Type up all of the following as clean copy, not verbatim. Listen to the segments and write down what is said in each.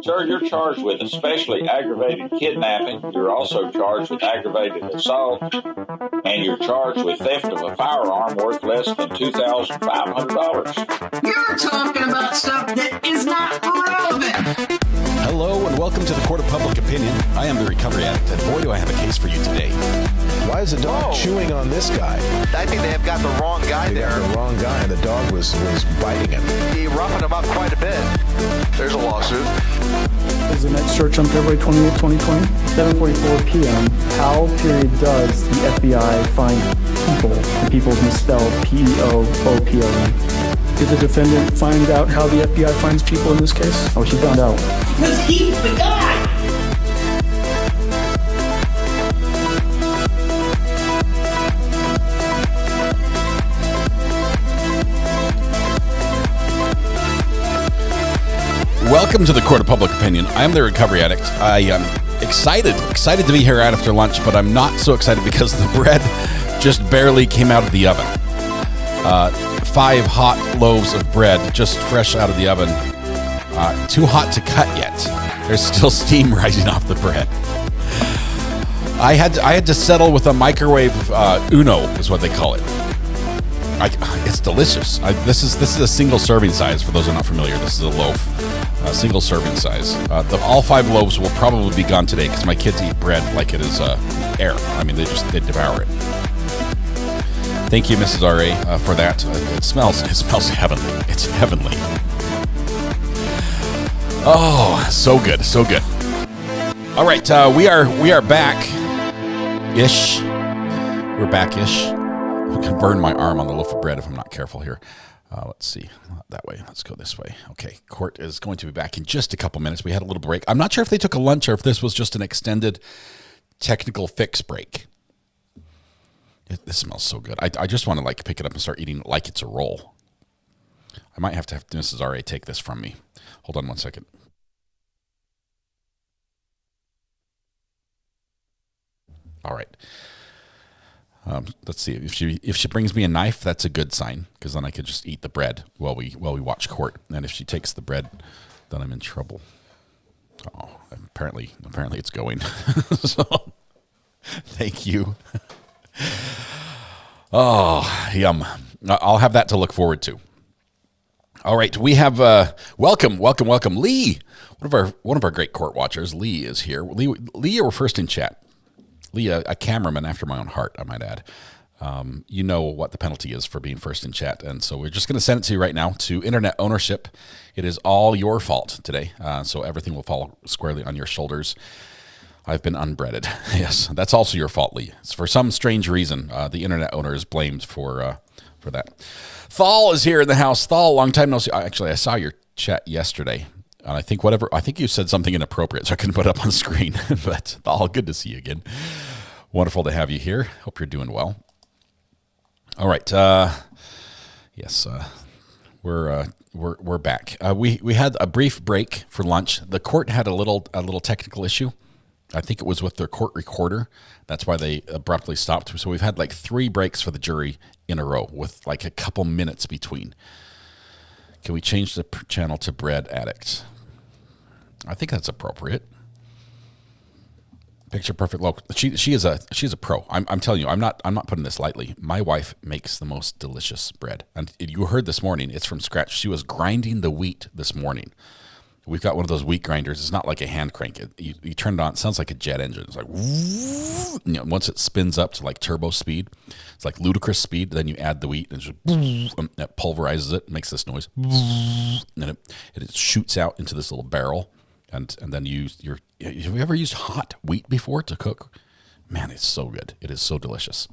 Sir, you're charged with especially aggravated kidnapping. You're also charged with aggravated assault, and you're charged with theft of a firearm worth less than $2,500. You're talking about stuff that is not relevant. Hello and welcome to the Court of Public Opinion. I am the Recovery Addict, and boy, do I have a case for you today. Why is the dog chewing on this guy? I think they have got the wrong guy there. Got the wrong guy, and the dog was biting him. He roughened him up quite a bit. There's a lawsuit. Is the next search on February 28, 2020? 7:44 p.m. How period does the FBI find people? The people's misspelled P-E-O-O-P-L-E. Did the defendant find out how the FBI finds people in this case? Oh, she found out. Because he's the guy. Welcome to the Court of Public Opinion. I am the Recovery Addict. I am excited to be here right after lunch, but I'm not so excited because the bread just barely came out of the oven. 5 hot loaves of bread just fresh out of the oven. Too hot to cut yet. There's still steam rising off the bread. I had to settle with a microwave Uno is what they call it. It's delicious. This is a single serving size for those who are not familiar. This is a loaf, single serving size. All 5 loaves will probably be gone today because my kids eat bread like it is air. I mean, they devour it. Thank you, Mrs. R.A., for that. It smells heavenly. It's heavenly. Oh, so good, so good. All right, we are back-ish. We're back-ish. I can burn my arm on the loaf of bread if I'm not careful here. Let's see. Not that way. Let's go this way. Okay, court is going to be back in just a couple minutes. We had a little break. I'm not sure if they took a lunch or if this was just an extended technical fix break. This smells so good. I just want to pick it up and start eating it like it's a roll. I might have to have Mrs. R.A. take this from me. Hold on one second. All right. Let's see. If she brings me a knife, that's a good sign because then I could just eat the bread while we watch court. And if she takes the bread, then I'm in trouble. Oh, apparently it's going. So, thank you. Oh, yum. I'll have that to look forward to. All right, we have welcome Lee, one of our great court watchers. Lee is here. Lee, you were first in chat. Lee, a cameraman after my own heart, I might add. You know what the penalty is for being first in chat, and so we're just going to send it to you right now to internet ownership. It is all your fault today, so everything will fall squarely on your shoulders. I've been unbreaded. Yes, that's also your fault, Lee. It's for some strange reason, the internet owner is blamed for that. Thal is here in the house. Thal, long time no see. Actually, I saw your chat yesterday, and I think you said something inappropriate, so I couldn't put it up on the screen. But Thal, good to see you again. Wonderful to have you here. Hope you're doing well. All right. Yes, we're back. We had a brief break for lunch. The court had a little technical issue. I think it was with their court recorder. That's why they abruptly stopped. So we've had 3 breaks for the jury in a row with a couple minutes between. Can we change the channel to Bread Addict? I think that's appropriate. Picture perfect local. She's a pro. I'm telling you, I'm not putting this lightly. My wife makes the most delicious bread. And you heard this morning, it's from scratch. She was grinding the wheat this morning. We've got one of those wheat grinders. It's not like a hand crank. You turn it on. It sounds like a jet engine. It's like, once it spins up to turbo speed, it's like ludicrous speed. Then you add the wheat and it pulverizes it, makes this noise, and it shoots out into this little barrel. And then have you ever used hot wheat before to cook? Man, it's so good. It is so delicious.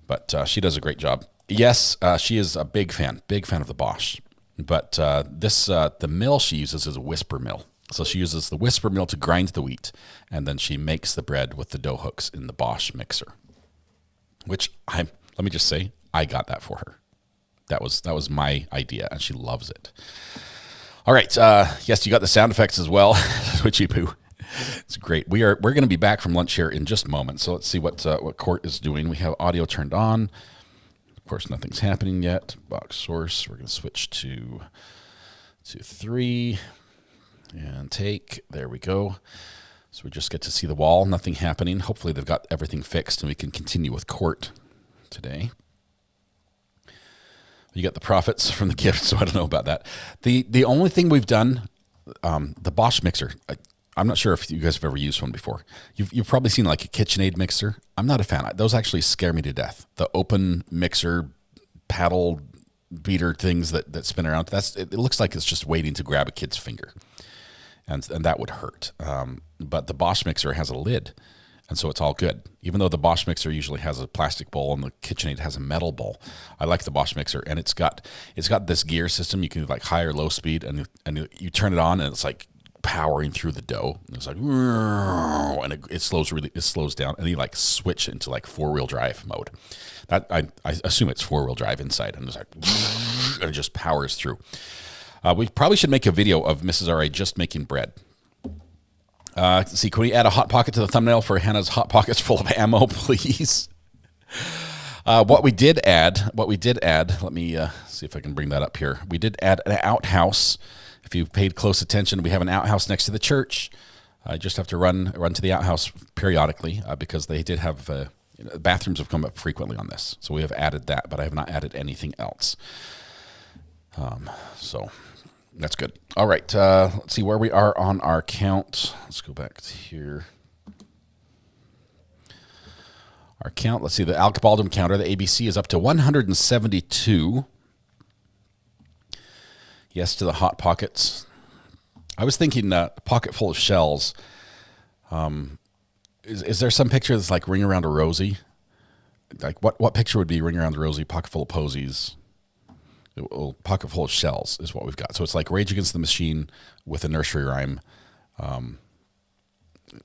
But she does a great job. Yes, she is a big fan of the Bosch. But the mill she uses is a whisper mill. So she uses the whisper mill to grind the wheat, and then she makes the bread with the dough hooks in the Bosch mixer. Which let me just say, I got that for her. That was my idea, and she loves it. All right, yes, you got the sound effects as well, Switchy Poo. It's great. We're going to be back from lunch here in just a moment. So let's see what court is doing. We have audio turned on. Of course, nothing's happening yet. Box source. We're going to switch to 3. And take. There we go. So we just get to see the wall. Nothing happening. Hopefully they've got everything fixed and we can continue with court today. You got the profits from the gift, so I don't know about that. The only thing we've done, the Bosch mixer. I'm not sure if you guys have ever used one before. You've probably seen like a KitchenAid mixer. I'm not a fan. Those actually scare me to death. The open mixer, paddle beater things that spin around. It looks like it's just waiting to grab a kid's finger, and that would hurt. But the Bosch mixer has a lid, and so it's all good. Even though the Bosch mixer usually has a plastic bowl and the KitchenAid has a metal bowl, I like the Bosch mixer, and it's got this gear system. You can do like high or low speed, and you turn it on, and it's like powering through the dough. And it's like, and it slows down, and you like switch into like 4-wheel drive mode. That I assume it's 4-wheel drive inside, and it's like, and it just powers through. We probably should make a video of Mrs. R.A. just making bread. Let's see, can we add a Hot Pocket to the thumbnail for Hannah's Hot Pockets full of ammo, please? What we did add, let me see if I can bring that up here. We did add an outhouse. If you paid close attention, we have an outhouse next to the church. I just have to run to the outhouse periodically because they did have bathrooms have come up frequently on this. So we have added that, but I have not added anything else. So that's good. All right, let's see where we are on our count. Let's go back to here. Our count, let's see, the Alec Baldwin counter, the ABC, is up to 172. Yes to the Hot Pockets. I was thinking a pocket full of shells. Is there some picture that's like Ring Around a Rosie? Like what picture would be Ring Around the Rosie, pocket full of posies? Pocket full of shells is what we've got. So it's like Rage Against the Machine with a nursery rhyme.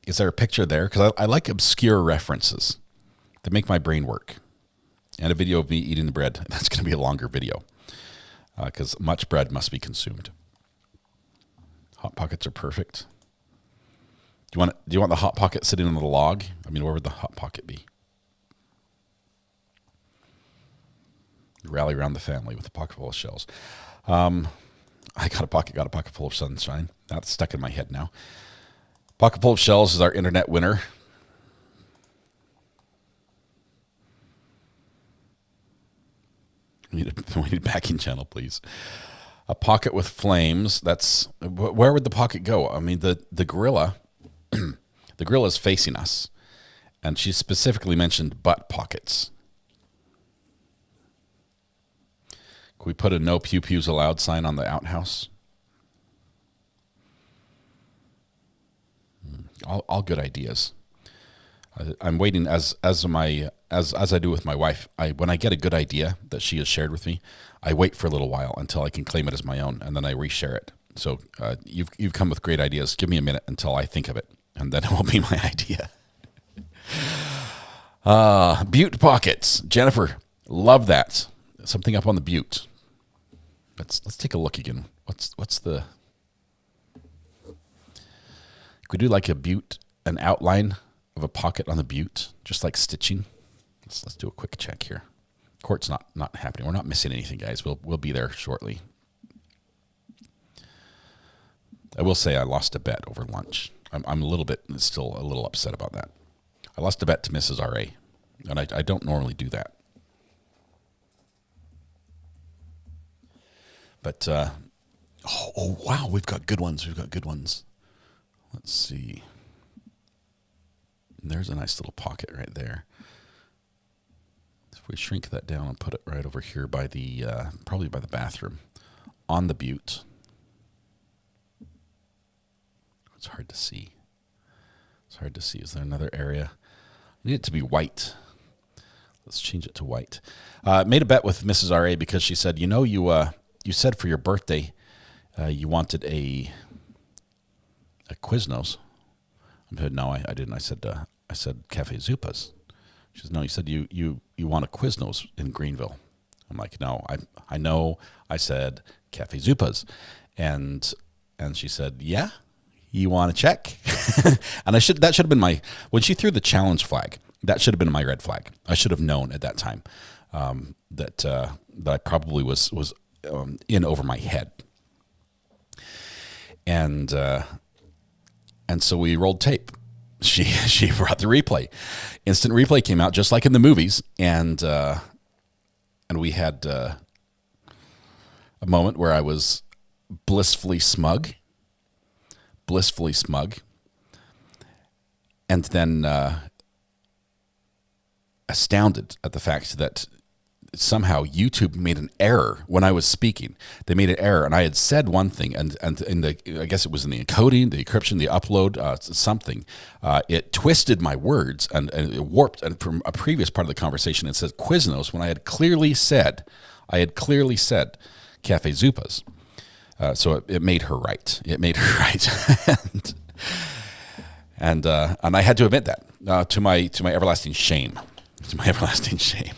Is there a picture there? Because I like obscure references that make my brain work. And a video of me eating the bread. That's going to be a longer video because much bread must be consumed. Hot Pockets are perfect. Do you want the Hot Pocket sitting on the log? I mean, where would the Hot Pocket be? Rally around the family with a pocket full of shells. I got a pocket full of sunshine. That's stuck in my head now. Pocket full of shells is our internet winner. We need a backing channel, please. A pocket with flames. Where would the pocket go? I mean, the gorilla, the gorilla is facing us, and she specifically mentioned butt pockets. Can we put a no pew pews allowed sign on the outhouse? All good ideas. I'm waiting as I do with my wife. When I get a good idea that she has shared with me, I wait for a little while until I can claim it as my own, and then I reshare it. So you've come with great ideas. Give me a minute until I think of it, and then it will be my idea. Butte pockets, Jennifer, love that. Something up on the butte. Let's take a look again. What's the? Could we do like a butte, an outline of a pocket on the butte, just like stitching? Let's do a quick check here. Court's not happening. We're not missing anything, guys. We'll be there shortly. I will say I lost a bet over lunch. I'm still a little upset about that. I lost a bet to Mrs. R.A., and I don't normally do that. But, oh, wow, we've got good ones. Let's see. There's a nice little pocket right there. If we shrink that down and put it right over here by the, probably by the bathroom, on the butte. It's hard to see. Is there another area? I need it to be white. Let's change it to white. Made a bet with Mrs. R.A. because she said, you said for your birthday you wanted a Quiznos. I said, no, I didn't. I said Cafe Zupas. She says, no, you said you want a Quiznos in Greenville. I'm like, no, I know. I said Cafe Zupas, and she said, yeah, you want to check? And that should have been when she threw the challenge flag. That should have been my red flag. I should have known at that time that I probably was in over my head. And so we rolled tape. She brought the replay. Instant replay came out just like in the movies, and we had a moment where I was blissfully smug, and then astounded at the fact that somehow YouTube made an error when I was speaking. They made an error, and I had said one thing, and in the, I guess it was in the encoding, the encryption, the upload, something. It twisted my words and it warped. And from a previous part of the conversation, it said Quiznos when I had clearly said Cafe Zupas. So it made her right. It made her right, and I had to admit that to my everlasting shame. To my everlasting shame.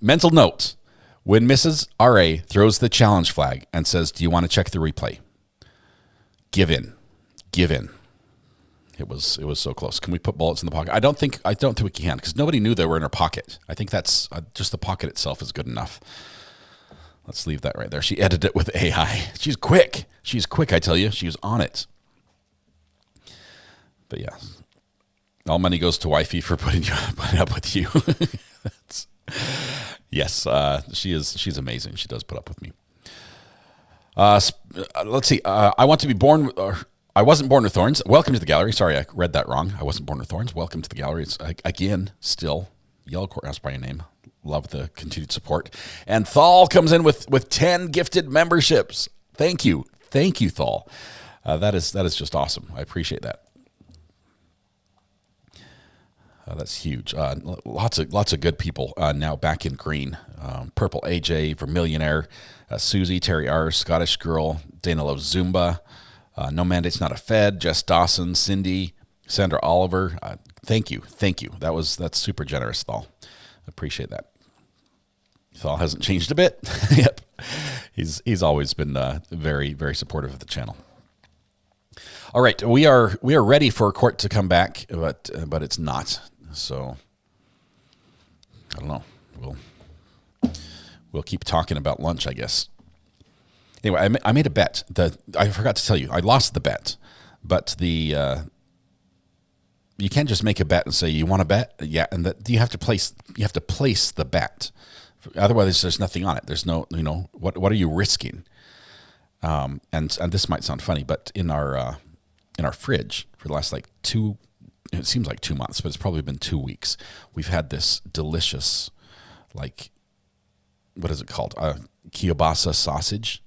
Mental note: when Mrs. R.A. throws the challenge flag and says, "Do you want to check the replay?" Give in. It was so close. Can we put bullets in the pocket? I don't think we can, because nobody knew they were in her pocket. I think that's just the pocket itself is good enough. Let's leave that right there. She edited it with AI. She's quick. I tell you. She was on it. But yeah, all money goes to wifey for putting up with you. Yes, she's amazing. She does put up with me. Let's see. I want to be born. I wasn't born with thorns. Welcome to the gallery. Sorry, I read that wrong. I wasn't born with thorns. Welcome to the gallery. It's again still Yellow Courthouse by your name. Love the continued support. And Thal comes in with 10 gifted memberships. Thank you, Thal. That is just awesome. I appreciate that. That's huge. Lots of good people now back in green. Purple AJ, Vermillionaire, Susie, Terry R, Scottish Girl, Dana Loves Zumba, No Mandate's Not a Fed, Jess Dawson, Cindy, Sandra Oliver. Thank you. That's super generous, Thal. Appreciate that. Thal hasn't changed a bit. Yep, he's always been very, very supportive of the channel. All right, we are ready for court to come back, but it's not. So I don't know. We'll keep talking about lunch, I guess. Anyway, I made a bet. I forgot to tell you, I lost the bet, but you can't just make a bet and say you want to bet, yeah, and that you have to place the bet. Otherwise, there's nothing on it. There's no, what are you risking? And this might sound funny, but in our fridge for the last it seems like 2 months, but it's probably been 2 weeks. We've had this delicious, what is it called? Kielbasa sausage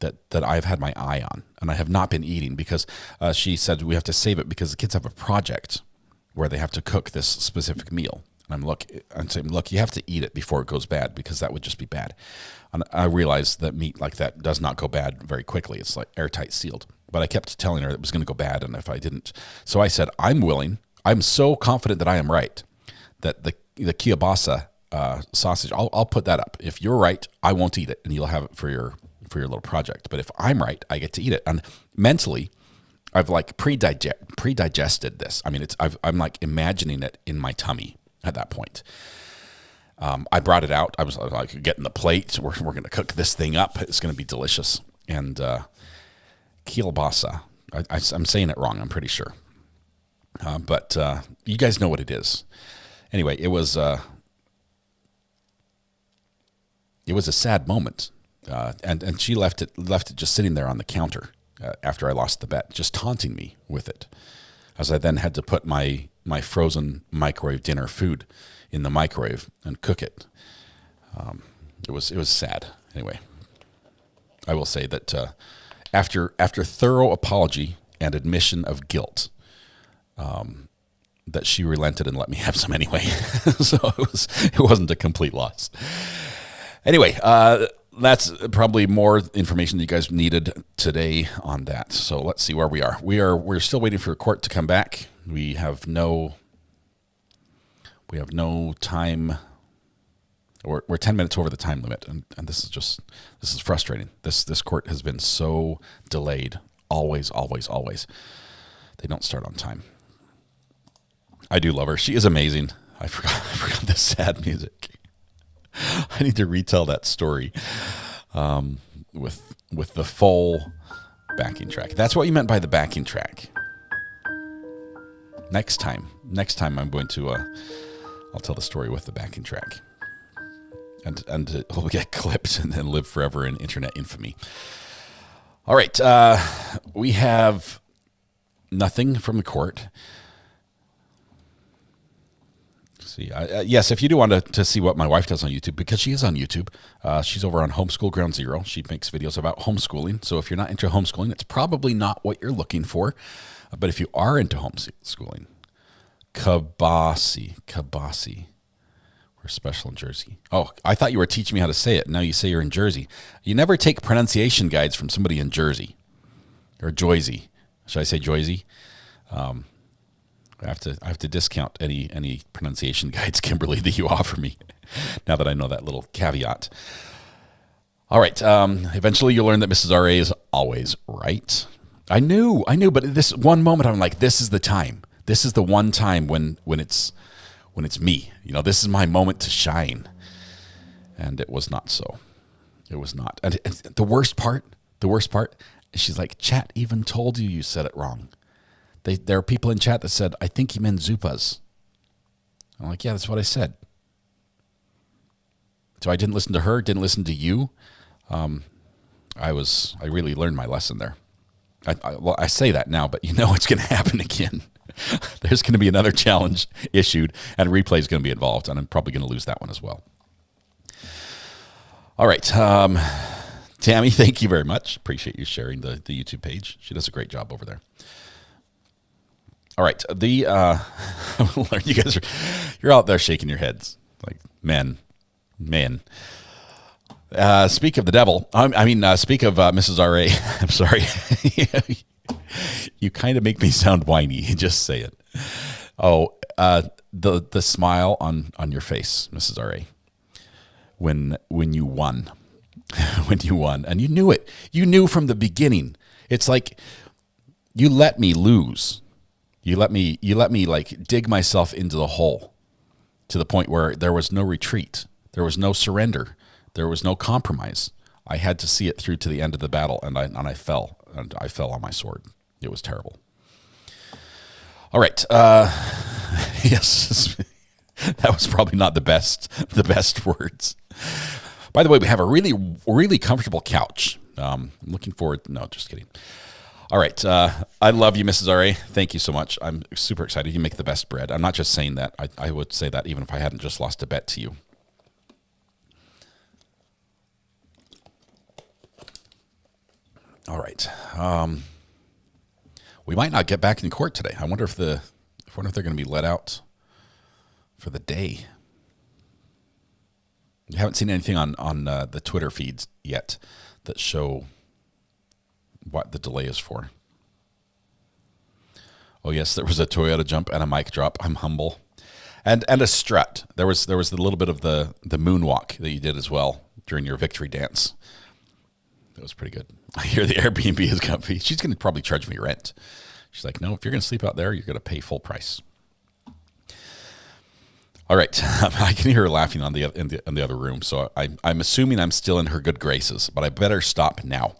that I've had my eye on, and I have not been eating because she said we have to save it because the kids have a project where they have to cook this specific meal. And I'm saying, look, you have to eat it before it goes bad because that would just be bad. And I realized that meat like that does not go bad very quickly. It's like airtight sealed. But I kept telling her it was going to go bad, and if I didn't. So I said, I'm willing. I'm so confident that I am right, that the kielbasa sausage, I'll put that up. If you're right, I won't eat it, and you'll have it for your little project. But if I'm right, I get to eat it. And mentally, I've pre-digested this. I mean, I'm imagining it in my tummy at that point. I brought it out. I was like, getting the plate. We're going to cook this thing up. It's going to be delicious. And kielbasa. I'm saying it wrong, I'm pretty sure. But you guys know what it is. Anyway, it was a sad moment. And she left it just sitting there on the counter after I lost the bet, just taunting me with it. As I then had to put my frozen microwave dinner food in the microwave and cook it. It was sad. Anyway, I will say that after thorough apology and admission of guilt, that she relented and let me have some anyway. So it wasn't a complete loss. Anyway, that's probably more information that you guys needed today on that. So let's see where we are. We're still waiting for court to come back. We have no time. We're 10 minutes over the time limit, and this is frustrating. This court has been so delayed. Always. They don't start on time. I do love her. She is amazing. I forgot the sad music. I need to retell that story. with the full backing track. That's what you meant by the backing track. Next time I'm going to I'll tell the story with the backing track, and it will get clipped and then live forever in internet infamy. All right, we have nothing from the court. See, yes, if you do want to see what my wife does on YouTube, because she is on YouTube, she's over on Homeschool Ground Zero. She makes videos about homeschooling. So if you're not into homeschooling, it's probably not what you're looking for. But if you are into homeschooling, Kabasi. We're special in Jersey. Oh, I thought you were teaching me how to say it. Now you say you're in Jersey. You never take pronunciation guides from somebody in Jersey or Joyzy. Should I say Joyzy? I have to discount any pronunciation guides, Kimberly, that you offer me. Now that I know that little caveat. All right. Eventually, you'll learn that Mrs. RA is always right. I knew, but this one moment, I'm like, this is the time. This is the one time when it's me. You know, this is my moment to shine. And it was not so. It was not. And the worst part, she's like, chat even told you said it wrong. There are people in chat that said, I think you meant Zupas. I'm like, yeah, that's what I said. So I didn't listen to her, didn't listen to you. I really learned my lesson there. I say that now, but you know it's going to happen again. There's going to be another challenge issued, and a replay is going to be involved, and I'm probably going to lose that one as well. All right. Tammy, thank you very much. Appreciate you sharing the YouTube page. She does a great job over there. All right. You guys you're out there shaking your heads like, man. Speak of the devil. Speak of Mrs. RA. I'm sorry. You kind of make me sound whiny. Just say it. Oh, the smile on your face, Mrs. RA, when you won, when you won, and you knew it. You knew from the beginning. It's like you let me lose. You let me like dig myself into the hole to the point where there was no retreat. There was no surrender. There was no compromise. I had to see it through to the end of the battle, and I fell on my sword. It was terrible. All right. Yes, that was probably not the best words. By the way, we have a really, really comfortable couch. I'm looking forward. No, just kidding. All right. I love you, Mrs. RA. Thank you so much. I'm super excited. You make the best bread. I'm not just saying that. I would say that even if I hadn't just lost a bet to you. All right. We might not get back in court today. I wonder if they're going to be let out for the day. You haven't seen anything on the Twitter feeds yet that show what the delay is for. Oh yes, there was a Toyota jump and a mic drop. I'm humble, and a strut. There was a little bit of the moonwalk that you did as well during your victory dance. That was pretty good. I hear the Airbnb is comfy. She's going to probably charge me rent. She's like, no, if you're going to sleep out there, you're going to pay full price. All right. I can hear her laughing in the other room, so I'm assuming I'm still in her good graces, but I better stop now.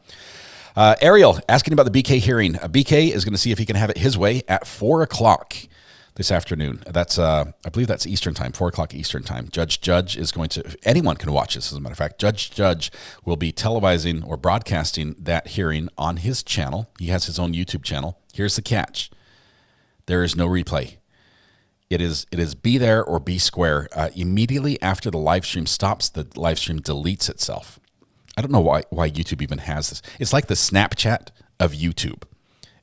Ariel, asking about the BK hearing. BK is going to see if he can have it his way at 4 o'clock this afternoon. That's, I believe that's Eastern time, 4 o'clock Eastern time. Judge is going to, anyone can watch this, as a matter of fact. Judge will be televising or broadcasting that hearing on his channel. He has his own YouTube channel. Here's the catch. There is no replay. It is be there or be square. Immediately after the live stream stops, the live stream deletes itself. I don't know why YouTube even has this. It's like the Snapchat of YouTube.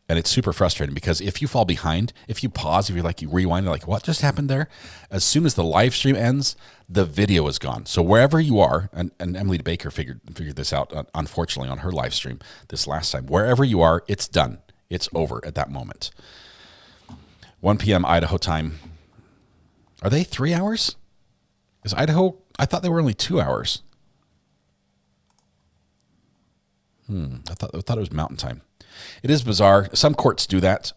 And it's super frustrating because if you fall behind, if you pause, if you rewind, you're like, what just happened there? As soon as the live stream ends, the video is gone. So wherever you are, and Emily Baker figured this out, unfortunately, on her live stream this last time. Wherever you are, it's done. It's over at that moment. 1 p.m. Idaho time. Are they 3 hours? Is Idaho? I thought they were only 2 hours. I thought it was mountain time. It is bizarre. Some courts do that.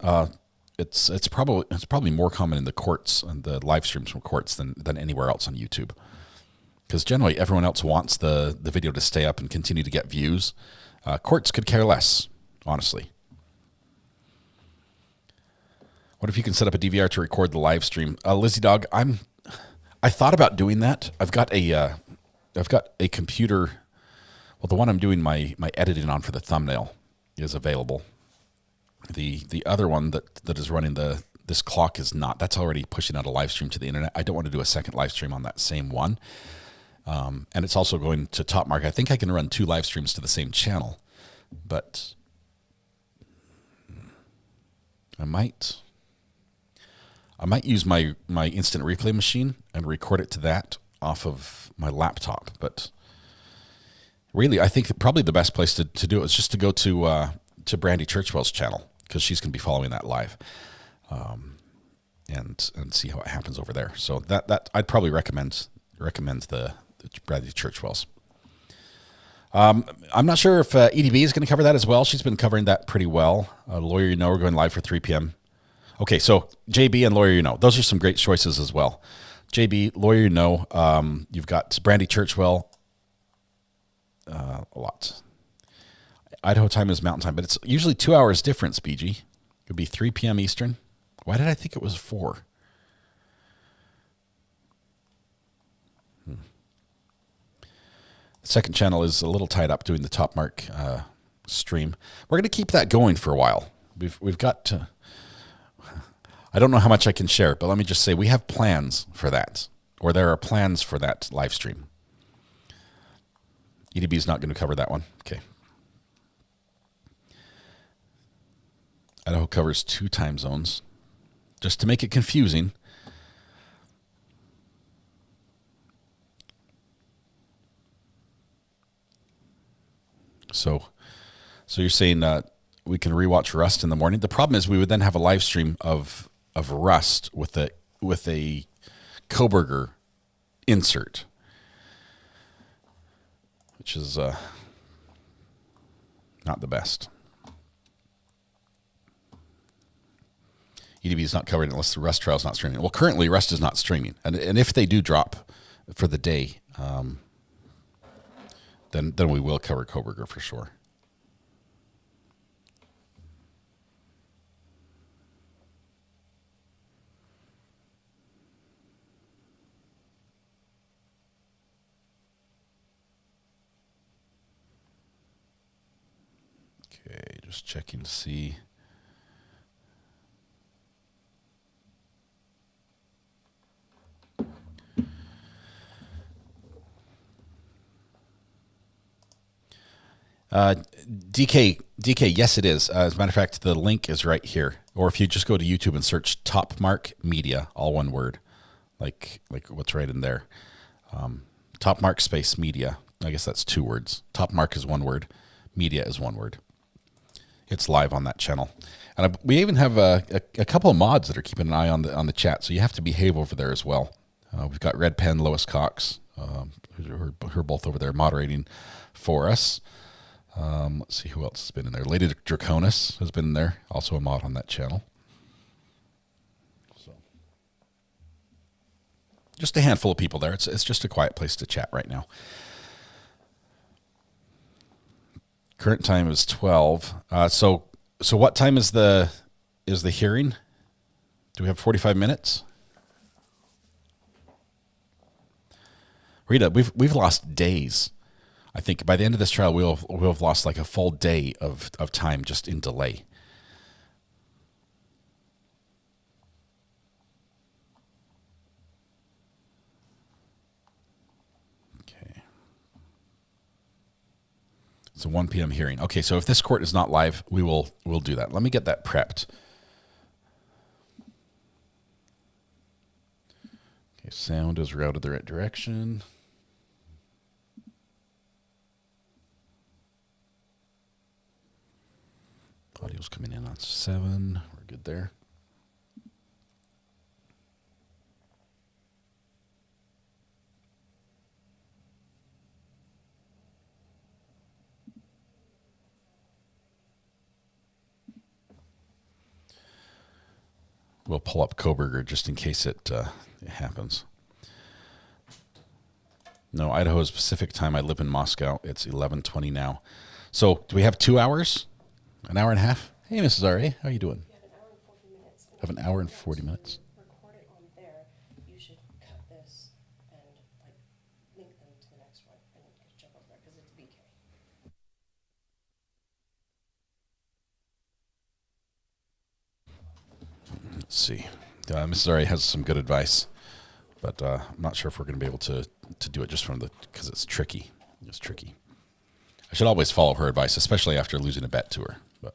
It's probably more common in the courts and the live streams from courts than anywhere else on YouTube. because generally everyone else wants the video to stay up and continue to get views. Courts could care less, honestly. What if you can set up a DVR to record the live stream? Lizzie Dog, I thought about doing that. I've got a computer. Well, the one I'm doing my editing on for the thumbnail is available. The other one that is running this clock is not. That's already pushing out a live stream to the internet. I don't want to do a second live stream on that same one. And it's also going to Top Mark. I think I can run 2 live streams to the same channel, but I might use my instant replay machine and record it to that off of my laptop. But really, I think probably the best place to do it is just to go to Brandy Churchwell's channel, because she's going to be following that live, and see how it happens over there. So that I'd probably recommend the Brandy Churchwell's. I'm not sure if EDB is going to cover that as well. She's been covering that pretty well. Lawyer You Know, we're going live for 3 p.m. Okay, so JB and Lawyer You Know, those are some great choices as well. JB, Lawyer You Know, you've got Brandy Churchwell, a lot. Idaho time is Mountain Time, but it's usually 2 hours difference, BG. It would be 3 p.m. Eastern. Why did I think it was 4? The second channel is a little tied up doing the Top Mark stream. We're going to keep that going for a while. We've got to... I don't know how much I can share, but let me just say we have plans for that, or there are plans for that live stream. EDB is not going to cover that one. Okay. Idaho covers 2 time zones, just to make it confusing. So you're saying we can rewatch Rust in the morning? The problem is we would then have a live stream of Rust with a Koberger insert, which is not the best. EDB is not covered unless the Rust trial is not streaming. Well, currently Rust is not streaming, and if they do drop for the day, then we will cover Koberger for sure. Okay, just checking to see. DK, yes, it is. As a matter of fact, the link is right here. Or if you just go to YouTube and search Top Mark Media, all one word, like what's right in there. Top Mark space media. I guess that's 2 words. Top Mark is 1 word. Media is 1 word. It's live on that channel, and we even have a couple of mods that are keeping an eye on the chat. So you have to behave over there as well. We've got Red Pen, Lois Cox, who are both over there moderating for us. Let's see who else has been in there. Lady Draconis has been in there, also a mod on that channel. So just a handful of people there. It's just a quiet place to chat right now. Current time is 12. So what time is the hearing? Do we have 45 minutes? Rita, we've lost days. I think by the end of this trial, we'll have lost like a full day of time just in delay. Okay. It's a 1 p.m. hearing. Okay, so if this court is not live, we'll do that. Let me get that prepped. Okay, sound is routed the right direction. Audio's coming in on 7. We're good there. We'll pull up Koberger just in case it happens. No, Idaho is Pacific time. I live in Moscow. It's 11:20 now. So do we have 2 hours? An hour and a half? Hey, Mrs. R.A., how are you doing? Have an hour and 40 minutes. Record it on there. You should cut this and link them to the next one and jump over there because it's BK. Let's see. Mrs. R.A. has some good advice, but I'm not sure if we're going to be able to do it just from because it's tricky. It's tricky. I should always follow her advice, especially after losing a bet to her. But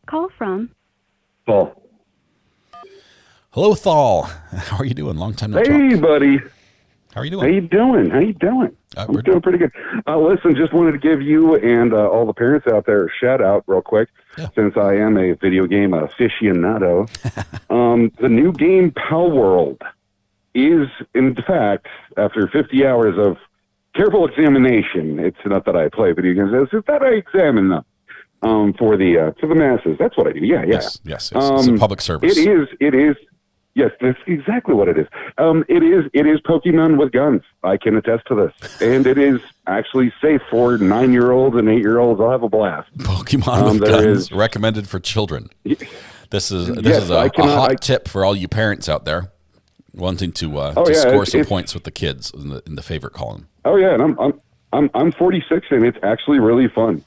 Call from Paul. hello, Thal. How are you doing? Long time no Hey, talk. buddy. How are you How doing? you doing? How you doing? I'm we're doing pretty good. Listen, just wanted to give you and all the parents out there a shout out real quick, since I am a video game aficionado. The new game Pal World is, in fact, after 50 hours of careful examination, it's not that I play video games, it's that I examine them for the masses. That's what I do. Yeah. Yes. It's a public service. It is. Yes, that's exactly what it is. It is Pokemon with guns. I can attest to this. And it is actually safe for 9-year-olds and 8-year-olds. I'll have a blast. Pokemon with guns, recommended for children. This is a hot tip for all you parents out there wanting to score some points with the kids in the favorite column. Oh yeah, and I'm 46 and it's actually really fun.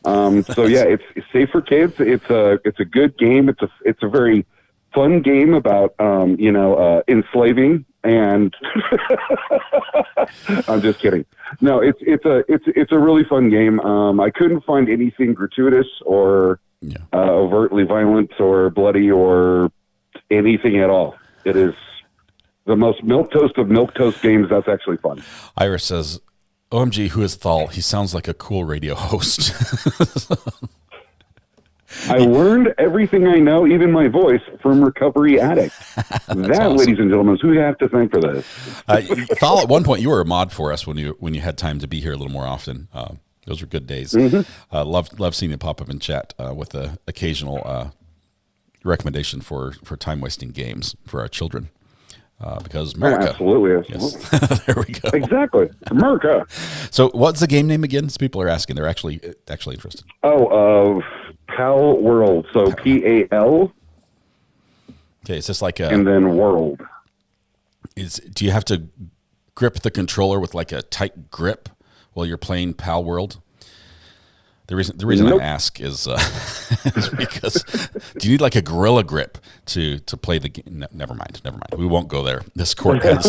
So yeah, it's safe for kids. It's a good game. It's a very fun game about enslaving and I'm just kidding. No, it's a really fun game. I couldn't find anything gratuitous or overtly violent or bloody or anything at all. It is the most milquetoast of milquetoast games. That's actually fun. Iris says, OMG, who is Thal? He sounds like a cool radio host. I learned everything I know, even my voice, from Recovery Addict. That, awesome. Ladies and gentlemen, is who you have to thank for this. Thal, at one point, you were a mod for us when you had time to be here a little more often. Those were good days. Mm-hmm. Love seeing you pop up in chat with the occasional recommendation for time-wasting games for our children. Because America. Absolutely. Yes. There we go. Exactly. America. So what's the game name again? People are asking. They're actually interested. Pal World. So PAL. Okay, it's just like a... And then World. Do you have to grip the controller with like a tight grip while you're playing Pal World? The reason I ask is because do you need like a gorilla grip to play the game? No, never mind. We won't go there. This court had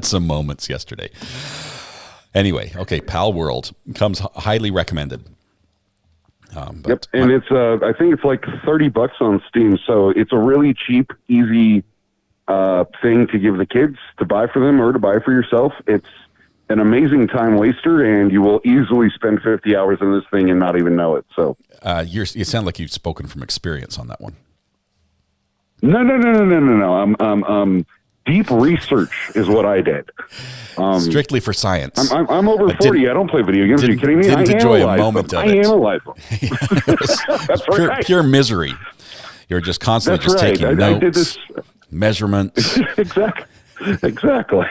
some moments yesterday. Anyway, okay, Pal World comes highly recommended. Yep, and it's I think it's like $30 on Steam, so it's a really cheap, easy thing to give the kids to buy for them or to buy for yourself. It's an amazing time waster, and you will easily spend 50 hours in this thing and not even know it. So you sound like you've spoken from experience on that one. No. Deep research is what I did. Strictly for science. I'm over 40. I don't play video games. Are you kidding me? Didn't enjoy a moment of it. I analyze them. That's right. Pure misery. You're just constantly taking notes, I did this. Measurements. Exactly.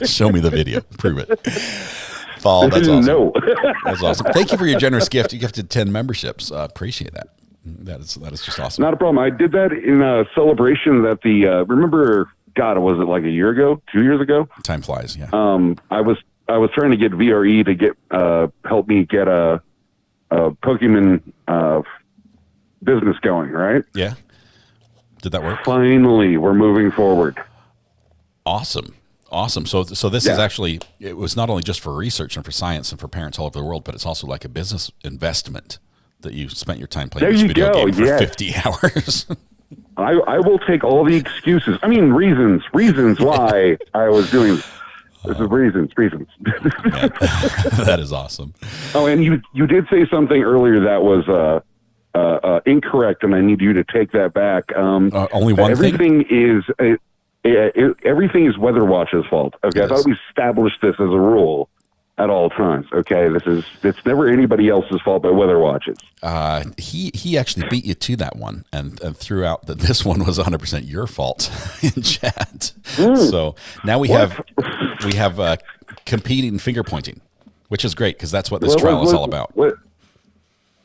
Show me the video. Prove it. Paul, that's awesome. No. That's awesome. Thank you for your generous gift. You gifted 10 memberships. Appreciate that. That is just awesome. Not a problem. I did that in a celebration that remember, God, was it like a year ago, 2 years ago? Time flies, yeah. I was trying to get VRE to get help me get a Pokemon business going, right? Yeah. Did that work? Finally, we're moving forward. Awesome. So this is actually, it was not only just for research and for science and for parents all over the world, but it's also like a business investment that you spent your time playing this video game for 50 hours. I will take all the excuses. I mean, reasons why I was doing this. This is reasons. That is awesome. Oh, and you did say something earlier that was incorrect, and I need you to take that back. Only one everything thing? is everything is Weather Watch's fault. Okay, I thought we established this as a rule at all times. Okay, it's never anybody else's fault but Weather Watch's. He actually beat you to that one and threw out that this one was 100% your fault in chat. So now we have competing finger pointing, which is great because that's what this trial is all about.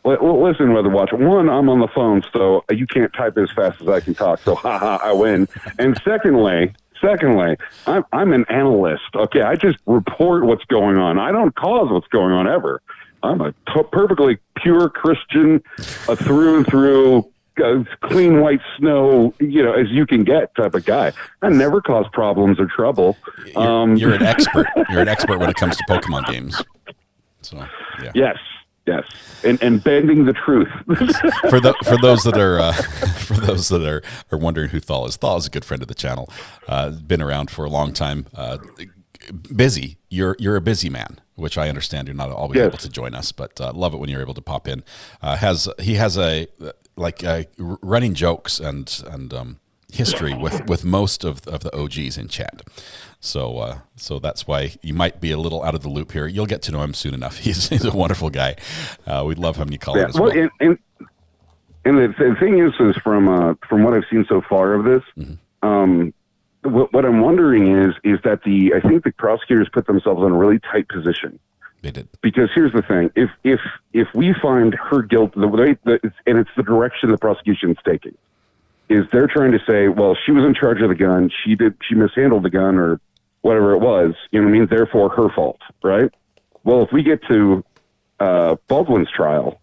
Listen, Weather Watch. One, I'm on the phone, so you can't type as fast as I can talk. So, I win. And secondly, I'm an analyst. Okay, I just report what's going on. I don't cause what's going on ever. I'm a perfectly pure Christian, through and through, clean white snow, as you can get type of guy. I never cause problems or trouble. You're an expert. You're an expert when it comes to Pokemon games. So, yeah. Yes. And bending the truth. for those that are wondering who Thal is a good friend of the channel. Been around for a long time. Busy. You're a busy man, which I understand. You're not always able to join us, but love it when you're able to pop in. He has running jokes and history with most of the OGs in chat. So that's why you might be a little out of the loop here. You'll get to know him soon enough. He's a wonderful guy. We'd love having you call in as well. And the thing is from what I've seen so far of this, what I'm wondering is that I think the prosecutors put themselves in a really tight position. They did. Because here's the thing: if we find her guilt, and it's the direction the prosecution's taking, is they're trying to say, well, she was in charge of the gun, she mishandled the gun, or whatever it was, you know what I mean? Therefore, her fault, right? Well, if we get to Baldwin's trial,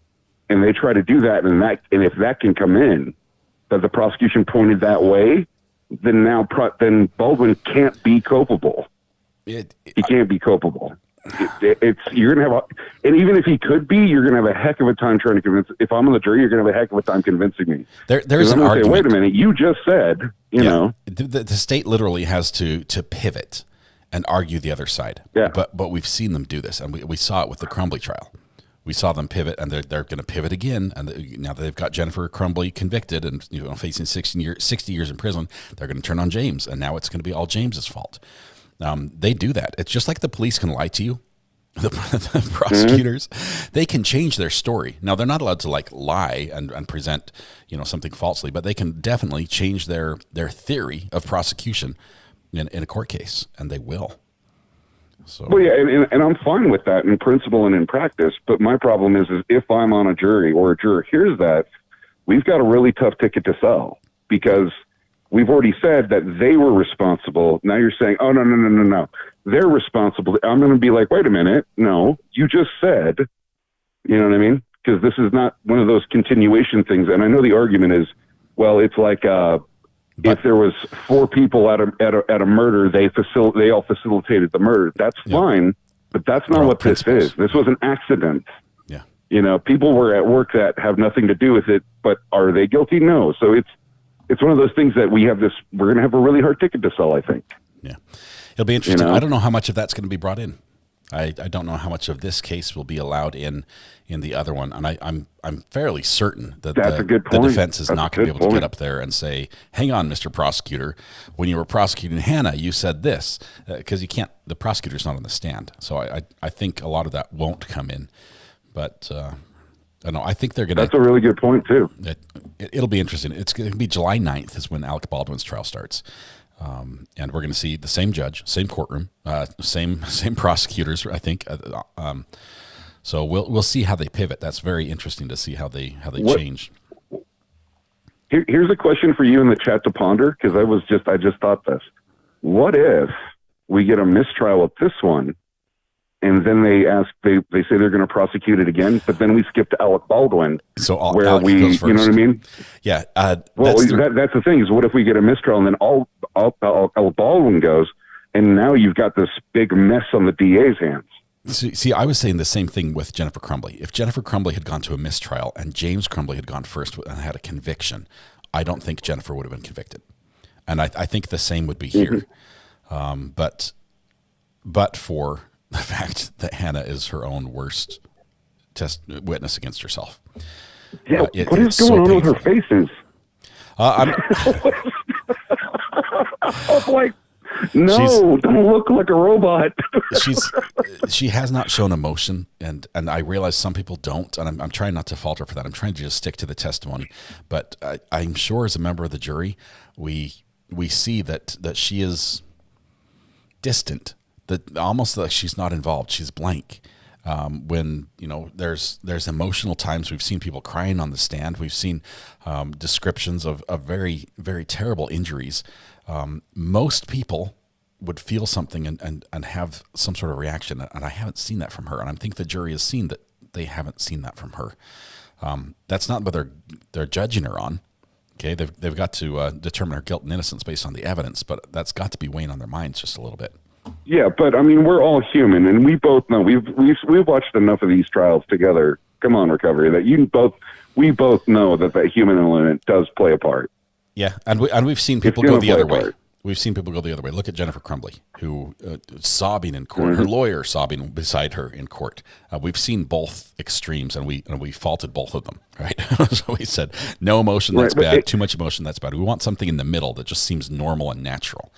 and they try to do that, and if that can come in, that the prosecution pointed that way, then then Baldwin can't be culpable. He can't be culpable. You're gonna have and even if he could be, you're gonna have a heck of a time trying to convince. If I'm on the jury, you're gonna have a heck of a time convincing me. There's an argument. Wait a minute, you just said, you know, the state literally has to pivot and argue the other side. Yeah. But we've seen them do this, and we saw it with the Crumbley trial. We saw them pivot, and they're going to pivot again. And now that they've got Jennifer Crumbley convicted and facing 60 years in prison, they're going to turn on James, and now it's going to be all James's fault. They do that. It's just like the police can lie to you. The prosecutors, they can change their story. Now, they're not allowed to lie and present, something falsely, but they can definitely change their theory of prosecution in a court case, and they will. So. Well, yeah, and I'm fine with that in principle and in practice, but my problem is if I'm on a jury or a juror hears that, we've got a really tough ticket to sell because we've already said that they were responsible. Now you're saying, oh, no. They're responsible. I'm going to be like, wait a minute. No, you just said, you know what I mean? Because this is not one of those continuation things. And I know the argument is, well, it's like if there was 4 people at a murder, they all facilitated the murder. That's fine, but that's not what this is. This was an accident. Yeah. People were at work that have nothing to do with it, but are they guilty? No. So it's one of those things that we're going to have a really hard ticket to sell, I think. Yeah. It'll be interesting. I don't know how much of that's going to be brought in. I don't know how much of this case will be allowed in the other one. And I'm fairly certain that the defense is not going to be able to get up there and say, hang on, Mr. Prosecutor, when you were prosecuting Hannah, you said this, because the prosecutor's not on the stand. So I think a lot of that won't come in, but I don't know. I think they're going to. That's a really good point too. It'll be interesting. It's going to be July 9th is when Alec Baldwin's trial starts. And we're going to see the same judge, same courtroom, same prosecutors, I think. So we'll see how they pivot. That's very interesting to see how they change. Here's a question for you in the chat to ponder, because I just thought this. What if we get a mistrial with this one, and then they say they're going to prosecute it again, but then we skip to Alec Baldwin, so where Alec goes first. You know what I mean? Yeah. Well, that's the thing is, what if we get a mistrial and then Alec Baldwin goes, and now you've got this big mess on the DA's hands? See, I was saying the same thing with Jennifer Crumbley. If Jennifer Crumbley had gone to a mistrial and James Crumbley had gone first and had a conviction, I don't think Jennifer would have been convicted. And I think the same would be here. Mm-hmm. But for the fact that Hannah is her own worst witness against herself. Yeah, what is going on with her faces? I was like, no, don't look like a robot. She has not shown emotion, and I realize some people don't, and I'm trying not to falter for that. I'm trying to just stick to the testimony. But I'm sure as a member of the jury, we see that she is distant, that almost like she's not involved. She's blank. When there's emotional times, we've seen people crying on the stand. We've seen descriptions of very, very terrible injuries. Most people would feel something and have some sort of reaction, and I haven't seen that from her. And I think the jury has seen that they haven't seen that from her. That's not what they're judging her on. Okay, they've got to determine her guilt and innocence based on the evidence, but that's got to be weighing on their minds just a little bit. Yeah, but I mean, we're all human, and we both know we've watched enough of these trials together. Come on, Recovery, that we both know that human element does play a part. Yeah, and we've seen people go the other way. We've seen people go the other way. Look at Jennifer Crumbley, who sobbing in court, her lawyer sobbing beside her in court. We've seen both extremes, and we faulted both of them, right? So we said, no emotion, that's bad. Too much emotion, that's bad. We want something in the middle that just seems normal and natural.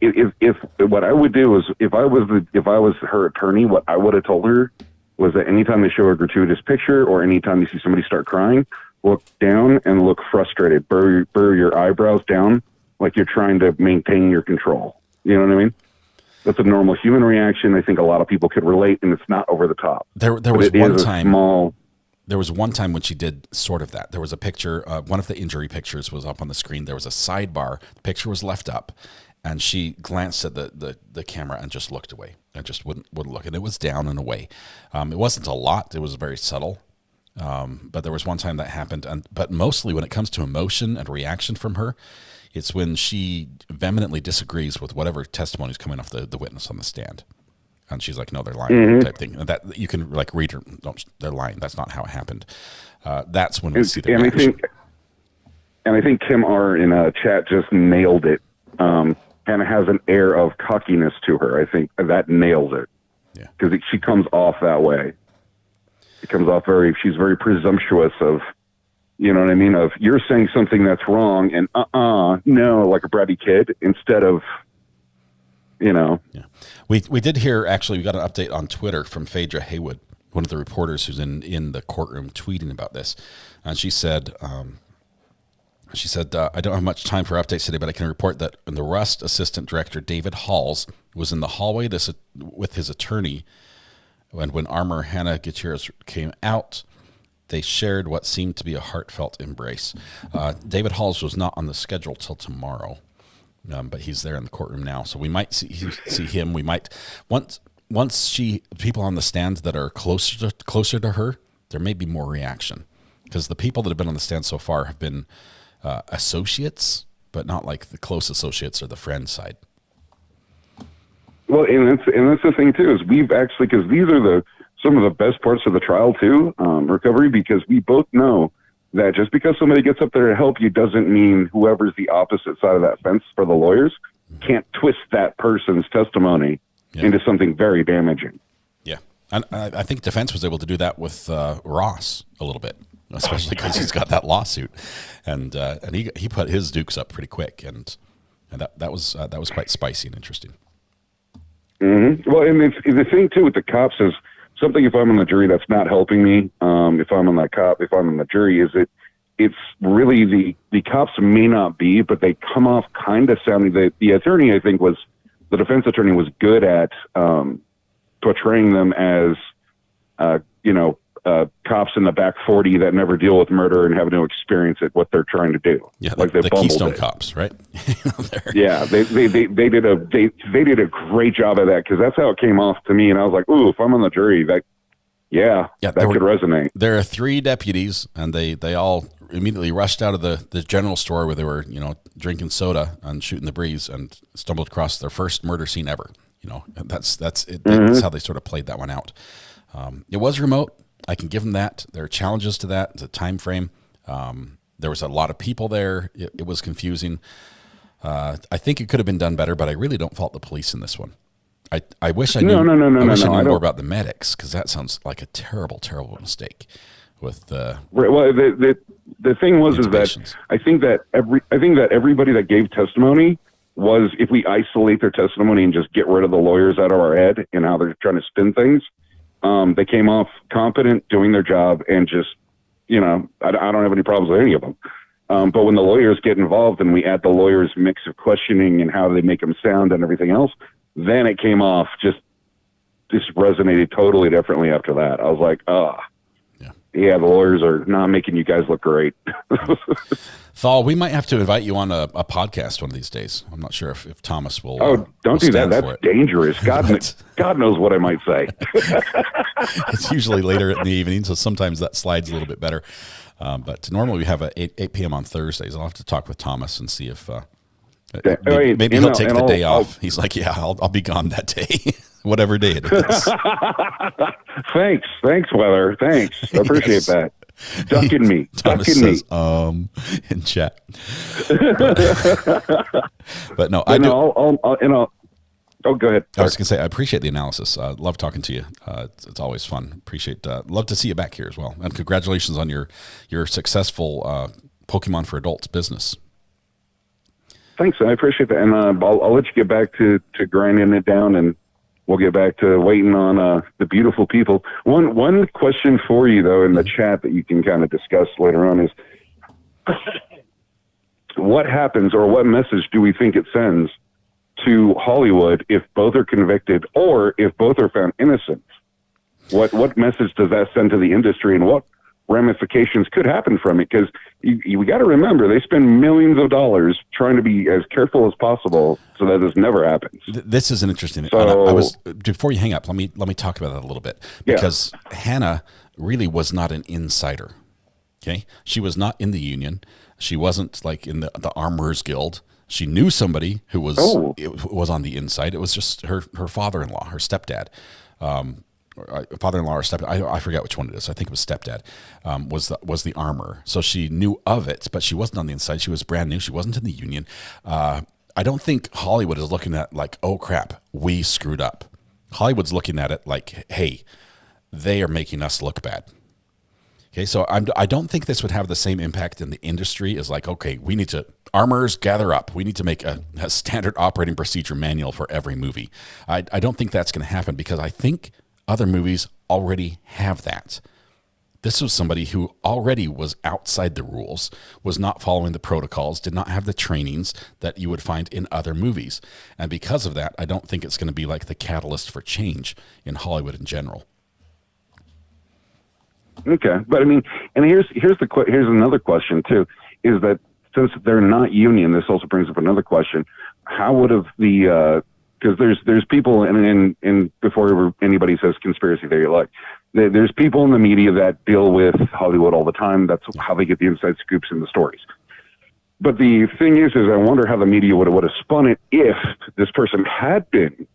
If what I would do is if I was her attorney, what I would have told her was that anytime they show a gratuitous picture or anytime you see somebody start crying, look down and look frustrated. Burrow your eyebrows down like you're trying to maintain your control. You know what I mean? That's a normal human reaction. I think a lot of people could relate, and it's not over the top. There was one time. There was one time when she did sort of that. There was a picture. One of the injury pictures was up on the screen. There was a sidebar. The picture was left up. And she glanced at the camera and just looked away and just wouldn't look. And it was down and away. It wasn't a lot. It was very subtle. But there was one time that happened. But mostly when it comes to emotion and reaction from her, it's when she vehemently disagrees with whatever testimony is coming off the witness on the stand. And she's like, no, they're lying, type thing. And that you can like read her, no, they're lying. That's not how it happened. That's when we see the reaction. I think Kim R in chat just nailed it. And it has an air of cockiness to her. I think that nails it. Yeah. Because she comes off that way. It comes off she's very presumptuous of, you know what I mean? Of you're saying something that's wrong and no, like a bratty kid instead of, Yeah. We did hear, actually, we got an update on Twitter from Phaedra Haywood, one of the reporters who's in the courtroom tweeting about this. And she said, I don't have much time for updates today, but I can report that the Rust Assistant Director, David Halls, was in the hallway with his attorney, and when Armor Hannah Gutierrez came out, they shared what seemed to be a heartfelt embrace. David Halls was not on the schedule till tomorrow, but he's there in the courtroom now, so we might see him. We might once people on the stand that are closer to her, there may be more reaction, because the people that have been on the stand so far have been associates, but not like the close associates or the friend side. Well, and that's the thing too, is we've actually, because these are some of the best parts of the trial too, Recovery, because we both know that just because somebody gets up there to help you doesn't mean whoever's the opposite side of that fence for the lawyers can't twist that person's testimony into something very damaging. Yeah. And I think defense was able to do that with Ross a little bit, especially because he's got that lawsuit, and he put his dukes up pretty quick, and that was quite spicy and interesting. Mm-hmm. Well, and the thing too with the cops is something. If I'm on the jury, that's not helping me. If I'm on the jury, is it's really the cops may not be, but they come off kind of sounding. The attorney, I think, the defense attorney was good at portraying them as cops in the back 40 that never deal with murder and have no experience at what they're trying to do. Yeah, like the Keystone Cops, right? Yeah, they did a great job of that, because that's how it came off to me, and I was like, ooh, if I'm on the jury, that could resonate. There are 3 deputies, and they all immediately rushed out of the general store where they were drinking soda and shooting the breeze, and stumbled across their first murder scene ever. That's it. That's how they sort of played that one out. It was remote. I can give them that. There are challenges to that. It's a time frame. There was a lot of people there. It was confusing. I think it could have been done better, but I really don't fault the police in this one. I wish I knew. I wish I knew more about the medics, because that sounds like a terrible, terrible mistake. with Right. Well, the thing was is that I think that everybody that gave testimony was, if we isolate their testimony and just get rid of the lawyers out of our head and how they're trying to spin things, they came off competent, doing their job, and just, I don't have any problems with any of them. But when the lawyers get involved and we add the lawyers' mix of questioning and how they make them sound and everything else, then it came off just resonated totally differently after that. I was like, yeah, the lawyers are not making you guys look great. Thal, we might have to invite you on a podcast one of these days. I'm not sure if Thomas will. Oh, don't do that. That's dangerous. God knows what I might say. It's usually later in the evening, so sometimes that slides a little bit better. But normally we have at 8 p.m. on Thursdays. I'll have to talk with Thomas and see if maybe he'll take the day off. He's like, yeah, I'll be gone that day, whatever day it is. Thanks, Weather. Thanks. I appreciate that. Ducking me. Thomas says, in chat. But no, I do. Oh, go ahead. I was going to say, I appreciate the analysis. Love talking to you. It's always fun. Love to see you back here as well. And congratulations on your successful Pokemon for Adults business. Thanks. I appreciate that. And I'll let you get back to grinding it down, and we'll get back to waiting on the beautiful people. One question for you, though, in the chat that you can kind of discuss later on is, what happens, or what message do we think it sends to Hollywood if both are convicted or if both are found innocent? What message does that send to the industry, and what ramifications could happen from it? Because we got to remember, they spend millions of dollars trying to be as careful as possible so that this never happens. This is an interesting. So, before you hang up, let me talk about that a little bit, because Hannah really was not an insider. Okay, she was not in the union. She wasn't like in the Armorers Guild. She knew somebody who was on the inside. It was just her father-in-law, her stepdad. Father-in-law or stepdad, I forget which one it is. I think it was stepdad, was the armor. So she knew of it, but she wasn't on the inside. She was brand new. She wasn't in the union. I don't think Hollywood is looking at like, oh crap, we screwed up. Hollywood's looking at it like, hey, they are making us look bad. Okay, so I don't think this would have the same impact in the industry as like, okay, we need to, armors, gather up. We need to make a standard operating procedure manual for every movie. I don't think that's going to happen, because I think other movies already have that. This was somebody who already was outside the rules, was not following the protocols, did not have the trainings that you would find in other movies. And because of that, I don't think it's going to be like the catalyst for change in Hollywood in general. Okay, but I mean, and here's another question too, is that since they're not union, this also brings up another question: how would have because there's people, and before anybody says conspiracy theory, like there's people in the media that deal with Hollywood all the time. That's how they get the inside scoops in the stories. But the thing is I wonder how the media would have spun it if this person had been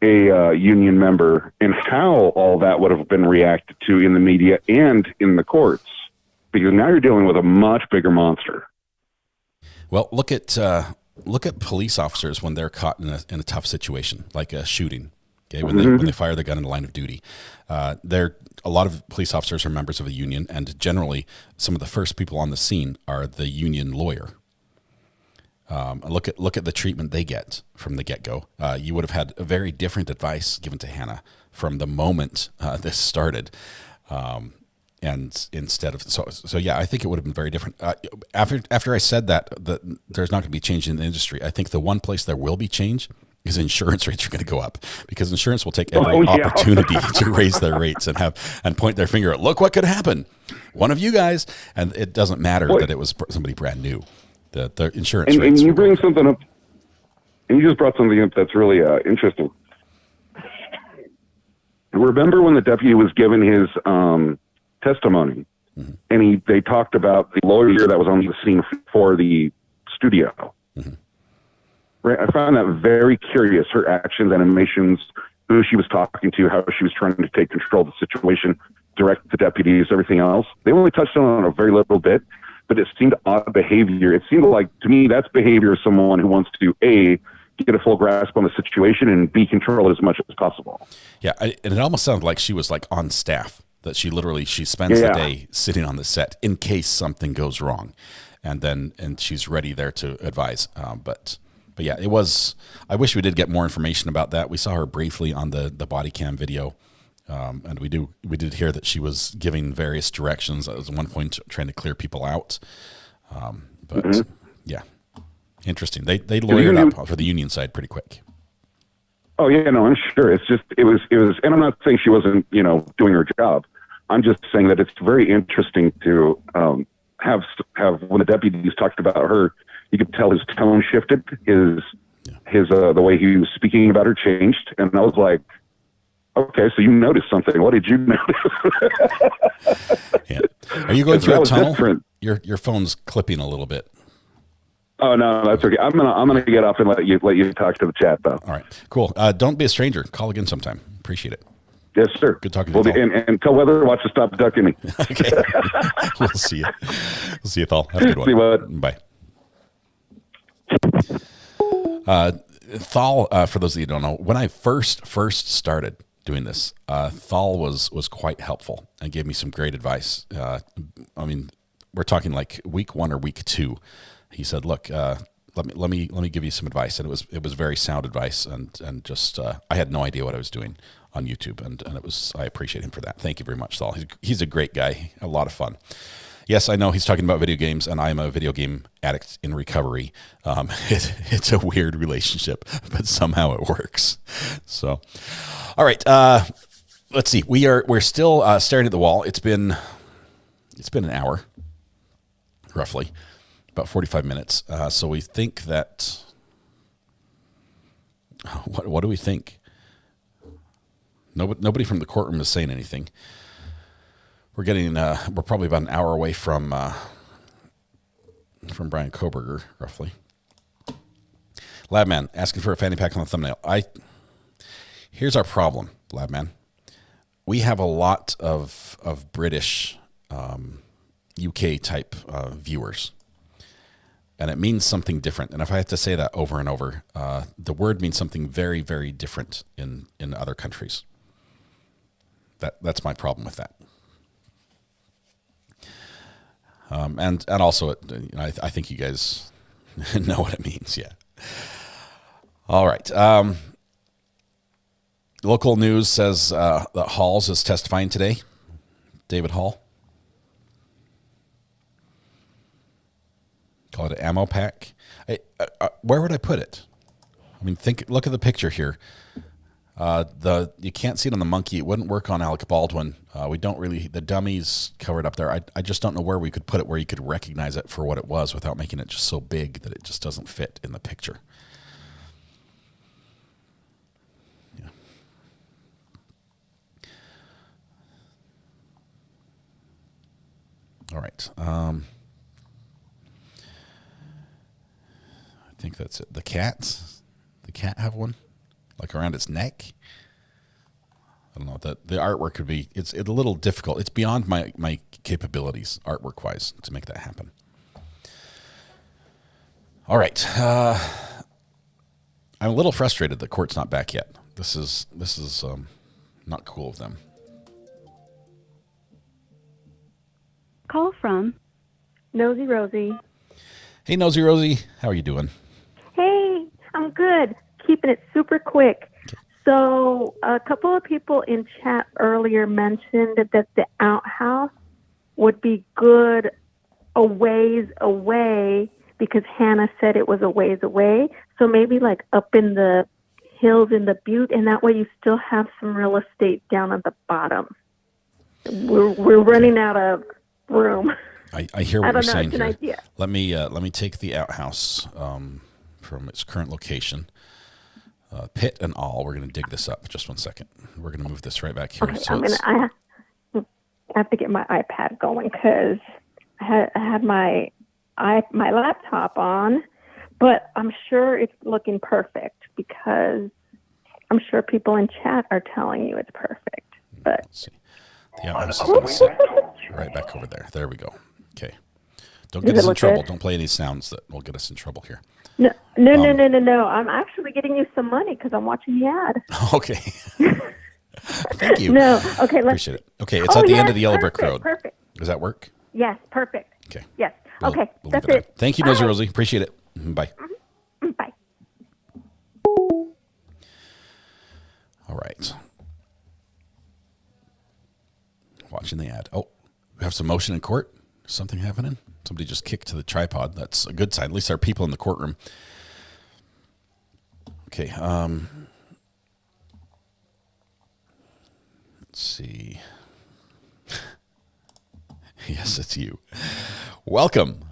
a union member, and how all that would have been reacted to in the media and in the courts, because now you're dealing with a much bigger monster. Well, look at police officers when they're caught in a tough situation, like a shooting. Okay, when they fire the gun in the line of duty, a lot of police officers are members of a union, and generally some of the first people on the scene are the union lawyer. Look at the treatment they get from the get-go. You would have had a very different advice given to Hannah from the moment this started. And instead of so yeah, I think it would have been very different. After I said that there's not going to be change in the industry, I think the one place there will be change is insurance rates are going to go up, because insurance will take every opportunity to raise their rates and point their finger at, look what could happen, one of you guys, and it doesn't matter that it was somebody brand new. The insurance rates. And you bring something up, and you just brought something up that's really interesting. Remember when the deputy was given his testimony, and they talked about the lawyer that was on the scene for the studio. Right, I found that very curious. Her actions, animations, who she was talking to, how she was trying to take control of the situation, direct the deputies, everything else. They only touched on it a very little bit, but it seemed odd behavior. It seemed like, to me, that's behavior of someone who wants to, A, get a full grasp on the situation, and B, control it as much as possible. Yeah, and it almost sounded like she was like on staff. that she spends the day sitting on the set in case something goes wrong, and she's ready there to advise. But yeah, it was. I wish we did get more information about that. We saw her briefly on the body cam video, and we did hear that she was giving various directions. At one point, trying to clear people out. But yeah, interesting. They lawyered up for the union side pretty quick. Oh yeah, no, I'm sure. It's just it was, and I'm not saying she wasn't, doing her job. I'm just saying that it's very interesting to have when the deputies talked about her, you could tell his tone shifted, his the way he was speaking about her changed, and I was like, okay, so you noticed something. What did you notice? Yeah. Are you going through a tunnel? Different. Your phone's clipping a little bit. Oh no, that's okay. I'm gonna get off and let you talk to the chat though. All right, cool. Don't be a stranger. Call again sometime. Appreciate it. Yes, sir. Good talking to you. And tell Weather watch to stop ducking me. Okay. We'll see you. We'll see you, Thal. Have a good one. See you, bud. Bye. Thal, for those of you who don't know, when I first started doing this, Thal was quite helpful and gave me some great advice. I mean, we're talking like week 1 or week 2. He said, "Look, let me give you some advice," and it was very sound advice, and just I had no idea what I was doing on YouTube, and I appreciate him for that. Thank you very much, Thal. He's a great guy, a lot of fun. Yes, I know he's talking about video games, and I'm a video game addict in recovery. It's a weird relationship, but somehow it works. So, all right, let's see. We're still staring at the wall. It's been an hour, roughly. About 45 minutes. So we think that, what do we think? Nobody from the courtroom is saying anything. We're probably about an hour away from Brian Koberger, roughly. Labman asking for a fanny pack on the thumbnail. Here's our problem, Labman. We have a lot of British, UK type viewers. And it means something different. And if I have to say that over and over, the word means something very, very different in other countries. That's my problem with that. And also, I think you guys know what it means. Yeah. All right. Local news says that Halls is testifying today. David Hall. Call it an ammo pack. Where would I put it? I mean, look at the picture here. You can't see it on the monkey. It wouldn't work on Alec Baldwin. The dummy's covered up there. I just don't know where we could put it where you could recognize it for what it was without making it just so big that it just doesn't fit in the picture. Yeah. All right. I think that's it. The cat have one, like around its neck. I don't know. The artwork could be. It's a little difficult. It's beyond my capabilities, artwork wise, to make that happen. All right. I'm a little frustrated that court's not back yet. This is not cool of them. Call from Nosy Rosie. Hey, Nosy Rosie. How are you doing? Hey, I'm good. Keeping it super quick. So a couple of people in chat earlier mentioned that the outhouse would be good a ways away because Hannah said it was a ways away. So maybe like up in the hills in the butte, and that way you still have some real estate down at the bottom. We're running out of room. I hear what you're saying here. Idea. Let me take the outhouse from its current location. Pit and all. We're going to dig this up. Just 1 second. We're going to move this right back here. Okay, I have to get my iPad going because I had my laptop on, but I'm sure it's looking perfect because I'm sure people in chat are telling you it's perfect. But let's see. The outhouse is going to sit right back over there. There we go. Okay. Don't get us in trouble. Don't play any sounds that will get us in trouble here. No. I'm actually getting you some money because I'm watching the ad. Okay. Thank you. No. Okay. Appreciate it. Okay, it's at the end of the Yellow Brick Road. Perfect. Does that work? Yes. Perfect. Okay. Yes. We'll Okay. leave That's at that. it. Thank you, Nosy Bye. Rosie. Appreciate it. Bye. Bye. All right. Watching the ad. Oh, we have some motion in court. Something happening? Somebody just kicked to the tripod. That's a good sign. At least there are people in the courtroom. Okay. Let's see. Yes, it's you. Welcome,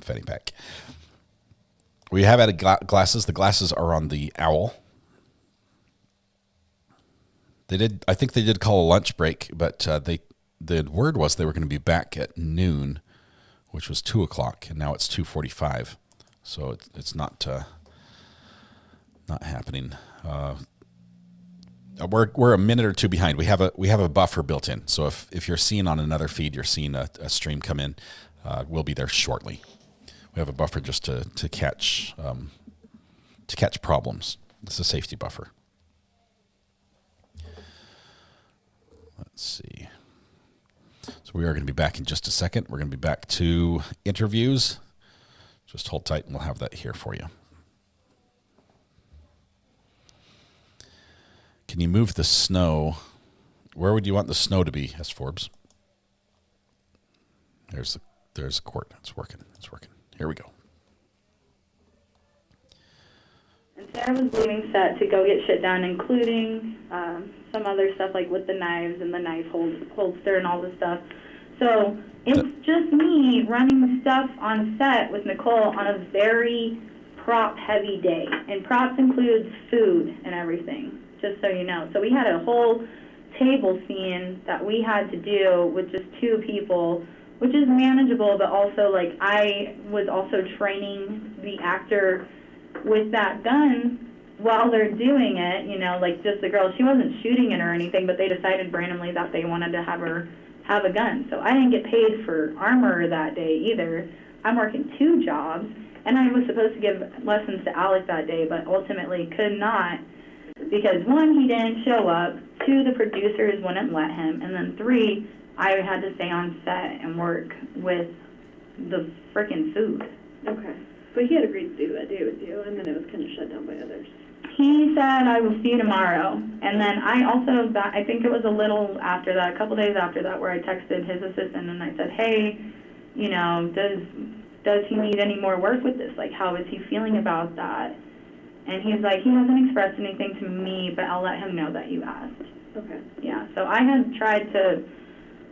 Fanny Pack. We have added glasses. The glasses are on the owl. I think they did call a lunch break, but the word was they were going to be back at noon, which was 2:00, and now it's 2:45. So it's not happening. We're a minute or two behind. We have a buffer built in. So if you're seeing on another feed, you're seeing a stream come in, we'll be there shortly. We have a buffer just to catch problems. It's a safety buffer. Let's see. So we are going to be back in just a second. We're going to be back to interviews. Just hold tight and we'll have that here for you. Can you move the snow? Where would you want the snow to be, S. Forbes? There's the court. It's working. Here we go. And Sarah was leaving set to go get shit done, including some other stuff like with the knives and the knife holster and all this stuff. So it's just me running stuff on set with Nicole on a very prop-heavy day. And props includes food and everything, just so you know. So we had a whole table scene that we had to do with just 2 people, which is manageable, but also, like, I was also training the actor with that gun while they're doing it, you know, like just the girl, she wasn't shooting it or anything, but they decided randomly that they wanted to have her have a gun. So I didn't get paid for armor that day either. I'm working 2 jobs, and I was supposed to give lessons to Alec that day, but ultimately could not because 1, he didn't show up, 2, the producers wouldn't let him, and then 3, I had to stay on set and work with the frickin' food. Okay. But he had agreed to do that day with you, and then it was kind of shut down by others. He said, I will see you tomorrow. And then I also, I think it was a little after that, a couple days after that, where I texted his assistant and I said, hey, you know, does he need any more work with this? Like, how is he feeling about that? And he's like, he hasn't expressed anything to me, but I'll let him know that you asked. Okay. Yeah, so I had tried to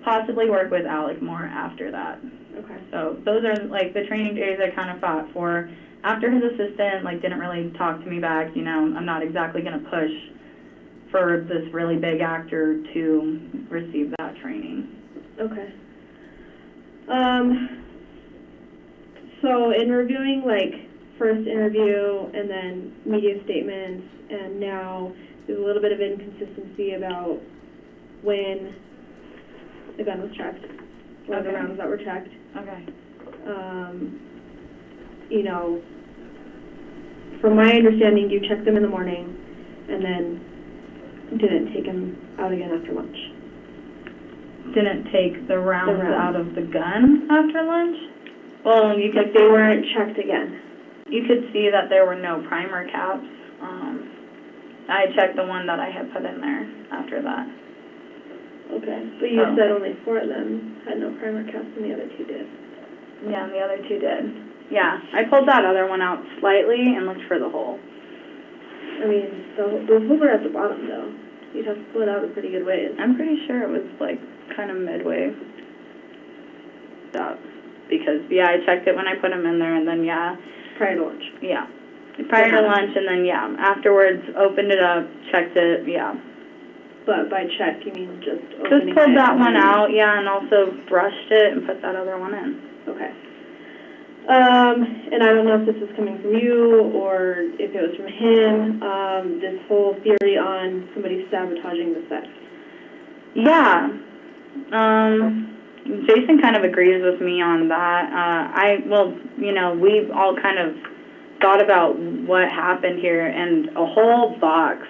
possibly work with Alec more after that. Okay. So those are, like, the training days I kind of fought for. After his assistant, like, didn't really talk to me back, you know, I'm not exactly going to push for this really big actor to receive that training. Okay. So in reviewing, like, first interview and then media statements, and now there's a little bit of inconsistency about when the gun was checked, or the rounds that were checked. Okay. You know, from my understanding, you checked them in the morning and then didn't take them out again after lunch. Didn't take the rounds out of the gun after lunch? Well, you could, they weren't checked again. You could see that there were no primer caps. I checked the one that I had put in there after that. Okay, but you said only 4 of them had no primer caps and the other 2 did. Yeah, and the other 2 did. Yeah, I pulled that other one out slightly and looked for the hole. I mean, the holes are at the bottom, though. You'd have to pull it out a pretty good ways. I'm pretty sure it was, like, kind of midway up. Because, yeah, I checked it when I put them in there, and then, yeah. Prior to lunch? Yeah. Prior to lunch, and then, yeah, afterwards, opened it up, checked it, yeah. But by check, you mean just opening it? Just pulled that one out, yeah, and also brushed it and put that other one in. Okay. And I don't know if this is coming from you or if it was from him, this whole theory on somebody sabotaging the set. Yeah. Jason kind of agrees with me on that. Well, you know, we've all kind of thought about what happened here, and a whole box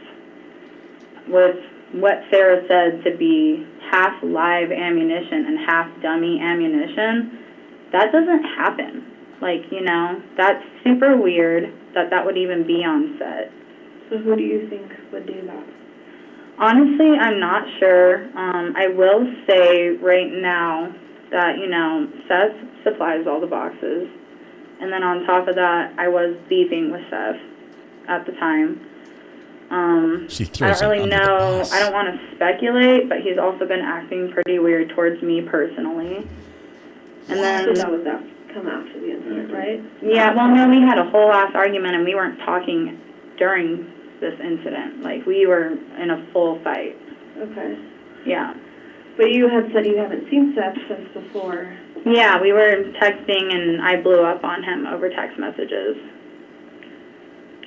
with what Sarah said to be half live ammunition and half dummy ammunition, that doesn't happen. Like, you know, that's super weird that would even be on set. So who do you think would do that? Honestly, I'm not sure. I will say right now that, you know, Seth supplies all the boxes. And then on top of that, I was beefing with Seth at the time. I don't really know. I don't want to speculate, but he's also been acting pretty weird towards me personally. And then So that was that come after the incident, right? yeah, well, no, we had a whole ass argument, and we weren't talking during this incident. Like, we were in a full fight. Okay. Yeah. But you had said you haven't seen Seth since before. Yeah, we were texting, and I blew up on him over text messages.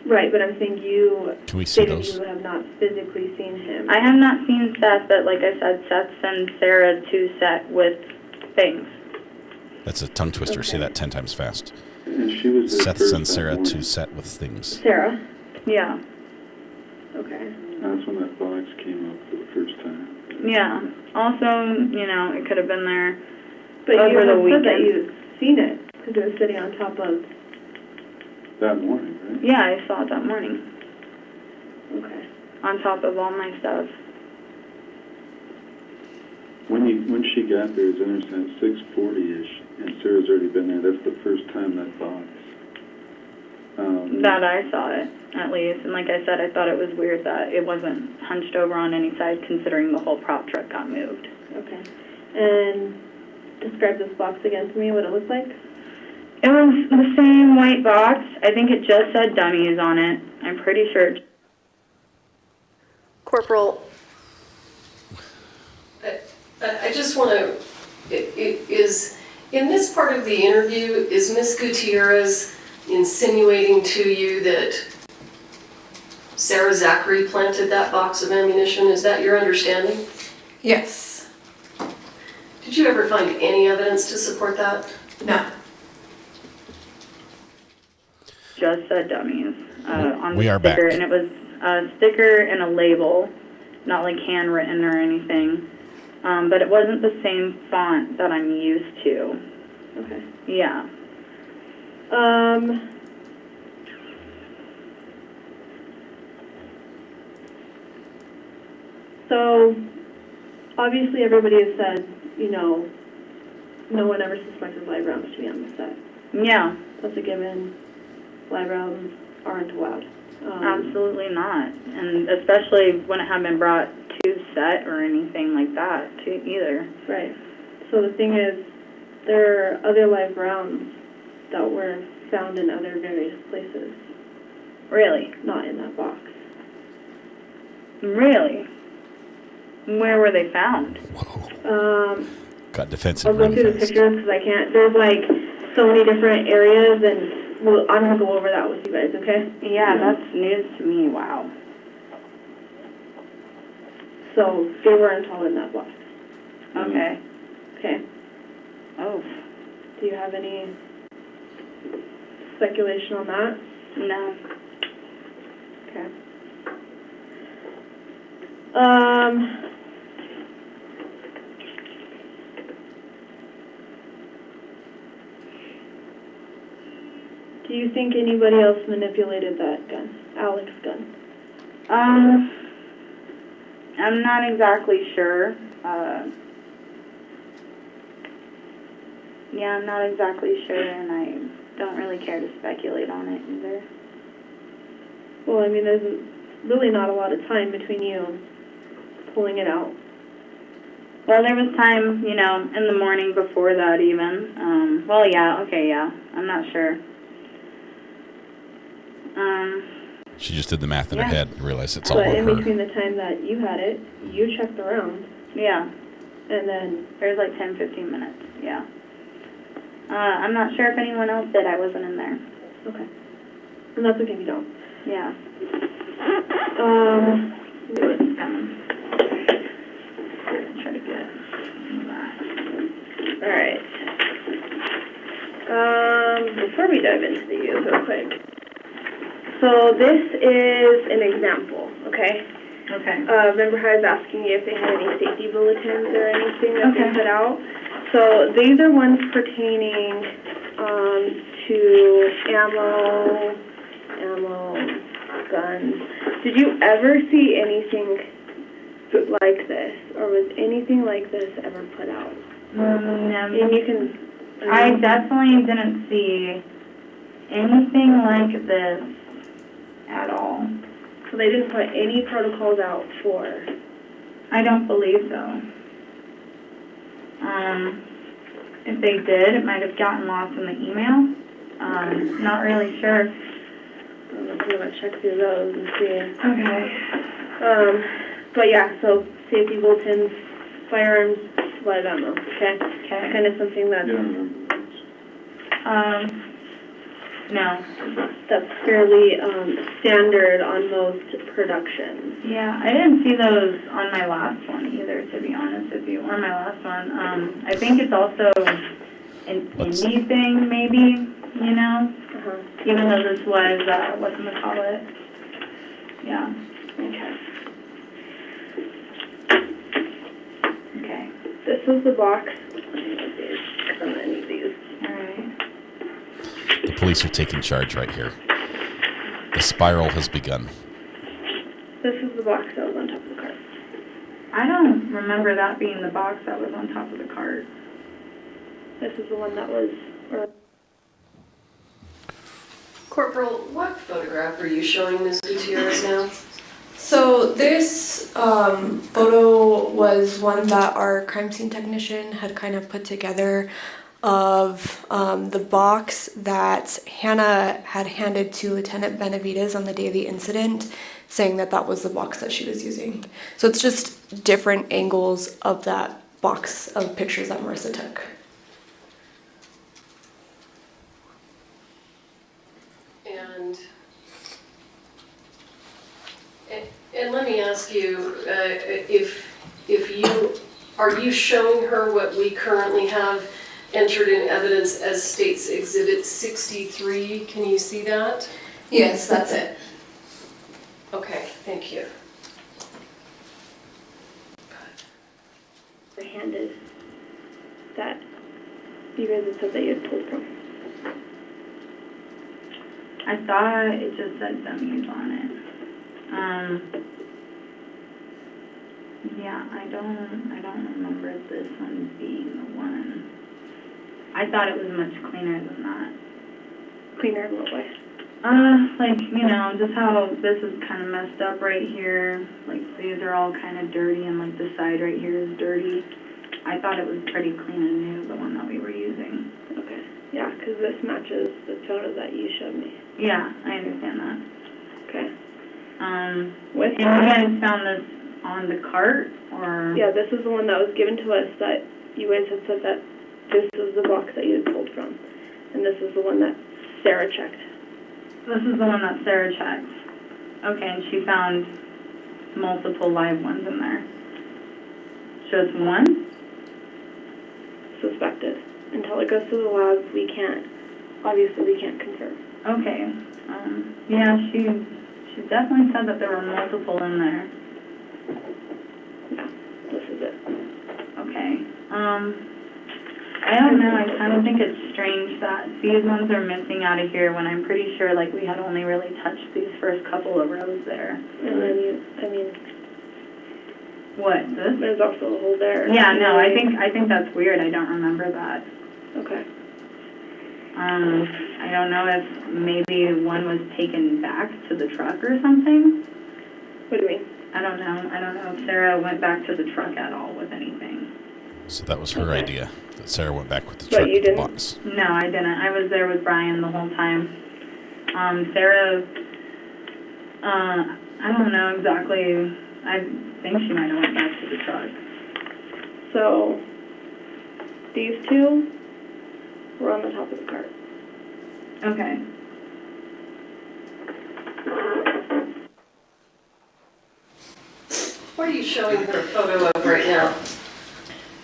Right, but I'm saying you Can we see stated those? you have not physically seen him. I have not seen Seth, but like I said, Seth sends Sarah to set with things. That's a tongue twister. Say that 10 times fast. And she was there Seth first sends that Sarah morning. to set with things. Sarah? Yeah. Okay. That's when that box came up for the first time. Yeah. Also, you know, it could have been there But you over the had said that weekend. you'd seen it because it was sitting on top of. That morning, right? Yeah, I saw it that morning. Okay. On top of all my stuff. When she got there, it was intersection 6:40-ish, and Sarah's already been there. That's the first time that box. That I saw it, at least. And like I said, I thought it was weird that it wasn't hunched over on any side, considering the whole prop truck got moved. Okay. And describe this box again to me, what it looked like? It was the same white box. I think it just said dummies on it. I'm pretty sure. Corporal, I just want to, is, in this part of the interview, is Miss Gutierrez insinuating to you that Sarah Zachary planted that box of ammunition? Is that your understanding? Yes. Did you ever find any evidence to support that? No. Just said dummies on the We are sticker, back. and it was a sticker and a label, not like handwritten or anything. But it wasn't the same font that I'm used to. Okay. Yeah. So, obviously everybody has said, you know, no one ever suspected live rounds to be on the set. Yeah. That's a given. Live rounds aren't allowed. Absolutely not. And especially when it hadn't been brought to set or anything like that, too, either. Right. So the thing is, there are other live rounds that were found in other various places. Really? Not in that box. Really? Where were they found? Got defensive. I'll go really through the fast. pictures because I can't. There's like so many different areas, and well, I'm gonna go over that with you guys. Okay? Yeah, that's news to me. Wow. So they weren't all in that box. Okay. Okay. Oh. Do you have any speculation on that? No. Okay. Do you think anybody else manipulated that gun, Alec's gun? I'm not exactly sure. Yeah, I'm not exactly sure, and I don't really care to speculate on it either. Well, I mean, there's really not a lot of time between you pulling it out. Well, there was time, you know, in the morning before that even. Well, yeah, okay, yeah. I'm not sure. She just did the math in her Yeah. head and realized it's all But about in her. between the time that you had it, you checked the round. Yeah. And then There's like 10, 15 minutes, yeah. I'm not sure if anyone else did. I wasn't in there. Okay. And that's okay if you don't. Yeah. Try to get that. Alright. Before we dive into these real quick. So this is an example, okay? Okay. Remember how I was asking you if they had any safety bulletins or anything that they put out? So these are ones pertaining to ammo, guns. Did you ever see anything like this, or was anything like this ever put out? No. And you can. I definitely didn't see anything like this at all. So they didn't put any protocols out for. I don't believe so. If they did, it might have gotten lost in the email. Not really sure. I'm gonna check through those and see. Okay. But yeah, so safety bulletins, firearms, live ammo. Okay. Okay. Kind of something that. No. That's fairly standard on most productions. Yeah, I didn't see those on my last one either, to be honest with you, or my last one. I think it's also an indie thing, maybe, you know? Even though this was, whatchamacallit. Yeah. Okay. Okay. This is the box. Because I'm going to need these. All right. The police are taking charge right here. The spiral has begun. This is the box that was on top of the cart. I don't remember that being the box that was on top of the cart. This is the one that was... Corporal, what photograph are you showing Ms. Gutierrez now? So this photo was one that our crime scene technician had kind of put together of the box that Hannah had handed to Lieutenant Benavides on the day of the incident, saying that that was the box that she was using. So it's just different angles of that box of pictures that Marissa took. And let me ask you, are you showing her what we currently have entered in evidence as states Exhibit 63? Can you see that? Yes, that's it. Okay, thank you. The hand is that you guys had said that you had told from. I thought it just said dummies on it. Yeah, I don't remember this one being the one. I thought it was much cleaner than that. Cleaner in what way? Like, you know, just how this is kind of messed up right here. Like, these are all kind of dirty, and like the side right here is dirty. I thought it was pretty clean and new, the one that we were using. Okay. Yeah, because this matches the photo that you showed me. Yeah, I understand that. Okay. And you guys found this on the cart, or? Yeah, this is the one that was given to us that you guys had said that this was the box that you had pulled from. And this is the one that Sarah checked. This is the one that Sarah checked. Okay, and she found multiple live ones in there. Just one? Suspected. Until it goes to the lab, we can't confirm. Okay. Yeah, she definitely said that there were multiple in there. Yeah, this is it. Okay. I don't know, I kind of think it's strange that these ones are missing out of here when I'm pretty sure, like, we had only really touched these first couple of rows there. And then What, this? There's also a hole there. Yeah, no, I think that's weird. I don't remember that. Okay. I don't know if maybe one was taken back to the truck or something. What do you mean? I don't know. I don't know if Sarah went back to the truck at all with anything. So that was her idea, that Sarah went back with the But truck you didn't? box. No, I didn't. I was there with Brian the whole time. Sarah, I don't know exactly. I think she might have went back to the truck. So, these two were on the top of the cart. Okay. What are you showing her a photo of right now?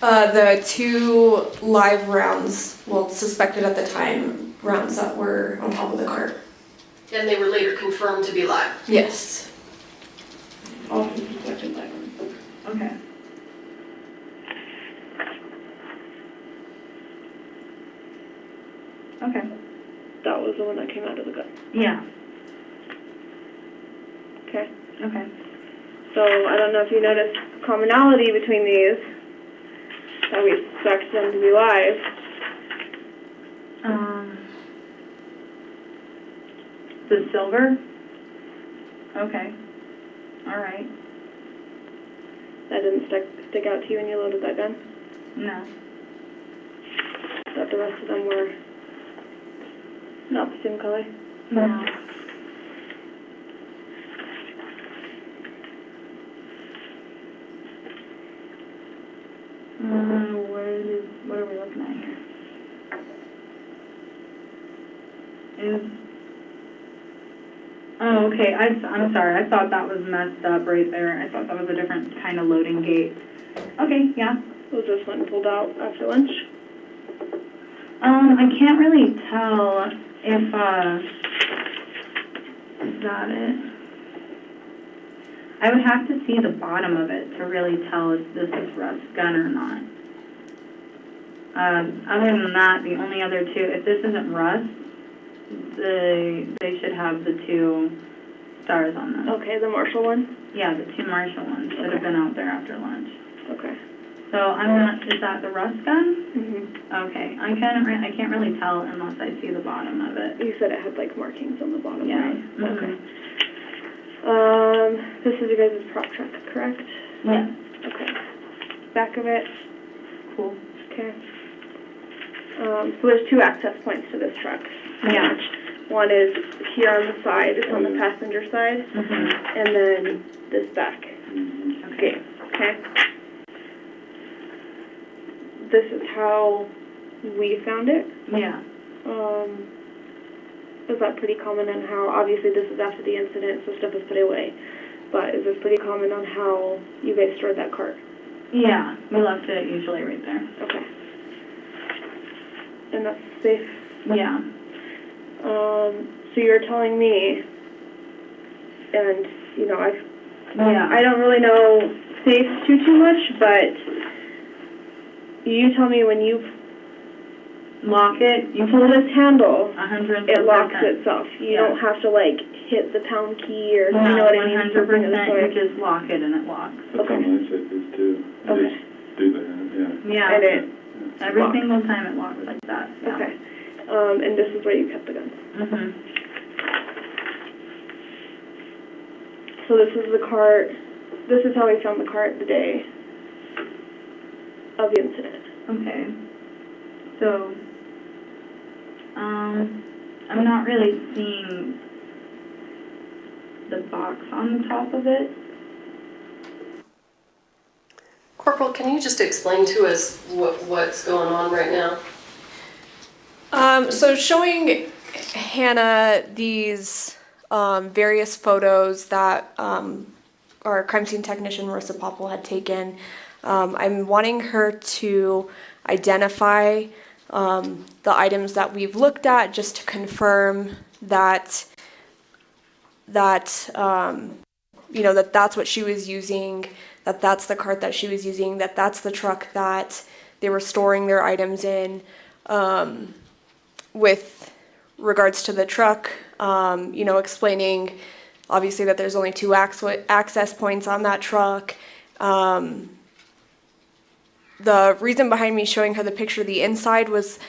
The two live rounds, well, suspected at the time, rounds that were on top of the cart. And they were later confirmed to be live? Yes. Oh, that came out of the gun. Yeah. Okay. Okay. So I don't know if you noticed commonality between these, that we expect them to be live. The silver? Okay. All right. That didn't stick out to you when you loaded that gun? No. That the rest of them were not the same color? No. What are we looking at here? Oh, okay. I'm sorry. I thought that was messed up right there. I thought that was a different kind of loading gate. Okay, yeah. Was this one pulled out after lunch? I can't really tell if, is that it? I would have to see the bottom of it to really tell if this is Russ's gun or not. Other than that, the only other two, if this isn't Russ, they should have the 2 stars on them. Okay, the Marshall one? Yeah, the 2 Marshall ones should have been out there after lunch. Okay. So I'm not, is that the Russ gun? Mm-hmm. Okay, I can't really tell unless I see the bottom of it. You said it had like markings on the bottom, Yeah. right? Mm-hmm. Okay. This is your guys' prop truck, correct? Yeah. Okay. Back of it? Cool. Okay. So there's 2 access points to this truck. Yeah. One is here on the side, it's on the passenger side, and then this back gate, okay? This is how we found it. Yeah. Is that pretty common on how, obviously this is after the incident, so stuff is put away, but is this pretty common on how you guys stored that cart? Yeah, we left it usually right there. Okay. And that's safe? Yeah. So you're telling me, and, you know, I don't really know safe too much, but you tell me when you lock it, you pull this handle, 100%. it locks itself. You don't have to, like, hit the pound key or, you know what I mean? 100%, you just lock it and it locks. That's how nice it is too. Okay. Just do that, yeah. Yeah. And it every locks. single time it locks like that. Yeah. Okay. And this is where you kept the gun. Mhm. So this is the cart. This is how we found the cart the day of the incident. Okay. So, I'm not really seeing the box on the top of it. Corporal, can you just explain to us what's going on right now? So showing Hannah these various photos that our crime scene technician Marissa Popple had taken. I'm wanting her to identify the items that we've looked at just to confirm that you know, that's what she was using, that's the cart that she was using, that's the truck that they were storing their items in. With regards to the truck, you know, explaining obviously that there's only 2 access points on that truck. The reason behind me showing her the picture of the inside was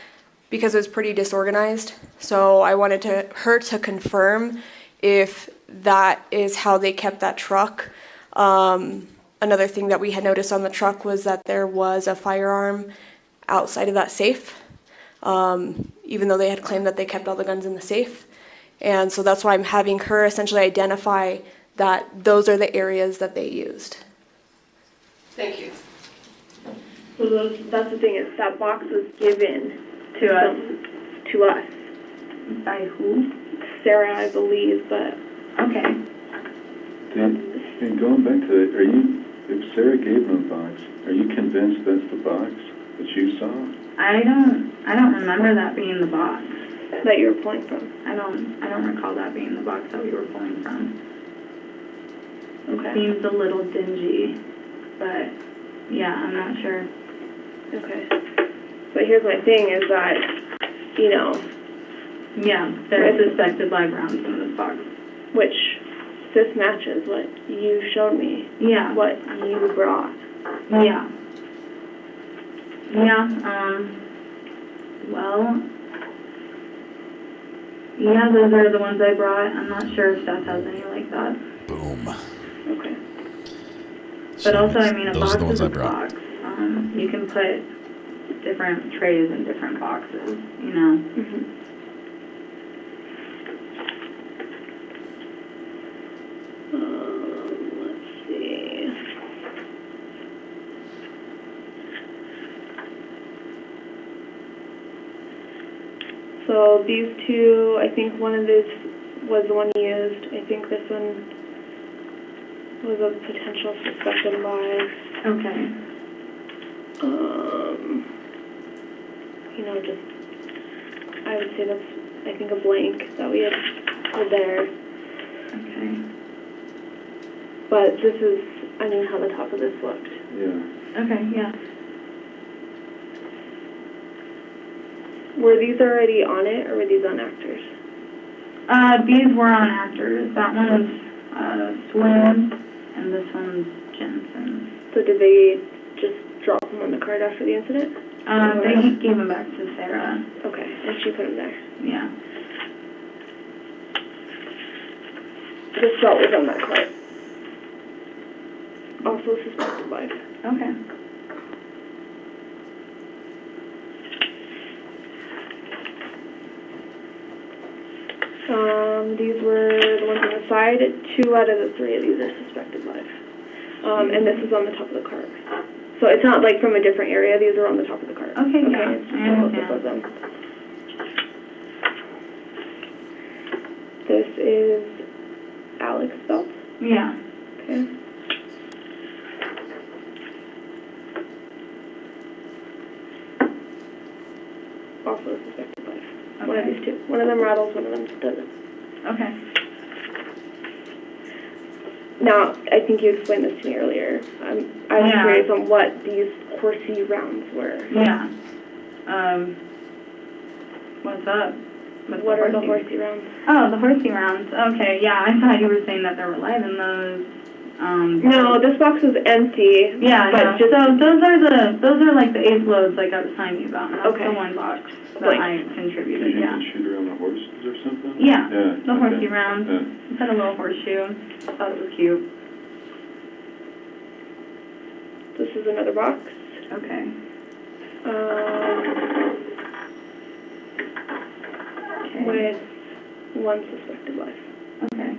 because it was pretty disorganized. So I wanted her to confirm if that is how they kept that truck. Another thing that we had noticed on the truck was that there was a firearm outside of that safe. Even though they had claimed that they kept all the guns in the safe. And so that's why I'm having her essentially identify that those are the areas that they used. Thank you. So that's the thing, is that box was given To us. To us. By who? Sarah, I believe, but... Okay. And going back to it, if Sarah gave them a box, are you convinced that's the box that you saw? I don't remember that being the box. That you were pulling from? I don't recall that being the box that we were pulling from. Okay. It seems a little dingy, but yeah, I'm not sure. Okay. But here's my thing is that, you know, Yeah, there's suspected live rounds in this box. Which this matches what you showed me. Yeah. What you brought. Yeah. Yeah, well, yeah, those are the ones I brought. I'm not sure if Seth has any like that. Boom. Okay. But also, I mean, a Those box are the ones is I a brought. box. You can put different trays in different boxes, you know. Mm-hmm. Let's see. So these two, I think one of these was the one used. I think this one was a potential suspected live. Okay. You know, just, I would say that's, I think, a blank that we had put there. Okay. But this is, I mean, how the top of this looked. Yeah. Okay, yeah. Were these already on it, or were these on actors? These were on actors. That one was Swim, and this one's Jensen. So did they just drop them on the card after the incident? They gave them back to Sarah. Okay, and she put them there. Yeah. This belt was on that card. Also suspected live. Okay. These were the ones on the side. 2 out of the 3 of these are suspected live. And this is on the top of the card. So it's not like from a different area. These are on the top of the card. Okay, yeah. It's both of them. This is Alec's belt. Yeah. Okay. Also a suspected live. Okay. One of these two. One of them rattles, one of them doesn't. Okay. Now, I think you explained this to me earlier. I was curious on what these horsey rounds were. Yeah. What's up? What are the horsey rounds? Oh, the horsey rounds. Okay, yeah, I thought you were saying that there were live in those. No, this box is empty. Yeah, but just, so those are like the 8 loads like I was telling you about. And that's the one box that I contributed. Did you Yeah. shoot around the horses or something? Yeah. Yeah. The okay. horsey rounds. Yeah. It had a little horseshoe. Thought it was cute. This is another box. Okay. With 1 suspected live. Okay.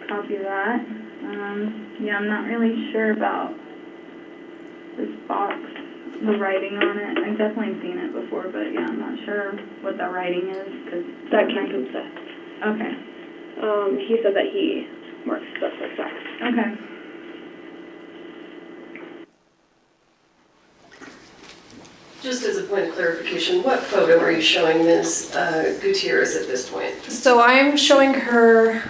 Copy that. Yeah, I'm not really sure about this box, the writing on it. I've definitely seen it before, but yeah, I'm not sure what the writing is. Cause that came from Seth. Okay. He said that he marks stuff like that. Okay. Just as a point of clarification, what photo are you showing Ms. Gutierrez at this point? So I'm showing her,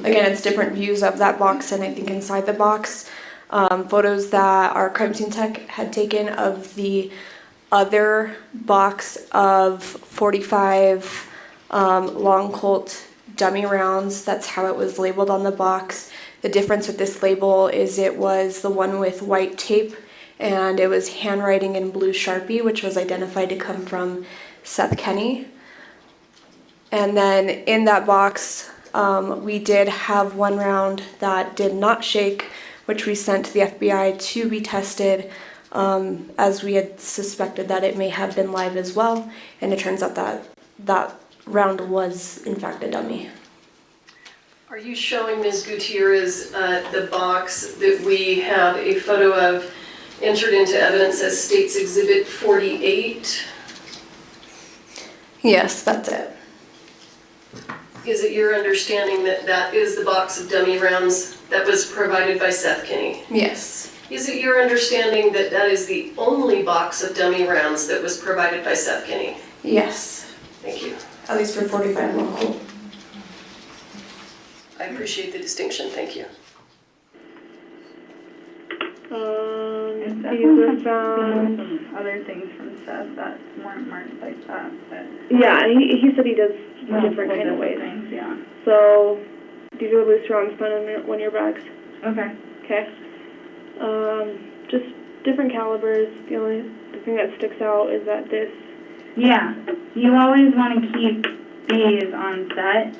again, it's different views of that box and I think inside the box, photos that our crime scene tech had taken of the other box of 45 long Colt dummy rounds. That's how it was labeled on the box. The difference with this label is it was the one with white tape and it was handwriting in blue Sharpie, which was identified to come from Seth Kenny. And then in that box, we did have 1 round that did not shake, which we sent to the FBI to be tested, as we had suspected that it may have been live as well. And it turns out that that round was, in fact, a dummy. Are you showing Ms. Gutierrez the box that we have a photo of entered into evidence as State's Exhibit 48? Yes, that's it. Is it your understanding that that is the box of dummy rounds that was provided by Seth Kenny? Yes. Is it your understanding that that is the only box of dummy rounds that was provided by Seth Kenny? Yes. Thank you. At least for 45 long Colt. I appreciate the distinction, thank you. These were found. Some other things from Seth that weren't marked like that, but. Yeah, he said he does different kind of ways. Things, yeah. So, these are loose rounds found in one of your bags. Okay. Okay. Just different calibers. The thing that sticks out is that this. Yeah, you always want to keep these on set.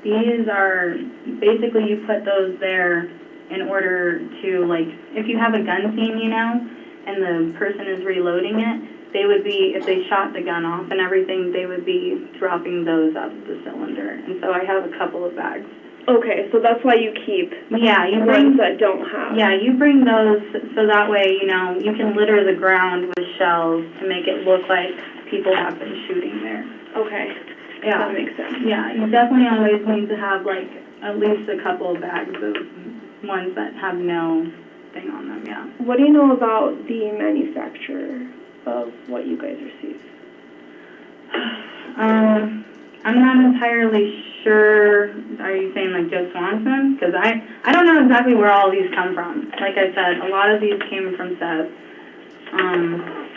These are, basically you put those there in order to, like, if you have a gun scene, you know, and the person is reloading it, they would be, if they shot the gun off and everything, they would be dropping those out of the cylinder. And so I have a couple of bags. Okay, so that's why you keep you bring ones that don't have. Yeah, you bring those so that way, you know, you can litter the ground with shells to make it look like people have been shooting there. Okay. Yeah. That makes sense. Yeah, you definitely always need to have, like, at least a couple of bags of ones that have no thing on them, yeah. What do you know about the manufacturer of what you guys received? I'm not entirely sure. Are you saying, like, Joe Swanson? Because I don't know exactly where all these come from. Like I said, a lot of these came from Seth.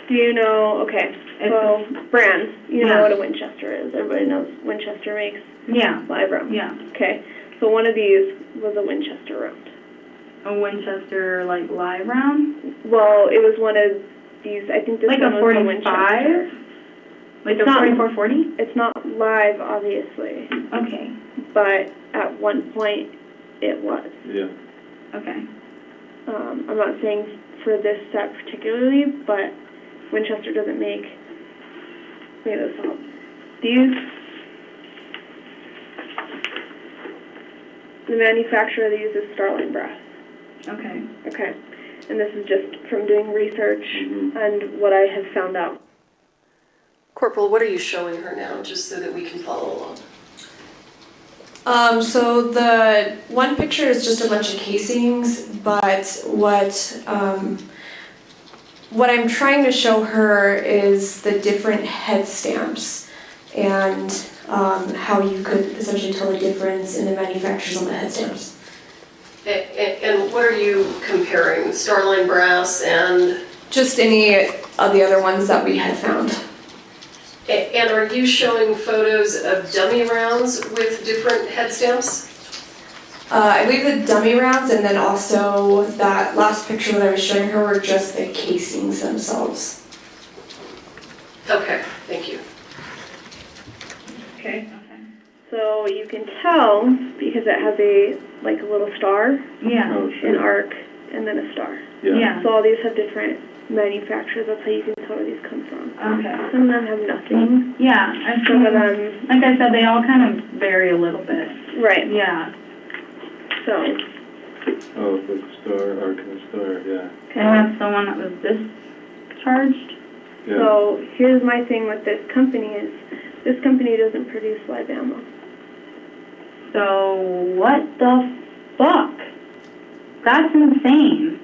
Do you know, okay, so brands, you know what a Winchester is. Everybody knows Winchester makes live rounds. Yeah. Okay, so one of these was a Winchester round. A Winchester, like, live round? Well, it was one of these, I think this like one a was 45? a Winchester. Like a 4440? It's not live, obviously. Okay. But at one point, it was. Yeah. Okay. I'm not saying for this set particularly, but Winchester doesn't make this up. The manufacturer of these is Starline Brass. Okay. Okay. And this is just from doing research and what I have found out. Corporal, what are you showing her now, just so that we can follow along? So the one picture is just a bunch of casings, but what I'm trying to show her is the different head stamps and how you could essentially tell the difference in the manufacturers on the head stamps. And what are you comparing? Starline Brass and? Just any of the other ones that we had found. And are you showing photos of dummy rounds with different head stamps? I believe the dummy rounds and then also that last picture that I was showing her were just the casings themselves. Okay, thank you. Okay. So you can tell because it has a little star, an arc, and then a star. Yeah. So all these have different manufacturers. That's how you can tell where these come from. Okay. Some of them have nothing. Yeah, I've seen them. Like I said, they all kind of vary a little bit. Right. Yeah. So. Oh, the star, arc and the star, yeah. Okay, that's the one that was discharged. Yeah. So here's my thing with this company is this company doesn't produce live ammo. So what the fuck? That's insane.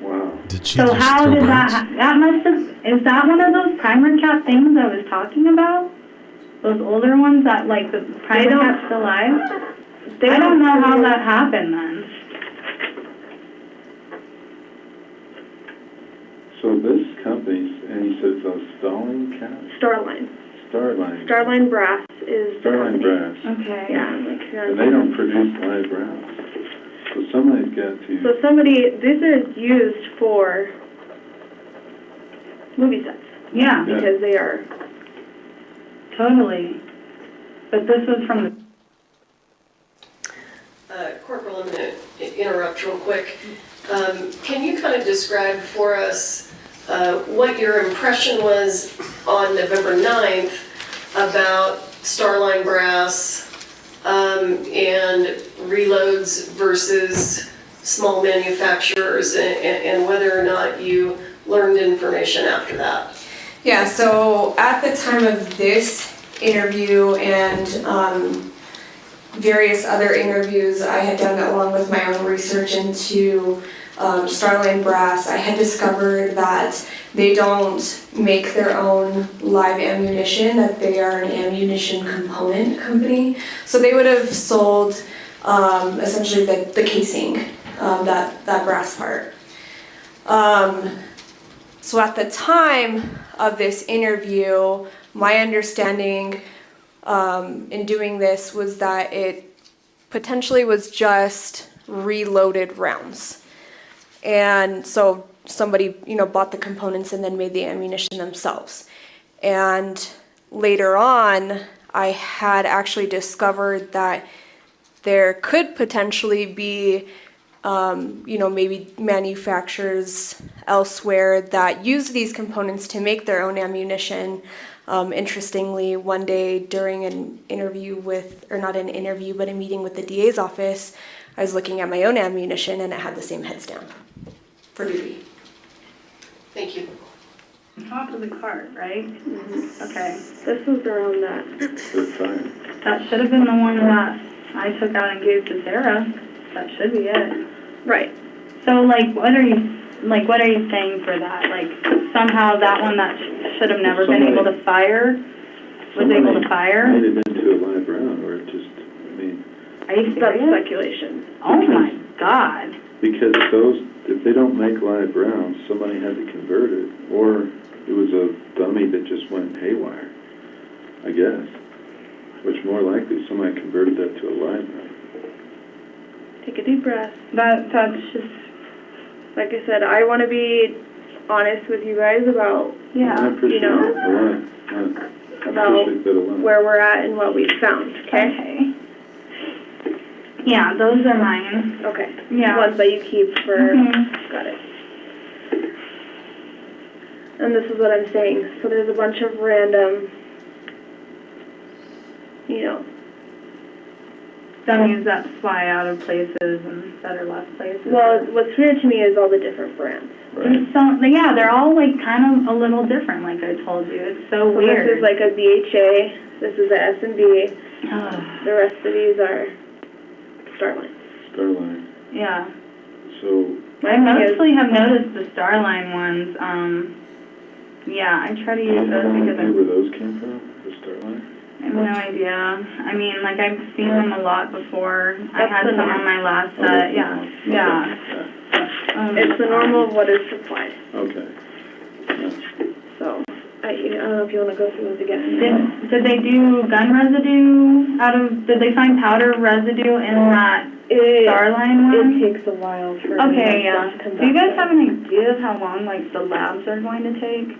Wow. Did she So just how throw did burns? that must have, is that one of those primer cap things I was talking about? Those older ones that, like, the primer cap's still alive? I don't know how that happened then. So this company, and you said it's a Starline cap? Starline. Starline. Starline Brass is the Starline company. Brass. Okay. Yeah. And they don't produce live rounds. So somebody's got to. So these are used for movie sets. Yeah. Because they are. Totally. But this was from the... Corporal, I'm going to interrupt real quick. Can you kind of describe for us what your impression was on November 9th about Starline Brass and reloads versus small manufacturers and whether or not you learned information after that? Yeah, so at the time of this interview and various other interviews I had done along with my own research into Starline Brass, I had discovered that they don't make their own live ammunition, that they are an ammunition component company. So they would have sold essentially the casing, that brass part. So at the time of this interview, my understanding in doing this was that it potentially was just reloaded rounds. And so somebody, bought the components and then made the ammunition themselves. And later on, I had actually discovered that there could potentially be, maybe manufacturers elsewhere that use these components to make their own ammunition. Interestingly, one day during an interview not an interview, but a meeting with the DA's office, I was looking at my own ammunition and it had the same head stamp for duty. Thank you. Top of the cart, right? Mm-hmm. Okay. This was around that. That should have been the one that I took out and gave to Sarah. That should be it. Right. So, what are you saying for that? Somehow that one that should have never been able to fire was able to fire? Made it into a live round, or Are you serious? That's speculation. Oh my God. Because if they don't make live rounds, somebody had to convert it, or it was a dummy that just went haywire, I guess. Which more likely, somebody converted that to a live round. Take a deep breath. That's just, like I said, I want to be honest with you guys about, I appreciate it a lot. about where we're at and what we've found, okay? Yeah, those are mine. Okay. Yeah. Ones that you keep for, got it. And this is what I'm saying. So there's a bunch of random, dummies that fly out of places and that are left places. Well, what's weird to me is all the different brands. Right. They're all kind of a little different, like I told you. It's so weird. This is like a BHA. This is a S&B. The rest of these are Starline. Yeah. So I mostly have noticed the Starline ones. Yeah, I try to use those because where those came from? The Starline? I have no idea. I mean, I've seen them a lot before. I had some on my last set. Yeah. It's the normal of what is supplied. Okay. Yeah. So, I don't know if you want to go through those again. Did they do gun residue did they find powder residue in that Starline one? It takes a while for do you guys have an idea of how long, the labs are going to take?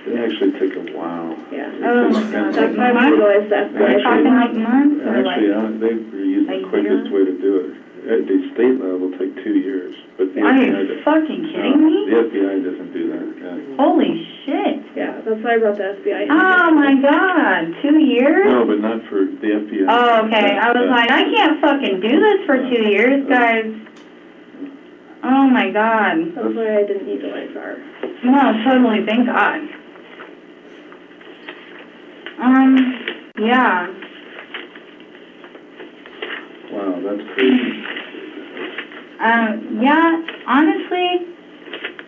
It actually took a while. Yeah. Oh my God. That's why we realized that. Are you talking months or actually, they were using the quickest way to do it. At the state level, it'll take 2 years. But the Are FBI you fucking kidding me? The FBI doesn't do that. Yeah. Holy shit. Yeah, that's why I brought the FBI in. Oh my God. 2 years? No, but not for the FBI. Oh, okay. I was I can't fucking do this for 2 years, guys. Oh my God. That's why I didn't utilize our. No, totally. Thank God. Yeah. Wow, that's crazy. Yeah, honestly,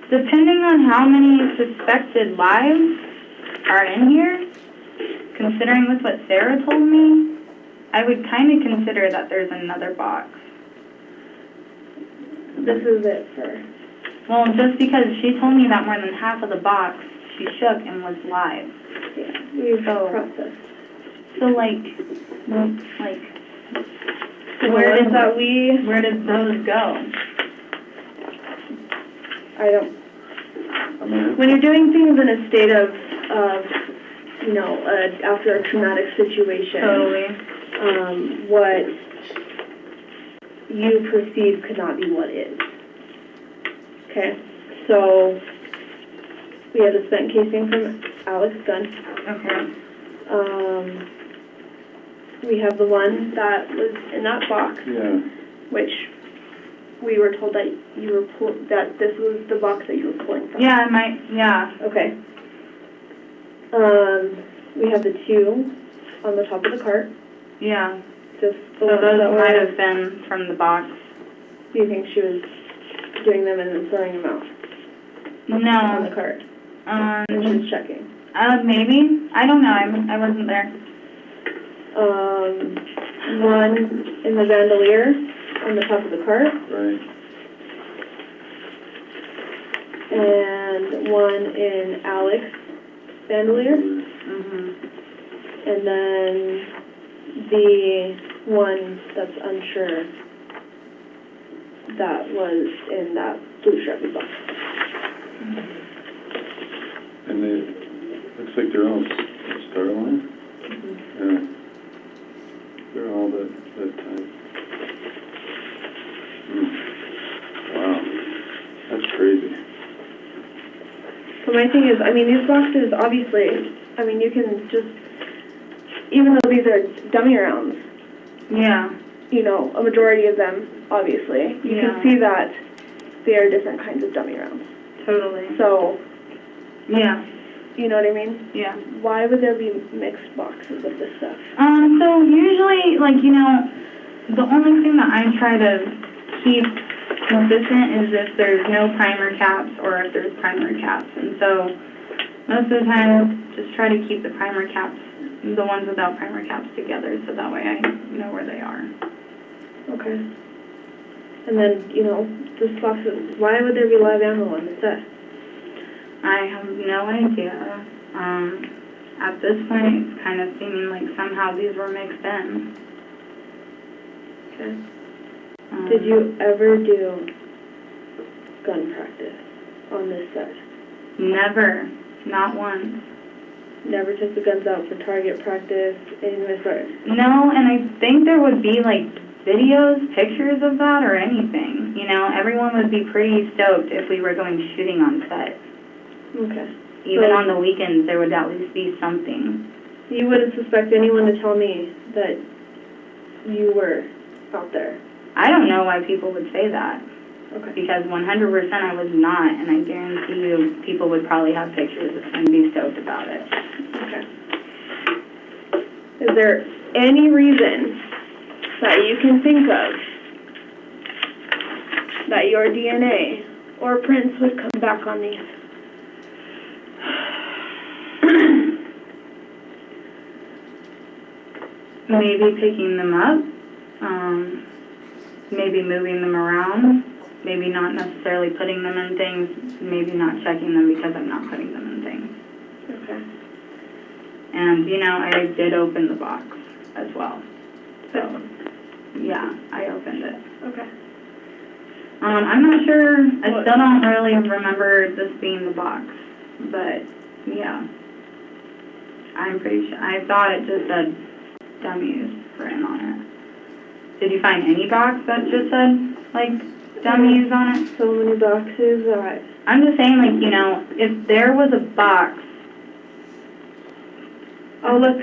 depending on how many suspected lives are in here, considering with what Sarah told me, I would kind of consider that there's another box. This is it for. Well, just because she told me that more than half of the box she shook and was live. Yeah, we've processed. So, where did those go? I don't. When you're doing things in a state of after a traumatic situation, totally. What you perceive could not be what is. Okay, so we have the spent casing from Alec's gun. Okay. We have the one that was in that box. Yeah. Which we were told that that this was the box that you were pulling from. Yeah, yeah. Okay. We have the 2 on the top of the cart. Yeah. Just so those might have been from the box. Do you think she was doing them and then throwing them out? No. On the cart. And she was checking. Maybe. I don't know. I wasn't there. One in the bandolier on the top of the cart. Right. and one in Alex bandolier. And then the one that's unsure that was in that blue Sharpie box. And they, looks like they're all Starline? Yeah. They're all that type. Wow. That's crazy. So my thing is, I mean, these boxes, obviously, I mean, you can just, even though these are dummy rounds, you know, a majority of them, obviously, you can see that they are different kinds of dummy rounds. Totally. So, you know what I mean? Yeah. Why would there be mixed boxes of this stuff? So usually, like, you know, the only thing that I try to keep consistent is if there's no primer caps or if there's primer caps. And so most of the time, just try to keep the primer caps, the ones without primer caps, together, so that way I know where they are. Okay. And then, you know, this box, why would there be live ammo on the set? I have no idea. At this point, it's kind of seeming like somehow these were mixed in. Okay. Did you ever do gun practice on this set? Never. Not once. Never took the guns out for target practice, anything like that? No, and I think there would be, like, videos, pictures of that, or anything. You know, everyone would be pretty stoked if we were going shooting on set. Okay. Even on the weekends, there would at least be something. You wouldn't suspect anyone to tell me that you were out there? I don't know why people would say that. Okay. Because 100% I was not, and I guarantee you people would probably have pictures and be stoked about it. Okay. Is there any reason that you can think of that your DNA or prints would come back on these? Maybe picking them up, maybe moving them around, maybe not necessarily putting them in things, maybe not checking them because I'm not putting them in things. Okay. And, you know, I did open the box as well. So, yeah, I opened it. Okay. I'm not sure, I still don't really remember this being the box, but, yeah. I'm pretty sure, I thought it just said dummies written on it. Did you find any box that just said, like, dummies on it? So many boxes that... I'm just saying, like, you know, if there was a box... I'll look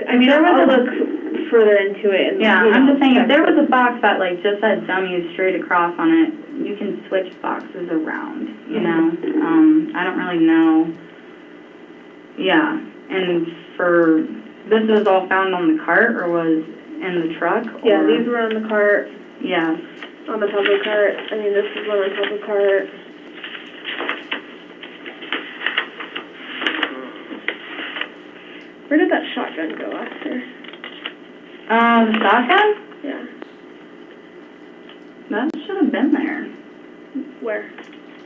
further into it. And, yeah, I'm just saying, if there was a box that, like, just had dummies straight across on it, you can switch boxes around, you know? I don't really know. Yeah, and for... This was all found on the cart, or was in the truck? Yeah, these were on the cart. Yeah. On the top of the cart. I mean, this is one on top of the cart. Where did that shotgun go after? The shotgun? Yeah. That should have been there. Where?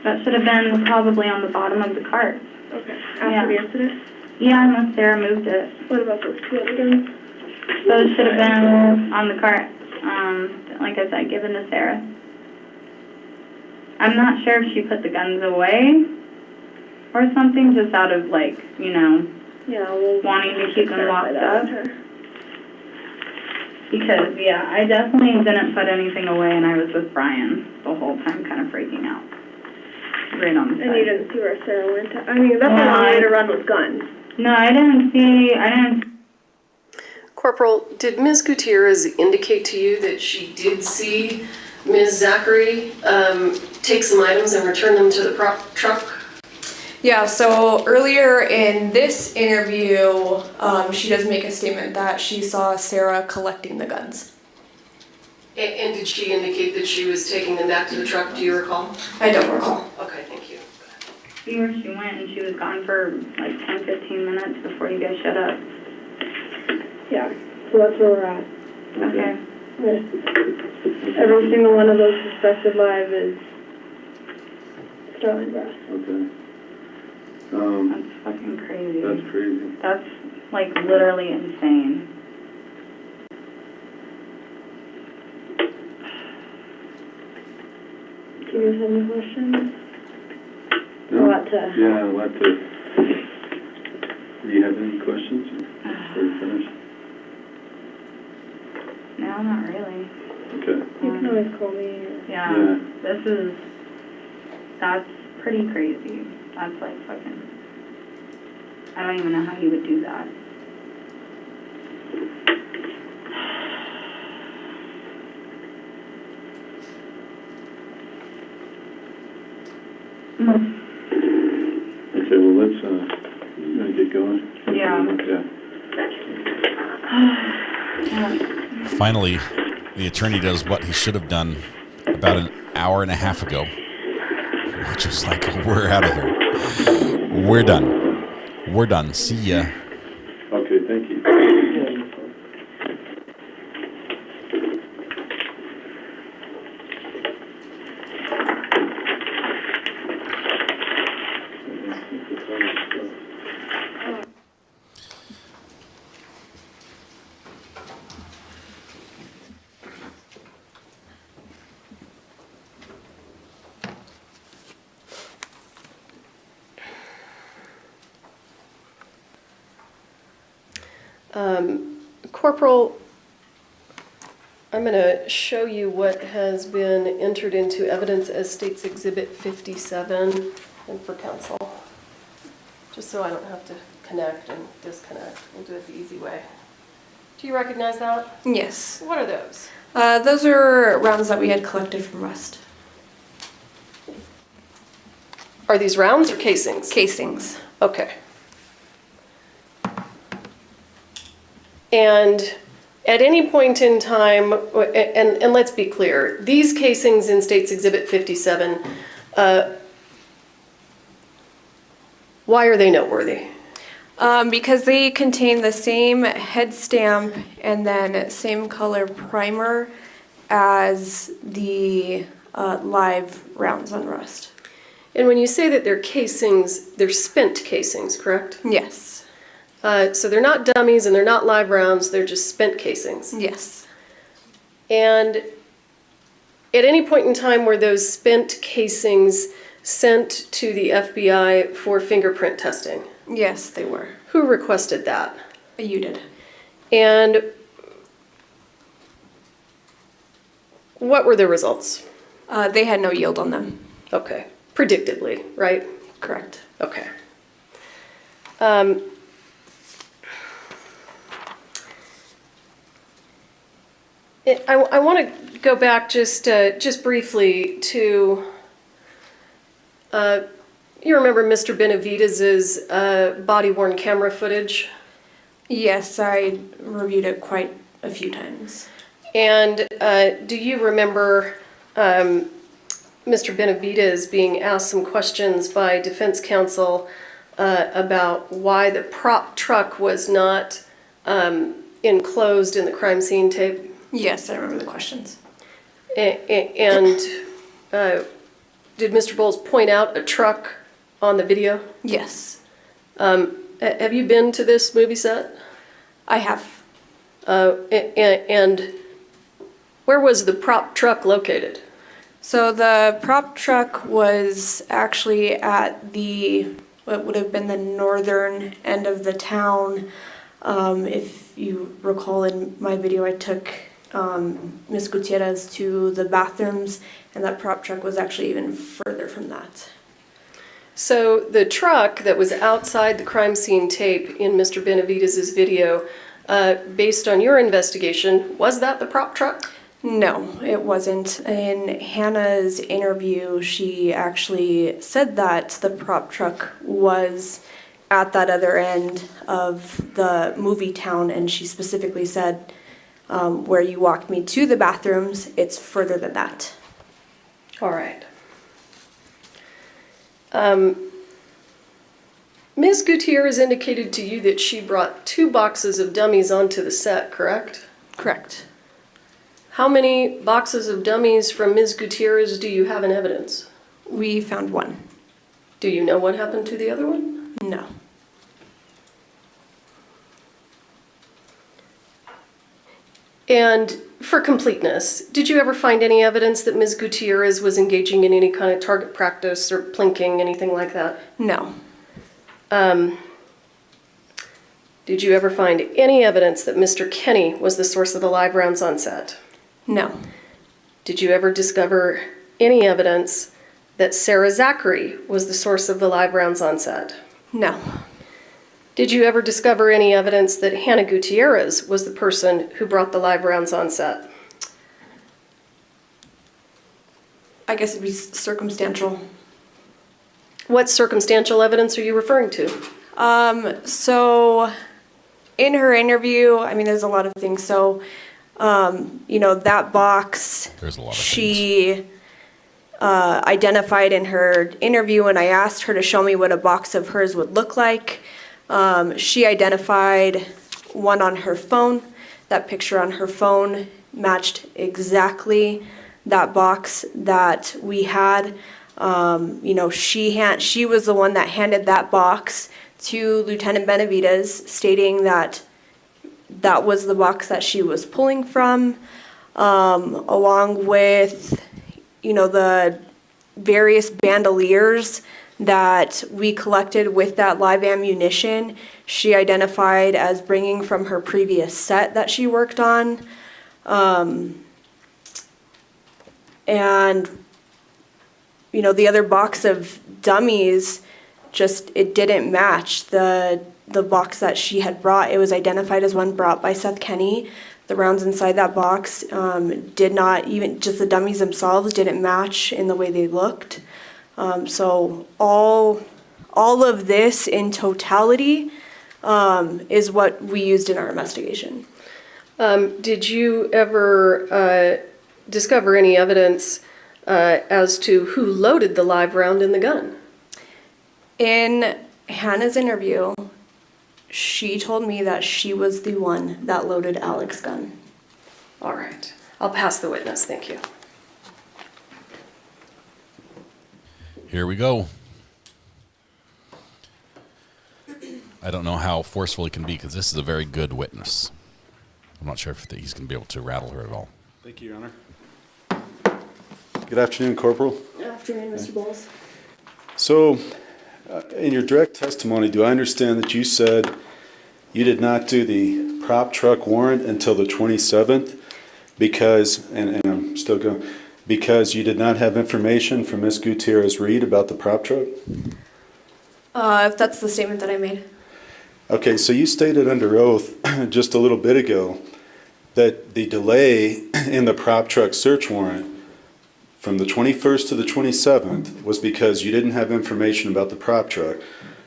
That should have been probably on the bottom of the cart. Okay. After the incident? Yeah, unless Sarah moved it. What about those two other guns? Those should have been on the cart. Like I said, given to Sarah. I'm not sure if she put the guns away or something, just out of, like, you know, wanting to keep them locked up. Because, yeah, I definitely didn't put anything away, and I was with Brian the whole time, kind of freaking out. Right on the side. And you didn't see where Sarah went? I mean, that's a long way to run with guns. No, I didn't. Corporal, did Ms. Gutierrez indicate to you that she did see Ms. Zachary take some items and return them to the truck? Yeah, so earlier in this interview, she does make a statement that she saw Sarah collecting the guns. And did she indicate that she was taking them back to the truck? Do you recall? I don't recall. Okay, thank you. See where she went, and she was gone for like 10-15 minutes before you guys shut up. Yeah, so that's where we're at. Okay. Every single one of those suspected live is Sterling Brass. Okay. That's fucking crazy. That's crazy. That's, like, literally insane. Do you have any questions? No. A lot to... Yeah, a lot to... Do you have any questions? Are you finished? No, not really. Okay. You can always call me. Yeah. That's pretty crazy. That's like fucking, I don't even know how you would do that. Okay, well, let's get going. Yeah. Finally, the attorney does what he should have done about an hour and a half ago, which is like, we're out of here. We're done. We're done. See ya. Okay, thank you. Corporal, I'm going to show you what has been entered into evidence as State's Exhibit 57 and for counsel, just so I don't have to connect and disconnect. We'll do it the easy way. Do you recognize that? Yes. What are those? Those are rounds that we had collected from Rust. Are these rounds or casings? Casings. Okay. And at any point in time, and let's be clear, these casings in State's Exhibit 57, why are they noteworthy? Because they contain the same head stamp and then same color primer as the live rounds on Rust. And when you say that they're casings, they're spent casings, correct? Yes. So they're not dummies and they're not live rounds, they're just spent casings. Yes. And at any point in time were those spent casings sent to the FBI for fingerprint testing? Yes, they were. Who requested that? You did. And what were the results? They had no yield on them. Okay. Predictably, right? Correct. Okay. I want to go back just briefly to, you remember Mr. Benavidez's body-worn camera footage? Yes, I reviewed it quite a few times. And do you remember Mr. Benavidez being asked some questions by defense counsel about why the prop truck was not enclosed in the crime scene tape? Yes, I remember the questions. And did Mr. Bowles point out a truck on the video? Yes. Have you been to this movie set? I have. And where was the prop truck located? So the prop truck was actually at what would have been the northern end of the town. If you recall in my video, I took Miss Gutierrez to the bathrooms, and that prop truck was actually even further from that. So the truck that was outside the crime scene tape in Mr. Benavidez's video, based on your investigation, was that the prop truck? No, it wasn't. In Hannah's interview, she actually said that the prop truck was at that other end of the movie town, and she specifically said, where you walked me to the bathrooms, it's further than that. All right. Ms. Gutierrez indicated to you that she brought 2 boxes of dummies onto the set, correct? Correct. How many boxes of dummies from Ms. Gutierrez do you have in evidence? We found 1. Do you know what happened to the other one? No. And for completeness, did you ever find any evidence that Ms. Gutierrez was engaging in any kind of target practice or plinking, anything like that? No. Did you ever find any evidence that Mr. Kenny was the source of the live rounds on set? No. Did you ever discover any evidence that Sarah Zachary was the source of the live rounds on set? No. Did you ever discover any evidence that Hannah Gutierrez was the person who brought the live rounds on set? I guess it'd be circumstantial. What circumstantial evidence are you referring to? So in her interview, I mean, there's a lot of things. So, that box, there's a lot of she identified in her interview, and I asked her to show me what a box of hers would look like. She identified one on her phone. That picture on her phone matched exactly that box that we had. She was the one that handed that box to Lieutenant Benavides, stating that that was the box that she was pulling from, along with, the various bandoliers that we collected with that live ammunition. She identified as bringing from her previous set that she worked on. And the other box of dummies, it didn't match the box that she had brought. It was identified as one brought by Seth Kenny. The rounds inside that box did not, even just the dummies themselves didn't match in the way they looked. So all of this in totality is what we used in our investigation. Did you ever discover any evidence as to who loaded the live round in the gun? In Hannah's interview, she told me that she was the one that loaded Alec's gun. All right. I'll pass the witness. Thank you. Here we go. I don't know how forceful he can be because this is a very good witness. I'm not sure if he's going to be able to rattle her at all. Thank you, Your Honor. Good afternoon, Corporal. Good afternoon, Mr. Bowles. So, in your direct testimony, do I understand that you said you did not do the prop truck warrant until the 27th because, and I'm still going, because you did not have information from Ms. Gutierrez Reed about the prop truck? If that's the statement that I made. Okay, so you stated under oath just a little bit ago that the delay in the prop truck search warrant from the 21st to the 27th was because you didn't have information about the prop truck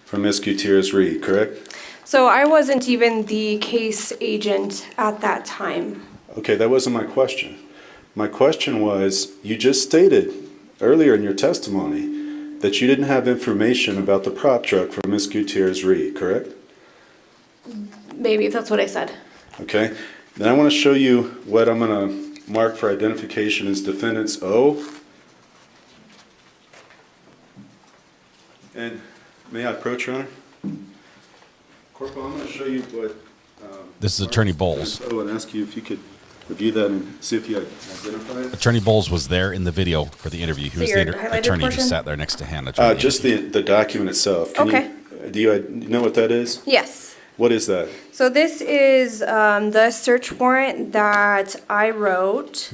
from Ms. Gutierrez Reed, correct? So I wasn't even the case agent at that time. Okay, that wasn't my question. My question was, you just stated earlier in your testimony that you didn't have information about the prop truck from Ms. Gutierrez Reed, correct? Maybe if that's what I said. Okay, then I want to show you what I'm going to mark for identification as Defendants O. And may I approach, Your Honor? Corporal, I'm going to show you what... This is Attorney Bowles. Oh, and ask you if you could review that and see if you identify it. Attorney Bowles was there in the video for the interview. He was the attorney who sat there next to Hannah. Just the document itself. Okay. Do you know what that is? Yes. What is that? So this is the search warrant that I wrote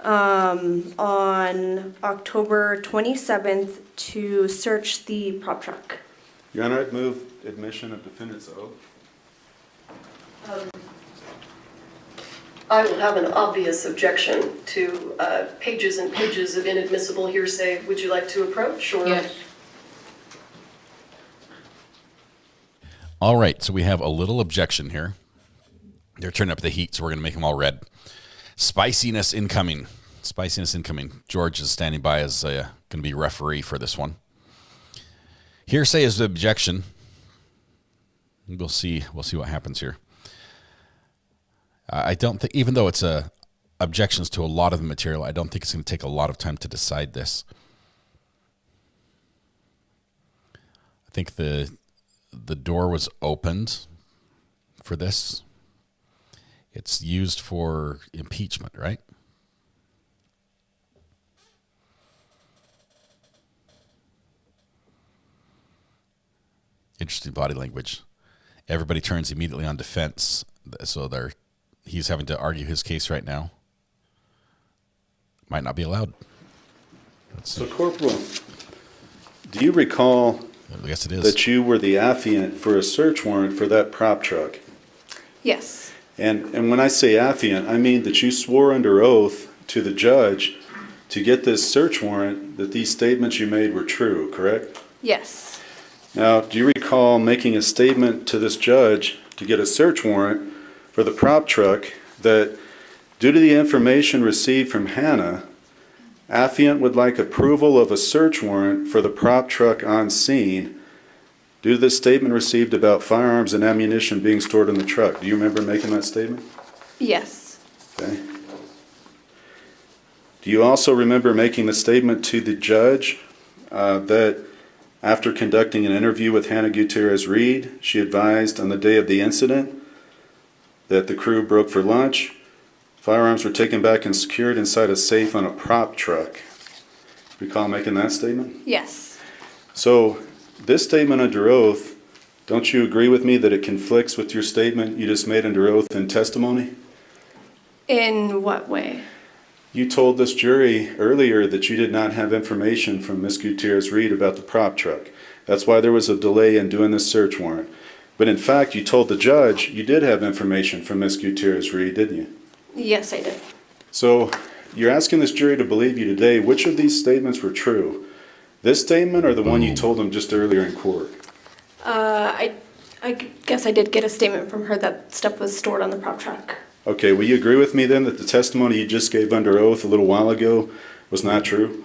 on October 27th to search the prop truck. Your Honor, I'd move admission of Defendants O. I will have an obvious objection to pages and pages of inadmissible hearsay. Would you like to approach? Or? Yes. All right, so we have a little objection here. They're turning up the heat, so we're going to make them all red. Spiciness incoming. Spiciness incoming. George is standing by as going to be referee for this one. Hearsay is the objection. We'll see what happens here. I don't think, even though it's objections to a lot of the material, I don't think it's going to take a lot of time to decide this. I think the the door was opened for this. It's used for impeachment, right? Interesting body language. Everybody turns immediately on defense, so he's having to argue his case right now. Might not be allowed. So, Corporal, do you recall yes, it is. that you were the affiant for a search warrant for that prop truck? Yes. And when I say affiant, I mean that you swore under oath to the judge to get this search warrant that these statements you made were true, correct? Yes. Now, do you recall making a statement to this judge to get a search warrant for the prop truck that, due to the information received from Hannah, affiant would like approval of a search warrant for the prop truck on scene due to the statement received about firearms and ammunition being stored in the truck? Do you remember making that statement? Yes. Okay. Do you also remember making the statement to the judge that after conducting an interview with Hannah Gutierrez Reed, she advised on the day of the incident that the crew broke for lunch, firearms were taken back and secured inside a safe on a prop truck? Recall making that statement? Yes. So, this statement under oath, don't you agree with me that it conflicts with your statement you just made under oath in testimony? In what way? You told this jury earlier that you did not have information from Miss Gutierrez Reed about the prop truck. That's why there was a delay in doing this search warrant. But in fact, you told the judge you did have information from Miss Gutierrez Reed, didn't you? Yes, I did. So, you're asking this jury to believe you today. Which of these statements were true? This statement or the one you told them just earlier in court? I guess I did get a statement from her that stuff was stored on the prop truck. Okay, will you agree with me then that the testimony you just gave under oath a little while ago was not true?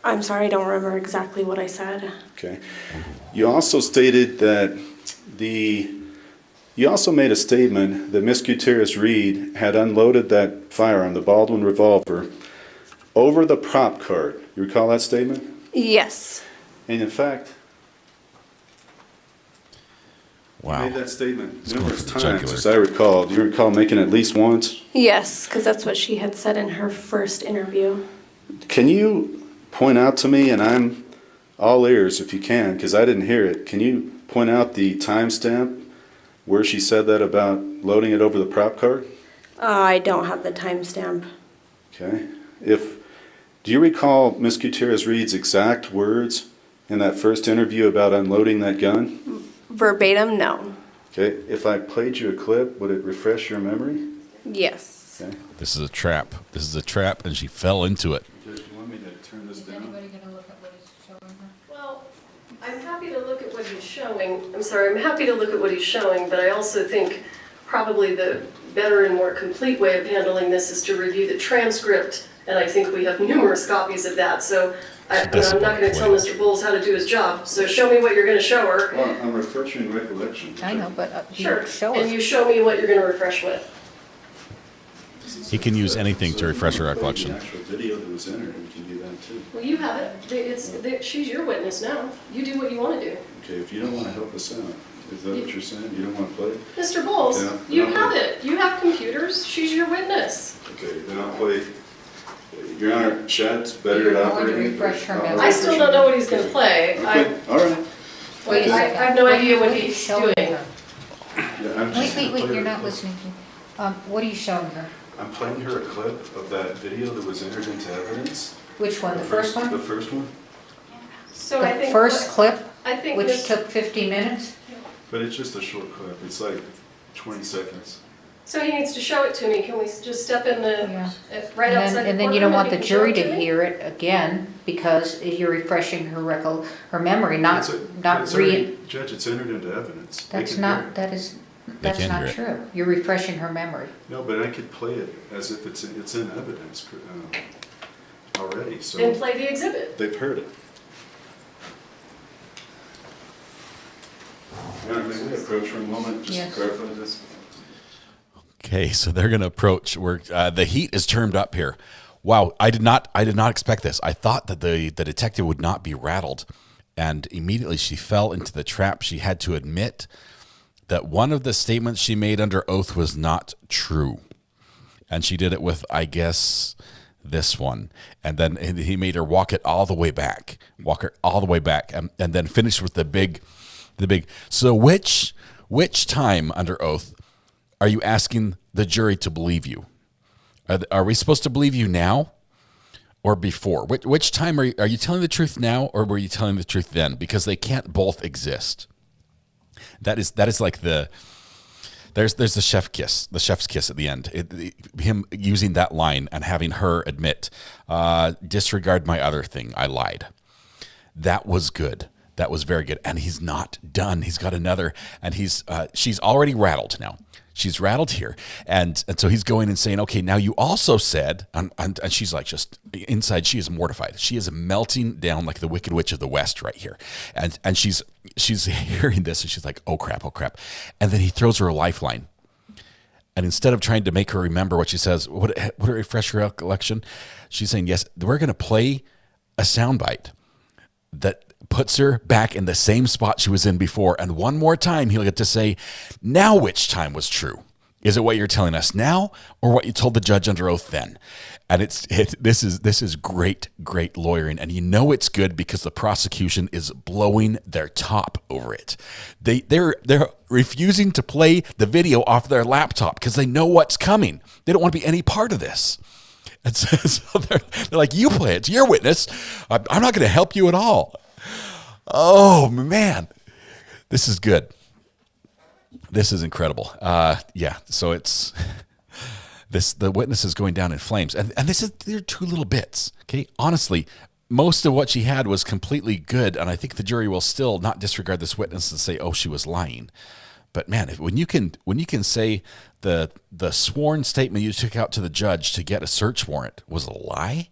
I'm sorry, I don't remember exactly what I said. Okay. You also stated that you also made a statement that Miss Gutierrez Reed had unloaded that firearm, the Baldwin revolver, over the prop cart. You recall that statement? Yes. And in fact, wow. You made that statement numerous times, as I recall. Do you recall making it at least once? Yes, because that's what she had said in her first interview. Can you point out to me, and I'm all ears if you can, because I didn't hear it. Can you point out the timestamp where she said that about loading it over the prop cart? I don't have the timestamp. Okay. Do you recall Miss Gutierrez Reed's exact words in that first interview about unloading that gun? Verbatim, no. Okay. If I played you a clip, would it refresh your memory? Yes. Okay. This is a trap. This is a trap, and she fell into it. Do you want me to turn this down? Anybody going to look at what he's showing her? Well, I'm happy to look at what he's showing. I'm happy to look at what he's showing, but I also think probably the better and more complete way of handling this is to review the transcript, and I think we have numerous copies of that. So I'm not going to tell Mr. Bowles how to do his job. So show me what you're going to show her. Well, I'm refreshing recollection. I know, but Sure. show And us. you show me what you're going to refresh with. He can use anything to refresh her recollection. The actual video that was in her, we can do that too. Well, you have it. She's your witness now. You do what you want to do. Okay, if you don't want to help us out, is that what you're saying? You don't want to play it? Mr. Bowles, Yeah, you no. have it. You have computers. She's your witness. Okay, then I'll play. Your Honor, Chad's better at operating. refresh her memory. I still don't know what he's going to play. Okay, all right. I have no idea what he's showing doing. her? Yeah, I'm just gonna Wait, play you're her. not listening to what are you showing her? I'm playing her a clip of that video that was entered into evidence. Which one, the first one? The first one. So I The think first clip, I think which Miss- took 50 minutes? But it's just a short clip. It's like 20 seconds. So he needs to show it to me. Can we just step in the right outside the And then you don't courtroom want the and he can show jury it to me? hear it again because you're refreshing her memory, not It's already- Judge, it's entered into evidence. They That's can not, hear it. that's can not hear it. true. You're refreshing her memory. No, but I could play it as if it's in evidence already. So And play the exhibit. they've heard it. May we approach for a moment just Yes. to clarify this? Okay, so they're going to approach where the heat is turned up here. Wow, I did not expect this. I thought that the detective would not be rattled. And immediately she fell into the trap. She had to admit that one of the statements she made under oath was not true. And she did it with, I guess, this one. And then he made her walk her all the way back, and then finish with the big. So which time under oath are you asking the jury to believe you? Are we supposed to believe you now or before? Which time are you telling the truth now, or were you telling the truth then? Because they can't both exist. That is like there's the chef's kiss at the end. Him using that line and having her admit, disregard my other thing, I lied. That was good. That was very good. And he's not done. He's got another, and she's already rattled now. She's rattled here. And so he's going and saying, okay, now you also said, and she's like, just inside, she is mortified. She is melting down like the Wicked Witch of the West right here. And she's hearing this, and she's like, oh crap. And then he throws her a lifeline. And instead of trying to make her remember what she says, would it refresh her recollection? She's saying, yes, we're going to play a soundbite that puts her back in the same spot she was in before. And one more time, he'll get to say, now which time was true? Is it what you're telling us now, or what you told the judge under oath then? And this is great lawyering. And you know it's good because the prosecution is blowing their top over it. They're refusing to play the video off their laptop because they know what's coming. They don't want to be any part of this. And so they're like, you play it. It's your witness. I'm not going to help you at all. Oh, man. This is good. This is incredible. So it's the witness is going down in flames. And they're two little bits. Okay. Honestly, most of what she had was completely good. And I think the jury will still not disregard this witness and say, oh, she was lying. But man, when you can say the sworn statement you took out to the judge to get a search warrant was a lie,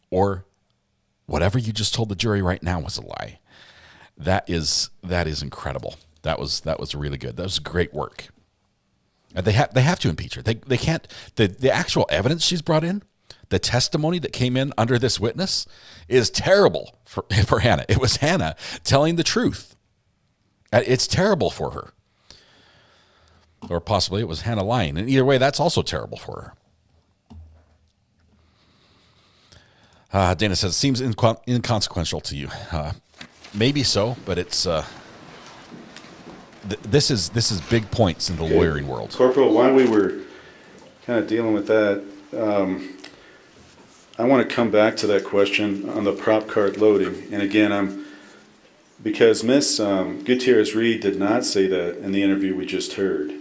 or whatever you just told the jury right now was a lie, that is incredible. That was really good. That was great work. And they have to impeach her. They can't. The actual evidence she's brought in, the testimony that came in under this witness, is terrible for Hannah. It was Hannah telling the truth. It's terrible for her. Or possibly it was Hannah lying. And either way, that's also terrible for her. Dana says, it seems inconsequential to you. Maybe so, but it's this is big points in the lawyering world. Corporal, while we were kind of dealing with that, I want to come back to that question on the prop card loading. And again, because Miss Gutierrez Reed did not say that in the interview we just heard.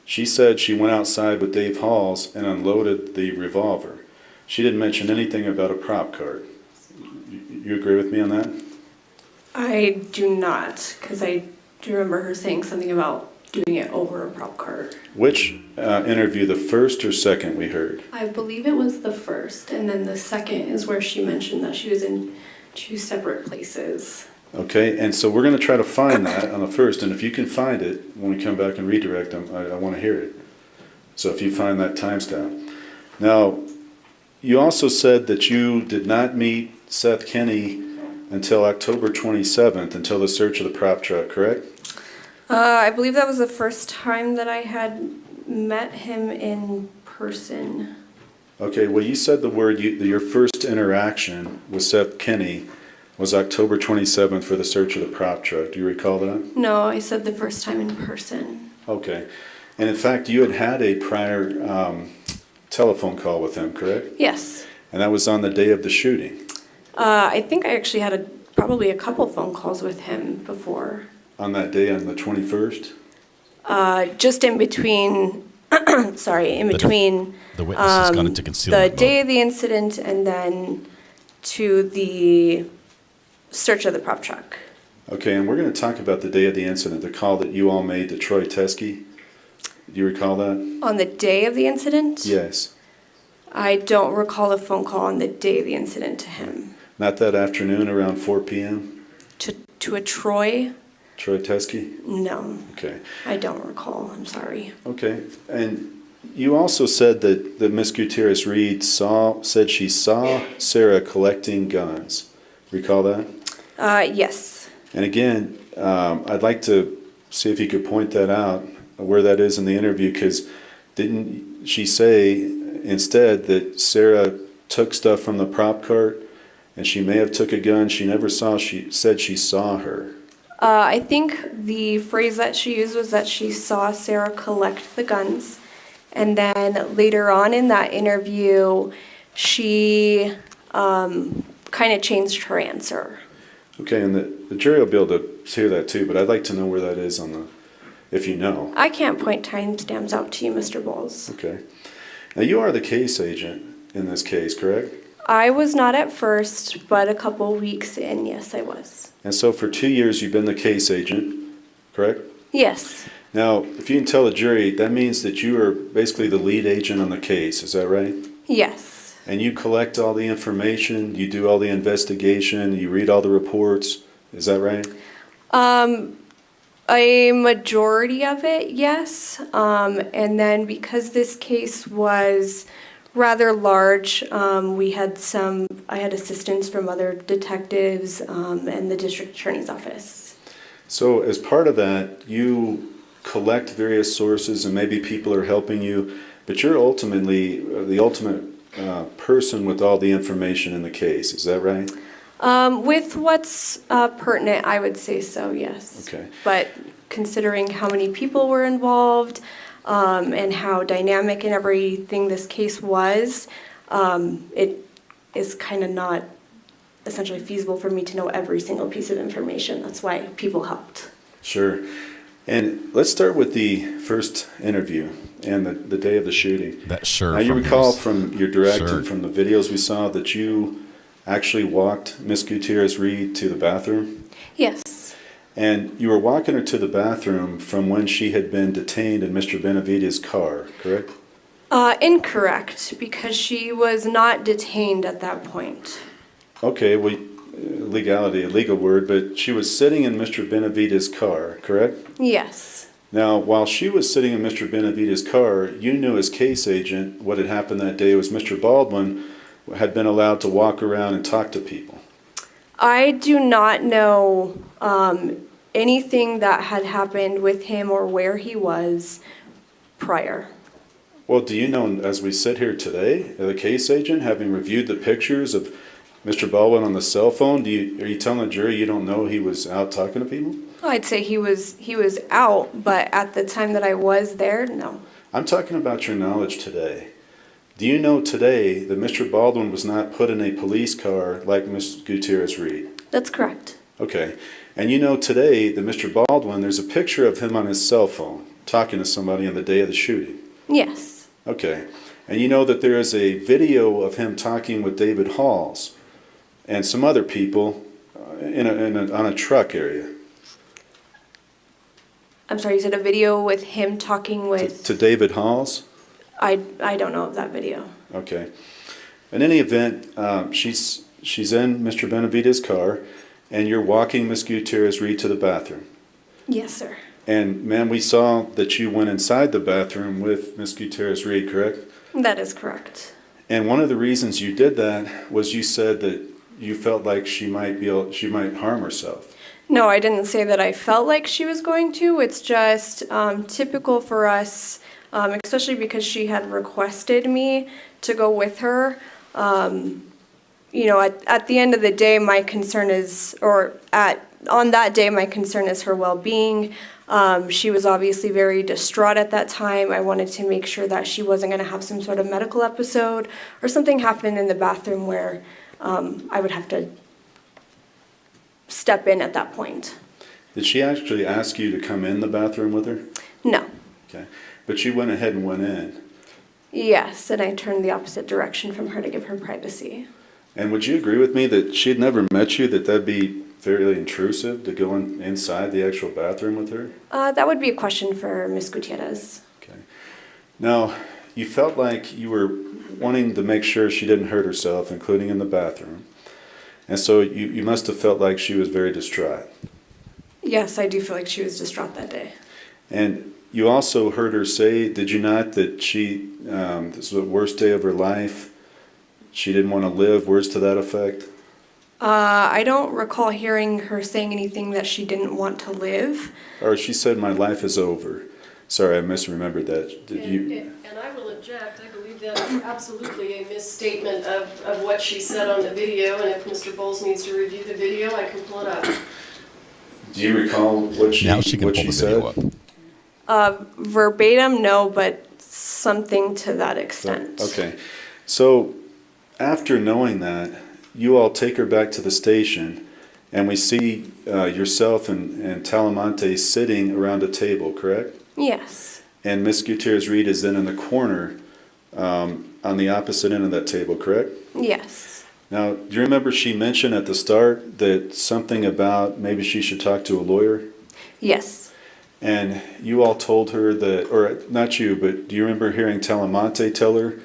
She said she went outside with Dave Halls and unloaded the revolver. She didn't mention anything about a prop card. You agree with me on that? I do not, because I do remember her saying something about doing it over a prop card. Which interview, the first or second we heard? I believe it was the first, and then the second is where she mentioned that she was in two separate places. Okay, and so we're going to try to find that on the first, and if you can find it, when we come back and redirect them, I want to hear it. So if you find that timestamp. Now, you also said that you did not meet Seth Kenny until October 27th, until the search of the prop truck, correct? I believe that was the first time that I had met him in person. Okay, well, you said the word, your first interaction with Seth Kenny was October 27th for the search of the prop truck. Do you recall that? No, I said the first time in person. Okay. And in fact, you had a prior telephone call with him, correct? Yes. And that was on the day of the shooting? I think I actually had probably a couple phone calls with him before. On that day, on the 21st? Just in between, between the witness has gone into concealment the day of the incident and then to the search of the prop truck. Okay, and we're going to talk about the day of the incident, the call that you all made to Troy Teskey. Do you recall that? On the day of the incident? Yes. I don't recall a phone call on the day of the incident to him. Not that afternoon around 4 p.m.? To a Troy? Troy Teskey? No. Okay. I don't recall. I'm sorry. Okay. And you also said that Miss Gutierrez Reed said she saw Sarah collecting guns. Recall that? Yes. And again, I'd like to see if you could point that out, where that is in the interview, because didn't she say instead that Sarah took stuff from the prop cart and she may have took a gun she never saw? She said she saw her. I think the phrase that she used was that she saw Sarah collect the guns. And then later on in that interview, she kind of changed her answer. Okay, and the jury will be able to hear that too, but I'd like to know where that is on the, if you know. I can't point timestamps out to you, Mr. Bowles. Okay. Now, you are the case agent in this case, correct? I was not at first, but a couple weeks in, yes, I was. And so for 2 years, you've been the case agent, correct? Yes. Now, if you can tell the jury, that means that you are basically the lead agent on the case, is that right? Yes. And you collect all the information, you do all the investigation, you read all the reports, is that right? A majority of it, yes. And then because this case was rather large, I had assistance from other detectives and the district attorney's office. So as part of that, you collect various sources and maybe people are helping you, but you're ultimately the ultimate person with all the information in the case, is that right? With what's pertinent, I would say so, yes. Okay. But considering how many people were involved and how dynamic and everything this case was, it is kind of not essentially feasible for me to know every single piece of information. That's why people helped. Sure. And let's start with the first interview and the day of the shooting. That sure. Now, you recall from your direct and from the videos we saw that you actually walked Miss Gutierrez Reed to the bathroom? Yes. And you were walking her to the bathroom from when she had been detained in Mr. Benavides' car, correct? Incorrect, because she was not detained at that point. Okay, well, legality, a legal word, but she was sitting in Mr. Benavides' car, correct? Yes. Now, while she was sitting in Mr. Benavides' car, you knew as case agent what had happened that day was Mr. Baldwin had been allowed to walk around and talk to people. I do not know anything that had happened with him or where he was prior. Well, do you know, as we sit here today, the case agent, having reviewed the pictures of Mr. Baldwin on the cell phone, are you telling the jury you don't know he was out talking to people? Well, I'd say he was out, but at the time that I was there, no. I'm talking about your knowledge today. Do you know today that Mr. Baldwin was not put in a police car like Miss Gutierrez Reed? That's correct. Okay. And you know today that Mr. Baldwin, there's a picture of him on his cell phone talking to somebody on the day of the shooting? Yes. Okay. And you know that there is a video of him talking with David Halls and some other people on a truck area. I'm sorry, you said a video with him talking with... To David Halls? I don't know of that video. Okay. In any event, she's in Mr. Benavides' car, and you're walking Miss Gutierrez Reed to the bathroom. Yes, sir. And, ma'am, we saw that you went inside the bathroom with Miss Gutierrez Reed, correct? That is correct. And one of the reasons you did that was you said that you felt like she might harm herself. No, I didn't say that I felt like she was going to. It's just typical for us, especially because she had requested me to go with her. You know, at the end of the day, my concern is, on that day, my concern is her well-being. She was obviously very distraught at that time. I wanted to make sure that she wasn't going to have some sort of medical episode or something happen in the bathroom where I would have to step in at that point. Did she actually ask you to come in the bathroom with her? No. Okay. But she went ahead and went in. Yes, and I turned the opposite direction from her to give her privacy. And would you agree with me that she'd never met you, that that'd be fairly intrusive to go inside the actual bathroom with her? That would be a question for Ms. Gutierrez. Okay. Now, you felt like you were wanting to make sure she didn't hurt herself, including in the bathroom. And so you must have felt like she was very distraught. Yes, I do feel like she was distraught that day. And you also heard her say, did you not, that this was the worst day of her life? She didn't want to live, words to that effect? I don't recall hearing her saying anything that she didn't want to live. Or she said, my life is over. Sorry, I misremembered that. And I will object. I believe that is absolutely a misstatement of what she said on the video, and if Mr. Bowles needs to review the video, I can pull it up. Do you recall what she, now she can what pull she the video said? up. Verbatim, no, but something to that extent. Okay. So after knowing that, you all take her back to the station, and we see yourself and Talamonte sitting around a table, correct? Yes. And Miss Gutierrez Reed is then in the corner on the opposite end of that table, correct? Yes. Now, do you remember she mentioned at the start that something about maybe she should talk to a lawyer? Yes. And you all told her that, or not you, but do you remember hearing Talamonte tell her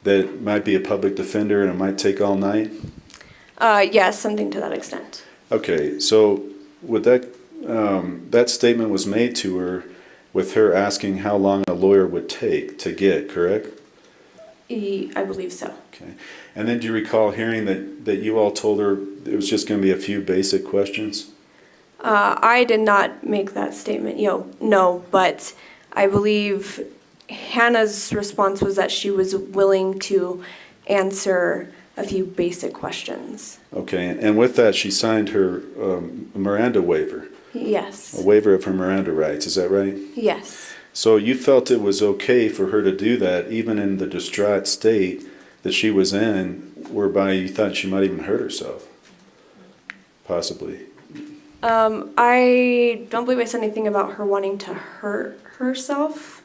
that it might be a public defender and it might take all night? Yes, something to that extent. Okay, so with that statement was made to her with her asking how long a lawyer would take to get, correct? I believe so. Okay. And then do you recall hearing that you all told her it was just going to be a few basic questions? I did not make that statement, no, but I believe Hannah's response was that she was willing to answer a few basic questions. Okay, and with that she signed her Miranda waiver. Yes. A waiver of her Miranda rights, is that right? Yes. So you felt it was okay for her to do that even in the distraught state that she was in, whereby you thought she might even hurt herself? Possibly. I don't believe I said anything about her wanting to hurt herself.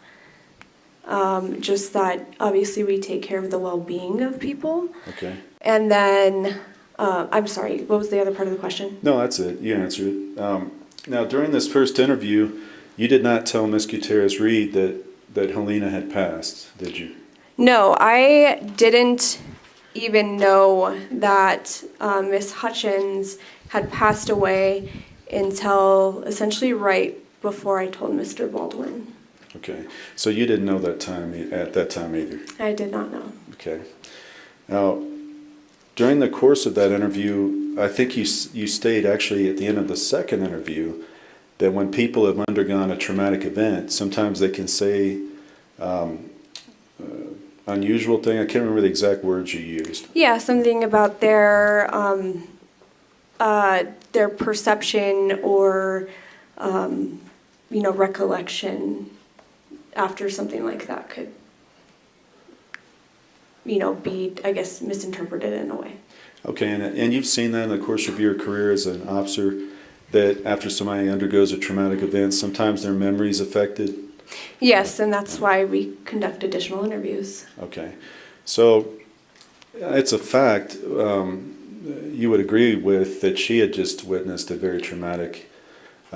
Just that obviously we take care of the well-being of people. Okay. And then, I'm sorry, what was the other part of the question? No, that's it. You answered it. Now, during this first interview, you did not tell Miss Gutierrez Reed that Helena had passed, did you? No, I didn't even know that Miss Hutchins had passed away until essentially right before I told Mr. Baldwin. Okay, so you didn't know at that time either? I did not know. Okay. Now, during the course of that interview, I think you stated actually at the end of the second interview that when people have undergone a traumatic event, sometimes they can say unusual thing. I can't remember the exact words you used. Yeah, something about their perception or recollection after something like that could be, I guess, misinterpreted in a way. Okay, and you've seen that in the course of your career as an officer, that after somebody undergoes a traumatic event, sometimes their memory is affected? Yes, and that's why we conduct additional interviews. Okay, so it's a fact you would agree with that she had just witnessed a very traumatic,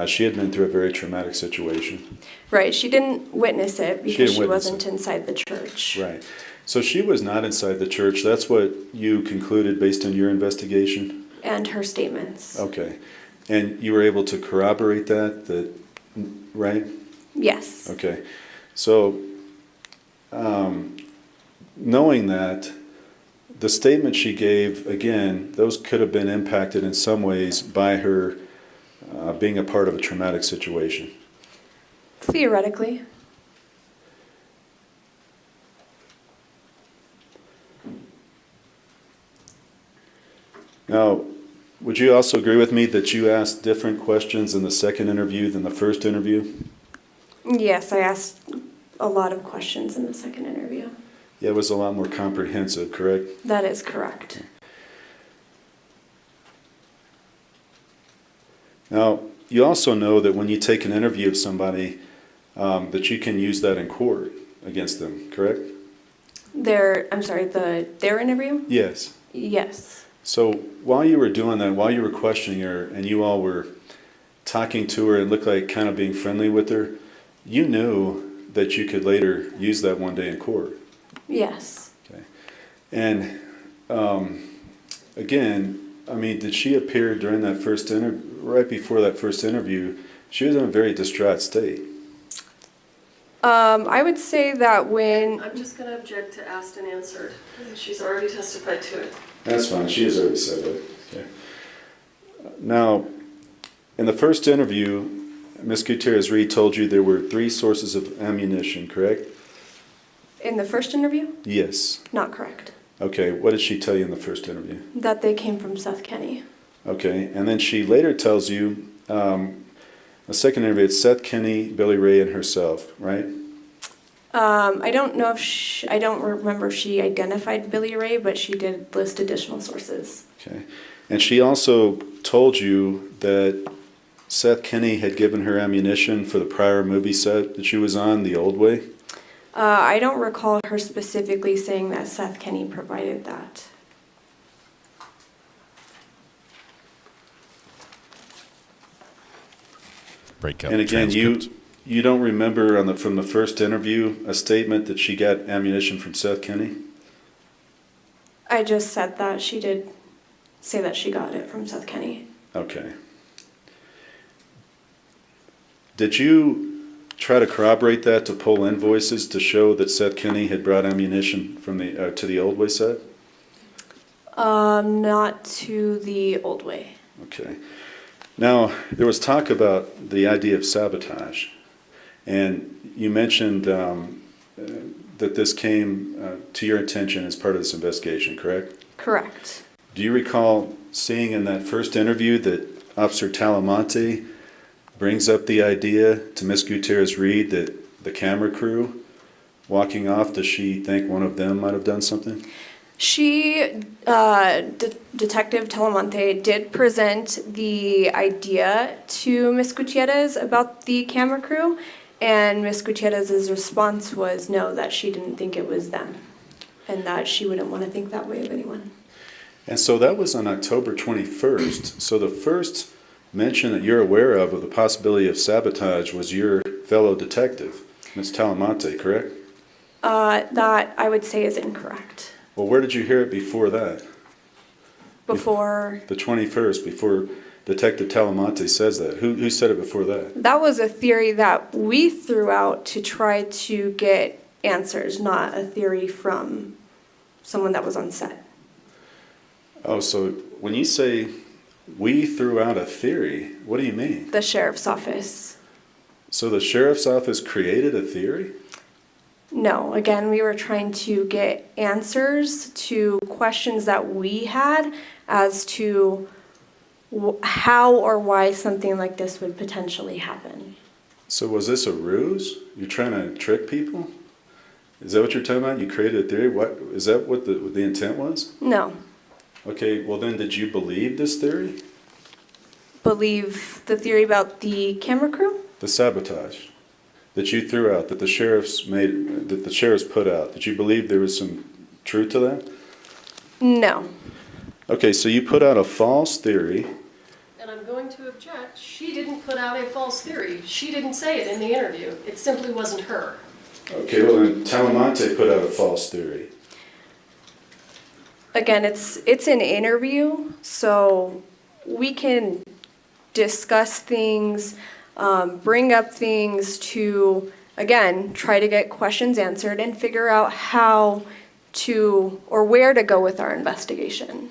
she had been through a very traumatic situation. Right, she didn't witness it because she wasn't inside the church. Right. So she was not inside the church. That's what you concluded based on your investigation? And her statements. Okay. And you were able to corroborate that, right? Yes. Okay. So, knowing that, the statement she gave, again, those could have been impacted in some ways by her being a part of a traumatic situation. Theoretically. Now, would you also agree with me that you asked different questions in the second interview than the first interview? Yes, I asked a lot of questions in the second interview. Yeah, it was a lot more comprehensive, correct? That is correct. Now, you also know that when you take an interview of somebody, that you can use that in court against them, correct? Their interview? Yes. Yes. So while you were doing that, while you were questioning her and you all were talking to her and looked like kind of being friendly with her, you knew that you could later use that one day in court. Yes. Okay. And again, I mean, did she appear during that first right before that first interview? She was in a very distraught state. I would say that when... I'm just going to object to asked and answered. She's already testified to it. That's fine. She has already said it. Okay. Now, in the first interview, Ms. Gutierrez Reed told you there were 3 sources of ammunition, correct? In the first interview? Yes. Not correct. Okay. What did she tell you in the first interview? That they came from Seth Kenny. Okay. And then she later tells you, the second interview, it's Seth Kenny, Billy Ray, and herself, right? I don't know if I don't remember if she identified Billy Ray, but she did list additional sources. Okay. And she also told you that Seth Kenny had given her ammunition for the prior movie set that she was on, The Old Way? I don't recall her specifically saying that Seth Kenny provided that. Breakout. And again, you don't remember from the first interview a statement that she got ammunition from Seth Kenny? I just said that she did say that she got it from Seth Kenny. Okay. Did you try to corroborate that to pull invoices to show that Seth Kenny had brought ammunition from to the Old Way set? Not to the Old Way. Okay. Now, there was talk about the idea of sabotage, and you mentioned that this came to your attention as part of this investigation, correct? Correct. Do you recall seeing in that first interview that Officer Talamonte brings up the idea to Ms. Gutierrez Reed that the camera crew walking off, does she think one of them might have done something? She, Detective Talamonte, did present the idea to Ms. Gutierrez about the camera crew, and Ms. Gutierrez's response was no, that she didn't think it was them, and that she wouldn't want to think that way of anyone. And so that was on October 21st. So the first mention that you're aware of the possibility of sabotage was your fellow detective, Ms. Talamonte, correct? That I would say is incorrect. Well, where did you hear it before that? Before? The 21st, before Detective Talamonte says that. Who said it before that? That was a theory that we threw out to try to get answers, not a theory from someone that was on set. Oh, so when you say we threw out a theory, what do you mean? The sheriff's office. So the sheriff's office created a theory? No, again, we were trying to get answers to questions that we had as to how or why something like this would potentially happen. So was this a ruse? You're trying to trick people? Is that what you're talking about? You created a theory? What is that what the intent was? No. Okay, well then did you believe this theory? Believe the theory about the camera crew? The sabotage that you threw out, that the sheriffs put out. Did you believe there was some truth to that? No. Okay, so you put out a false theory. And I'm going to object. She didn't put out a false theory. She didn't say it in the interview. It simply wasn't her. Okay, well then Talamonte put out a false theory. Again, it's an interview, so we can discuss things, bring up things to, again, try to get questions answered and figure out how to or where to go with our investigation.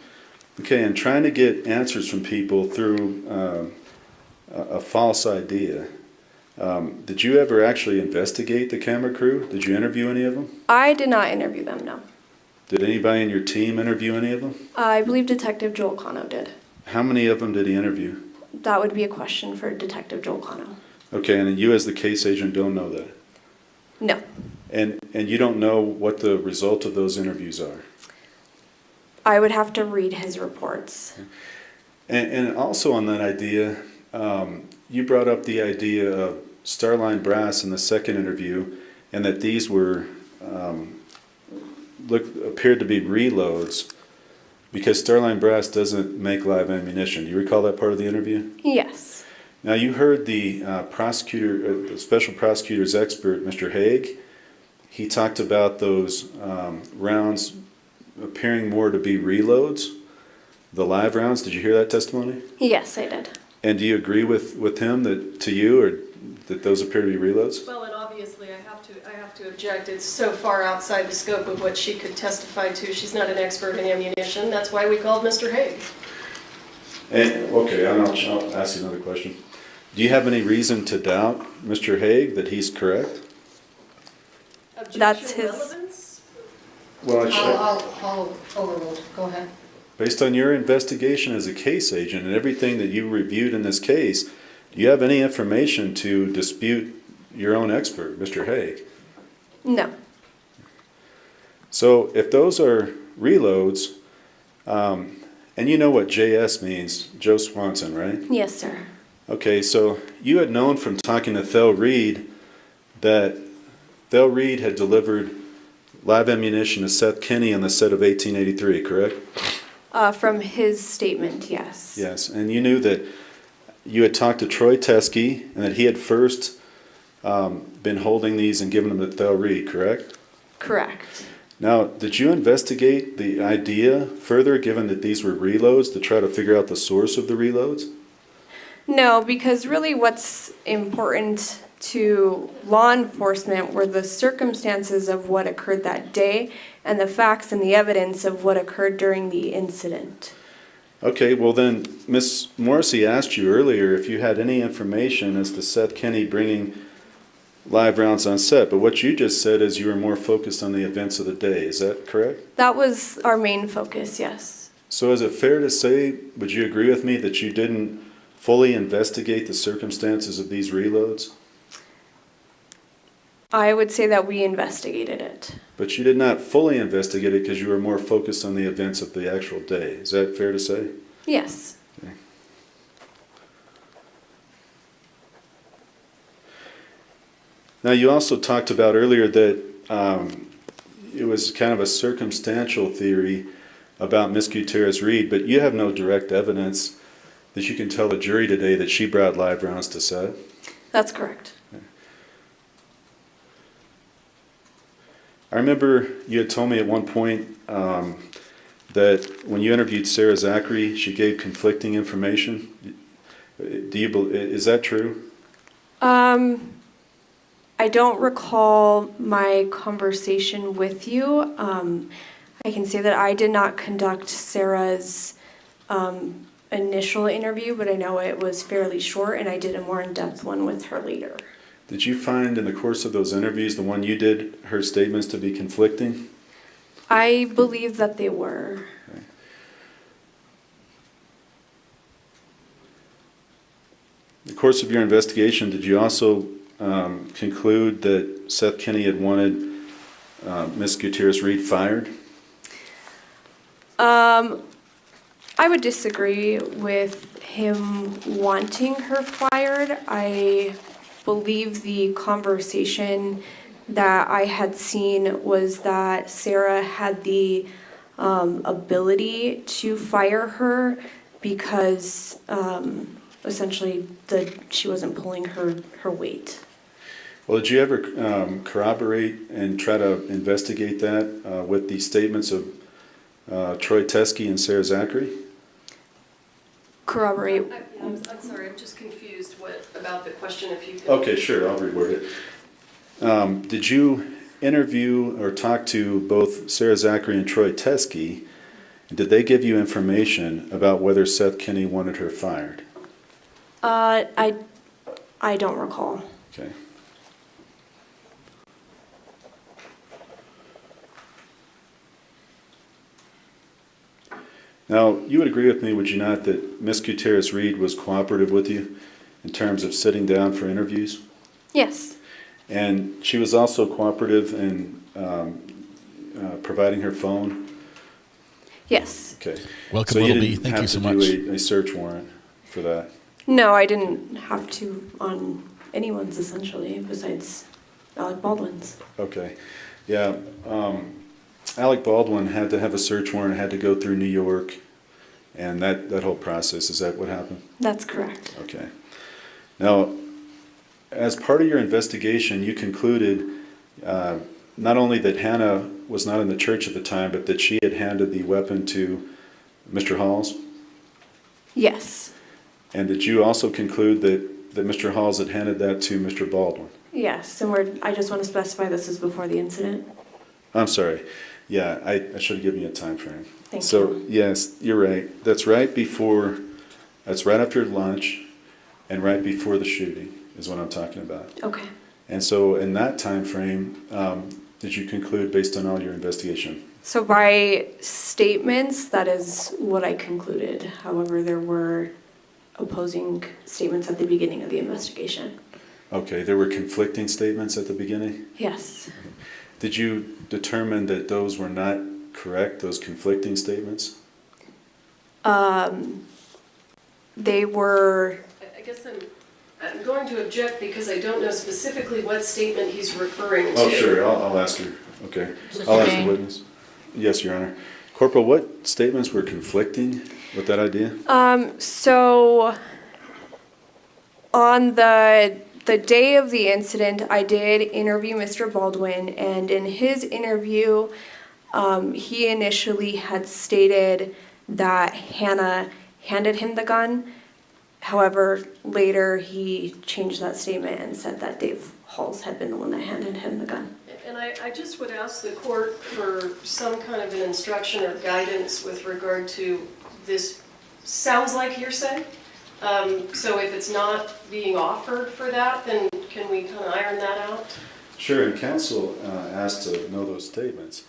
Okay, and trying to get answers from people through a false idea. Did you ever actually investigate the camera crew? Did you interview any of them? I did not interview them, no. Did anybody in your team interview any of them? I believe Detective Joel Cano did. How many of them did he interview? That would be a question for Detective Joel Cano. Okay, and you as the case agent don't know that? No. And you don't know what the result of those interviews are? I would have to read his reports. And also on that idea, you brought up the idea of Starline Brass in the second interview, and that these were appeared to be reloads because Starline Brass doesn't make live ammunition. Do you recall that part of the interview? Yes. Now you heard the the special prosecutor's expert, Mr. Haig. He talked about those rounds appearing more to be reloads, the live rounds. Did you hear that testimony? Yes, I did. And do you agree with him that or that those appear to be reloads? Well, and obviously I have have to object. It's so far outside the scope of what she could testify to. She's not an expert in ammunition. That's why we called Mr. Haig. And, okay, I'll ask you another question. Do you have any reason to doubt Mr. Haig that he's correct? That's his. Relevance? Well, I'll overrule. Go ahead. based on your investigation as a case agent and everything that you reviewed in this case, do you have any information to dispute your own expert, Mr. Haig? No. So if those are reloads, and you know what JS means, Joe Swanson, right? Yes, sir. Okay, so you had known from talking to Thel Reed that Thel Reed had delivered live ammunition to Seth Kenny on the set of 1883, correct? From his statement, yes. Yes, and you knew that you had talked to Troy Teskey and that he had first been holding these and giving them to Thel Reed, correct? Correct. Now, did you investigate the idea further, given that these were reloads, to try to figure out the source of the reloads? No, because really what's important to law enforcement were the circumstances of what occurred that day and the facts and the evidence of what occurred during the incident. Okay, well then, Ms. Morrissey asked you earlier if you had any information as to Seth Kenny bringing live rounds on set, but what you just said is you were more focused on the events of the day. Is that correct? That was our main focus, yes. So is it fair to say, would you agree with me, that you didn't fully investigate the circumstances of these reloads? I would say that we investigated it. But you did not fully investigate it because you were more focused on the events of the actual day. Is that fair to say? Yes. Okay. Now, you also talked about earlier that it was kind of a circumstantial theory about Miss Gutierrez Reed, but you have no direct evidence that you can tell the jury today that she brought live rounds to set. That's correct. Okay. I remember you had told me at one point that when you interviewed Sarah Zachary, she gave conflicting information. Is that true? I don't recall my conversation with you. I can say that I did not conduct Sarah's initial interview, but I know it was fairly short, and I did a more in-depth one with her later. Did you find in the course of those interviews, the one you did, her statements to be conflicting? I believe that they were. Okay. In the course of your investigation, did you also conclude that Seth Kenny had wanted Miss Gutierrez Reed fired? I would disagree with him wanting her fired. I believe the conversation that I had seen was that Sarah had the ability to fire her because essentially she wasn't pulling her weight. Well, did you ever corroborate and try to investigate that with the statements of Troy Teskey and Sarah Zachary? Corroborate. I'm sorry, I'm just confused about the question, if you could. Okay, sure, I'll reword it. Did you interview or talk to both Sarah Zachary and Troy Teskey, and did they give you information about whether Seth Kenny wanted her fired? I don't recall. Okay. Now, you would agree with me, would you not, that Miss Gutierrez Reed was cooperative with you in terms of sitting down for interviews? Yes. And she was also cooperative in providing her phone? Yes. Okay. Welcome, so Little you B. didn't Thank have you so to much. do a search warrant for that? No, I didn't have to on anyone's, essentially, besides Alec Baldwin's. Okay. Yeah. Alec Baldwin had to have a search warrant, had to go through New York, and that whole process, is that what happened? That's correct. Okay. Now, as part of your investigation, you concluded not only that Hannah was not in the church at the time, but that she had handed the weapon to Mr. Halls? Yes. And did you also conclude that Mr. Halls had handed that to Mr. Baldwin? Yes, and I just want to specify this is before the incident. I'm sorry. Yeah, I should have given you a time frame. Thank so, you. yes, you're right. That's right after lunch and right before the shooting is what I'm talking about. Okay. And so in that time frame, did you conclude based on all your investigation? So by statements, that is what I concluded. However, there were opposing statements at the beginning of the investigation. Okay, there were conflicting statements at the beginning? Yes. Did you determine that those were not correct, those conflicting statements? They were... I guess I'm going to object because I don't know specifically what statement he's referring to. Oh, sure, I'll ask her. Okay, I'll ask the witness. Yes, Your Honor. Corporal, what statements were conflicting with that idea? So on the day of the incident, I did interview Mr. Baldwin, and in his interview, he initially had stated that Hannah handed him the gun. However, later he changed that statement and said that Dave Halls had been the one that handed him the gun. And I just would ask the court for some kind of an instruction or guidance with regard to this. Sounds like hearsay. So if it's not being offered for that, then can we kind of iron that out? Sure, and counsel asked to know those statements,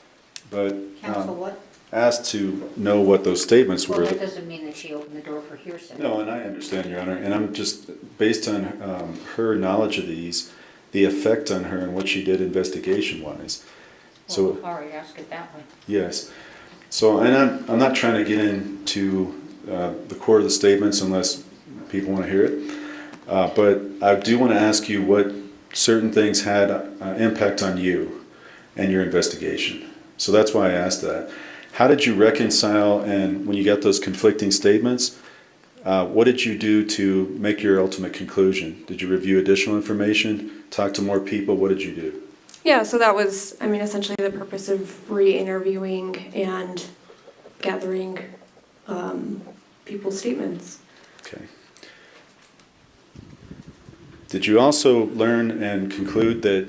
but Counsel what? asked to know what those statements Well, were. that doesn't mean that she opened the door for hearsay. No, and I understand, Your Honor, and I'm just, based on her knowledge of these, the effect on her and what she did investigation-wise. So, Well, already asked it that way. yes. So, and I'm not trying to get into the core of the statements unless people want to hear it. But I do want to ask you what certain things had impact on you and your investigation. So that's why I asked that. How did you reconcile, and when you got those conflicting statements, what did you do to make your ultimate conclusion? Did you review additional information, talk to more people? What did you do? Yeah, so that was, essentially the purpose of re-interviewing and gathering people's statements. Okay. Did you also learn and conclude that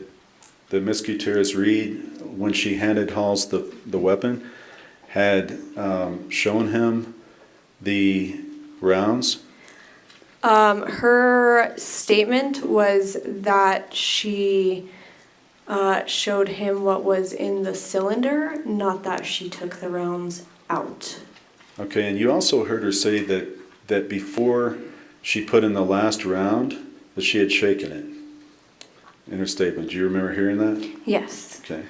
Miss Gutierrez Reed, when she handed Halls the weapon, had shown him the rounds? Her statement was that she showed him what was in the cylinder, not that she took the rounds out. Okay, and you also heard her say that before she put in the last round, that she had shaken it in her statement. Do you remember hearing that? Yes. Okay.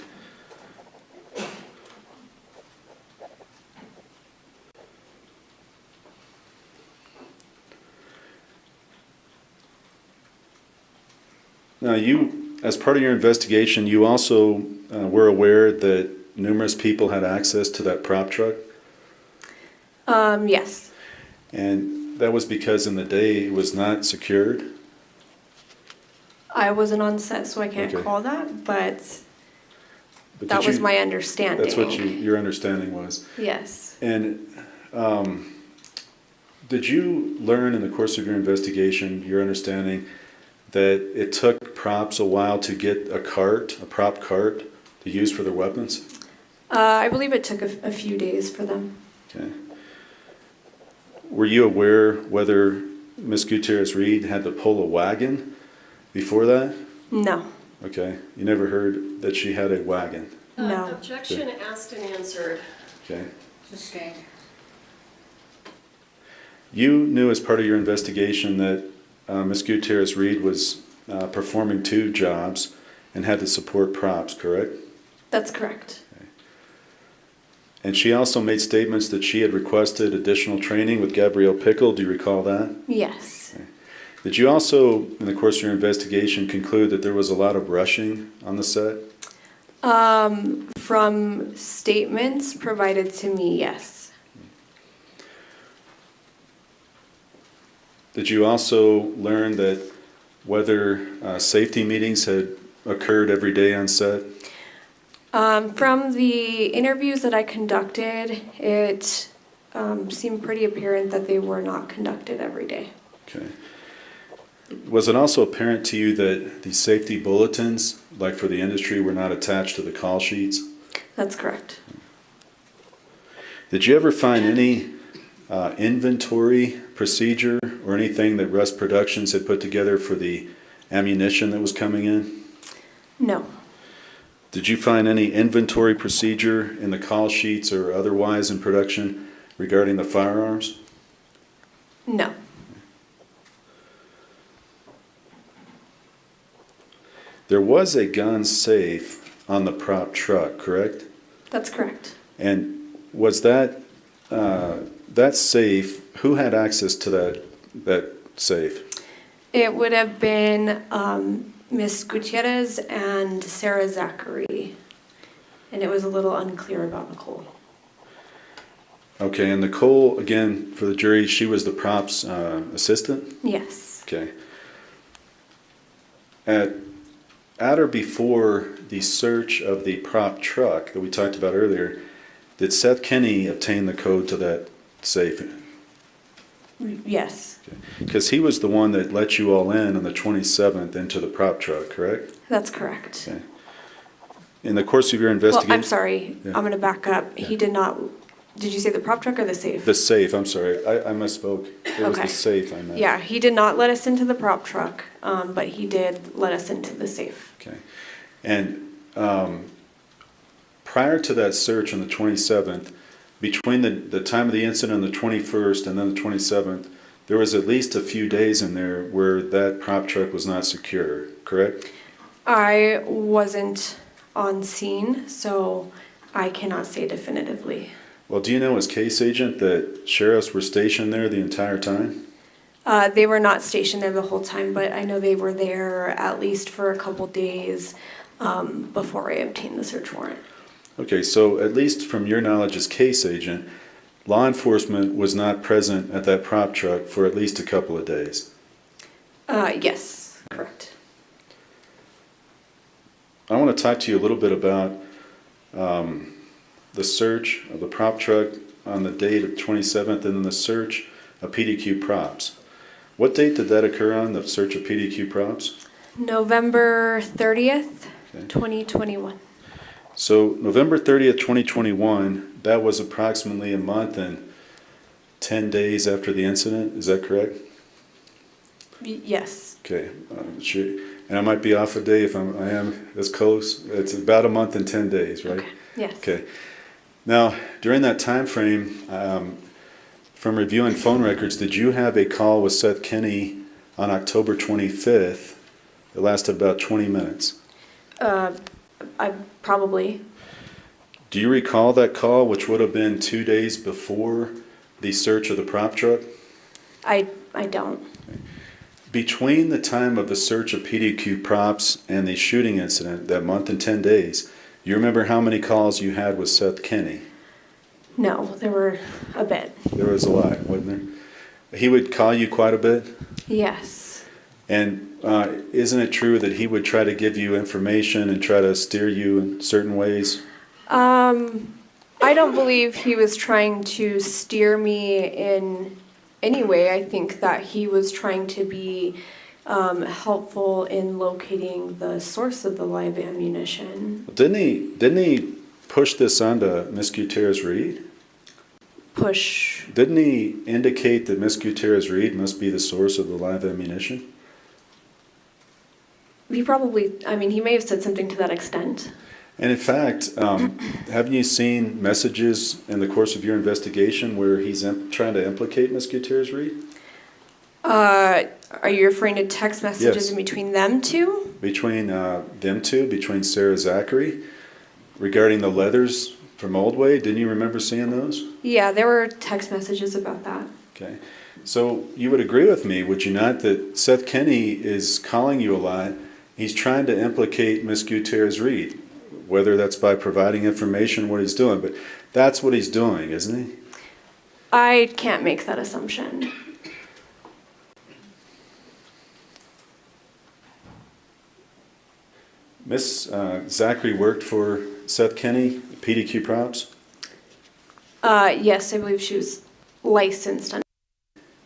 Now, you, as part of your investigation, you also were aware that numerous people had access to that prop truck? Yes. And that was because in the day it was not secured? I wasn't on set, so I can't Okay. call that, but But that did was you- my understanding. That's what your understanding was? Yes. And did you learn in the course of your investigation, your understanding, that it took props a while to get a prop cart to use for their weapons? I believe it took a few days for them. Okay. Were you aware whether Miss Gutierrez Reed had to pull a wagon before that? No. Okay. You never heard that she had a wagon? No. Objection asked and answered. Okay. Sustained. You knew as part of your investigation that Miss Gutierrez Reed was performing 2 jobs and had to support props, correct? That's correct. And she also made statements that she had requested additional training with Gabrielle Pickle. Do you recall that? Yes. Okay. Did you also, in the course of your investigation, conclude that there was a lot of rushing on the set? From statements provided to me, yes. Did you also learn that whether safety meetings had occurred every day on set? From the interviews that I conducted, it seemed pretty apparent that they were not conducted every day. Okay. Was it also apparent to you that the safety bulletins, like for the industry, were not attached to the call sheets? That's correct. Did you ever find any inventory procedure or anything that Rust Productions had put together for the ammunition that was coming in? No. Did you find any inventory procedure in the call sheets or otherwise in production regarding the firearms? No. There was a gun safe on the prop truck, correct? That's correct. And was that that safe, who had access to that safe? It would have been Miss Gutierrez and Sarah Zachary, and it was a little unclear about Nicole. Okay, and Nicole, again, for the jury, she was the prop's assistant? Yes. Okay. At or before the search of the prop truck that we talked about earlier, did Seth Kenny obtain the code to that safe? Yes. Because he was the one that let you all in on the 27th into the prop truck, correct? That's correct. Okay. In the course of your investigation... Well, I'm sorry. Yeah. I'm going to back up. He did not... Did you say the prop truck or the safe? The safe, I'm sorry. I misspoke. It was Okay. the safe I meant. Yeah, he did not let us into the prop truck, but he did let us into the safe. Okay. And prior to that search on the 27th, between the time of the incident on the 21st and then the 27th, there was at least a few days in there where that prop truck was not secure, correct? I wasn't on scene, so I cannot say definitively. Well, do you know as case agent that sheriffs were stationed there the entire time? They were not stationed there the whole time, but I know they were there at least for a couple days before I obtained the search warrant. Okay, so at least from your knowledge as case agent, law enforcement was not present at that prop truck for at least a couple of days. Yes, correct. I want to talk to you a little bit about the search of the prop truck on the date of 27th and then the search of PDQ props. What date did that occur on, the search of PDQ props? November 30th, 2021. So November 30th, 2021, that was approximately a month and 10 days after the incident, is that correct? Yes. Okay, sure. And I might be off a day if I am as close. It's about a month and 10 days, right? Okay. Yes. Okay. Now, during that time frame, from reviewing phone records, did you have a call with Seth Kenny on October 25th that lasted about 20 minutes? I probably. Do you recall that call, which would have been 2 days before the search of the prop truck? I don't. Between the time of the search of PDQ props and the shooting incident, that month and 10 days, you remember how many calls you had with Seth Kenny? No, there were a bit. There was a lot, wasn't there? He would call you quite a bit? Yes. And isn't it true that he would try to give you information and try to steer you in certain ways? I don't believe he was trying to steer me in any way. I think that he was trying to be helpful in locating the source of the live ammunition. Didn't he push this onto Miss Gutierrez Reed? Push. Didn't he indicate that Miss Gutierrez Reed must be the source of the live ammunition? He probably, he may have said something to that extent. And in fact, haven't you seen messages in the course of your investigation where he's trying to implicate Miss Gutierrez Reed? Are you referring to text messages Yes. in between them two? Between them two, between Sarah Zachary, regarding the leathers from Oldway, didn't you remember seeing those? Yeah, there were text messages about that. Okay. So you would agree with me, would you not, that Seth Kenny is calling you a lot. He's trying to implicate Miss Gutierrez Reed, whether that's by providing information, what he's doing, but that's what he's doing, isn't he? I can't make that assumption. Miss Zachary worked for Seth Kenny, PDQ Props? Yes, I believe she was licensed.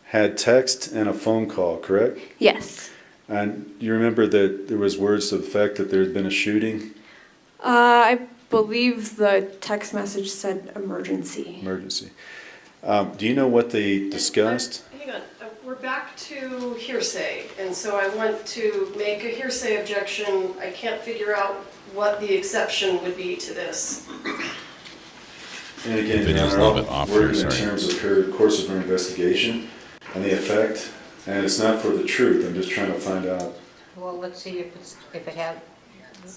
Had text and a phone call, correct? Yes. And you remember that there was words to the fact that there had been a shooting? I believe the text message said emergency. Emergency. Do you know what they discussed? Hang on, we're back to hearsay, and so I want to make a hearsay objection. I can't figure out what the exception would be to this. And again, Video's a little bit off here, working in sorry. terms of her course of her investigation and the effect, and it's not for the truth. I'm just trying to find out. Well, let's see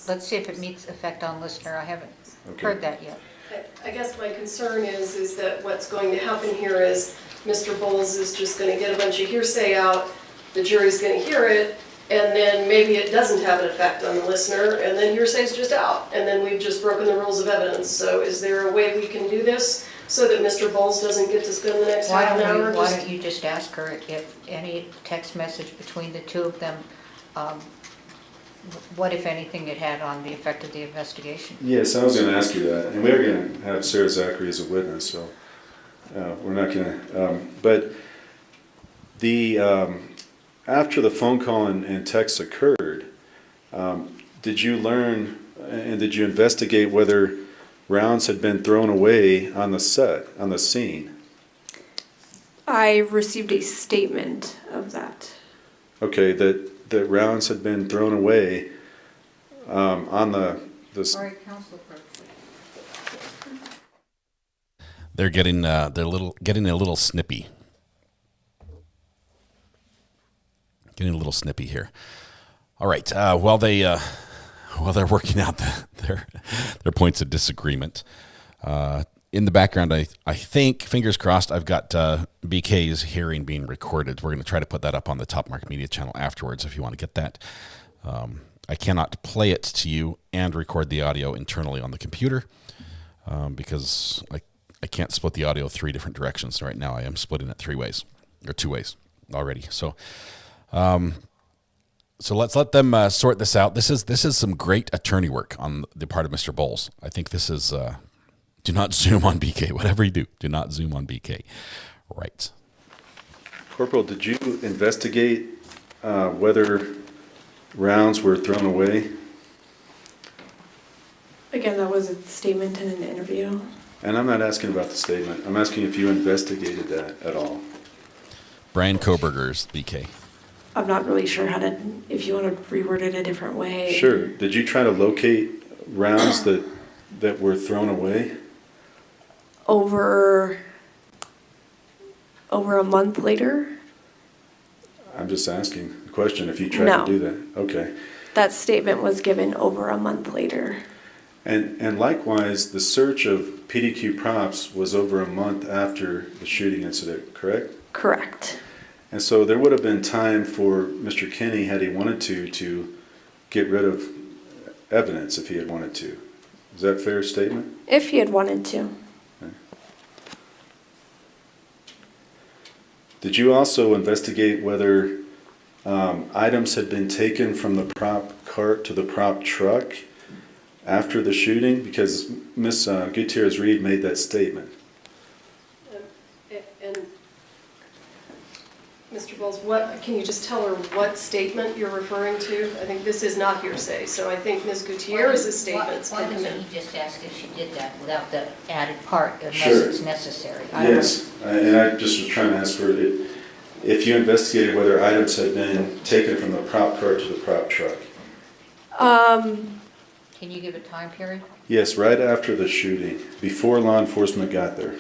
let's see if it meets effect on listener. I haven't heard that yet. I guess my concern is that what's going to happen here is Mr. Bowles is just going to get a bunch of hearsay out, the jury's going to hear it, and then maybe it doesn't have an effect on the listener, and then hearsay's just out, and then we've just broken the rules of evidence. So is there a way we can do this so that Mr. Bowles doesn't get to spend the next half an hour? Why don't you just ask her if any text message between the two of them, what, if anything, it had on the effect of the investigation? Yes, I was going to ask you that. And we're going to have Sarah Zachary as a witness, so we're not going to. But the after the phone call and text occurred, did you learn and did you investigate whether rounds had been thrown away on the set, on the scene? I received a statement of that. Okay, that rounds had been thrown away on the. Sorry, Council Clerk. They're getting getting a little snippy. Getting a little snippy here. All right. While they're working out their points of disagreement, in the background, I think, fingers crossed, I've got BK's hearing being recorded. We're going to try to put that up on the Top Mark Media channel afterwards if you want to get that. I cannot play it to you and record the audio internally on the computer because I can't split the audio 3 different directions. Right now I am splitting it 3 ways, or 2 ways already. So let's let them sort this out. This is some great attorney work on the part of Mr. Bowles. I think this is... do not zoom on BK. Whatever you do not zoom on BK. Right. Corporal, did you investigate whether rounds were thrown away? Again, that was a statement in an interview. And I'm not asking about the statement. I'm asking if you investigated that at all. Brian Koberger's BK. I'm not really sure how to, if you want to reword it a different way. Sure. Did you try to locate rounds that were thrown away? Over a month later? I'm just asking the question if you tried to do that. Okay. That statement was given over a month later. And likewise, the search of PDQ props was over a month after the shooting incident, correct? Correct. And so there would have been time for Mr. Kenny, had he wanted to get rid of evidence if he had wanted to. Is that a fair statement? If he had wanted to. Did you also investigate whether items had been taken from the prop cart to the prop truck after the shooting? Because Ms. Gutierrez Reed made that statement. And Mr. Bowles, can you just tell her what statement you're referring to? I think this is not hearsay, so I think Ms. Gutierrez's statements can come in. Why doesn't he just ask if she did that without the added part, unless it's necessary? Yes, and I just was trying to ask for it. If you investigated whether items had been taken from the prop cart to the prop truck. Can you give a time period? Yes, right after the shooting, before law enforcement got there.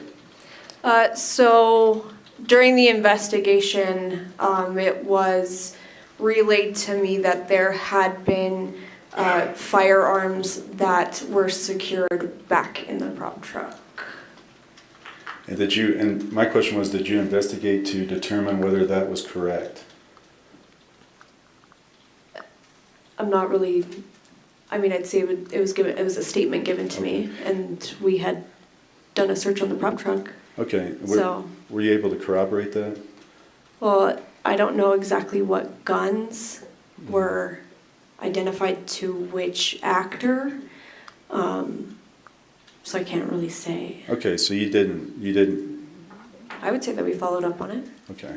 So during the investigation, it was relayed to me that there had been firearms that were secured back in the prop truck. And my question was, did you investigate to determine whether that was correct? I'm not really, I mean, I'd say it was a statement given to me, and we had done a search on the prop truck. Okay. So were you able to corroborate that? Well, I don't know exactly what guns were identified to which actor, so I can't really say. Okay, so you didn't. I would say that we followed up on it. Okay.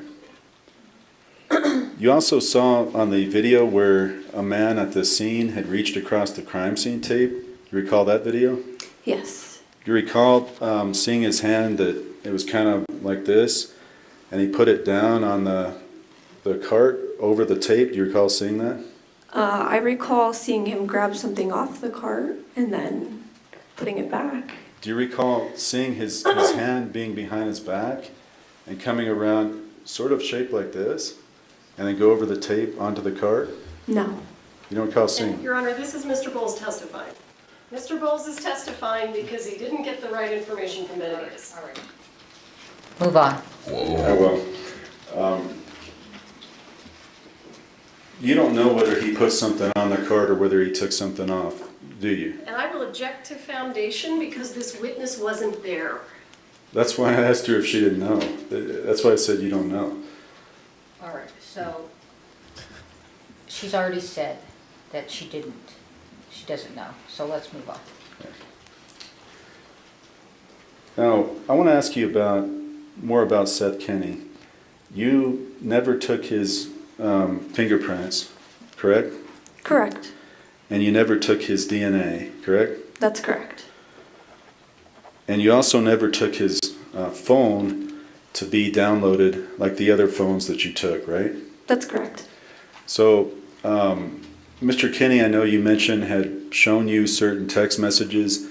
You also saw on the video where a man at the scene had reached across the crime scene tape. You recall that video? Yes. You recall seeing his hand that it was kind of like this, and he put it down on the cart over the tape. Do you recall seeing that? I recall seeing him grab something off the cart and then putting it back. Do you recall seeing his hand being behind his back and coming around sort of shaped like this and then go over the tape onto the cart? No. You don't recall seeing? And, Your Honor, this is Mr. Bowles testifying. Mr. Bowles is testifying because he didn't get the right information from Benedict. All right. Move on. Well, you don't know whether he put something on the cart or whether he took something off, do you? And I will object to foundation because this witness wasn't there. That's why I asked her if she didn't know. That's why I said you don't know. All right, so she's already said that she didn't. She doesn't know, so let's move on. Now, I want to ask you more about Seth Kenny. You never took his fingerprints, correct? Correct. And you never took his DNA, correct? That's correct. And you also never took his phone to be downloaded like the other phones that you took, right? That's correct. So, Mr. Kenny, I know you mentioned had shown you certain text messages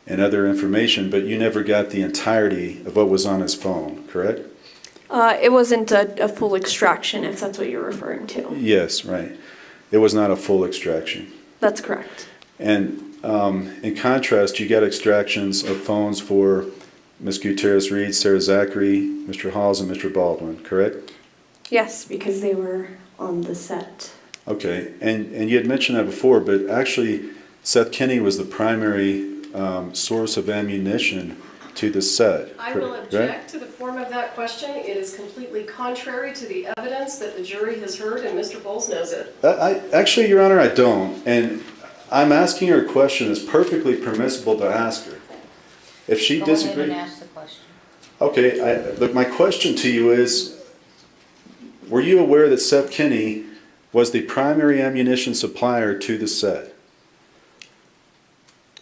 and other information, but you never got the entirety of what was on his phone, correct? It wasn't a full extraction, if that's what you're referring to. Yes, right. It was not a full extraction. That's correct. And in contrast, you got extractions of phones for Ms. Gutierrez Reed, Sarah Zachary, Mr. Halls, and Mr. Baldwin, correct? Yes, because they were on the set. Okay, and you had mentioned that before, but actually Seth Kenny was the primary source of ammunition to the set. I will object to the form of that question. It is completely contrary to the evidence that the jury has heard, and Mr. Bowles knows it. Actually, Your Honor, I don't. And I'm asking her a question. It's perfectly permissible to ask her. If she disagrees. Go ahead and ask the question. Okay, look, my question to you is, were you aware that Seth Kenny was the primary ammunition supplier to the set?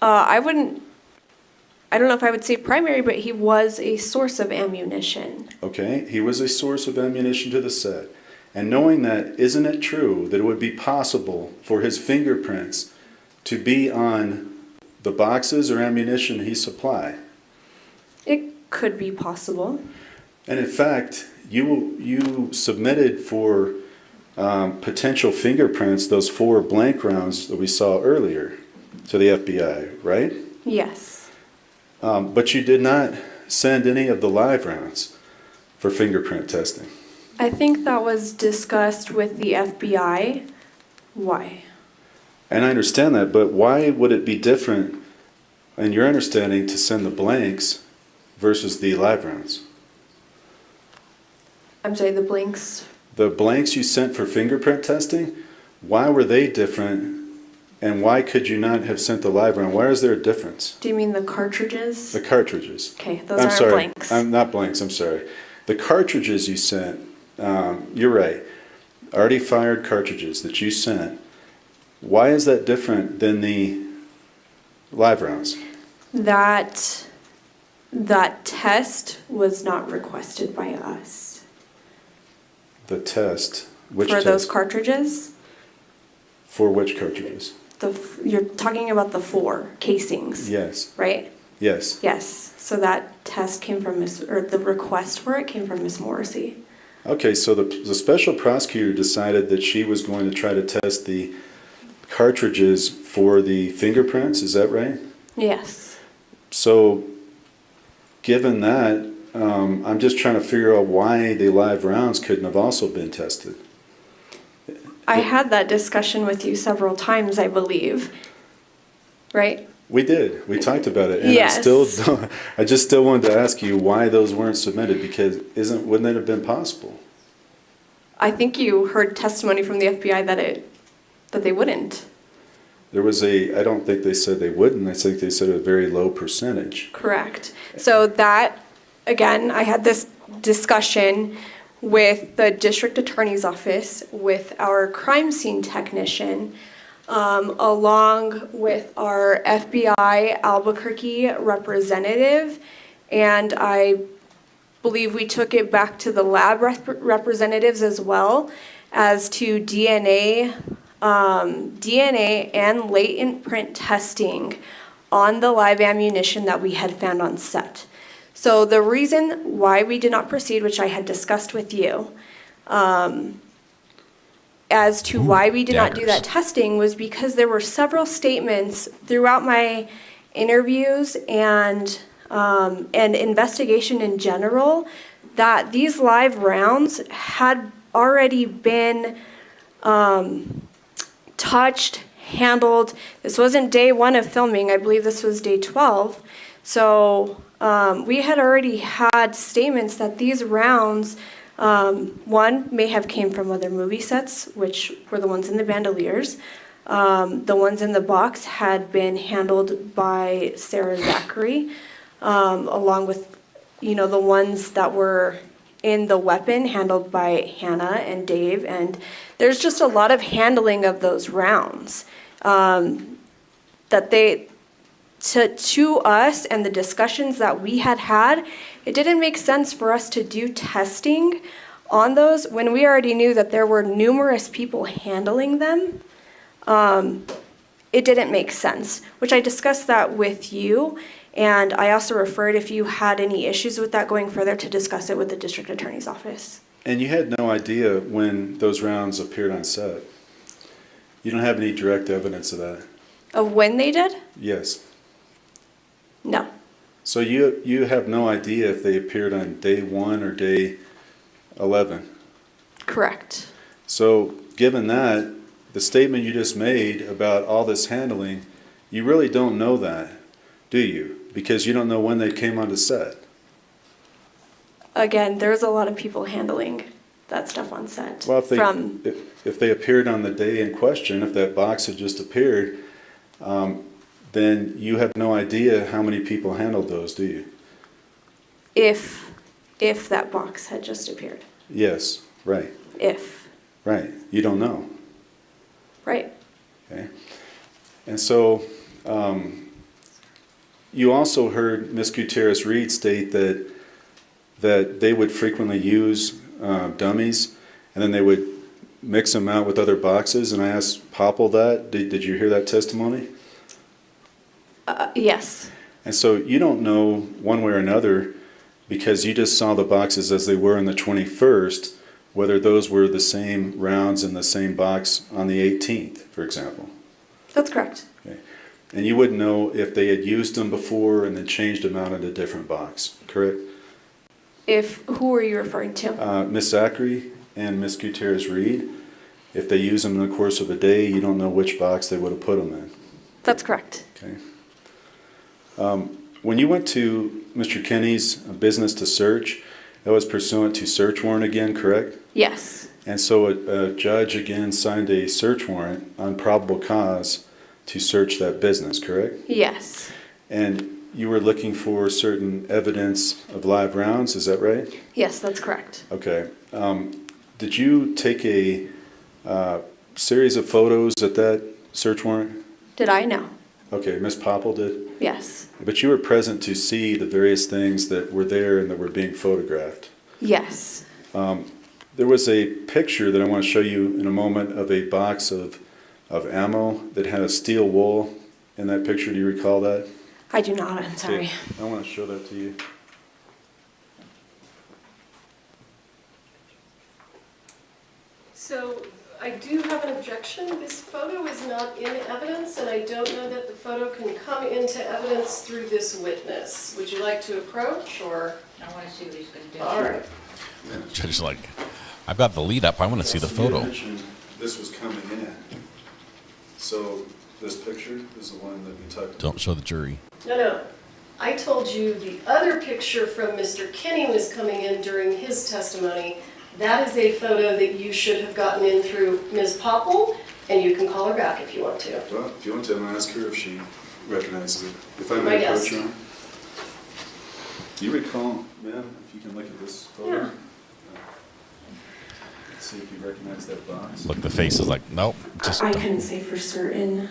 I don't know if I would say primary, but he was a source of ammunition. Okay, he was a source of ammunition to the set. And knowing that, isn't it true that it would be possible for his fingerprints to be on the boxes or ammunition he supplied? It could be possible. And in fact, you submitted for potential fingerprints those 4 blank rounds that we saw earlier to the FBI, right? Yes. But you did not send any of the live rounds for fingerprint testing. I think that was discussed with the FBI. Why? And I understand that, but why would it be different, in your understanding, to send the blanks versus the live rounds? I'm sorry, the blanks? The blanks you sent for fingerprint testing, why were they different? And why could you not have sent the live round? Why is there a difference? Do you mean the cartridges? The cartridges. Okay, those aren't blanks. I'm not blanks, I'm sorry. The cartridges you sent, you're right. Already fired cartridges that you sent. Why is that different than the live rounds? That test was not requested by us. The test? Which for test? Those cartridges? For which cartridges? You're talking about the 4 casings. Yes. Right? Yes. Yes. So that test came from the request for it came from Miss Morrissey. Okay, so the special prosecutor decided that she was going to try to test the cartridges for the fingerprints, is that right? Yes. So, given that, I'm just trying to figure out why the live rounds couldn't have also been tested. I had that discussion with you several times, I believe. Right? We did. We talked about it. And yes. I just still wanted to ask you why those weren't submitted, because wouldn't it have been possible? I think you heard testimony from the FBI that they wouldn't. There was I don't think they said they wouldn't. I think they said a very low percentage. Correct. So that, again, I had this discussion with the district attorney's office, with our crime scene technician, along with our FBI Albuquerque representative, and I believe we took it back to the lab representatives as well, as to DNA and latent print testing on the live ammunition that we had found on set. So the reason why we did not proceed, which I had discussed with you, as to why we did not do that testing, was because there were several statements throughout my interviews and investigation in general that these live rounds had already been touched, handled. This wasn't day 1 of filming. I believe this was day 12. So we had already had statements that these rounds, one, may have came from other movie sets, which were the ones in the bandoliers. The ones in the box had been handled by Sarah Zachary, along with, the ones that were in the weapon handled by Hannah and Dave. And there's just a lot of handling of those rounds that to us and the discussions that we had, it didn't make sense for us to do testing on those when we already knew that there were numerous people handling them. It didn't make sense, which I discussed that with you, and I also referred, if you had any issues with that, going further to discuss it with the district attorney's office. And you had no idea when those rounds appeared on set? You don't have any direct evidence of that? Of when they did? Yes. No. So you have no idea if they appeared on day 1 or day 11? Correct. So given that, the statement you just made about all this handling, you really don't know that, do you? Because you don't know when they came onto set. Again, there's a lot of people handling that stuff on set. Well, if they appeared on the day in question, if that box had just appeared, then you have no idea how many people handled those, do you? If that box had just appeared. Yes, right. If. Right. You don't know. Right. Okay. And so you also heard Ms. Gutierrez Reed state that they would frequently use dummies, and then they would mix them out with other boxes. And I asked Popple that. Did you hear that testimony? Yes. And so you don't know one way or another, because you just saw the boxes as they were in the 21st, whether those were the same rounds in the same box on the 18th, for example. That's correct. Okay. And you wouldn't know if they had used them before and then changed them out in a different box, correct? Who are you referring to? Ms. Zachary and Ms. Gutierrez Reed. If they use them in the course of a day, you don't know which box they would have put them in. That's correct. Okay. When you went to Mr. Kenny's business to search, that was pursuant to search warrant again, correct? Yes. And so a judge again signed a search warrant on probable cause to search that business, correct? Yes. And you were looking for certain evidence of live rounds, is that right? Yes, that's correct. Okay. Did you take a series of photos at that search warrant? Did I? No. Okay, Ms. Popple did? Yes. But you were present to see the various things that were there and that were being photographed. Yes. There was a picture that I want to show you in a moment of a box of ammo that had a steel wool in that picture. Do you recall that? I do not, I'm sorry. Okay. I want to show that to you. So I do have an objection. This photo is not in evidence, and I don't know that the photo can come into evidence through this witness. Would you like to approach, or? I want to see what he's going to do. All right. Judge is like, I've got the lead up. I want to see the photo. You mentioned this was coming in. So this picture is the one that we talked about. Don't show the jury. No. I told you the other picture from Mr. Kenny was coming in during his testimony. That is a photo that you should have gotten in through Ms. Popple, and you can call her back if you want to. Well, if you want to, I'm going to ask her if she recognizes it. If I My may guess. approach her. Do you recall, ma'am, if you can look at this photo? Yeah. See if you recognize that box. Look, the face is like, nope. Just I couldn't say for certain.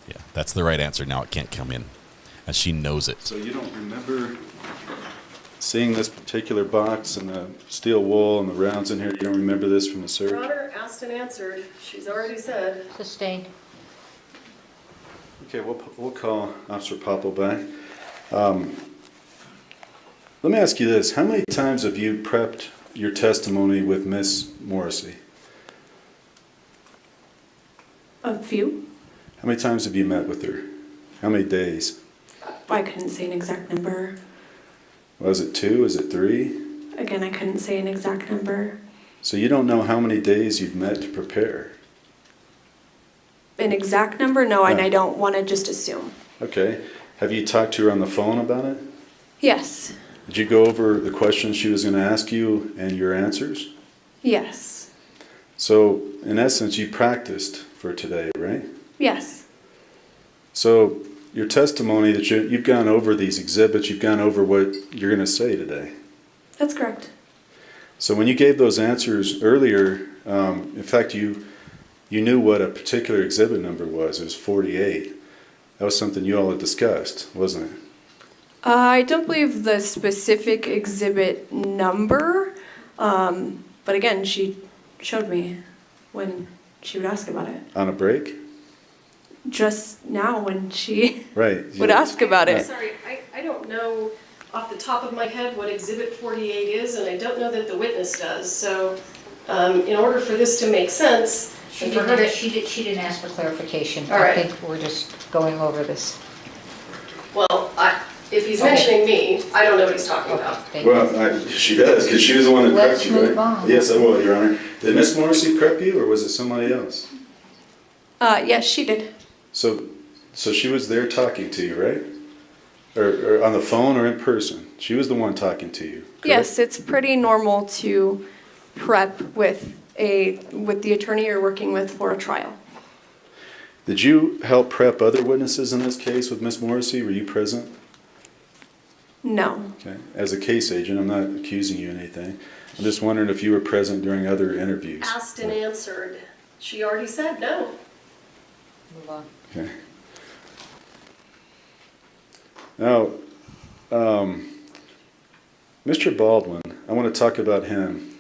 Yeah, that's the right answer. Now it can't come in. And she knows it. So you don't remember seeing this particular box and the steel wool and the rounds in here? You don't remember this from the search? Your Honor, asked and answered. She's already said. Sustained. Okay, we'll call Officer Popple back. Let me ask you this. How many times have you prepped your testimony with Miss Morrissey? A few. How many times have you met with her? How many days? I couldn't say an exact number. Was it 2? Is it 3? Again, I couldn't say an exact number. So you don't know how many days you've met to prepare? An exact number? No, and No. I don't want to just assume. Okay. Have you talked to her on the phone about it? Yes. Did you go over the questions she was going to ask you and your answers? Yes. So, in essence, you practiced for today, right? Yes. So, your testimony that you've gone over these exhibits, you've gone over what you're going to say today. That's correct. So, when you gave those answers earlier, in fact, you knew what a particular exhibit number was. It was 48. That was something you all had discussed, wasn't it? I don't believe the specific exhibit number, but again, she showed me when she would ask about it. On a break? Just now when she Right. would ask about it. Sorry, I don't know off the top of my head what Exhibit 48 is, and I don't know that the witness does. So in order for this to make sense, She and for her to- didn't ask for clarification. All right. I think we're just going over this. well, if he's mentioning me, I don't know what he's talking about. Well, she does, because she was the one that Let's prepped you, right? move on. Yes, I will, Your Honor. Did Miss Morrissey prep you, or was it somebody else? Yes, she did. So she was there talking to you, right? Or on the phone or in person? She was the one talking to you. Correct? Yes, it's pretty normal to prep with the attorney you're working with for a trial. Did you help prep other witnesses in this case with Miss Morrissey? Were you present? No. Okay. As a case agent, I'm not accusing you of anything. I'm just wondering if you were present during other interviews. Asked and answered. She already said no. Move on. Okay. Now, Mr. Baldwin, I want to talk about him.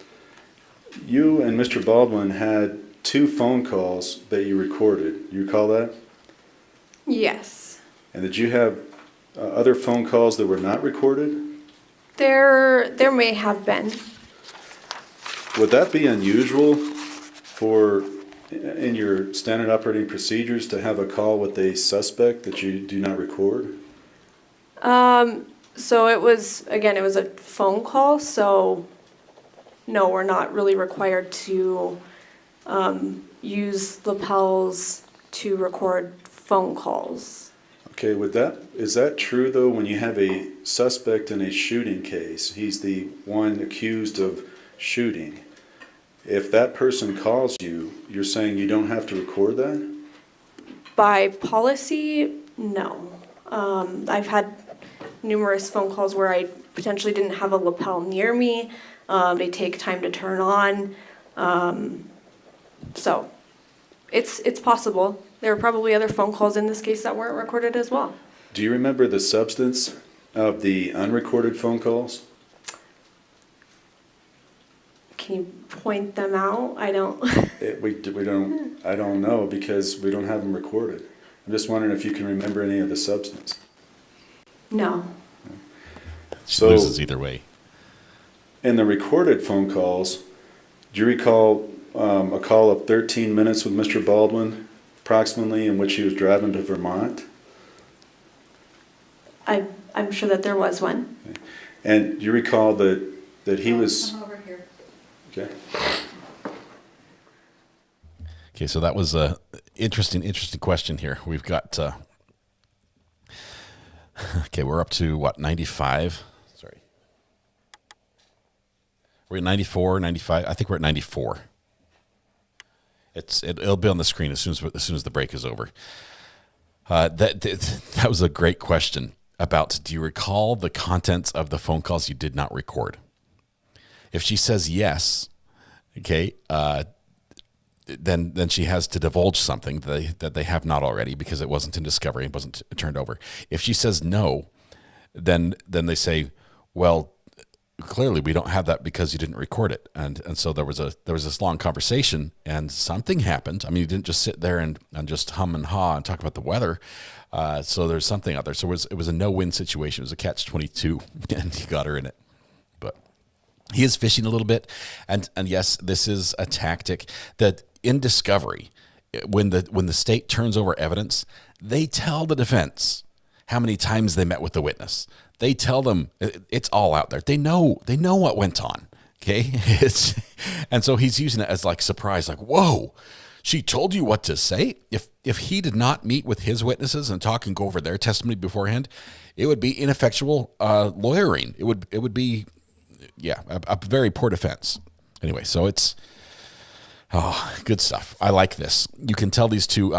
You and Mr. Baldwin had 2 phone calls that you recorded. You recall that? Yes. And did you have other phone calls that were not recorded? There may have been. Would that be unusual for, in your standard operating procedures, to have a call with a suspect that you do not record? So it was a phone call, so no, we're not really required to use lapels to record phone calls. Okay, is that true though when you have a suspect in a shooting case? He's the one accused of shooting. If that person calls you, you're saying you don't have to record that? By policy, no. I've had numerous phone calls where I potentially didn't have a lapel near me. They take time to turn on. So it's possible. There were probably other phone calls in this case that weren't recorded as well. Do you remember the substance of the unrecorded phone calls? Can you point them out? I don't. I don't know because we don't have them recorded. I'm just wondering if you can remember any of the substance. No. She loses either way. In the recorded phone calls, do you recall a call of 13 minutes with Mr. Baldwin, approximately, in which he was driving to Vermont? I'm sure that there was one. Okay. And do you recall that he was... Come over here. Okay. Okay, so that was a interesting question here. We've got... okay, we're up to, what, 95? Sorry. We're at 94, 95. I think we're at 94. It'll be on the screen as soon as the break is over. That was a great question about, do you recall the contents of the phone calls you did not record? If she says yes, Okay. Then she has to divulge something that they have not already because it wasn't in discovery, it wasn't turned over. If she says no, then they say, well, clearly we don't have that because you didn't record it. And so there was this long conversation and something happened. I mean, you didn't just sit there and just hum and haw and talk about the weather. So there's something out there. So it was a no-win situation. It was a catch-22 and he got her in it. But he is fishing a little bit. And yes, this is a tactic that in discovery, when the state turns over evidence, they tell the defense how many times they met with the witness. They tell them it's all out there. They know what went on. Okay. And so he's using it as like surprise, like, whoa, she told you what to say. If he did not meet with his witnesses and talk and go over their testimony beforehand, it would be ineffectual lawyering. It would be, a very poor defense. Anyway, so it's good stuff. I like this. You can tell these two,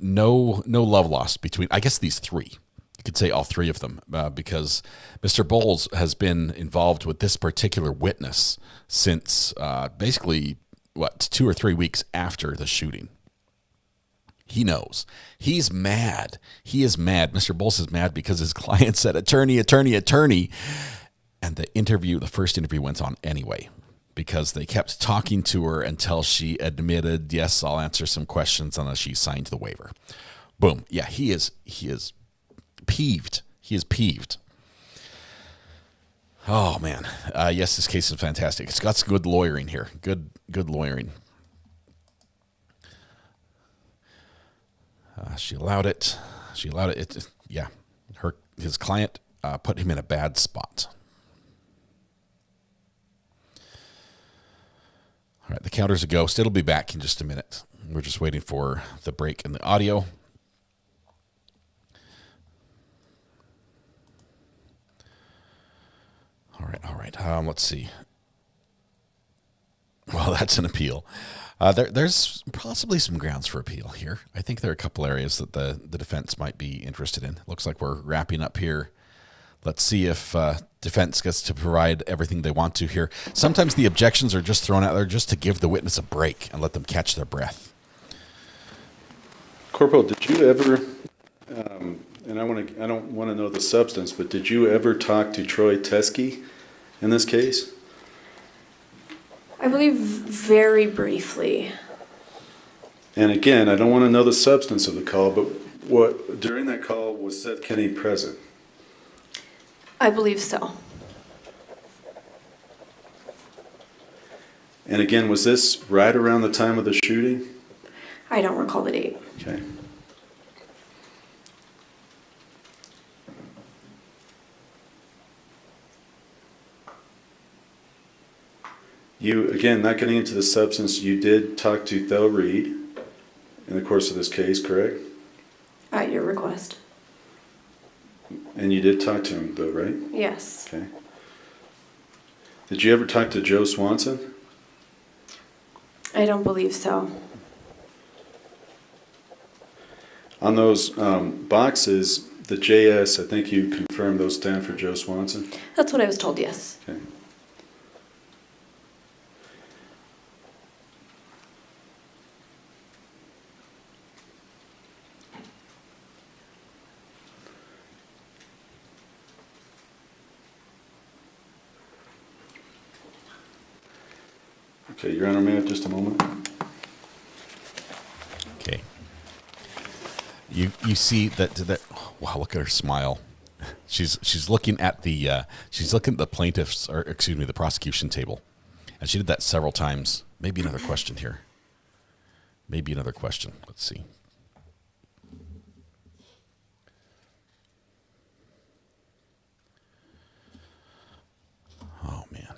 no love lost between, I guess, these three. You could say all three of them because Mr. Bowles has been involved with this particular witness since basically, 2 or 3 weeks after the shooting. He knows. He's mad. He is mad. Mr. Bowles is mad because his client said, attorney. And the first interview went on anyway because they kept talking to her until she admitted, yes, I'll answer some questions unless she signed the waiver. Boom. Yeah, he is peeved. He is peeved. Oh, man. Yes, this case is fantastic. It's got some good lawyering here. Good lawyering. She allowed it. His client put him in a bad spot. All right, the counter's a ghost. It'll be back in just a minute. We're just waiting for the break in the audio. All right. Let's see. Well, that's an appeal. There's possibly some grounds for appeal here. I think there are a couple areas that the defense might be interested in. Looks like we're wrapping up here. Let's see if defense gets to provide everything they want to here. Sometimes the objections are just thrown out there just to give the witness a break and let them catch their breath. Corporal, did you ever, and I don't want to know the substance, but did you ever talk to Troy Teskey in this case? I believe very briefly. And again, I don't want to know the substance of the call, but during that call was Seth Kenny present? I believe so. And again, was this right around the time of the shooting? I don't recall the date. Okay. You, again, not getting into the substance, you did talk to Thel Reed in the course of this case, correct? At your request. And you did talk to him, though, right? Yes. Okay. Did you ever talk to Joe Swanson? I don't believe so. On those boxes, the JS, I think you confirmed those stand for Joe Swanson? That's what I was told, yes. Okay. Okay, Your Honor, may I have just a moment? Okay. You see that wow, look at her smile. She's looking at the plaintiff's, or excuse me, the prosecution table. And she did that several times. Maybe another question here. Maybe another question. Let's see. Oh, man.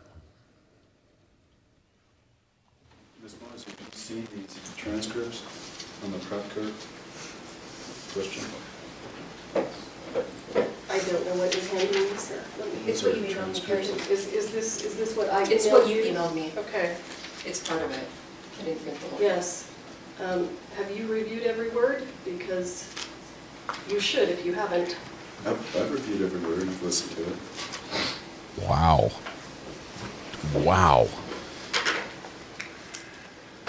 Ms. Morris, have you seen these transcripts on the prop code? Question. I don't know what is handing me, sir. It's what you emailed me, Karen. Is this what I It's emailed what you emailed me. Okay. It's part of it. I didn't print the whole. Yes. Have you reviewed every word? Because you should if you haven't. I've reviewed every word and I've listened to it. Wow. Wow.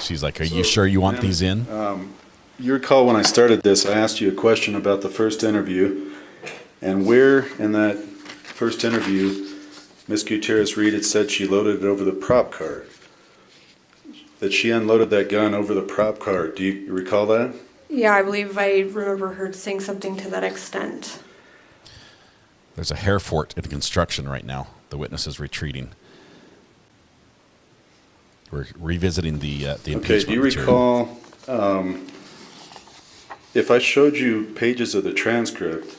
She's like, "Are you sure you want these in?" You recall when I started this, I asked you a question about the first interview, and where in that first interview, Miss Gutierrez Reed had said she loaded it over the prop car. That she unloaded that gun over the prop car. Do you recall that? Yeah, I believe I remember her saying something to that extent. There's a hair fort in construction right now. The witness is retreating. We're revisiting the impeachment. Okay, do you material. recall, if I showed you pages of the transcript,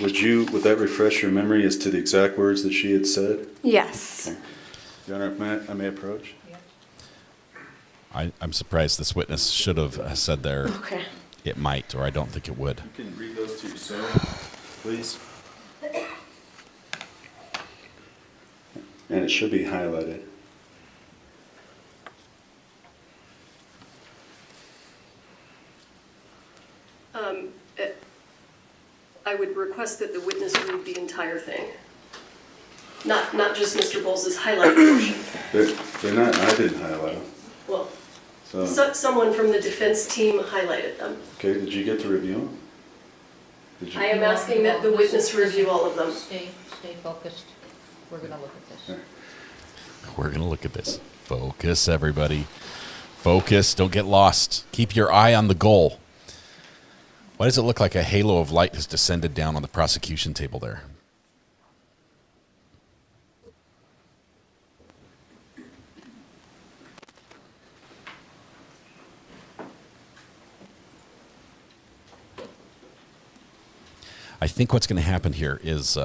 would that refresh your memory as to the exact words that she had said? Yes. Okay. Your Honor, I may approach? I'm surprised this witness should have said there. Okay. It might, or I don't think it would. You can read those to yourself, please. And it should be highlighted. I would request that the witness read the entire thing. Not just Mr. Bowles' highlight portion. They're not, I didn't highlight them. Well, So, someone from the defense team highlighted them. okay, did you get to review them? Did you? I am asking that the witness review all of them. Stay focused. We're gonna look at this. We're going to look at this. Focus, everybody. Focus. Don't get lost. Keep your eye on the goal. Why does it look like a halo of light has descended down on the prosecution table there? I think what's going to happen here is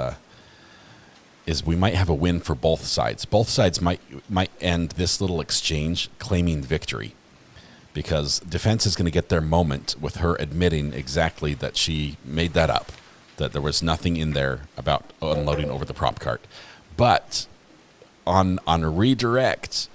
we might have a win for both sides. Both sides might end this little exchange claiming victory, because defense is going to get their moment with her admitting exactly that she made that up, that there was nothing in there about unloading over the prop cart. But on a redirect,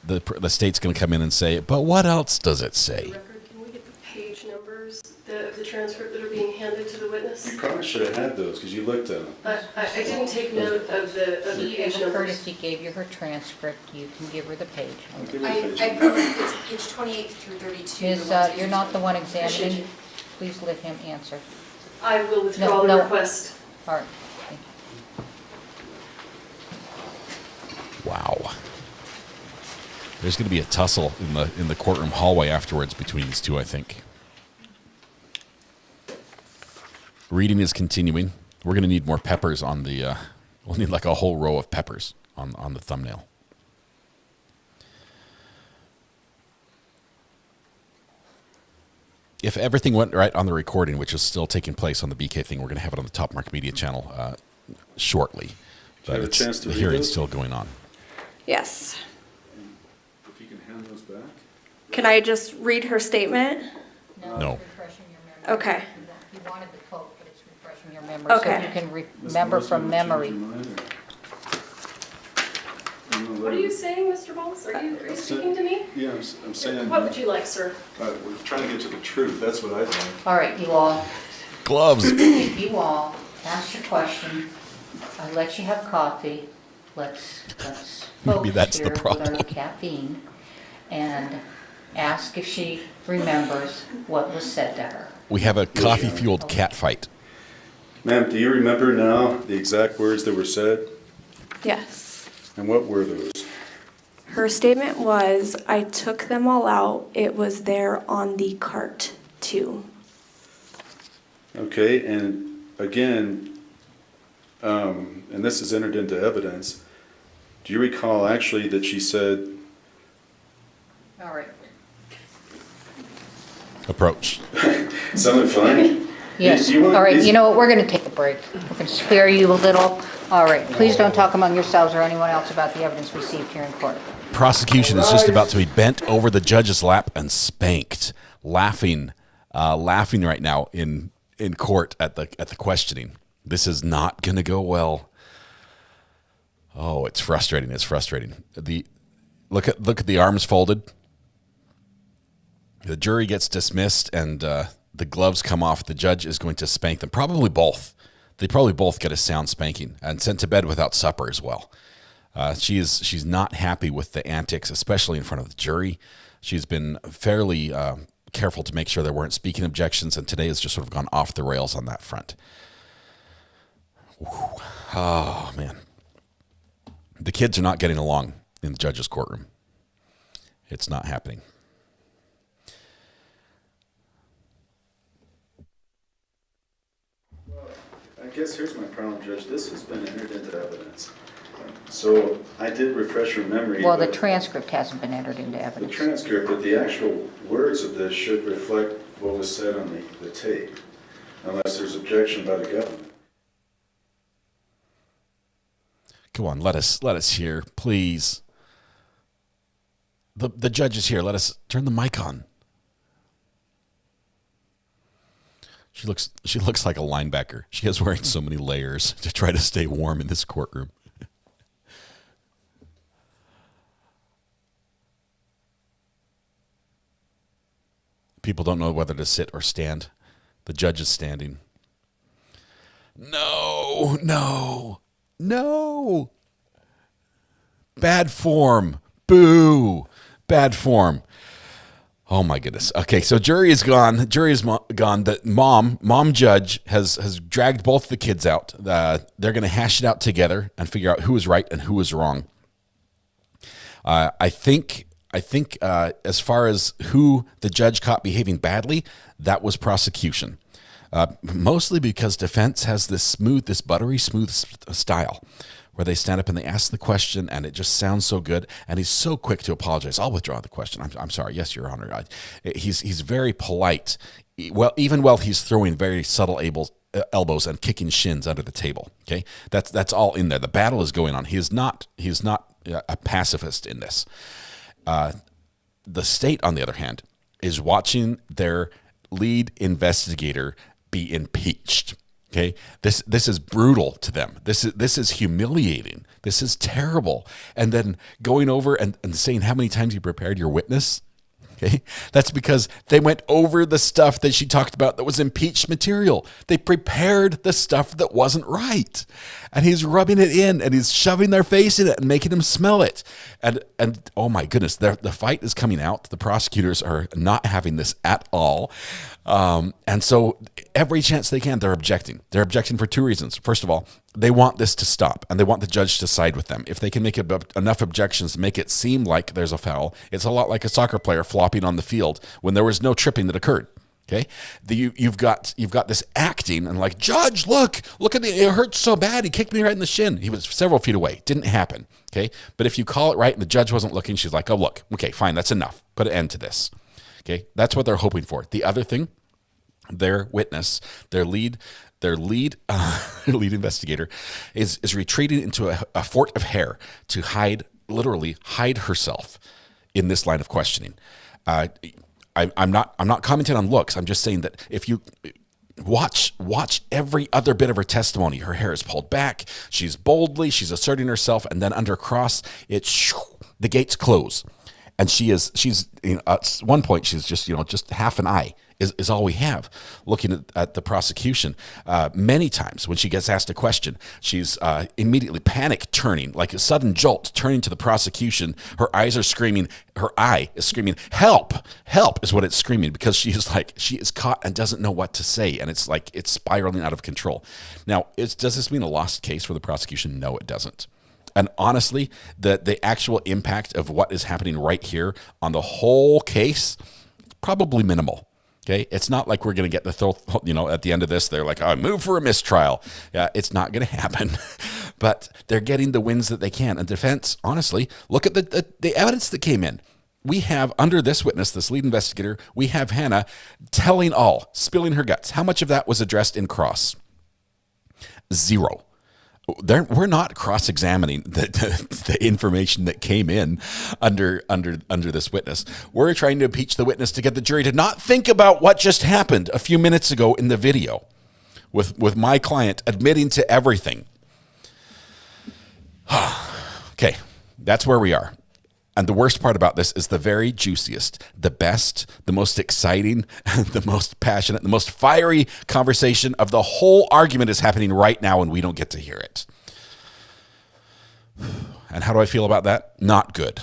the state's going to come in and say, but what else does it say? Can we get the page numbers of the transcript that are being handed to the witness? You probably should have had those because you looked at them. I didn't take note of the page As a numbers. courtesy gave you her transcript, you can give her the page. I believe it's page 28 through 32. You're not the one examining. Please let him answer. I will withdraw the request. All right. Thank you. Wow. There's going to be a tussle in the courtroom hallway afterwards between these two, I think. Reading is continuing. We're going to need more peppers on the... we'll need like a whole row of peppers on the thumbnail. If everything went right on the recording, which is still taking place on the BK thing, we're going to have it on the Top Mark Media channel shortly. But the hearing's still going on. Yes. If you can hand those back. Can I just read her statement? No. Okay. You wanted the quote, but it's refreshing your memory. So Okay. if you can remember from memory. What are you saying, Mr. Bowles? Are you speaking to me? Yeah, I'm saying. What would you like, sir? We're trying to get to the truth. That's what I'd like. All right, you all. Gloves. If you all ask your question, I let you have coffee. Let's Maybe that's the focus here problem. with our caffeine and ask if she remembers what was said to her. We have a coffee-fueled cat fight. Ma'am, do you remember now the exact words that were said? Yes. And what were those? Her statement was, I took them all out. It was there on the cart, too. Okay, and again, and this is entered into evidence, do you recall actually that she said... All right. Approach. Sounded funny? Yes. All right, you know what, we're going to take a break. We're going to spare you a little. All right, please don't talk among yourselves or anyone else about the evidence received here in court. Prosecution is just about to be bent over the judge's lap and spanked, laughing right now in court at the questioning. This is not going to go well. Oh, it's frustrating. It's frustrating. Look at the arms folded. The jury gets dismissed, and the gloves come off. The judge is going to spank them. Probably both. They probably both get a sound spanking and sent to bed without supper as well. She's not happy with the antics, especially in front of the jury. She's been fairly careful to make sure there weren't speaking objections, and today has just sort of gone off the rails on that front. Whew. Oh, man. The kids are not getting along in the judge's courtroom. It's not happening. I guess here's my problem, Judge. This has been entered into evidence. So I did refresh your memory. Well, the transcript hasn't been entered into The evidence. transcript, but the actual words of this should reflect what was said on the tape, unless there's objection by the government. Come on, let us hear, please. The judge is here. Let us turn the mic on. She looks like a linebacker. She is wearing so many layers to try to stay warm in this courtroom. People don't know whether to sit or stand. The judge is standing. No, no, no. Bad form. Boo. Bad form. Oh my goodness. Okay, so jury is gone. Jury is gone. The mom judge has dragged both the kids out. They're going to hash it out together and figure out who was right and who was wrong. I think as far as who the judge caught behaving badly, that was prosecution. Mostly because defense has this buttery smooth style where they stand up and they ask the question and it just sounds so good, and he's so quick to apologize. I'll withdraw the question. I'm sorry. Yes, Your Honor. He's very polite. Well, even while he's throwing very subtle elbows and kicking shins under the table. Okay, that's all in there. The battle is going on. He's not a pacifist in this. The state, on the other hand, is watching their lead investigator be impeached. Okay, this is brutal to them. This is humiliating. This is terrible. And then going over and saying how many times you prepared your witness. Okay, that's because they went over the stuff that she talked about that was impeached material. They prepared the stuff that wasn't right, and he's rubbing it in and he's shoving their face in it and making them smell it. And oh my goodness, the fight is coming out. The prosecutors are not having this at all, and so every chance they can, they're objecting. They're objecting for two reasons. First of all, they want this to stop, and they want the judge to side with them. If they can make enough objections to make it seem like there's a foul, it's a lot like a soccer player flopping on the field when there was no tripping that occurred. Okay, you've got this acting and like, judge, look at it hurts so bad. He kicked me right in the shin. He was several feet away. Didn't happen. Okay, but if you call it right and the judge wasn't looking, she's like, oh look, okay, fine, that's enough. Put an end to this. Okay, that's what they're hoping for. The other thing, their witness, their lead investigator is retreating into a fort of hair to literally hide herself in this line of questioning. I'm not commenting on looks. I'm just saying that if you watch every other bit of her testimony, her hair is pulled back. She's asserting herself, and then under cross, the gates close, and she's at one point she's just half an eye is all we have looking at the prosecution. Many times when she gets asked a question, she's immediately panic turning, like a sudden jolt, turning to the prosecution. Her eyes are screaming. Her eye is screaming, help, help is what it's screaming, because she is caught and doesn't know what to say. And it's like it's spiraling out of control. Now, does this mean a lost case for the prosecution? No, it doesn't. And honestly, the actual impact of what is happening right here on the whole case, probably minimal. Okay, it's not like we're going to get at the end of this, they're like, I move for a mistrial. Yeah, it's not going to happen. But they're getting the wins that they can. And defense, honestly, look at the evidence that came in. We have, under this witness, this lead investigator, we have Hannah telling all, spilling her guts. How much of that was addressed in cross? 0. We're not cross-examining the information that came in under this witness. We're trying to impeach the witness to get the jury to not think about what just happened a few minutes ago in the video with my client admitting to everything. Okay, that's where we are. And the worst part about this is the very juiciest, the best, the most exciting, the most passionate, the most fiery conversation of the whole argument is happening right now, and we don't get to hear it. And how do I feel about that? Not good.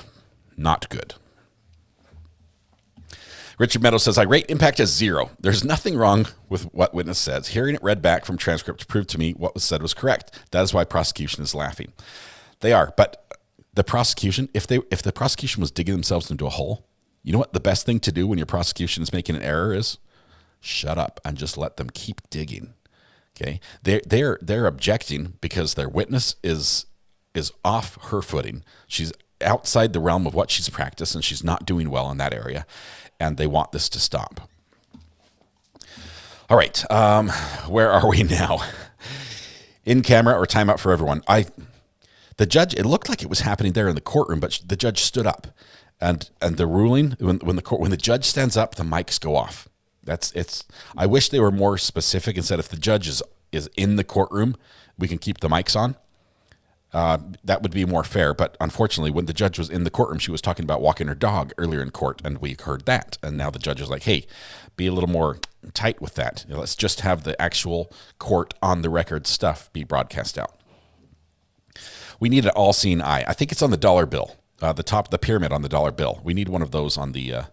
Not good. Richard Meadows says, I rate impact as 0. There's nothing wrong with what witness says. Hearing it read back from transcript proved to me what was said was correct. That is why prosecution is laughing. They are, but the prosecution, if the prosecution was digging themselves into a hole, you know what the best thing to do when your prosecution is making an error is? Shut up and just let them keep digging. Okay? They're objecting because their witness is off her footing. She's outside the realm of what she's practiced, and she's not doing well in that area. And they want this to stop. All right, where are we now? In camera or timeout for everyone? The judge. It looked like it was happening there in the courtroom, but the judge stood up, and the ruling when the judge stands up, the mics go off. I wish they were more specific and said if the judge is in the courtroom, we can keep the mics on. That would be more fair, but unfortunately, when the judge was in the courtroom, she was talking about walking her dog earlier in court, and we heard that. And now the judge is like, hey, be a little more tight with that. Let's just have the actual court on the record stuff be broadcast out. We need an all-seeing eye. I think it's on the dollar bill, the top of the pyramid on the dollar bill. We need one of those on the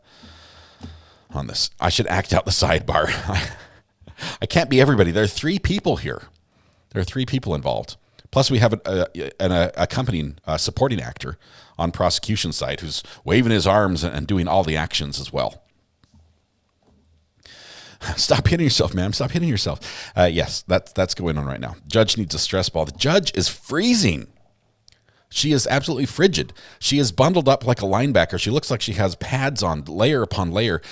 on this. I should act out the sidebar. I can't be everybody. There are 3 people here. There are 3 people involved. Plus, we have an accompanying supporting actor on prosecution side who's waving his arms and doing all the actions as well. Stop hitting yourself, ma'am. Stop hitting yourself. Yes, that's going on right now. Judge needs a stress ball. The judge is freezing. She is absolutely frigid. She is bundled up like a linebacker. She looks like she has pads on, layer upon layer.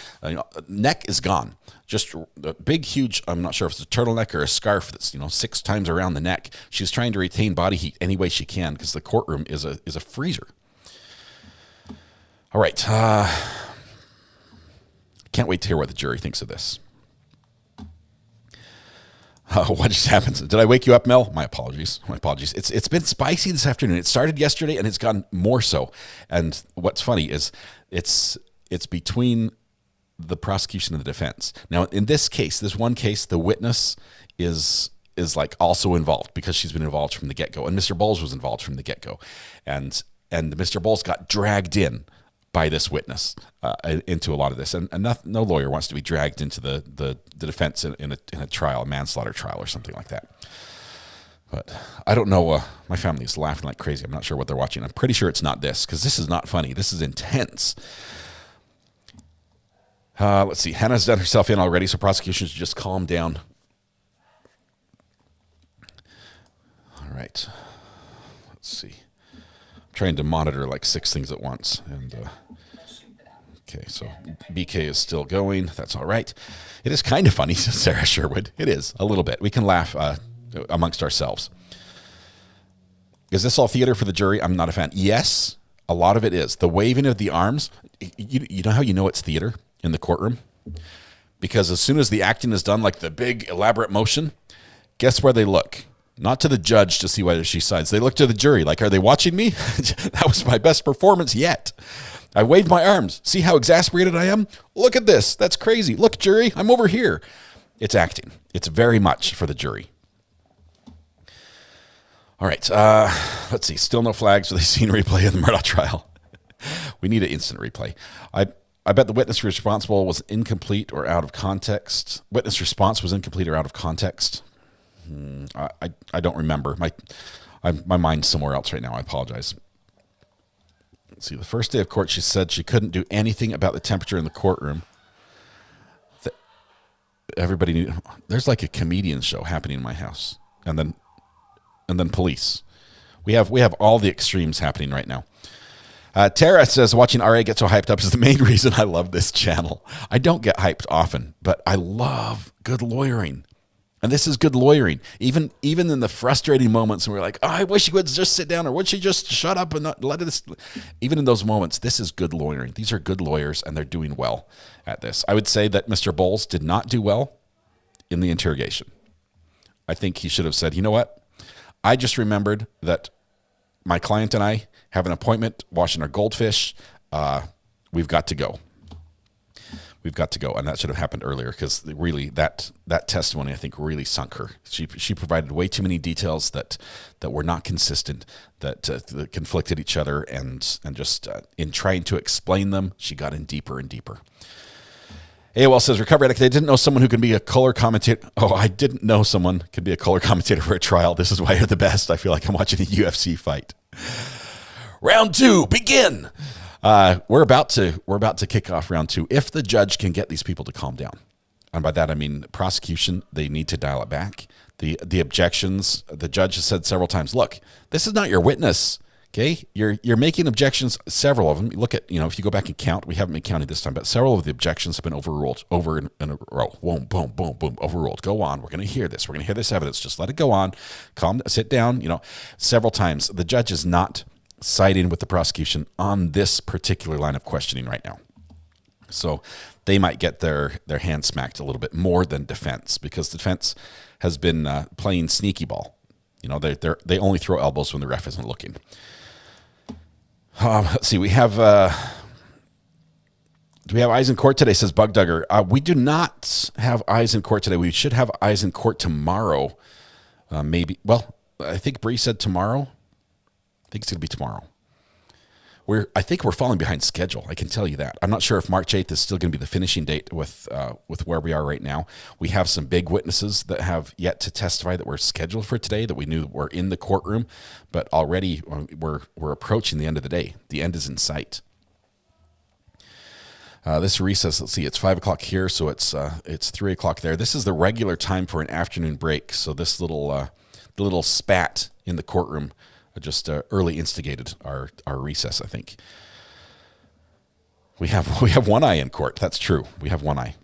Neck is gone. Just a big, huge, I'm not sure if it's a turtleneck or a scarf that's 6 times around the neck. She's trying to retain body heat any way she can because the courtroom is a freezer. All right. Can't wait to hear what the jury thinks of this. What just happened? Did I wake you up, Mel? My apologies. My apologies. It's been spicy this afternoon. It started yesterday and it's gotten more so. And what's funny is it's between the prosecution and the defense. Now, in this case, this one case, the witness is like also involved because she's been involved from the get-go. And Mr. Bowles was involved from the get-go. And Mr. Bowles got dragged in by this witness into a lot of this. And no lawyer wants to be dragged into the defense in a trial, a manslaughter trial or something like that. But I don't know. My family is laughing like crazy. I'm not sure what they're watching. I'm pretty sure it's not this because this is not funny. This is intense. Let's see. Hannah's done herself in already, so prosecution should just calm down. All right. Let's see. I'm trying to monitor like 6 things at once. And okay, so BK is still going. That's all right. It is kind of funny, Sarah Sherwood. It is, a little bit. We can laugh amongst ourselves. Is this all theater for the jury? I'm not a fan. Yes, a lot of it is. The waving of the arms, you know how you know it's theater in the courtroom? Because as soon as the acting is done, like the big elaborate motion, guess where they look? Not to the judge to see whether she sides. They look to the jury like, are they watching me? That was my best performance yet. I waved my arms. See how exasperated I am? Look at this. That's crazy. Look, jury, I'm over here. It's acting. It's very much for the jury. All right. Let's see. Still no flags for the scene replay of the Murdaugh trial. We need an instant replay. I bet the witness responsible was incomplete or out of context. Witness response was incomplete or out of context. I don't remember. My mind's somewhere else right now. I apologize. Let's see. The first day of court, she said she couldn't do anything about the temperature in the courtroom. Everybody knew. There's like a comedian show happening in my house, and then police. We have all the extremes happening right now. Tara says, watching RA get so hyped up is the main reason I love this channel. I don't get hyped often, but I love good lawyering. And this is good lawyering. Even in the frustrating moments when we're like, oh, I wish he would just sit down, or would she just shut up and not let this. Even in those moments, this is good lawyering. These are good lawyers, and they're doing well at this. I would say that Mr. Bowles did not do well in the interrogation. I think he should have said, you know what? I just remembered that my client and I have an appointment washing our goldfish. We've got to go. we've got to go. And that should have happened earlier, because really that testimony, I think, really sunk her. She provided way too many details that were not consistent, that conflicted each other, and just in trying to explain them, she got in deeper and deeper. AOL says, Recovery Addict, I didn't know someone who can be a color commentator. Oh, I didn't know someone could be a color commentator for a trial. This is why you're the best. I feel like I'm watching a UFC fight. Round 2, begin. We're about to kick off round 2. If the judge can get these people to calm down, and by that I mean prosecution, they need to dial it back. The objections, the judge has said several times, look, this is not your witness. Okay, you're making objections, several of them. Look at, if you go back and count, we haven't been counting this time, but several of the objections have been overruled over in a row. Boom, boom, boom, boom, overruled. Go on. We're going to hear this. We're going to hear this evidence. Just let it go on. Calm, sit down. Several times. The judge is not siding with the prosecution on this particular line of questioning right now. So they might get their hand smacked a little bit more than defense, because defense has been playing sneaky ball. They only throw elbows when the ref isn't looking. Let's see. We have. Do we have eyes in court today? Says Bug Dugger. We do not have eyes in court today. We should have eyes in court tomorrow. Maybe. Well, I think Bree said tomorrow. I think it's going to be tomorrow. I think we're falling behind schedule. I can tell you that. I'm not sure if March 8th is still going to be the finishing date with where we are right now. We have some big witnesses that have yet to testify that were scheduled for today, that we knew were in the courtroom, but already we're approaching the end of the day. The end is in sight. This recess, let's see, it's 5 o'clock here, so it's 3 o'clock there. This is the regular time for an afternoon break. So this the little spat in the courtroom just early instigated our recess, I think. We have one eye in court. That's true. We have one eye.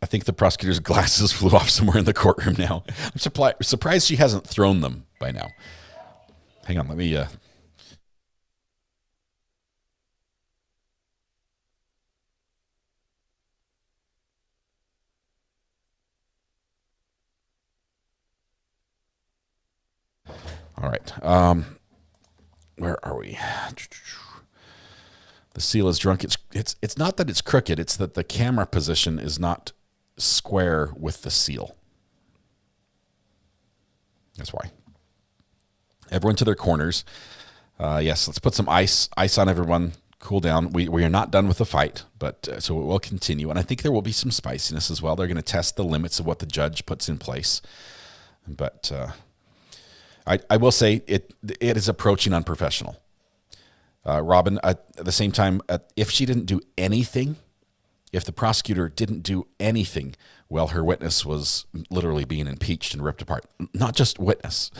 I think the prosecutor's glasses flew off somewhere in the courtroom now. I'm surprised she hasn't thrown them by now. Hang on, let me... All right. Where are we? The seal is drunk. It's not that it's crooked. It's that the camera position is not square with the seal. That's why. Everyone to their corners. Yes, let's put some ice on everyone. Cool down. We are not done with the fight, but so it will continue. And I think there will be some spiciness as well. They're going to test the limits of what the judge puts in place. But... I will say it is approaching unprofessional. Robin, at the same time, if she didn't do anything, if the prosecutor didn't do anything, well, her witness was literally being impeached and ripped apart. Not just witness,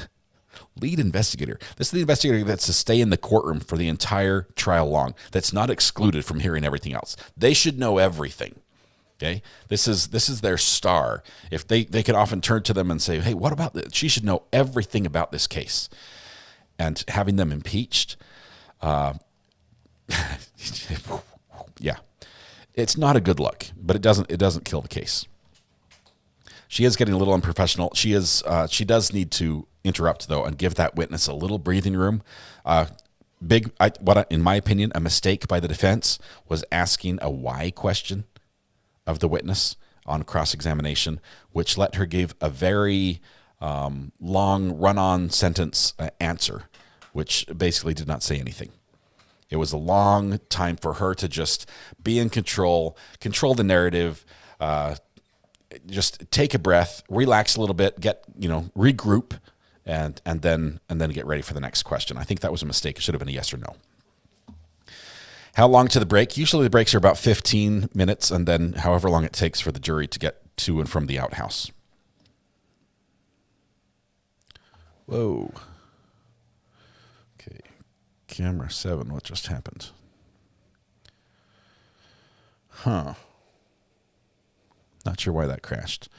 lead investigator. This is the investigator that's to stay in the courtroom for the entire trial long, that's not excluded from hearing everything else. They should know everything. Okay, this is their star. If they can often turn to them and say, "Hey, what about this?" She should know everything about this case. And having them impeached, yeah, it's not a good look. But it doesn't kill the case. She is getting a little unprofessional. She does need to interrupt though and give that witness a little breathing room. In my opinion, a mistake by the defense was asking a why question of the witness on cross-examination, which let her give a very long run-on sentence answer, which basically did not say anything. It was a long time for her to just be in control the narrative, just take a breath, relax a little bit, regroup, and then get ready for the next question. I think that was a mistake. It should have been a yes or no. How long to the break? Usually the breaks are about 15 minutes, and then however long it takes for the jury to get to and from the outhouse. Whoa. Okay. Camera 7, what just happened? Huh. Not sure why that crashed.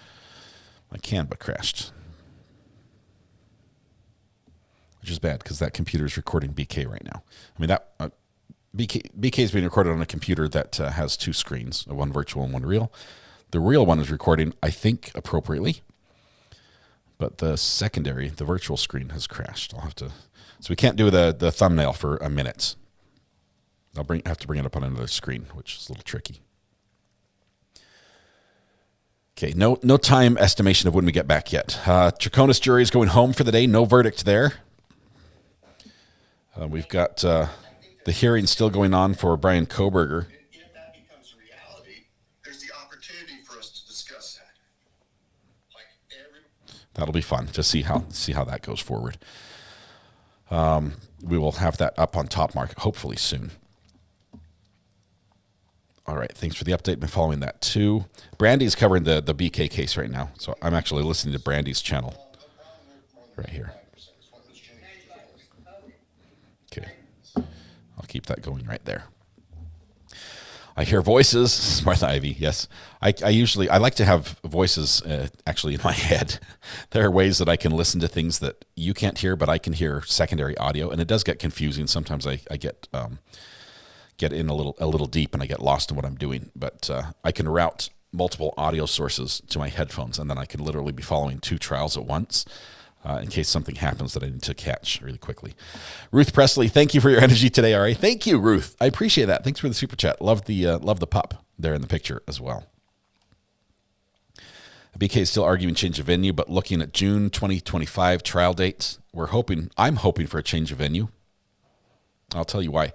My Canva crashed. Which is bad, because that computer is recording BK right now. I mean, that... BK is being recorded on a computer that has two screens, one virtual and one real. The real one is recording, I think, appropriately, but the secondary, the virtual screen, has crashed. So we can't do the thumbnail for a minute. have to bring it up on another screen, which is a little tricky. Okay, no time estimation of when we get back yet. Trachonis jury is going home for the day. No verdict there. We've got the hearing still going on for Brian Koberger. That'll be fun to see how that goes forward. We will have that up on Top Market hopefully soon. All right, thanks for the update. Been following that too. Brandy's covering the BK case right now, so I'm actually listening to Brandy's channel right here. Okay, I'll keep that going right there. I hear voices, Martha Ivy. Yes, I like to have voices actually in my head. There are ways that I can listen to things that you can't hear, but I can hear secondary audio, and it does get confusing. Sometimes I get in a little deep and I get lost in what I'm doing. But I can route multiple audio sources to my headphones, and then I can literally be following 2 trials at once in case something happens that I need to catch really quickly. Ruth Presley, thank you for your energy today, Ari. Thank you, Ruth. I appreciate that. Thanks for the super chat. Love the pup there in the picture as well. BK is still arguing change of venue, but looking at June 2025 trial dates, I'm hoping for a change of venue. I'll tell you why.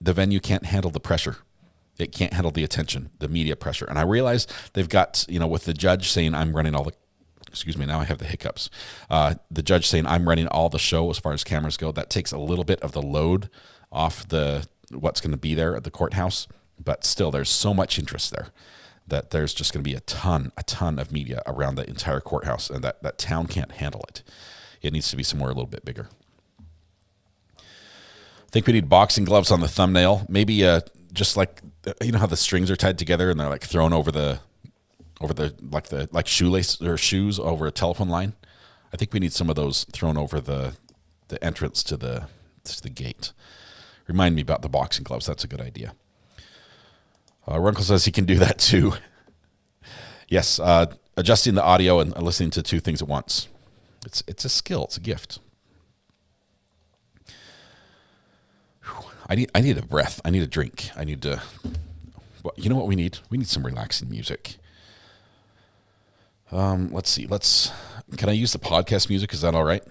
The venue can't handle the pressure. It can't handle the attention, the media pressure. And I realize they've got, with the judge saying I'm running all the, now I have the hiccups. The judge saying I'm running all the show as far as cameras go. That takes a little bit of the load off what's going to be there at the courthouse. But still, there's so much interest there that there's just going to be a ton of media around the entire courthouse, and that town can't handle it. It needs to be somewhere a little bit bigger. I think we need boxing gloves on the thumbnail. Maybe just like, how the strings are tied together and they're like thrown over the shoelace or shoes over a telephone line. I think we need some of those thrown over the entrance to the gate. Remind me about the boxing gloves. That's a good idea. Runkle says he can do that too. Yes, adjusting the audio and listening to 2 things at once. It's a skill. It's a gift. I need a breath. I need a drink. I need to. You know what we need? We need some relaxing music. Let's see. Can I use the podcast music? Is that all right?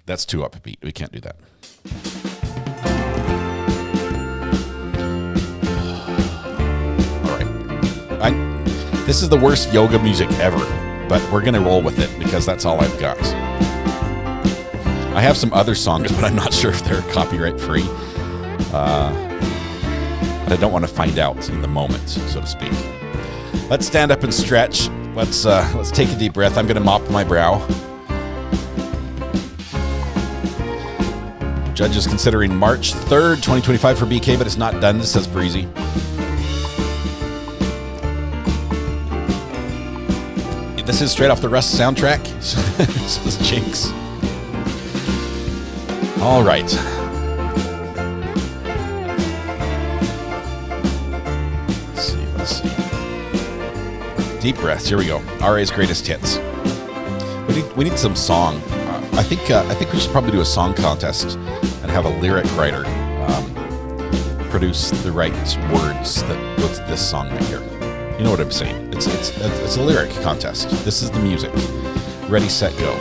That's too upbeat. We can't do that. All right. This is the worst yoga music ever, but we're gonna roll with it because that's all I've got. I have some other songs, but I'm not sure if they're copyright free. But I don't want to find out in the moment, so to speak. Let's stand up and stretch. Let's take a deep breath. I'm going to mop my brow. Judge is considering March 3rd, 2025 for BK, but it's not done. This says Breezy. This is straight off the Rust soundtrack. This is Jinx. All right. Let's see. Deep breaths. Here we go. RA's greatest hits. We need some song. I think we should probably do a song contest and have a lyric writer produce the right words that go to this song right here. You know what I'm saying? It's a lyric contest. This is the music. Ready, set, go.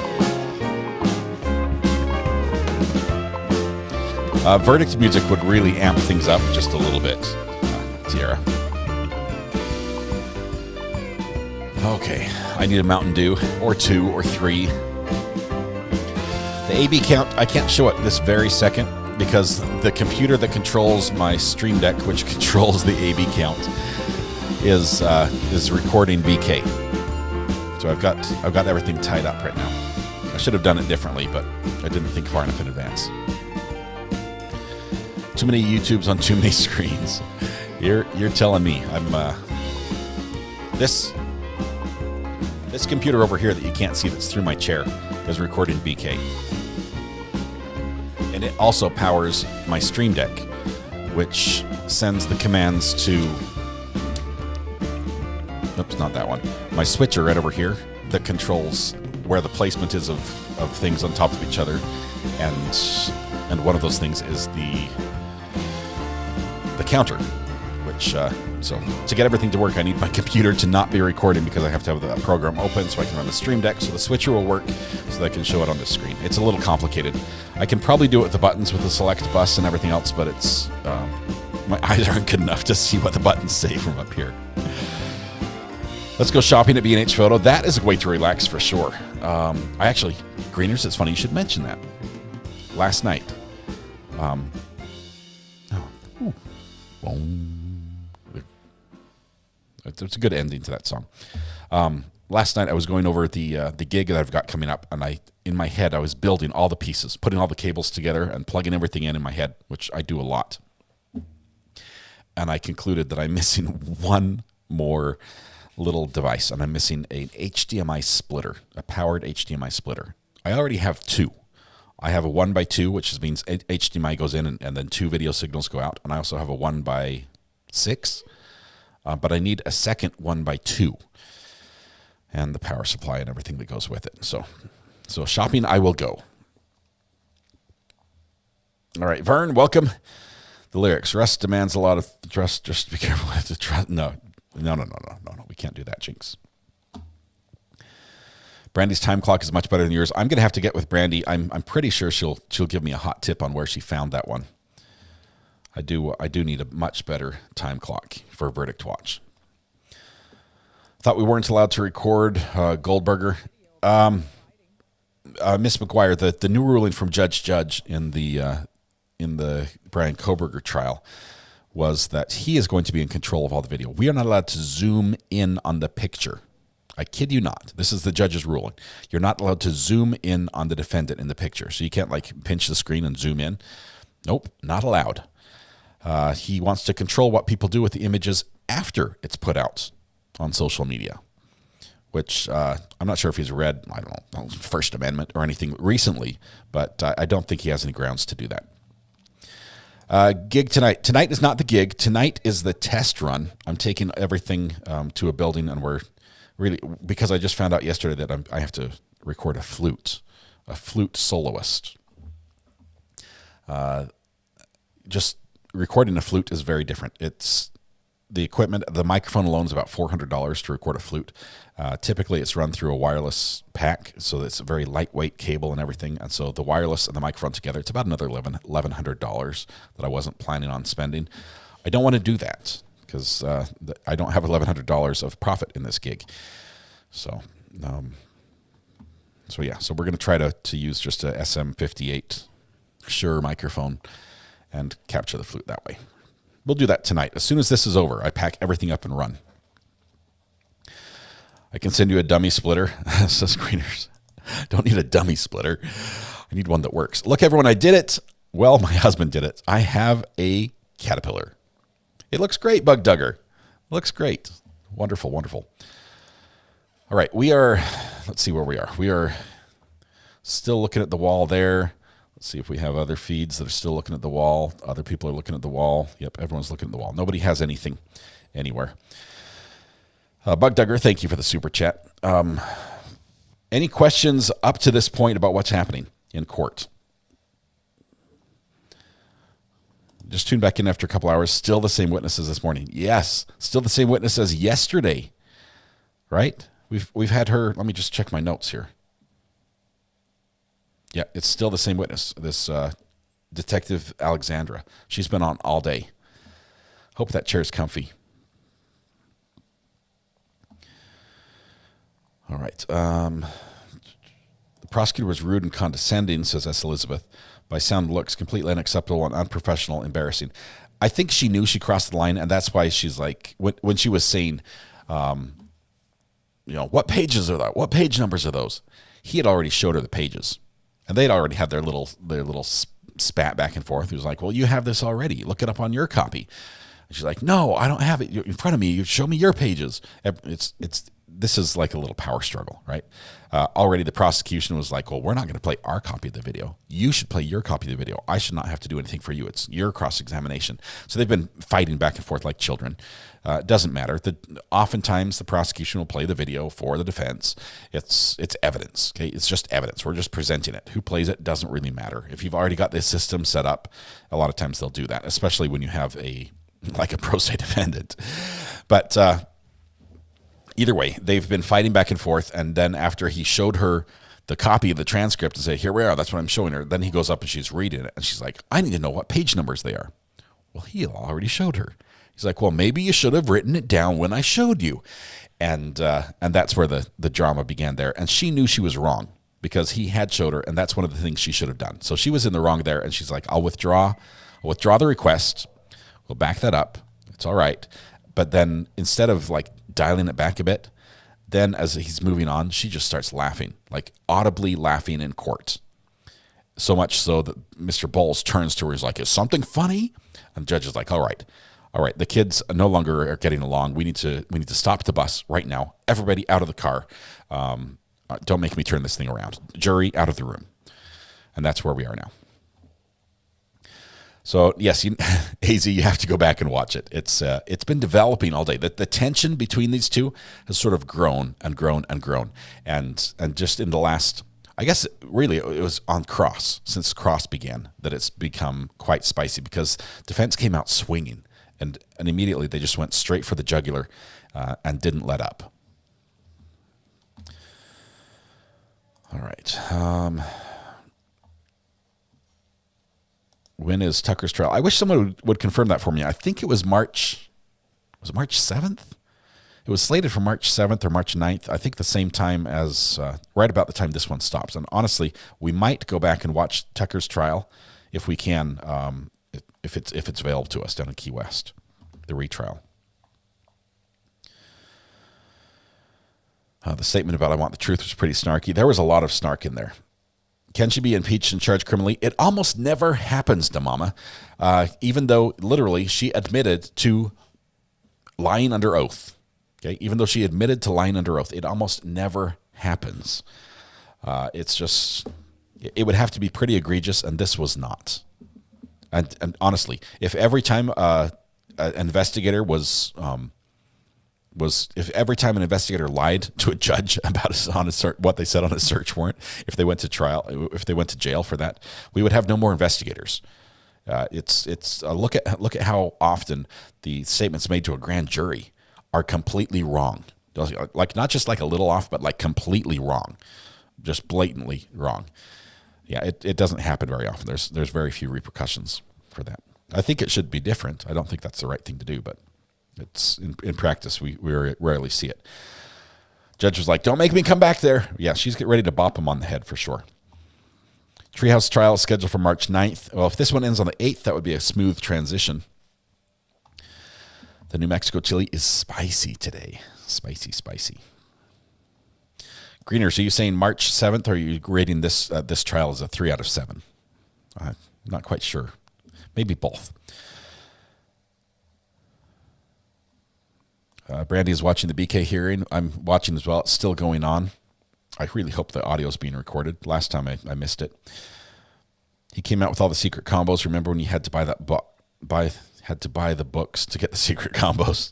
Verdict music would really amp things up just a little bit, Tiara. Okay, I need a Mountain Dew, or 2, or 3. The AB count, I can't show it this very second because the computer that controls my Stream Deck, which controls the AB count, is recording BK. So I've got everything tied up right now. I should have done it differently, but I didn't think far enough in advance. Too many YouTubes on too many screens. You're telling me. I'm this computer over here that you can't see that's through my chair is recording BK. And it also powers my Stream Deck, which sends the commands to, oops, not that one. My switcher right over here that controls where the placement is of things on top of each other and And one of those things is the counter, which, so to get everything to work, I need my computer to not be recording because I have to have the program open so I can run the Stream Deck, so the switcher will work so that I can show it on the screen. It's a little complicated. I can probably do it with the buttons with the select bus and everything else, but it's, my eyes aren't good enough to see what the buttons say from up here. Let's go shopping at B&H Photo. That is a way to relax for sure. Greeners, it's funny you should mention that. Last night, it's a good ending to that song. Last night I was going over the gig that I've got coming up, and in my head I was building all the pieces, putting all the cables together and plugging everything in my head, which I do a lot. And I concluded that I'm missing one more little device, and I'm missing an HDMI splitter, a powered HDMI splitter. I already have two. I have a 1x2, which means HDMI goes in and then two video signals go out. And I also have a 1x6, but I need a second 1x2 and the power supply and everything that goes with it. So shopping, I will go. All right, Vern, welcome. The lyrics, rest demands a lot of trust. Just be careful with the trust. No, we can't do that, Jinx. Brandy's time clock is much better than yours. I'm going to have to get with Brandy. I'm pretty sure she'll give me a hot tip on where she found that one. I do need a much better time clock for Verdict Watch. Thought we weren't allowed to record Goldberger. Miss McGuire, the new ruling from Judge in the Brian Kohberger trial was that he is going to be in control of all the video. We are not allowed to zoom in on the picture. I kid you not. This is the judge's ruling. You're not allowed to zoom in on the defendant in the picture. So you can't pinch the screen and zoom in. Nope, not allowed. He wants to control what people do with the images after it's put out on social media, which I'm not sure if he's read, I don't know, First Amendment or anything recently, but I don't think he has any grounds to do that. Gig tonight. Tonight is not the gig. Tonight is the test run. I'm taking everything to a building, and we're really, because I just found out yesterday that I have to record a flute soloist. Just recording a flute is very different. It's the equipment, the microphone alone is about $400 to record a flute. Typically it's run through a wireless pack, so it's a very lightweight cable and everything. And so the wireless and the microphone together, it's about another $1,100 that I wasn't planning on spending. I don't want to do that because I don't have $1,100 of profit in this gig. So we're going to try to use just a SM58 Shure microphone and capture the flute that way. We'll do that tonight. As soon as this is over, I pack everything up and run. I can send you a dummy splitter, says Screeners. Don't need a dummy splitter. I need one that works. Look, everyone, I did it. Well, my husband did it. I have a Caterpillar. It looks great, Bug Dugger. Looks great. Wonderful, wonderful. All right, let's see where we are. We are still looking at the wall there. Let's see if we have other feeds that are still looking at the wall. Other people are looking at the wall. Yep, everyone's looking at the wall. Nobody has anything anywhere. Bug Dugger, thank you for the super chat. Any questions up to this point about what's happening in court? Just tuned back in after a couple hours. Still the same witnesses this morning. Yes, still the same witness as yesterday. Right? We've had her. Let me just check my notes here. Yeah, it's still the same witness. This Detective Alexandra. She's been on all day. Hope that chair's comfy. All right. The prosecutor was rude and condescending, says S. Elizabeth. By sound and looks, completely unacceptable and unprofessional, embarrassing. I think she knew she crossed the line, and that's why she's like, when she was saying, what pages are that? What page numbers are those? He had already showed her the pages, and they'd already had their little spat back and forth. He was like, well, you have this already. Look it up on your copy. And she's like, no, I don't have it in front of me. You show me your pages. this is like a little power struggle, right? Already the prosecution was like, well, we're not going to play our copy of the video. You should play your copy of the video. I should not have to do anything for you. It's your cross-examination. So they've been fighting back and forth like children. It doesn't matter. Oftentimes the prosecution will play the video for the defense. It's evidence. Okay, it's just evidence. We're just presenting it. Who plays it doesn't really matter. If you've already got this system set up, a lot of times they'll do that, especially when you have a pro se defendant. But either way, they've been fighting back and forth. And then after he showed her the copy of the transcript and said, here we are, that's what I'm showing her. Then he goes up and she's reading it. And she's like, I need to know what page numbers they are. Well, he already showed her. He's like, well, maybe you should have written it down when I showed you. And that's where the drama began there. And she knew she was wrong because he had showed her. And that's one of the things she should have done. So she was in the wrong there. And she's like, I'll withdraw the request. We'll back that up. It's all right. But then instead of like dialing it back a bit, then as he's moving on, she just starts laughing, like audibly laughing in court. So much so that Mr. Bowles turns to her. He's like, is something funny? And the judge is like, all right, the kids no longer are getting along. We need to stop the bus right now. Everybody out of the car. Don't make me turn this thing around. Jury out of the room. And that's where we are now. So yes, AZ, you have to go back and watch it. It's been developing all day. The tension between these two has sort of grown and grown and grown. And just in the last, I guess really it was on Cross, since Cross began, that it's become quite spicy because defense came out swinging and immediately they just went straight for the jugular and didn't let up. All right. When is Tucker's trial? I wish someone would confirm that for me. I think it was March. Was it March 7th? It was slated for March 7th or March 9th. I think the same time as, right about the time this one stops. And honestly, we might go back and watch Tucker's trial if we can, if it's available to us down in Key West, the retrial. The statement about I want the truth was pretty snarky. There was a lot of snark in there. Can she be impeached and charged criminally? It almost never happens to Mama, even though literally she admitted to lying under oath. Okay, even though she admitted to lying under oath, it almost never happens. It's just, it would have to be pretty egregious, and this was not. And honestly, if every time an investigator if every time an investigator lied to a judge about what they said on a search warrant, if they went to trial, if they went to jail for that, we would have no more investigators. It's a look at how often the statements made to a grand jury are completely wrong. Like not just like a little off, but like completely wrong, just blatantly wrong. Yeah, it doesn't happen very often. There's very few repercussions for that. I think it should be different. I don't think that's the right thing to do, but it's in practice, we rarely see it. Judge was like, don't make me come back there. Yeah, she's getting ready to bop him on the head for sure. Treehouse trial is scheduled for March 9th. Well, if this one ends on the 8th, that would be a smooth transition. The New Mexico chili is spicy today. Spicy. Greeners, are you saying March 7th, or are you rating this trial as a 3 out of 7? I'm not quite sure. Maybe both. Brandy is watching the BK hearing. I'm watching as well. It's still going on. I really hope the audio is being recorded. Last time I missed it. He came out with all the secret combos. Remember when you had to buy the books to get the secret combos?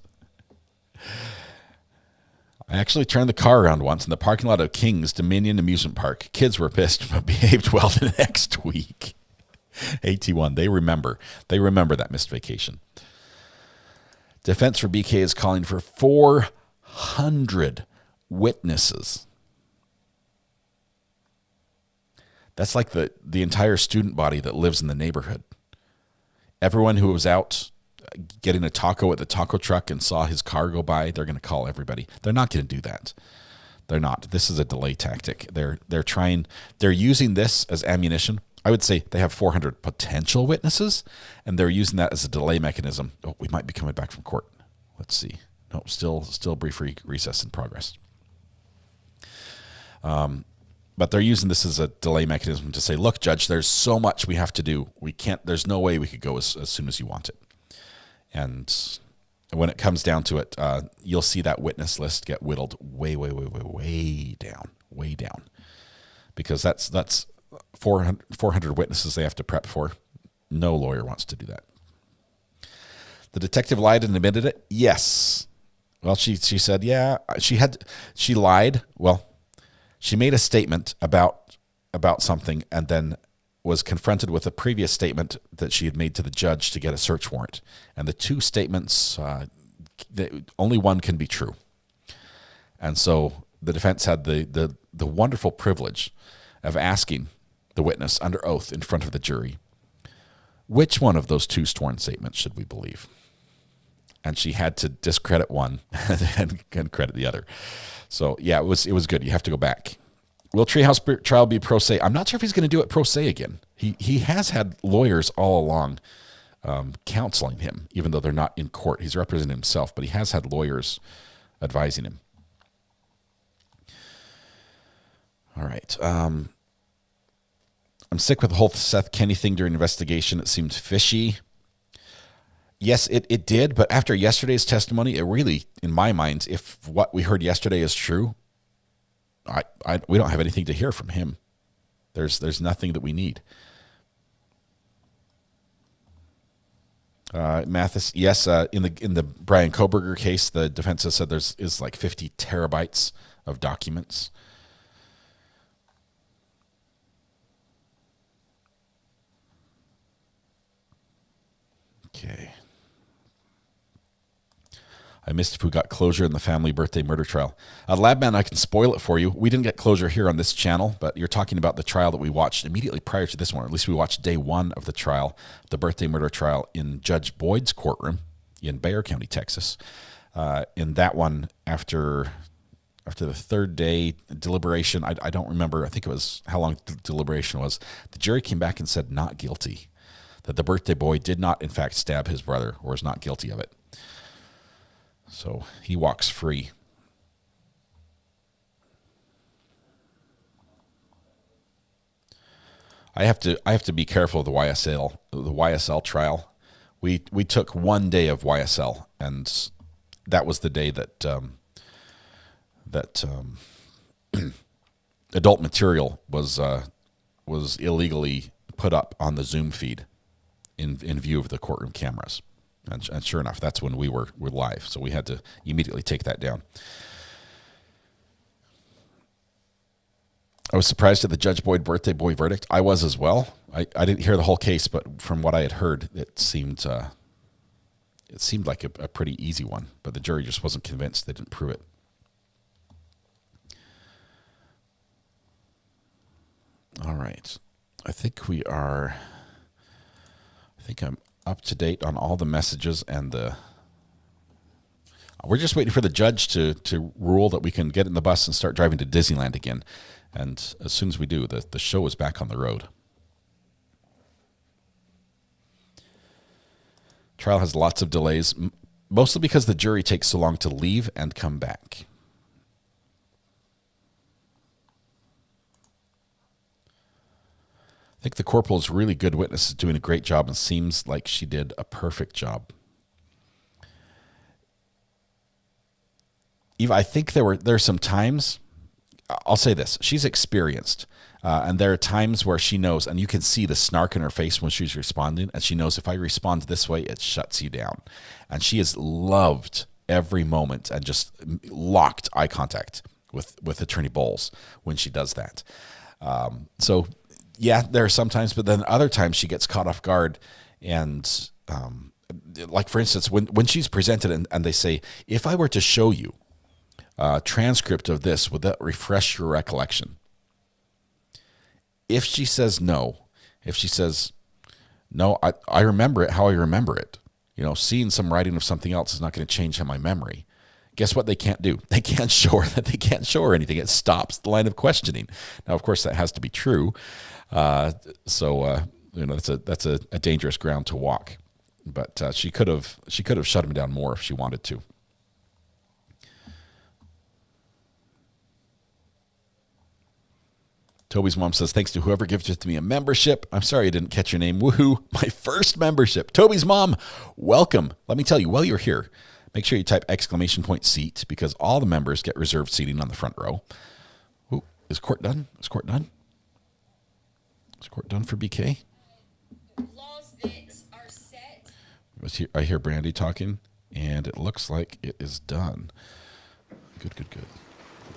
I actually turned the car around once in the parking lot of King's Dominion Amusement Park. Kids were pissed, but behaved well the next week. AT1, they remember that missed vacation. Defense for BK is calling for 400 witnesses. That's like the entire student body that lives in the neighborhood. Everyone who was out getting a taco at the taco truck and saw his car go by, they're going to call everybody. They're not going to do that. They're not. This is a delay tactic. They're using this as ammunition. I would say they have 400 potential witnesses, and they're using that as a delay mechanism. Oh, we might be coming back from court. Let's see. No, still brief recess in progress. But they're using this as a delay mechanism to say, look, Judge, there's so much we have to do. We can't, there's no way we could go as soon as you want it. And when it comes down to it, you'll see that witness list get whittled way down, because that's 400 witnesses they have to prep for. No lawyer wants to do that. The detective lied and admitted it. Yes. Well, she said, yeah, she lied. Well, she made a statement about something and then was confronted with a previous statement that she had made to the judge to get a search warrant. And the two statements, only one can be true. And so the defense had the wonderful privilege of asking the witness under oath in front of the jury, which one of those two sworn statements should we believe? And she had to discredit one and credit the other. So yeah, it was good. You have to go back. Will Treehouse trial be pro se? I'm not sure if he's going to do it pro se again. He has had lawyers all along counseling him, even though they're not in court. He's representing himself, but he has had lawyers advising him. All right. I'm sick with the whole Seth Kenny thing during investigation. It seemed fishy. Yes, it did, but after yesterday's testimony, it really, in my mind, if what we heard yesterday is true, we don't have anything to hear from him. There's nothing that we need. Mathis, yes, in the Brian Koberger case, the defense has said is like 50 terabytes of documents. Okay. I missed if we got closure in the family birthday murder trial. Labman, I can spoil it for you. We didn't get closure here on this channel, but you're talking about the trial that we watched immediately prior to this one. At least we watched day one of the trial, the birthday murder trial in Judge Boyd's courtroom in Bexar County, Texas. In that one, after the third day deliberation, I don't remember. I think it was how long the deliberation was. The jury came back and said not guilty, that the birthday boy did not, in fact, stab his brother or is not guilty of it. So he walks free. I have to be careful of the YSL trial. We took one day of YSL, and that was the day that adult material was illegally put up on the Zoom feed in view of the courtroom cameras. And sure enough, that's when we were live. So we had to immediately take that down. I was surprised at the Judge Boyd birthday boy verdict. I was as well. I didn't hear the whole case, but from what I had heard, it seemed like a pretty easy one. But the jury just wasn't convinced. They didn't prove it. All right. I think I'm up to date on all the messages, and we're just waiting for the judge to rule that we can get in the bus and start driving to Disneyland again. And as soon as we do, the show is back on the road. Trial has lots of delays, mostly because the jury takes so long to leave and come back. I think the corporal is a really good witness, is doing a great job, and seems like she did a perfect job. Eva, I think there's some times, I'll say this, she's experienced, and there are times where she knows, and you can see the snark in her face when she's responding, and she knows if I respond this way, it shuts you down. And she has loved every moment and just locked eye contact with Attorney Bowles when she does that. So yeah, there are some times, but then other times she gets caught off guard. And like, for instance, when she's presented and they say, if I were to show you a transcript of this, would that refresh your recollection? If she says no, no, I remember it how I remember it. You know, seeing some writing of something else is not going to change my memory. Guess what they can't do? They can't show her anything. It stops the line of questioning. Now, of course, that has to be true. So that's a dangerous ground to walk. But she could have shut him down more if she wanted to. Toby's mom says, thanks to whoever gifted me a membership. I'm sorry I didn't catch your name. Woohoo, my first membership. Toby's mom, welcome. Let me tell you, while you're here, Make sure you type !seat because all the members get reserved seating on the front row. Ooh, is court done? Is court done? Is court done for BK? Laws that are set. I hear Brandy talking, and it looks like it is done. Good.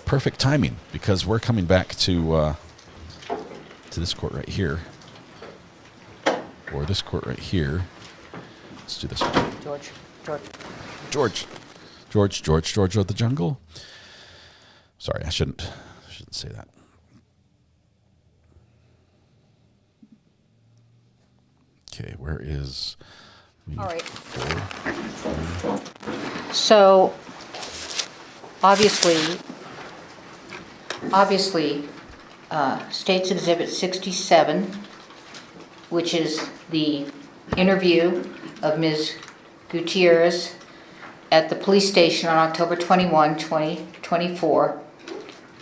Perfect timing because we're coming back to this court right here, or this court right here. Let's do this one. George of the jungle. Sorry, I shouldn't say that. Okay, where is? All right. So, obviously, State's Exhibit 67, which is the interview of Ms. Gutierrez at the police station on October 21, 2024,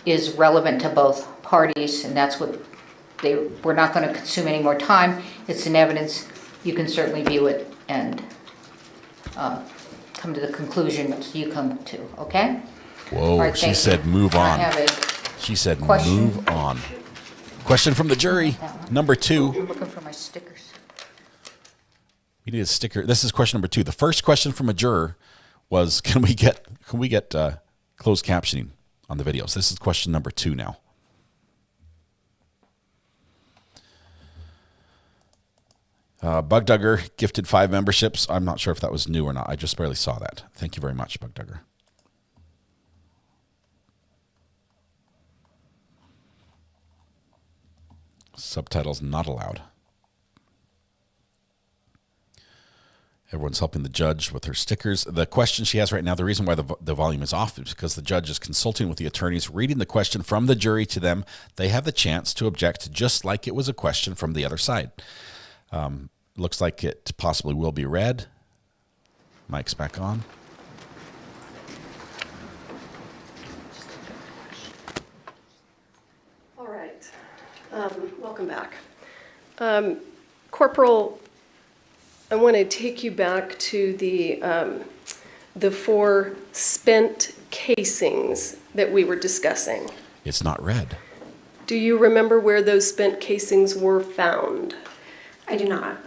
is relevant to both parties, and that's what we're not going to consume any more time. It's an evidence. You can certainly view it and come to the conclusion that you come to, okay? Whoa, right, she said move on. She said move on. Question from the jury, number 2. I'm looking for my stickers. We need a sticker. This is question number 2. The first question from a juror was, can we get closed captioning on the videos? This is question number 2 now. Bug Dugger gifted 5 memberships. I'm not sure if that was new or not. I just barely saw that. Thank you very much, Bug Dugger. Subtitles not allowed. Everyone's helping the judge with her stickers. The question she has right now, the reason why the volume is off is because the judge is consulting with the attorneys, reading the question from the jury to them. They have the chance to object just like it was a question from the other side. Looks like it possibly will be read. Mic's back on. All right. Welcome back. Corporal, I want to take you back to the 4 spent casings that we were discussing. It's not read. Do you remember where those spent casings were found? I do not.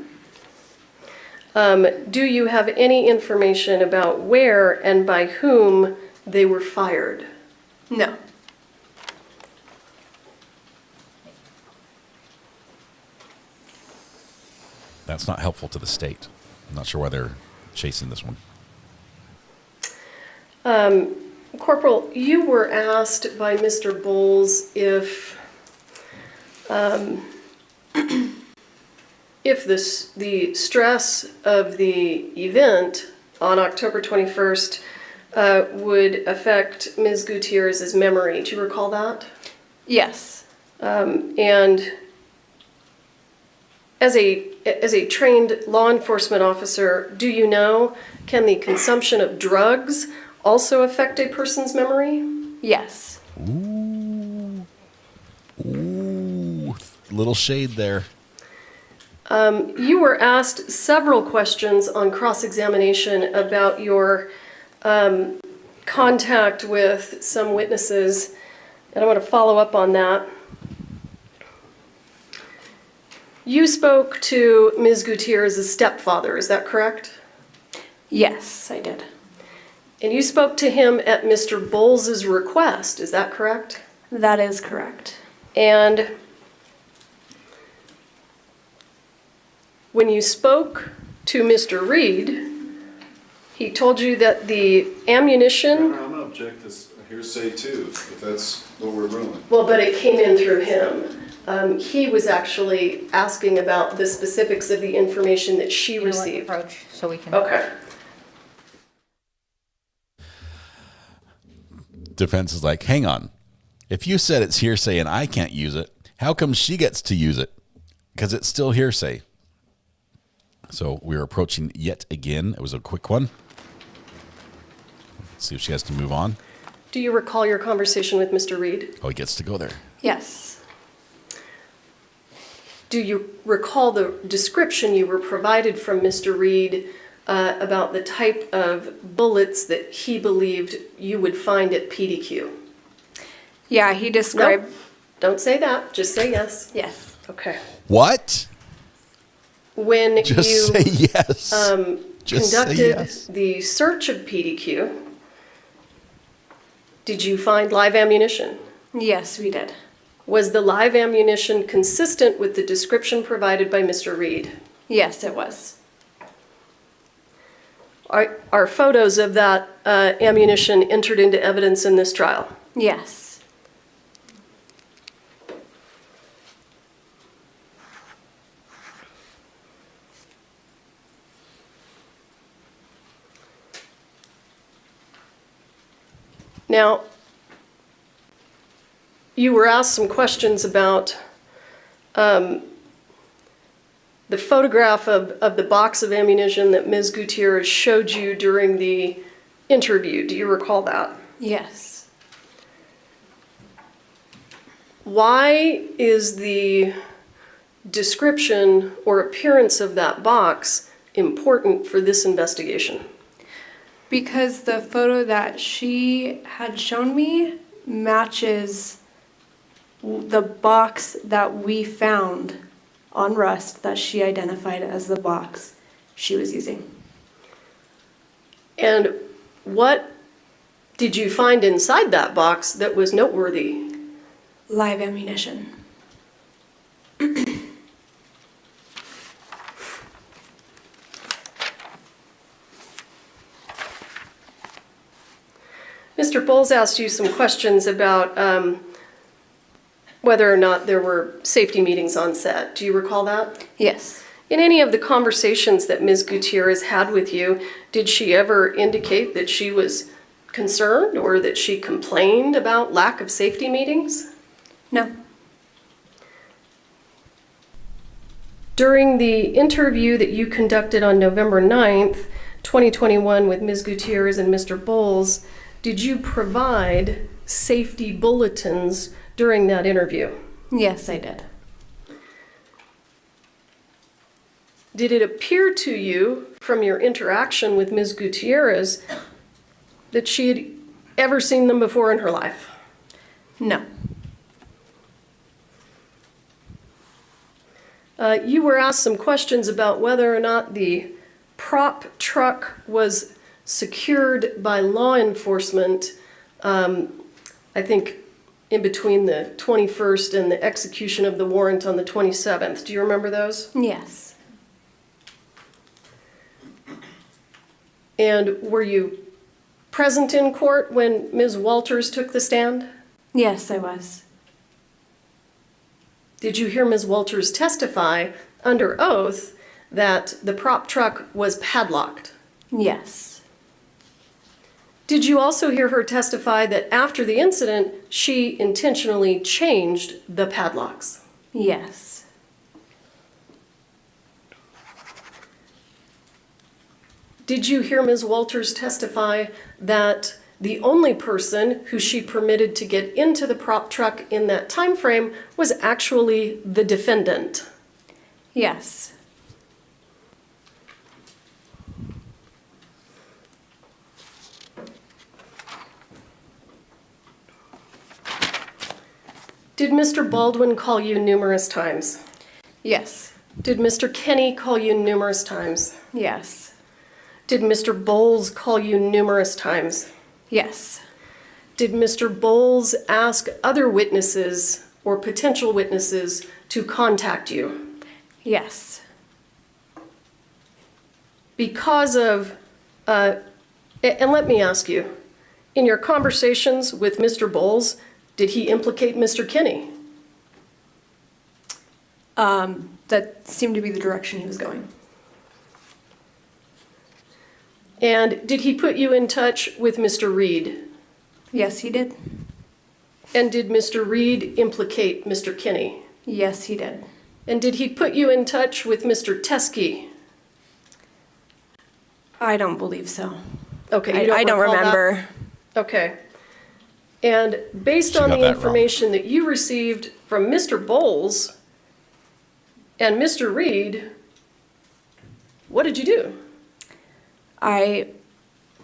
Do you have any information about where and by whom they were fired? No. That's not helpful to the state. I'm not sure why they're chasing this one. Corporal, you were asked by Mr. Bowles if the stress of the event on October 21st would affect Ms. Gutierrez's memory. Do you recall that? Yes. And as a trained law enforcement officer, do you know, can the consumption of drugs also affect a person's memory? Yes. Ooh, little shade there. You were asked several questions on cross-examination about your contact with some witnesses, and I want to follow up on that. You spoke to Ms. Gutierrez's stepfather, is that correct? Yes, I did. And you spoke to him at Mr. Bowles' request, is that correct? That is correct. And when you spoke to Mr. Reed, he told you that the ammunition... I'm going to object this hearsay too, if that's what we're ruling. Well, but it came in through him. He was actually asking about the specifics of the information that she received. Approach, so we can... Okay. Defense is like, hang on. If you said it's hearsay and I can't use it, how come she gets to use it? Because it's still hearsay. So we're approaching yet again. It was a quick one. Let's see if she has to move on. Do you recall your conversation with Mr. Reed? Oh, he gets to go there. Yes. Do you recall the description you were provided from Mr. Reed about the type of bullets that he believed you would find at PDQ? Yeah, he described... Nope. Don't say that. Just say yes. Yes. Okay. What? When Just you say yes. Just say conducted yes. the search of PDQ, did you find live ammunition? Yes, we did. Was the live ammunition consistent with the description provided by Mr. Reed? Yes, it was. Are photos of that ammunition entered into evidence in this trial? Yes. Now, you were asked some questions about the photograph of the box of ammunition that Ms. Gutierrez showed you during the interview. Do you recall that? Yes. Why is the description or appearance of that box important for this investigation? Because the photo that she had shown me matches the box that we found on Rust that she identified as the box she was using. And what did you find inside that box that was noteworthy? Live ammunition. Mr. Bowles asked you some questions about whether or not there were safety meetings on set. Do you recall that? Yes. In any of the conversations that Ms. Gutierrez had with you, did she ever indicate that she was concerned or that she complained about lack of safety meetings? No. During the interview that you conducted on November 9th, 2021 with Ms. Gutierrez and Mr. Bowles, did you provide safety bulletins during that interview? Yes, I did. Did it appear to you from your interaction with Ms. Gutierrez that she had ever seen them before in her life? No. You were asked some questions about whether or not the prop truck was secured by law enforcement, I think in between the 21st and the execution of the warrant on the 27th. Do you remember those? Yes. And were you present in court when Ms. Walters took the stand? Yes, I was. Did you hear Ms. Walters testify under oath that the prop truck was padlocked? Yes. Did you also hear her testify that after the incident, she intentionally changed the padlocks? Yes. Did you hear Ms. Walters testify that the only person who she permitted to get into the prop truck in that time frame was actually the defendant? Yes. Did Mr. Baldwin call you numerous times? Yes. Did Mr. Kenny call you numerous times? Yes. Did Mr. Bowles call you numerous times? Yes. Did Mr. Bowles ask other witnesses or potential witnesses to contact you? Yes. Because of, and let me ask you, in your conversations with Mr. Bowles, did he implicate Mr. Kenny? That seemed to be the direction he was going. And did he put you in touch with Mr. Reed? Yes, he did. And did Mr. Reed implicate Mr. Kenny? Yes, he did. And did he put you in touch with Mr. Teskey? I don't believe so. Okay, I don't remember. That? Okay. And based on the information that you received from Mr. Bowles and Mr. Reed, what did you do? I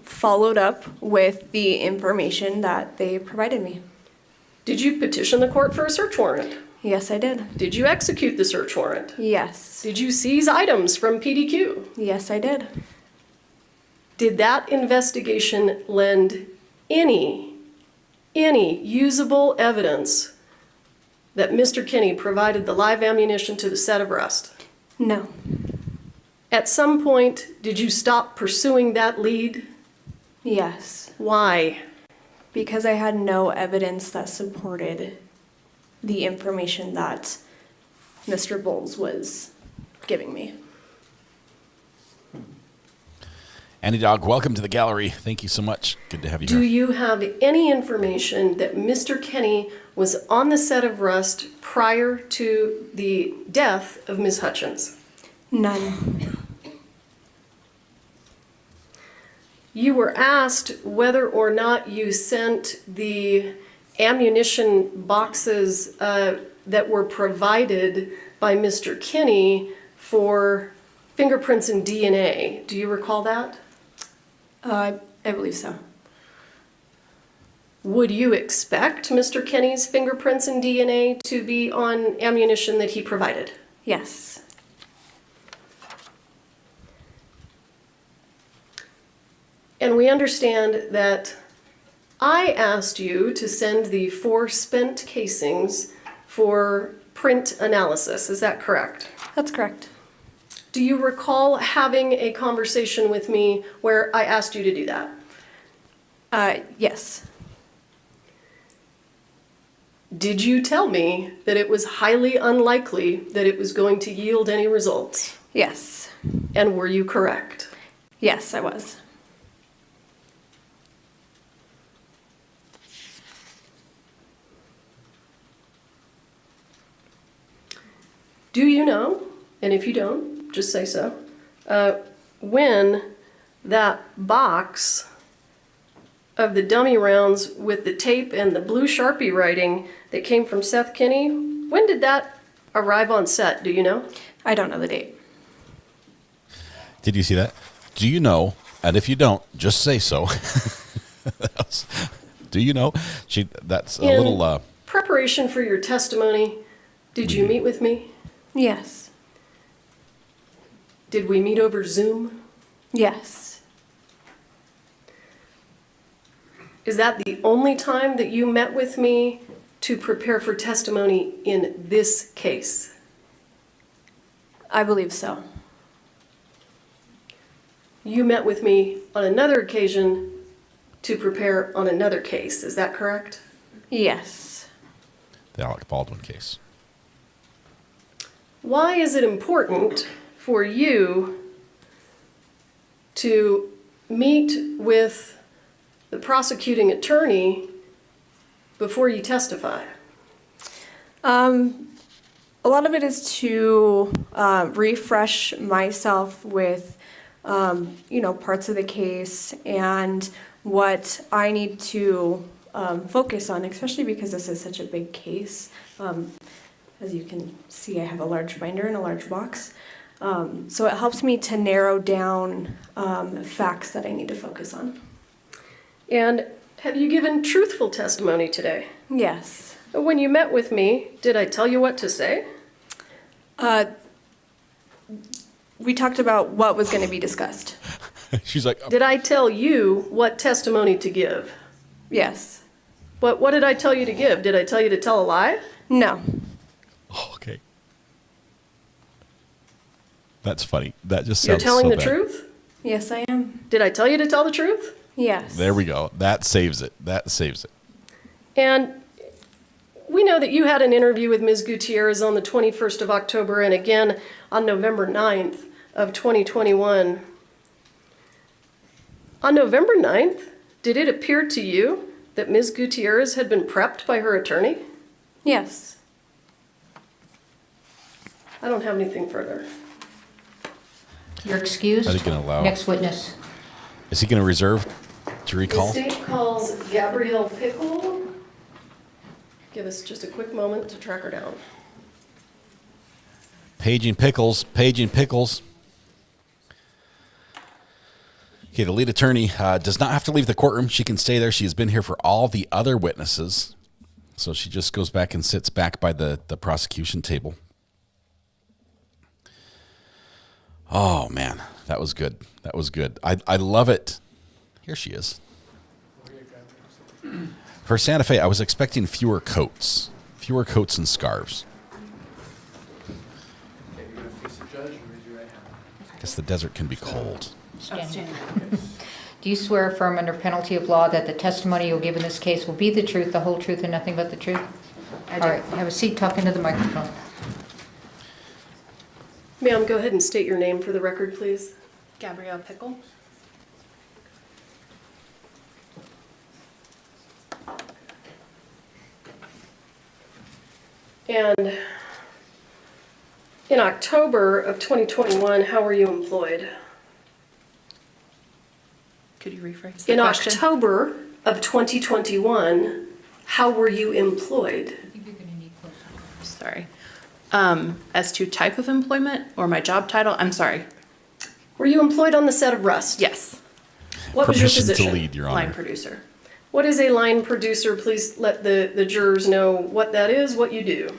followed up with the information that they provided me. Did you petition the court for a search warrant? Yes, I did. Did you execute the search warrant? Yes. Did you seize items from PDQ? Yes, I did. Did that investigation lend any usable evidence that Mr. Kenny provided the live ammunition to the set of arrest? No. At some point, did you stop pursuing that lead? Yes. Why? Because I had no evidence that supported the information that Mr. Bowles was giving me. Annie Dog, welcome to the gallery. Thank you so much. Good to have you Do here. you have any information that Mr. Kenny was on the set of arrest prior to the death of Ms. Hutchins? None. You were asked whether or not you sent the ammunition boxes that were provided by Mr. Kenny for fingerprints and DNA. Do you recall that? I believe so. Would you expect Mr. Kenny's fingerprints and DNA to be on ammunition that he provided? Yes. And we understand that I asked you to send the 4 spent casings for print analysis. Is that correct? That's correct. Do you recall having a conversation with me where I asked you to do that? Yes. Did you tell me that it was highly unlikely that it was going to yield any results? Yes. And were you correct? Yes, I was. Do you know, and if you don't, just say so, when that box of the dummy rounds with the tape and the blue Sharpie writing that came from Seth Kenny, when did that arrive on set? Do you know? I don't know the date. Did you see that? Do you know? And if you don't, just say so. Do you know? That's a little... Preparation for your testimony, did you meet with me? Yes. Did we meet over Zoom? Yes. Is that the only time that you met with me to prepare for testimony in this case? I believe so. You met with me on another occasion to prepare on another case. Is that correct? Yes. The Alec Baldwin case. Why is it important for you to meet with the prosecuting attorney before you testify? A lot of it is to refresh myself with, parts of the case and what I need to focus on, especially because this is such a big case. As you can see, I have a large binder and a large box. So it helps me to narrow down facts that I need to focus on. And have you given truthful testimony today? Yes. When you met with me, did I tell you what to say? We talked about what was going to be discussed. She's like... Did I tell you what testimony to give? Yes. But what did I tell you to give? Did I tell you to tell a lie? No. Oh, okay. That's funny. That just You're sounds telling so the bad. truth? Yes, I am. Did I tell you to tell the truth? Yes. There we go. That saves it. That saves it. And we know that you had an interview with Ms. Gutierrez on the 21st of October and again on November 9th of 2021. On November 9th, did it appear to you that Ms. Gutierrez had been prepped by her attorney? Yes. I don't have anything further. You're excused. Are they going to allow? Next witness. Is he going to reserve to recall? The state calls Gabrielle Pickles. Give us just a quick moment to track her down. Paging Pickles. Paging Pickles. Okay, the lead attorney does not have to leave the courtroom. She can stay there. She has been here for all the other witnesses. So she just goes back and sits back by the prosecution table. Oh, man, that was good. That was good. I love it. Here she is. For Santa Fe, I was expecting fewer coats and scarves. I guess the desert can be cold. Do you swear affirm under penalty of law that the testimony you'll give in this case will be the truth, the whole truth, and nothing but the truth? I do. All right, have a seat, talk into the microphone. Ma'am, go ahead and state your name for the record, please. Gabrielle Pickle. And in October of 2021, how were you employed? Could you rephrase the In question? October of 2021, how were you employed? Sorry. As to type of employment or my job title? I'm sorry. Were you employed on the set of Rust? Yes. What was your Permission position? to lead, Your Honor. Line producer. What is a line producer? Please let the jurors know what that is, what you do.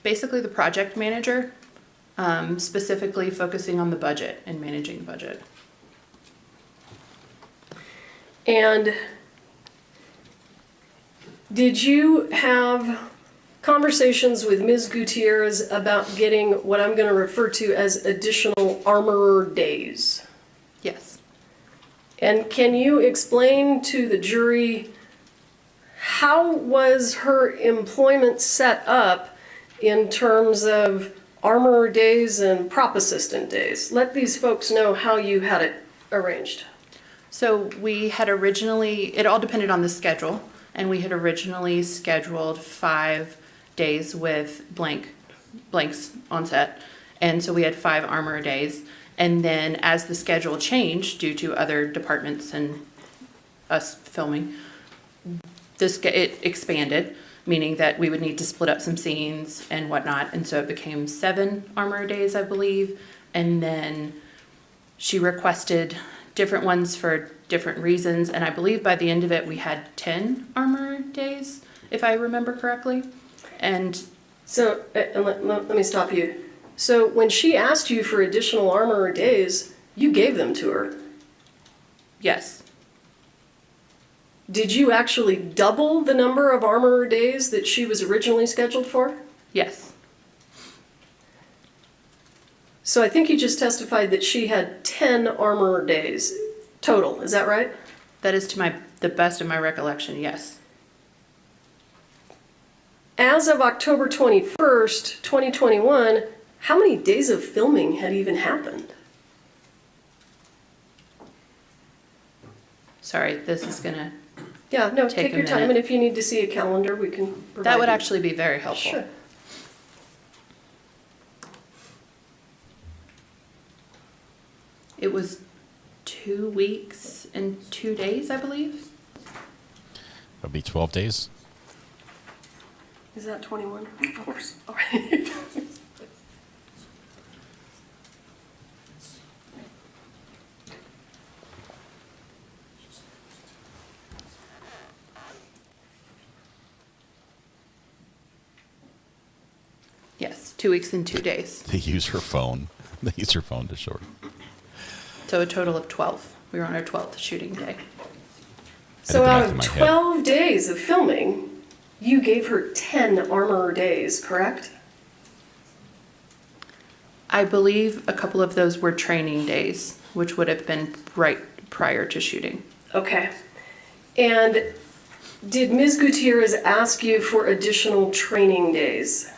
Basically the project manager, specifically focusing on the budget and managing the budget. And did you have conversations with Ms. Gutierrez about getting what I'm going to refer to as additional armorer days? Yes. And can you explain to the jury how was her employment set up in terms of armorer days and prop assistant days? Let these folks know how you had it arranged. So we had originally, it all depended on the schedule, and we had originally scheduled 5 days with blanks on set. And so we had 5 armor days. And then as the schedule changed due to other departments and us filming, it expanded, meaning that we would need to split up some scenes and whatnot. And so it became 7 armor days, I believe. And then she requested different ones for different reasons. And I believe by the end of it, we had 10 armor days, if I remember correctly. And so let me stop you. So when she asked you for additional armorer days, you gave them to her? Yes. Did you actually double the number of armorer days that she was originally scheduled for? Yes. So I think you just testified that she had 10 armorer days total, is that right? That is to the best of my recollection, yes. As of October 21st, 2021, how many days of filming had even happened? Sorry, this is gonna Yeah, no, take your time, and if you need to see a calendar, we can provide that would you. actually be very helpful. Sure. It was 2 weeks and 2 days, I believe. That'd be 12 days. Is that 21? Of course. All right. Yes, 2 weeks and 2 days. They use her phone. They use her phone to show her. So a total of 12. We were on our 12th shooting day. So out of 12 days of filming, you gave her 10 armorer days, correct? I believe a couple of those were training days, which would have been right prior to shooting. Okay. And did Ms. Gutierrez ask you for additional training days?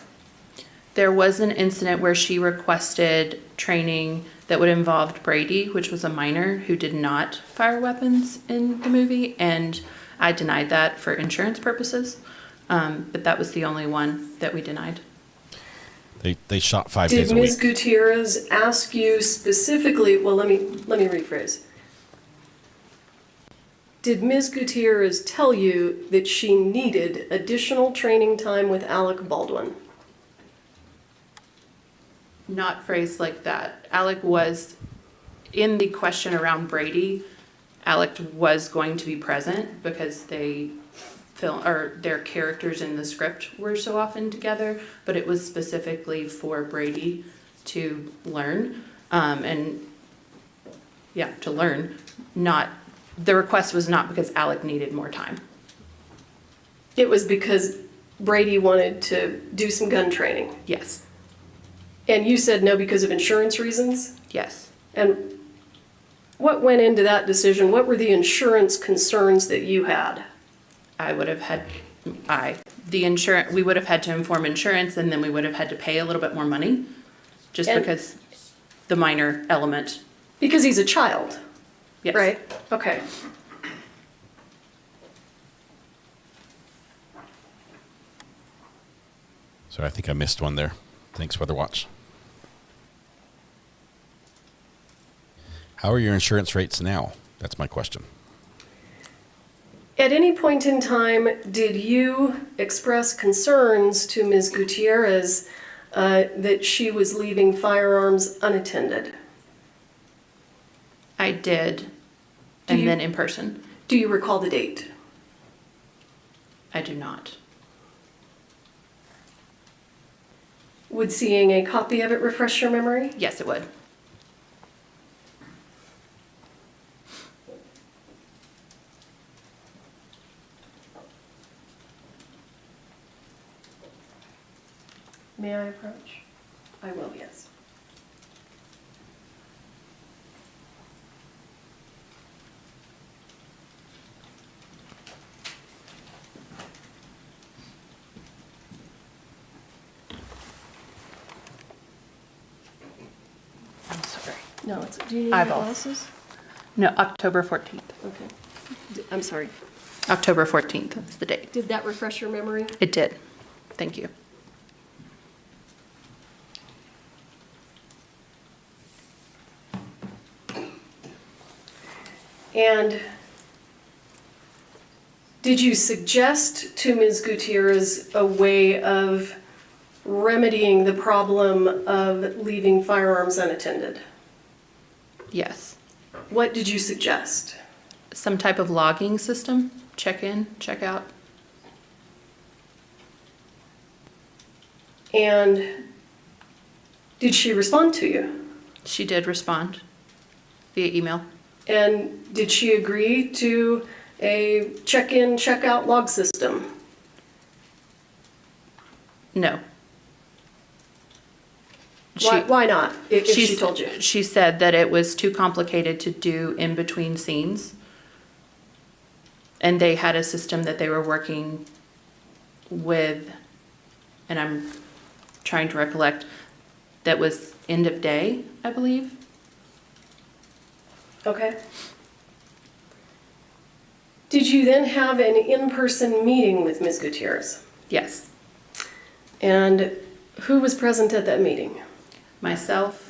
There was an incident where she requested training that would involve Brady, which was a minor who did not fire weapons in the movie, and I denied that for insurance purposes. But that was the only one that we denied. They shot 5 days a Did week. Ms. Gutierrez ask you specifically, well, let me rephrase. Did Ms. Gutierrez tell you that she needed additional training time with Alec Baldwin? Not phrased like that. Alec was in the question around Brady, Alec was going to be present because their characters in the script were so often together, but it was specifically for Brady to learn, to learn. The request was not because Alec needed more time. It was because Brady wanted to do some gun training. Yes. And you said no because of insurance reasons? Yes. And what went into that decision? What were the insurance concerns that you had? We would have had to inform insurance, and then we would have had to pay a little bit more money because the minor element. Because he's a child. Yes. Right? Okay. Sorry, I think I missed one there. Thanks, Weather Watch. How are your insurance rates now? That's my question. At any point in time, did you express concerns to Ms. Gutierrez that she was leaving firearms unattended? I did, then in person. Do you recall the date? I do not. Would seeing a copy of it refresh your memory? Yes, it would. May I approach? I will, yes. I'm sorry. No, do you need Eyeballs. glasses? No, October 14th. Okay. I'm sorry. October 14th is the date. Did that refresh your memory? It did. Thank you. And did you suggest to Ms. Gutierrez a way of remedying the problem of leaving firearms unattended? Yes. What did you suggest? Some type of logging system? Check in, check out? And did she respond to you? She did respond via email. And did she agree to a check-in, check-out log system? No. Why not, if she told you? She said that it was too complicated to do in between scenes. And they had a system that they were working with, and I'm trying to recollect, that was end of day, I believe. Okay. Did you then have an in-person meeting with Ms. Gutierrez? Yes. And who was present at that meeting? Myself,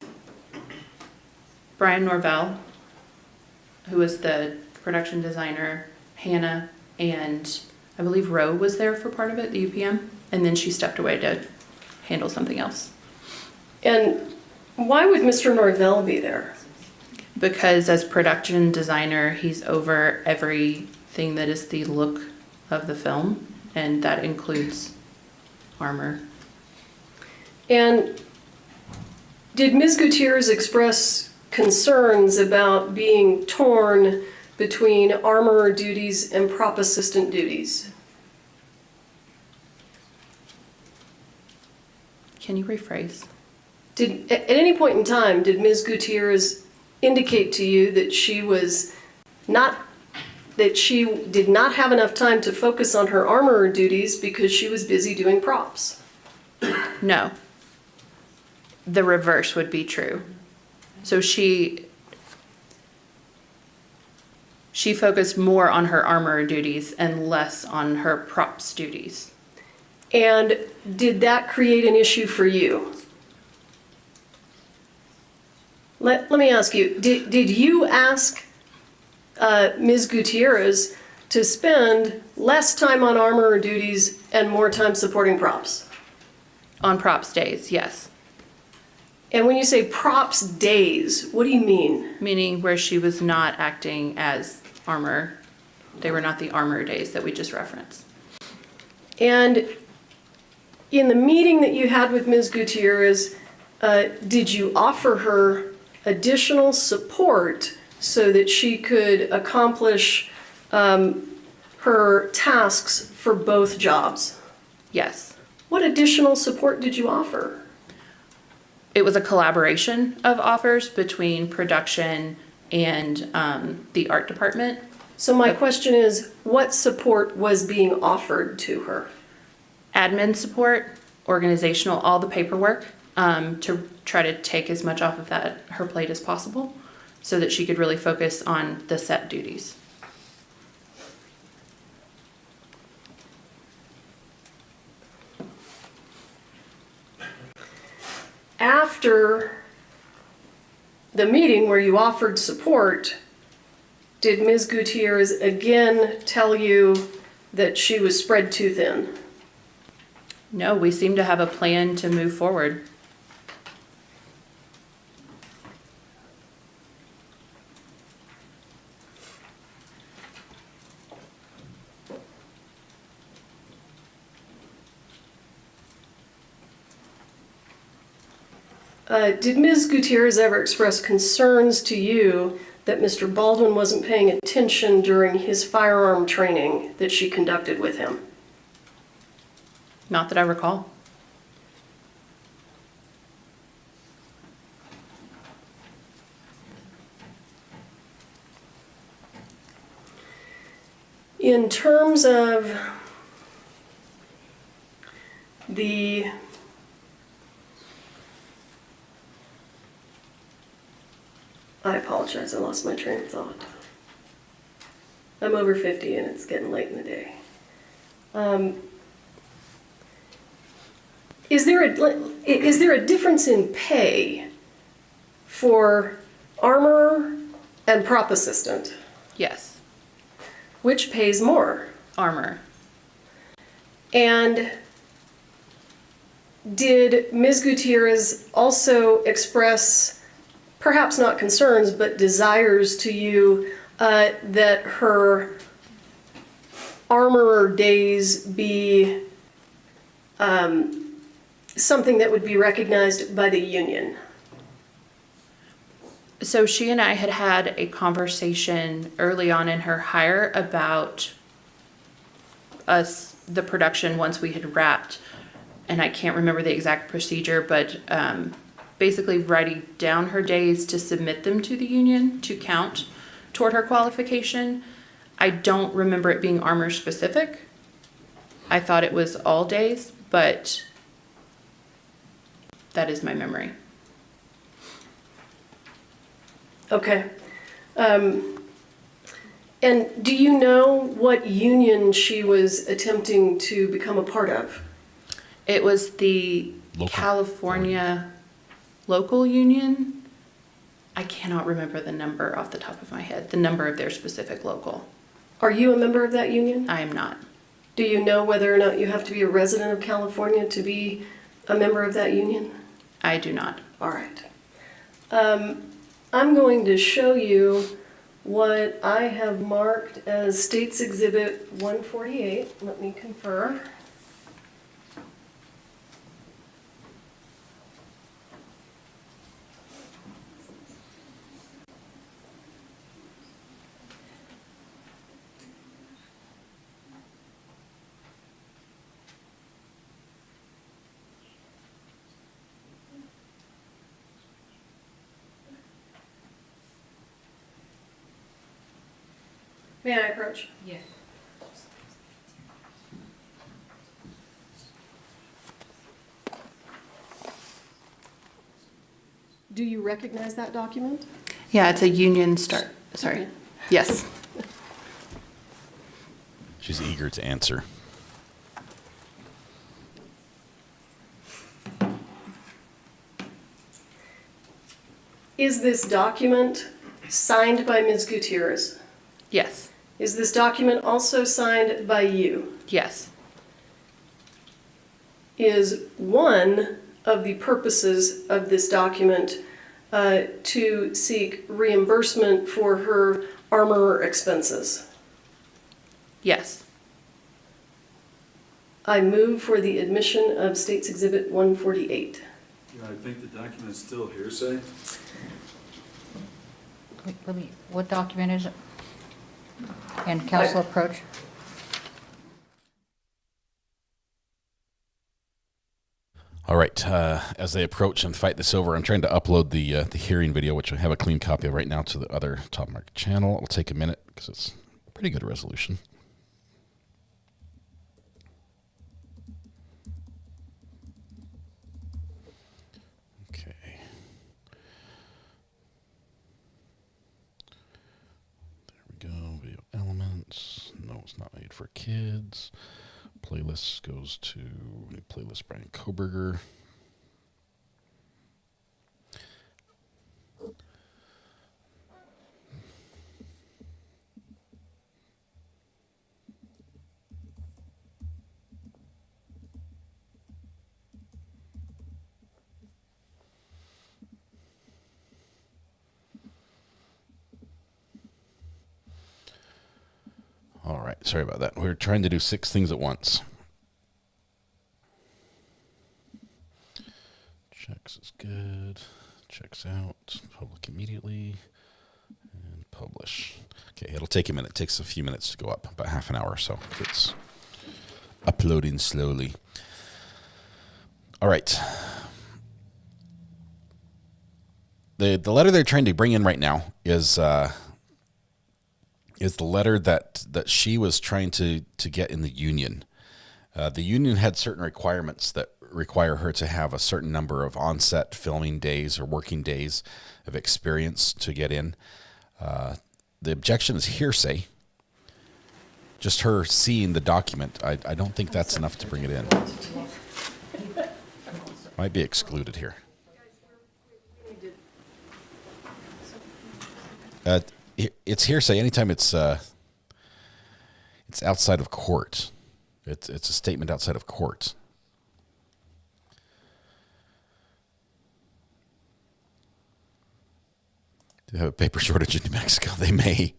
Brian Norvell, who was the production designer, Hannah, and I believe Roe was there for part of it, the UPM, and then she stepped away to handle something else. And why would Mr. Norvell be there? Because as production designer, he's over everything that is the look of the film, and that includes armor. And did Ms. Gutierrez express concerns about being torn between armorer duties and prop assistant duties? Can you rephrase? At any point in time, did Ms. Gutierrez indicate to you that she did not have enough time to focus on her armorer duties because she was busy doing props? No. The reverse would be true. So she focused more on her armorer duties and less on her props duties. And did that create an issue for you? Let me ask you, did you ask Ms. Gutierrez to spend less time on armorer duties and more time supporting props? On props days, yes. And when you say props days, what do you mean? Meaning where she was not acting as armor. They were not the armor days that we just referenced. And in the meeting that you had with Ms. Gutierrez, did you offer her additional support so that she could accomplish her tasks for both jobs? Yes. What additional support did you offer? It was a collaboration of offers between production and the art department. So my question is, what support was being offered to her? Admin support, organizational, all the paperwork, to try to take as much off of her plate as possible so that she could really focus on the set duties. After the meeting where you offered support, did Ms. Gutierrez again tell you that she was spread too thin? No, we seem to have a plan to move forward. Did Ms. Gutierrez ever express concerns to you that Mr. Baldwin wasn't paying attention during his firearm training that she conducted with him? Not that I recall. In terms of the I apologize, I lost my train of thought. I'm over 50 and it's getting late in the day. Is there a difference in pay for armorer and prop assistant? Yes. Which pays more? Armor. And did Ms. Gutierrez also express, perhaps not concerns, but desires to you that her armorer days be something that would be recognized by the union? So she and I had a conversation early on in her hire about the production once we had wrapped, and I can't remember the exact procedure, but basically writing down her days to submit them to the union to count toward her qualification. I don't remember it being armor specific. I thought it was all days, but that is my memory. Okay. And do you know what union she was attempting to become a part of? It was the California local union. I cannot remember the number off the top of my head, the number of their specific local. Are you a member of that union? I am not. Do you know whether or not you have to be a resident of California to be a member of that union? I do not. All right. I'm going to show you what I have marked as States Exhibit 148. Let me confer. May I approach? Yes. Do you recognize that document? Yeah, it's a union start. Sorry. Okay. Yes. She's eager to answer. Is this document signed by Ms. Gutierrez? Yes. Is this document also signed by you? Yes. Is one of the purposes of this document to seek reimbursement for her armor expenses? Yes. I move for the admission of State's Exhibit 148. I think the document's still hearsay. What document is it? And counsel approach? All right. As they approach and fight this over, I'm trying to upload the hearing video, which I have a clean copy of right now, to the other Top Mark channel. It'll take a minute because it's pretty good resolution. Okay. There we go. Video elements. No, it's not made for kids. Playlist goes to playlist Brian Koberger. All right, sorry about that. We're trying to do 6 things at once. Checks is good. Checks out. Public immediately. And publish. Okay, it'll take a minute. It takes a few minutes to go up, about half an hour or so. It's uploading slowly. All right. The letter they're trying to bring in right now is the letter that she was trying to get in the union. The union had certain requirements that require her to have a certain number of on-set filming days or working days of experience to get in. The objection is hearsay. Just her seeing the document, I don't think that's enough to bring it in. Might be excluded here. It's hearsay anytime it's outside of court. It's a statement outside of court. Do they have a paper shortage in New Mexico? They may.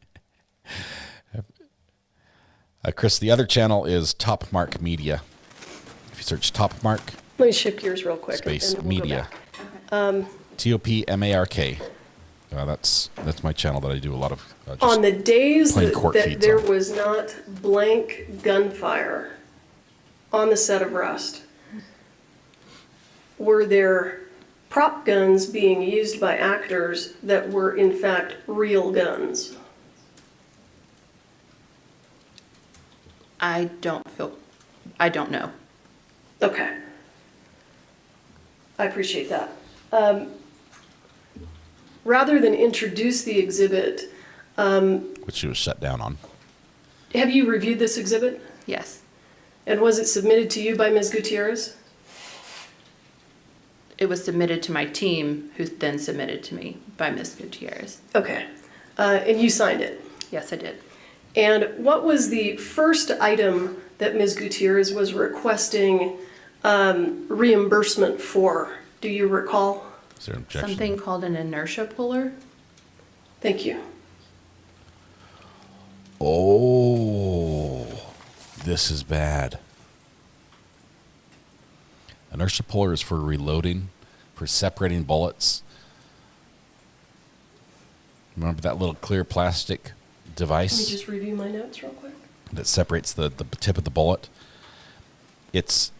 Chris, the other channel is Top Mark Media. If you search Top Mark, Let me shift gears real quick. space and we'll media. go back. TOPMARK. That's my channel that I do a lot of. Just On the days playing that, court that feeds there on. was not blank gunfire on the set of Rust, were there prop guns being used by actors that were in fact real guns? I don't know. Okay. I appreciate that. Rather than introduce the exhibit, Which she was shut down on. have you reviewed this exhibit? Yes. And was it submitted to you by Ms. Gutierrez? It was submitted to my team, who then submitted to me by Ms. Gutierrez. Okay. And you signed it? Yes, I did. And what was the first item that Ms. Gutierrez was requesting reimbursement for? Do you recall? Is there an objection? Something called an inertia puller. Thank you. Oh, this is bad. Inertia puller is for reloading, for separating bullets. Remember that little clear plastic device? Let me just review my notes real quick. That separates the tip of the bullet. It's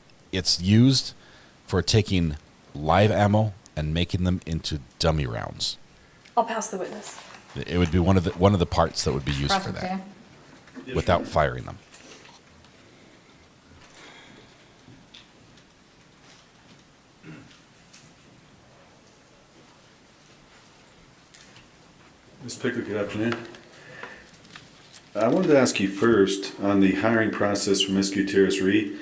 used for taking live ammo and making them into dummy rounds. I'll pass the witness. It would be one of the parts that would be used for that, without firing them. Ms. Pickles, good afternoon. I wanted to ask you first on the hiring process for Ms. Gutierrez Reed.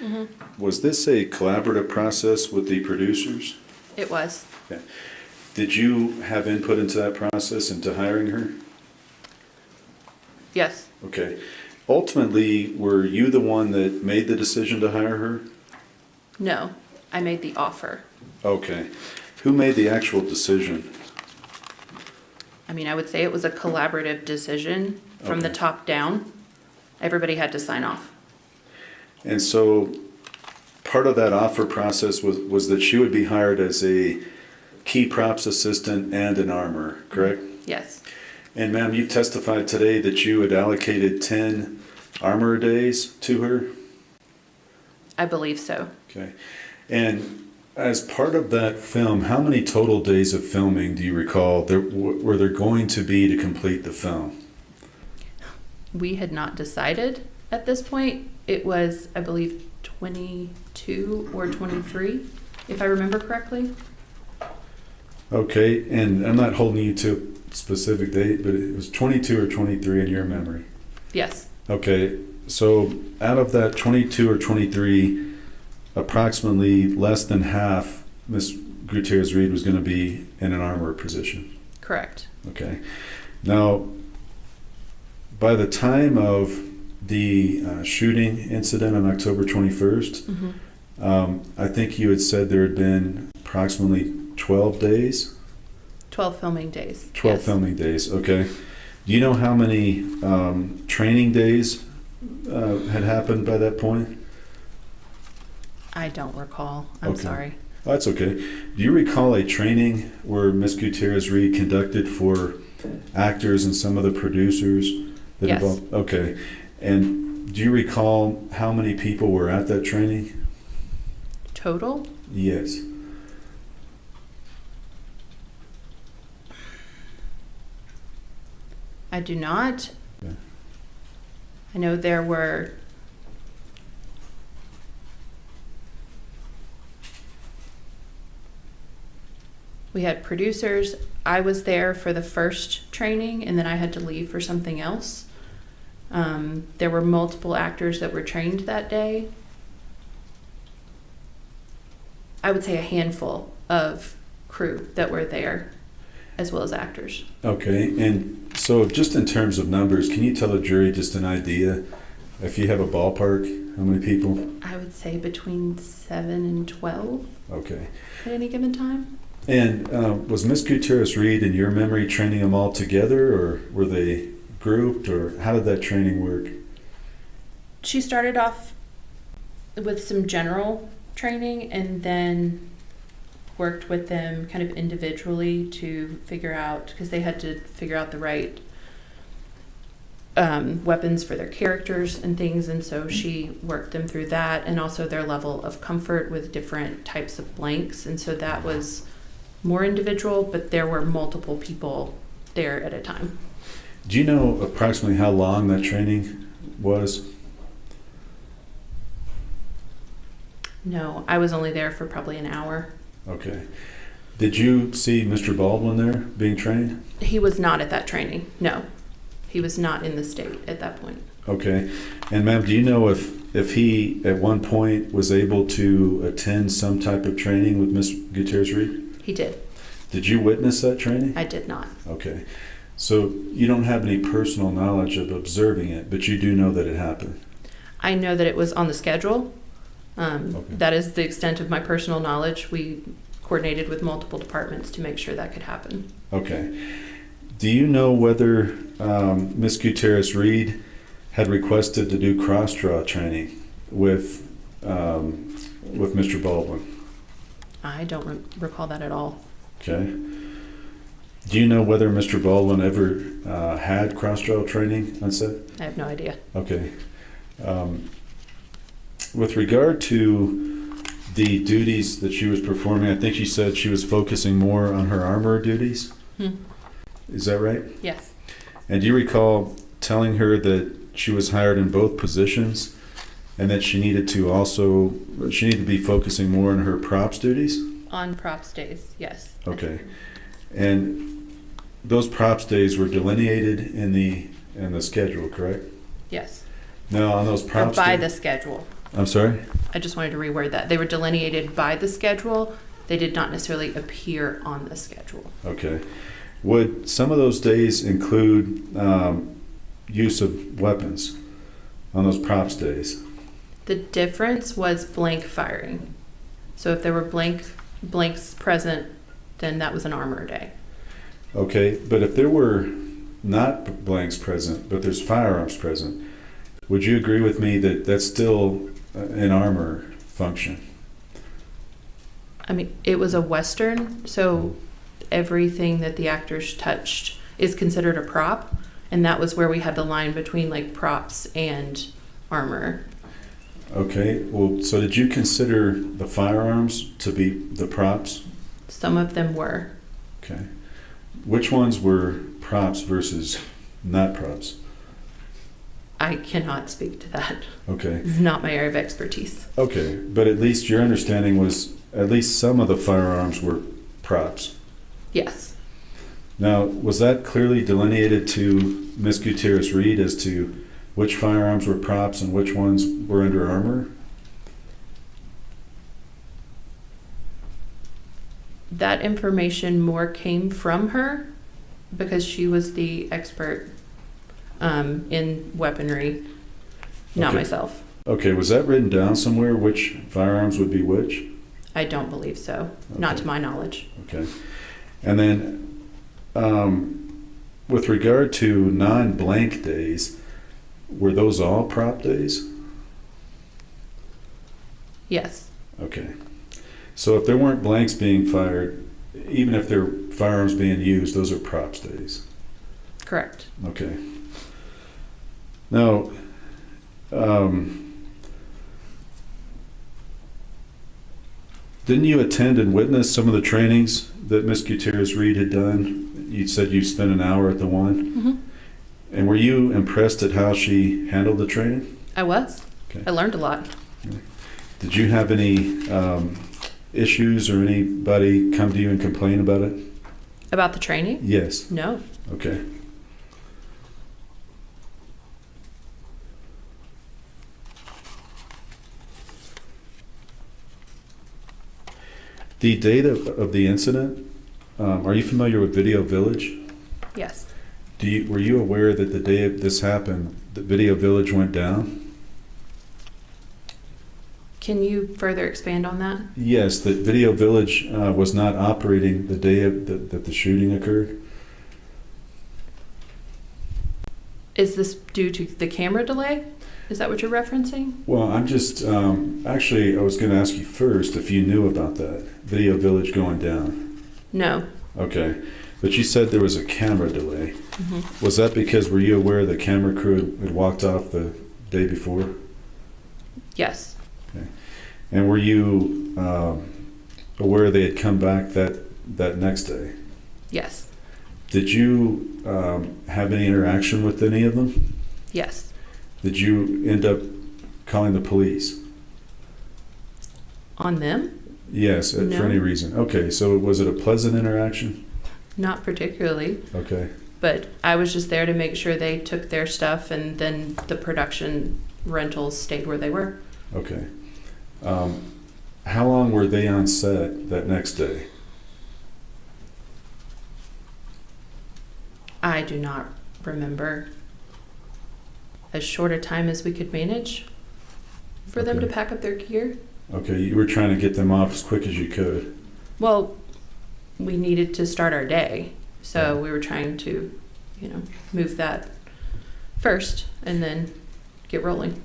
Was this a collaborative process with the producers? It was. Okay. Did you have input into that process, into hiring her? Yes. Okay. Ultimately, were you the one that made the decision to hire her? No. I made the offer. Okay. Who made the actual decision? I mean, I would say it was a collaborative decision from the top down. Everybody had to sign off. And so part of that offer process was that she would be hired as a key props assistant and an armorer, correct? Yes. And ma'am, you've testified today that you had allocated 10 armorer days to her? I believe so. Okay. And as part of that film, how many total days of filming do you recall were there going to be to complete the film? We had not decided at this point. It was, I believe, 22 or 23, if I remember correctly. Okay, and I'm not holding you to a specific date, but it was 22 or 23 in your memory? Yes. Okay, so out of that 22 or 23, approximately less than half Ms. Gutierrez Reed was going to be in an armorer position. Correct. Okay. Now, by the time of the shooting incident on October 21st, I think you had said there had been approximately 12 days? 12 filming days. 12 yes. filming days, okay. Do you know how many training days had happened by that point? I don't recall. I'm sorry. Oh, that's okay. Do you recall a training where Ms. Gutierrez Reed conducted for actors and some of the producers? Yes. Okay. And do you recall how many people were at that training? Total? Yes. I do not. Okay. I know there were we had producers. I was there for the first training and then I had to leave for something else. There were multiple actors that were trained that day. I would say a handful of crew that were there, as well as actors. Okay, and so just in terms of numbers, can you tell the jury just an idea, if you have a ballpark, how many people? I would say between 7 and 12. Okay. At any given time. And was Miss Gutierrez Reed, in your memory, training them all together, or were they grouped, or how did that training work? She started off with some general training and then worked with them kind of individually to figure out, because they had to figure out the right weapons for their characters and things, and so she worked them through that, and also their level of comfort with different types of blanks, and so that was more individual, but there were multiple people there at a time. Do you know approximately how long that training was? No, I was only there for probably an hour. Okay. Did you see Mr. Baldwin there being trained? He was not at that training, no. He was not in the state at that point. Okay. And ma'am, do you know if he at one point was able to attend some type of training with Ms. Gutierrez Reed? He did. Did you witness that training? I did not. Okay. So you don't have any personal knowledge of observing it, but you do know that it happened? I know that it was on the schedule. That is the extent of my personal knowledge. We coordinated with multiple departments to make sure that could happen. Okay. Do you know whether Ms. Gutierrez Reed had requested to do cross-draw training with Mr. Baldwin? I don't recall that at all. Okay. Do you know whether Mr. Baldwin ever had cross-draw training on set? I have no idea. Okay. With regard to the duties that she was performing, I think she said she was focusing more on her armor duties. Is that right? Yes. And do you recall telling her that she was hired in both positions and that she needed to be focusing more on her props duties? On props days, yes. Okay. And those props days were delineated in the schedule, correct? Yes. Now on those props or by the schedule. I'm sorry? I just wanted to reword that. They were delineated by the schedule. They did not necessarily appear on the schedule. Okay. Would some of those days include use of weapons on those props days? The difference was blank firing. So if there were blank blanks present, then that was an armor day. Okay, but if there were not blanks present, but there's firearms present, would you agree with me that that's still an armor function? I mean, it was a Western, so everything that the actors touched is considered a prop, and that was where we had the line between like props and armor. Okay, well, so did you consider the firearms to be the props? Some of them were. Okay. Which ones were props versus not props? I cannot speak to that. Okay. It's not my area of expertise. Okay, but at least your understanding was at least some of the firearms were props. Yes. Now, was that clearly delineated to Ms. Gutierrez Reed as to which firearms were props and which ones were under armor? That information more came from her because she was the expert in weaponry, not Okay. myself. Okay, was that written down somewhere, which firearms would be which? I don't believe so, not to my knowledge. Okay. And then, with regard to non-blank days, were those all prop days? Yes. Okay. So if there weren't blanks being fired, even if there are firearms being used, those are props days? Correct. Okay. Now, didn't you attend and witness some of the trainings that Ms. Gutierrez Reed had done? You said you spent an hour at the one. Mm-hmm. And were you impressed at how she handled the training? I was. Okay. I learned a lot. Did you have any issues or anybody come to you and complain about it? About the training? Yes. No. Okay. The date of the incident, are you familiar with Video Village? Yes. Were you aware that the day this happened, the Video Village went down? Can you further expand on that? Yes, the Video Village was not operating the day that the shooting occurred. Is this due to the camera delay? Is that what you're referencing? Well, I'm just, actually, I was going to ask you first if you knew about that, Video Village going down. No. Okay, but you said there was a camera delay. Mm-hmm. Was that because, were you aware the camera crew had walked off the day before? Yes. Okay. And were you aware they had come back that next day? Yes. Did you have any interaction with any of them? Yes. Did you end up calling the police? On them? Yes, No. for any reason. Okay, so was it a pleasant interaction? Not particularly. Okay. But I was just there to make sure they took their stuff and then the production rentals stayed where they were. Okay. How long were they on set that next day? I do not remember. As short a time as we could manage for them to pack up their gear. Okay, you were trying to get them off as quick as you could. Well, we needed to start our day, so we were trying to, move that first and then get rolling.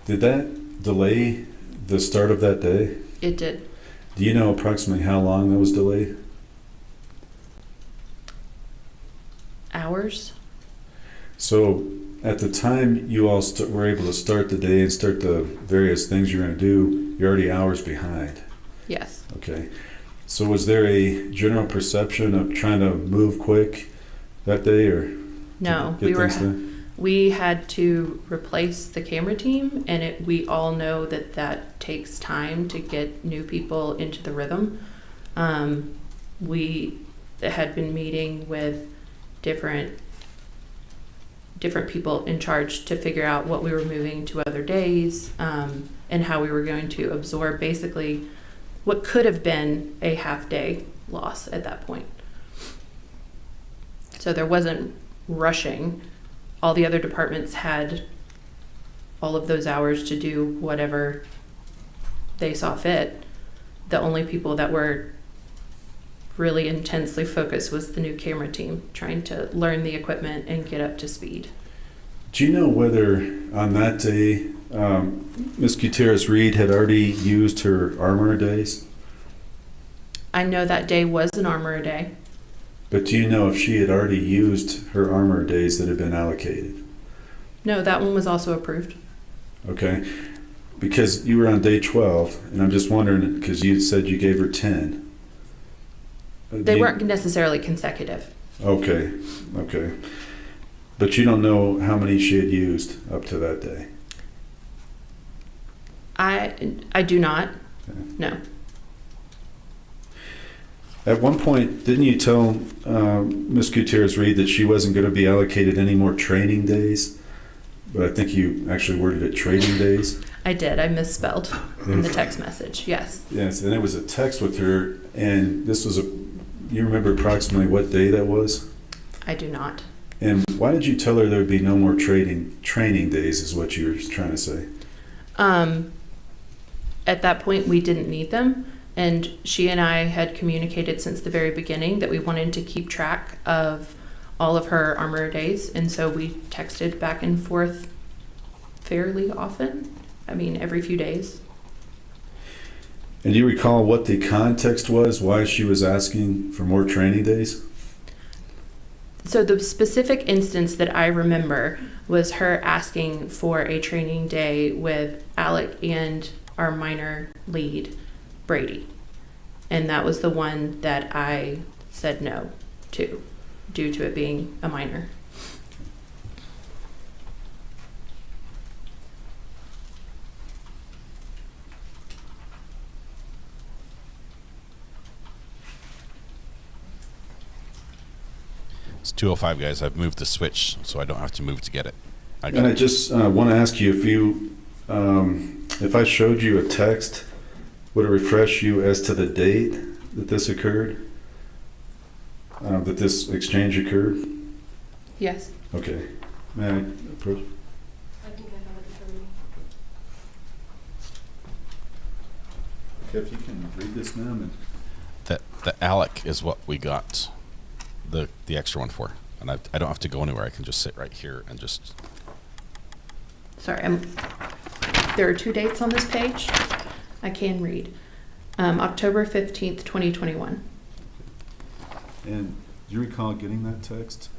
Did that delay the start of that day? It did. Do you know approximately how long that was delayed? Hours. So at the time you all were able to start the day and start the various things you're going to do, you're already hours behind. Yes. Okay. So was there a general perception of trying to move quick that day, or No, we had to replace the camera team, and we all know that takes time to get new people into the rhythm. We had been meeting with different people in charge to figure out what we were moving to other days, and how we were going to absorb basically what could have been a half-day loss at that point. So there wasn't rushing. All the other departments had all of those hours to do whatever they saw fit. the only people that were really intensely focused was the new camera team, trying to learn the equipment and get up to speed. Do you know whether on that day Ms. Gutierrez Reed had already used her armor days? I know that day was an armor day. But do you know if she had already used her armor days that had been allocated? No, that one was also approved. Okay. Because you were on day 12, and I'm just wondering, because you said you gave her 10. They weren't necessarily consecutive. Okay, okay. But you don't know how many she had used up to that day? I do not. Okay. No. At one point, didn't you tell Ms. Gutierrez Reed that she wasn't going to be allocated any more training days? But I think you actually worded it training days. I did. I misspelled in the text message. Yes. Yes, and it was a text with her, and this was you remember approximately what day that was? I do not. And why did you tell her there would be no more training days is what you were trying to say? At that point, we didn't need them. And she and I had communicated since the very beginning that we wanted to keep track of all of her armor days. And so we texted back and forth fairly often. I mean, every few days. And do you recall what the context was, why she was asking for more training days? So the specific instance that I remember was her asking for a training day with Alec and our minor lead, Brady. And that was the one that I said no to, due to it being a minor. It's 2:05, guys. I've moved the switch so I don't have to move to get it. I just want to ask you if I showed you a text, would it refresh you as to the date that this occurred? That this exchange occurred? Yes. Okay. May I approach? I think I have it for me. If you can read this, ma'am. The Alec is what we got the extra one for. And I don't have to go anywhere. I can just sit right here and just... Sorry, there are two dates on this page. I can read. October 15th, 2021. And do you recall getting that text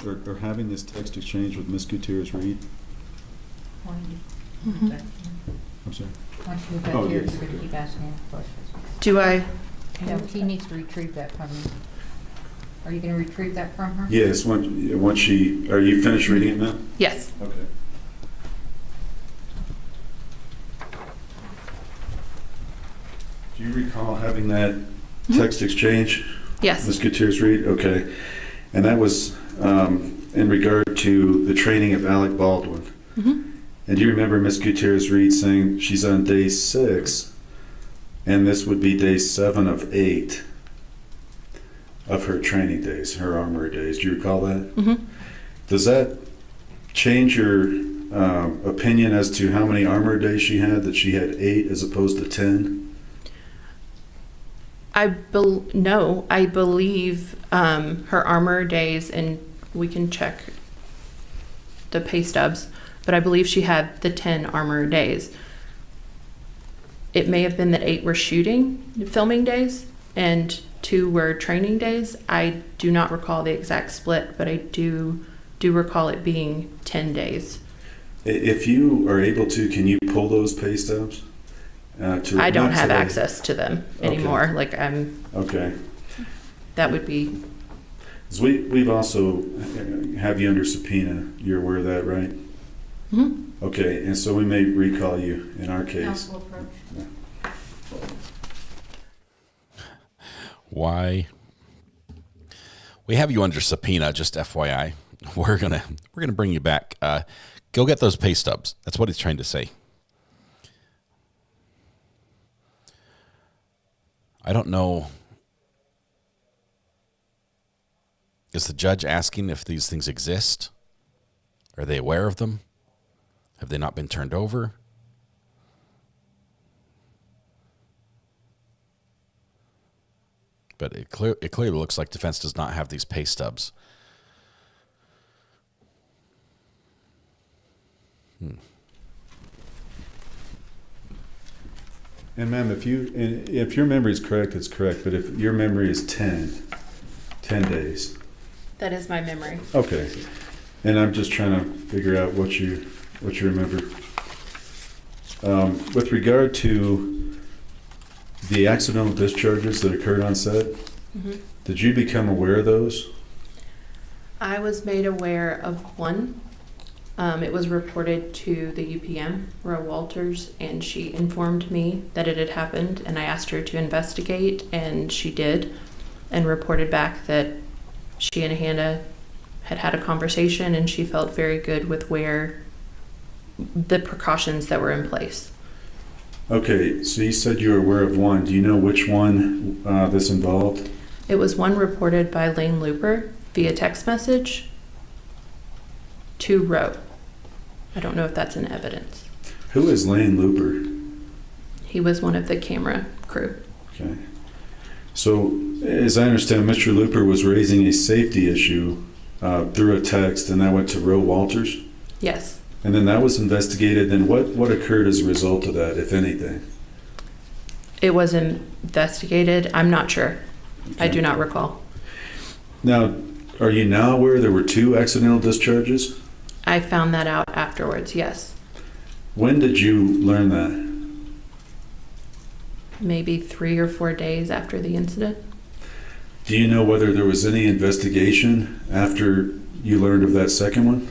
or having this text exchange with Ms. Gutierrez Reed? Mm-hmm. I'm sorry? Once you go back here, you're going to keep asking him questions. Do I? No, he needs to retrieve that from you. Are you going to retrieve that from her? Yes, once she... Are you finished reading it now? Yes. Okay. Do you recall having that text exchange? Yes. Ms. Gutierrez Reed? Okay. And that was in regard to the training of Alec Baldwin. Mm-hmm. And do you remember Ms. Gutierrez Reed saying she's on day 6, and this would be day 7 of 8 of her training days, her armory days. Do you recall that? Mm-hmm. Does that change your opinion as to how many armor days she had, that she had 8 as opposed to 10? No, I believe her armor days, and we can check the pay stubs, but I believe she had the 10 armor days. It may have been that 8 were filming days, and 2 were training days. I do not recall the exact split, but I do recall it being 10 days. If you are able to, can you pull those pay stubs? I don't have access to them anymore. Okay. Like Okay. That would be. We've also have you under subpoena. You're aware of that, right? Mm-hmm. Okay, and so we may recall you in our case. Counsel approach. Yeah. Why? We have you under subpoena, just FYI. We're gonna bring you back. Go get those pay stubs. That's what he's trying to say. I don't know. Is the judge asking if these things exist? Are they aware of them? Have they not been turned over? but it clearly looks like defense does not have these pay stubs. And ma'am, if your memory is correct, it's correct. But if your memory is 10 days. That is my memory. Okay. And I'm just trying to figure out what you remember. With regard to the accidental discharges that occurred on set, did you become aware of those? I was made aware of one. It was reported to the UPM, Roe Walters, and she informed me that it had happened, and I asked her to investigate, and she did, and reported back that she and Hannah had a conversation, and she felt very good with where the precautions that were in place. Okay, so you said you were aware of one. Do you know which one this involved? It was one reported by Lane Looper via text message to Roe. I don't know if that's in evidence. Who is Lane Looper? He was one of the camera crew. Okay. So, as I understand, Mr. Looper was raising a safety issue through a text, and that went to Roe Walters? Yes. And then that was investigated. Then what occurred as a result of that, if anything? It was investigated. I'm not sure. Okay. I do not recall. Now, are you now aware there were 2 accidental discharges? I found that out afterwards, yes. When did you learn that? Maybe 3 or 4 days after the incident. Do you know whether there was any investigation after you learned of that second one?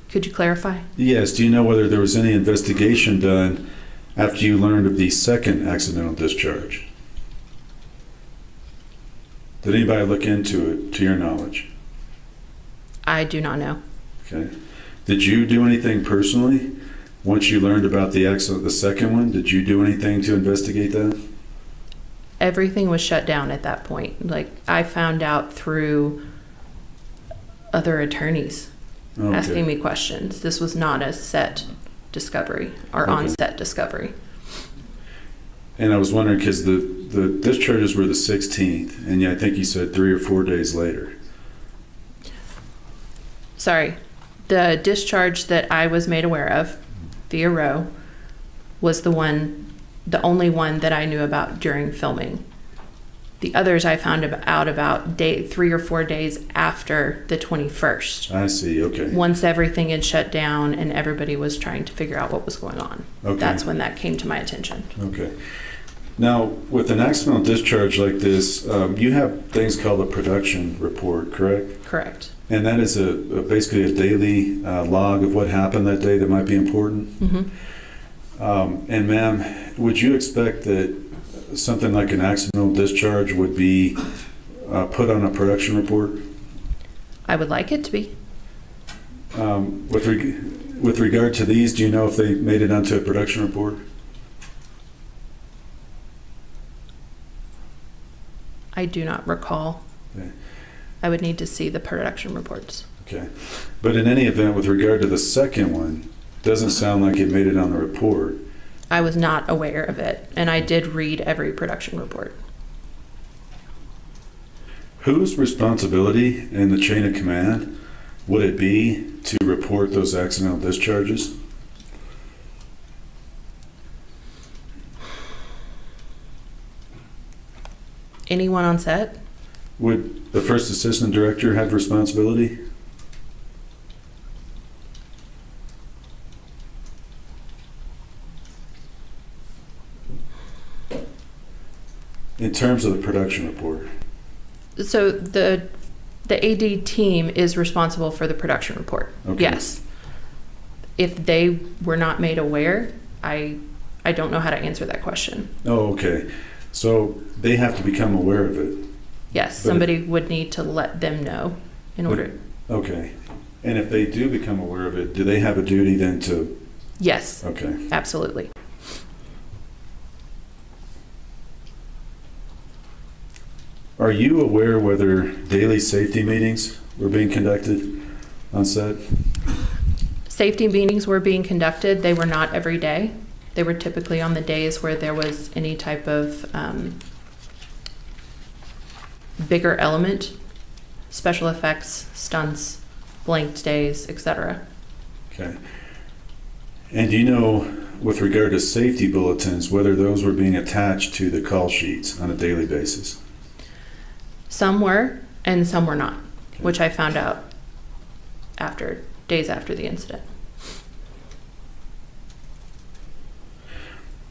Could you clarify? Yes. Do you know whether there was any investigation done after you learned of the second accidental discharge? Did anybody look into it, to your knowledge? I do not know. Okay. Did you do anything personally once you learned about the second one? Did you do anything to investigate that? Everything was shut down at that point. Like, I found out through other attorneys asking me questions. This was not a set discovery or on-set discovery. And I was wondering, because the discharges were the 16th, and I think you said 3 or 4 days later. Sorry. The discharge that I was made aware of via Roe was the only one that I knew about during filming. The others I found out about 3 or 4 days after the 21st. I see, okay. Once everything had shut down and everybody was trying to figure out what was going on. Okay. That's when that came to my attention. Okay. Now, with an accidental discharge like this, you have things called a production report, correct? Correct. And that is basically a daily log of what happened that day that might be important? Mm-hmm. And ma'am, would you expect that something like an accidental discharge would be put on a production report? I would like it to be. With regard to these, do you know if they made it onto a production report? I do not recall. Okay. I would need to see the production reports. Okay. But in any event, with regard to the second one, it doesn't sound like it made it on the report. I was not aware of it, and I did read every production report. Whose responsibility in the chain of command would it be to report those accidental discharges? Anyone on set? Would the first assistant director have responsibility? In terms of the production report. So the AD team is responsible for the production report. Okay. Yes. If they were not made aware, I don't know how to answer that question. Oh, okay. So they have to become aware of it. Yes, somebody would need to let them know in order. Okay. And if they do become aware of it, do they have a duty then to? Yes. Okay. Absolutely. Are you aware whether daily safety meetings were being conducted on set? Safety meetings were being conducted. They were not every day. They were typically on the days where there was any type of bigger element, special effects, stunts, blanked days, etc. Okay. And do you know, with regard to safety bulletins, whether those were being attached to the call sheets on a daily basis? Some were, and some were not, which I found out days after the incident.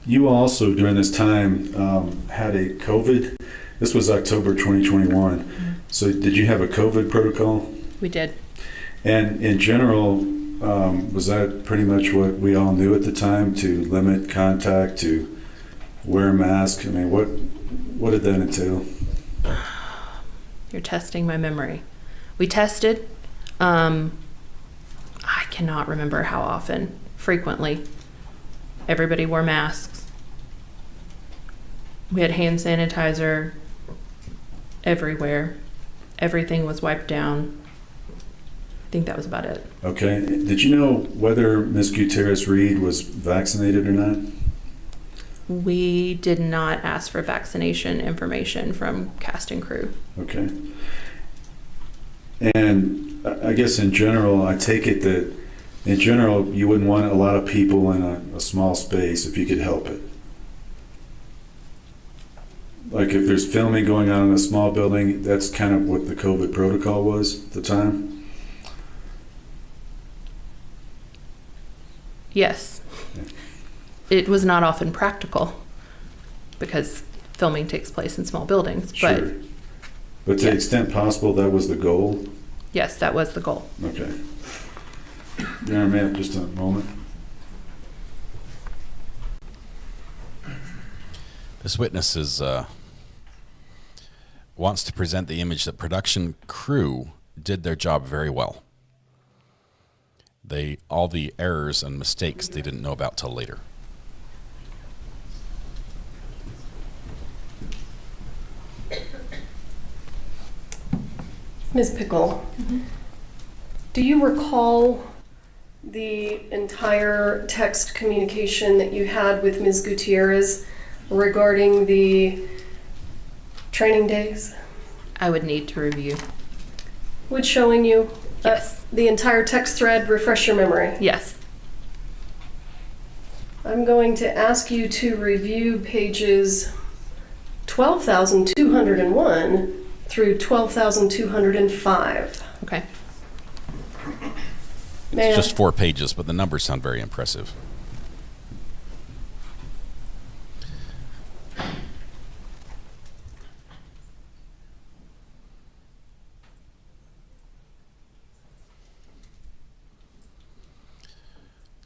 You also, during this time, had a COVID. This was October 2021. Mm-hmm. So did you have a COVID protocol? We did. And in general, was that pretty much what we all knew at the time, to limit contact, to wear a mask? I mean, what did that entail? You're testing my memory. We tested. I cannot remember how often. Frequently. Everybody wore masks. We had hand sanitizer everywhere. Everything was wiped down. I think that was about it. Okay. Did you know whether Ms. Gutierrez Reed was vaccinated or not? We did not ask for vaccination information from cast and crew. Okay. And I guess in general, I take it that in general, you wouldn't want a lot of people in a small space if you could help it. Like if there's filming going on in a small building, that's kind of what the COVID protocol was at the time? Yes. It was not often practical because filming takes place in small buildings. Sure. But to the extent possible, that was the goal? Yes, that was the goal. Okay. Your Honor, ma'am, just a moment. This witness wants to present the image that production crew did their job very well. All the errors and mistakes they didn't know about till later. Ms. Pickle, do you recall the entire text communication that you had with Ms. Gutierrez regarding the training days? I would need to review. Would showing you Yes. the entire text thread refresh your memory? Yes. I'm going to ask you to review pages 12,201 through 12,205. Okay. It's just 4 pages, but the numbers sound very impressive.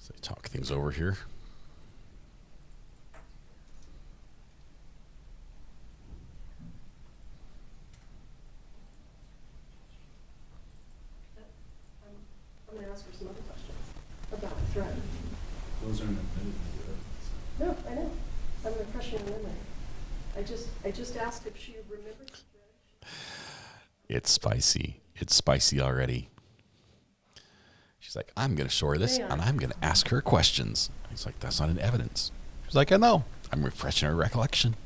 So talk things over here. I'm going to ask her some other questions about the thread. Those aren't No, I know. I'm refreshing her memory. I just asked if she remembered the thread. It's spicy. It's spicy already. She's like, I'm going to show her this, and I'm going to ask her questions. He's like, that's not in evidence. She's like, I know. I'm refreshing her recollection.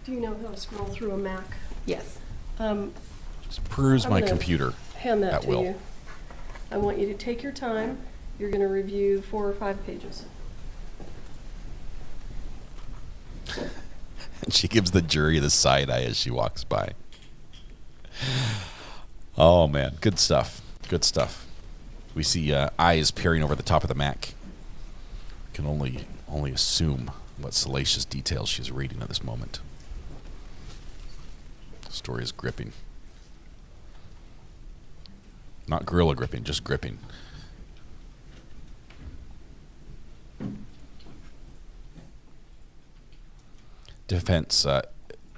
Do you know how to scroll through a Mac? Yes. Just peruse my computer Hand that at to will. you. I want you to take your time. You're going to review 4 or 5 pages. And she gives the jury the side eye as she walks by. Oh, man. Good stuff. Good stuff. We see eyes peering over the top of the Mac. Can only assume what salacious details she's reading at this moment. The story is gripping. Not gorilla gripping, just gripping. Defense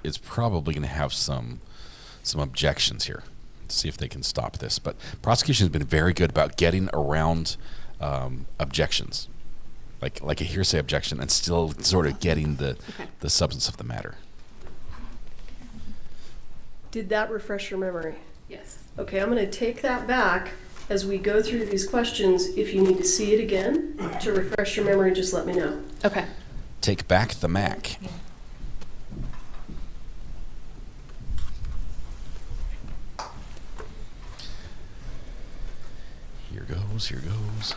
is probably going to have some objections here. See if they can stop this. But prosecution has been very good about getting around objections, like a hearsay objection, and still sort of getting the substance of the matter. Did that refresh your memory? Yes. Okay, I'm going to take that back as we go through these questions, if you need to see it again to refresh your memory, just let me know. Okay. Take back the Mac. Here goes, here goes.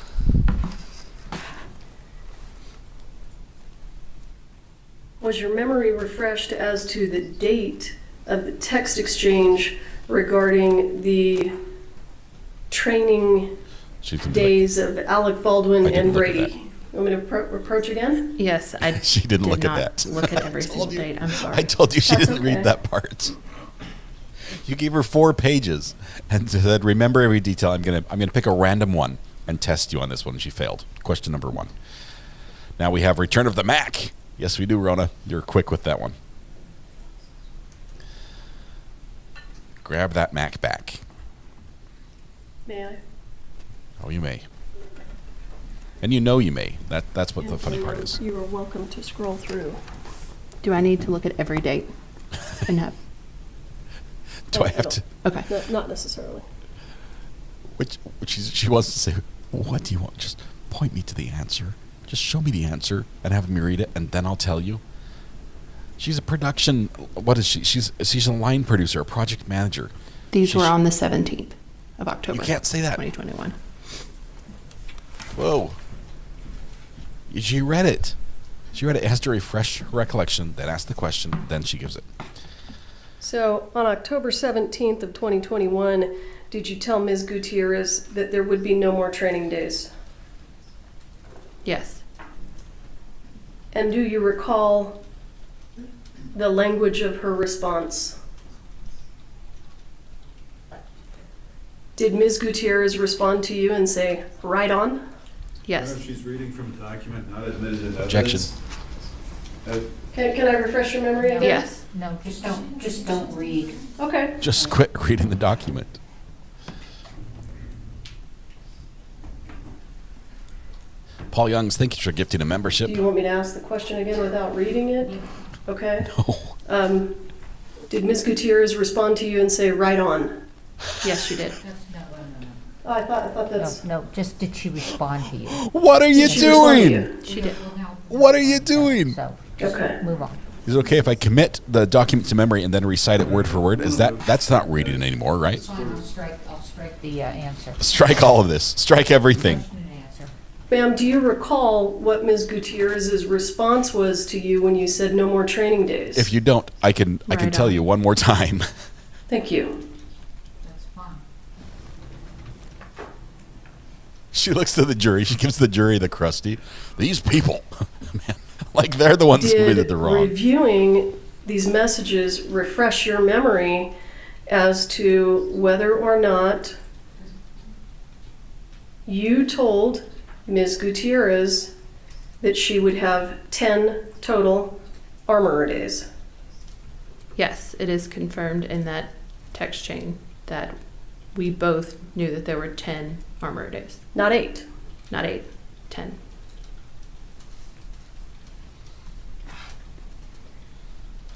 Was your memory refreshed as to the date of the text exchange regarding the training days of Alec Baldwin and Brady? Want me to approach again? Yes, I She didn't look at that. Look at every single date. I'm sorry. I told you she That's didn't okay. read that part. You gave her 4 pages and said, "Remember every detail." I'm gonna pick a random one and test you on this one. She failed. Question number 1. Now we have Return of the Mac. Yes, we do, Rona. You're quick with that one. Grab that Mac back. May I? Oh, you may. And you know you may. That's what the funny part is. You are welcome to scroll through. Do I need to look at every date and have? Do I have to? Okay. No, not necessarily. Which she wants to say, what do you want? Just point me to the answer. Just show me the answer and have me read it, and then I'll tell you. She's a production. What is she? She's a line producer, a project manager. These were on the 17th of October. You can't say that. 2021. Whoa. She read it. She read it. It has to refresh her recollection, then ask the question, then she gives it. So on October 17th of 2021, did you tell Ms. Gutierrez that there would be no more training days? Yes. And do you recall the language of her response? Did Ms. Gutierrez respond to you and say, "Right on"? Yes. She's reading from a document not admitted in evidence. Objection. Can I refresh your memory again? Yes. No, just don't read. Okay. Just quit reading the document. Paul Youngs, thank you for gifting a membership. Do you want me to ask the question again without reading it? Okay. No. Did Ms. Gutierrez respond to you and say, "Right on"? Yes, she did. Oh, I thought that's... No, just did she respond to you? What are you Did she respond to doing? you? She did. What are you doing? So, Okay. move on. Is it okay if I commit the document to memory and then recite it word for word? That's not reading anymore, right? Fine, I'll strike the answer. Strike all of this. Strike everything. Question and answer. Ma'am, do you recall what Ms. Gutierrez's response was to you when you said no more training days? If you don't, I can Right tell on. you one more time. Thank you. That's fine. She looks to the jury. She gives the jury the crusty. These people, man, like they're the ones who did the wrong. Reviewing these messages refresh your memory as to whether or not you told Ms. Gutierrez that she would have 10 total armorer days? Yes, it is confirmed in that text chain that we both knew that there were 10 armor days. Not 8. Not 8, 10.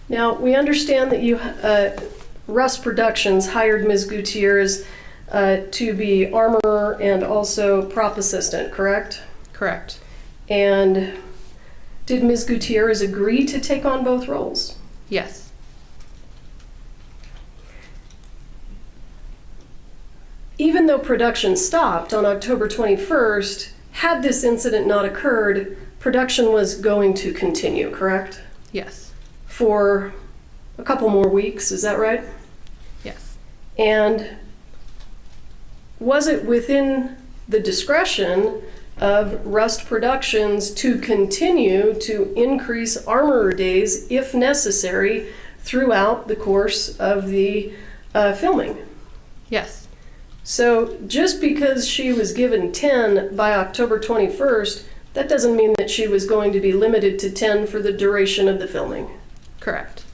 Now, we understand that you, Rust Productions hired Ms. Gutierrez to be armorer and also prop assistant, correct? Correct. And did Ms. Gutierrez agree to take on both roles? Yes. Even though production stopped on October 21st, had this incident not occurred, production was going to continue, correct? Yes. For a couple more weeks, is that right? Yes. And was it within the discretion of Rust Productions to continue to increase armorer days if necessary throughout the course of the filming? Yes. So just because she was given 10 by October 21st, that doesn't mean that she was going to be limited to 10 for the duration of the filming. Correct.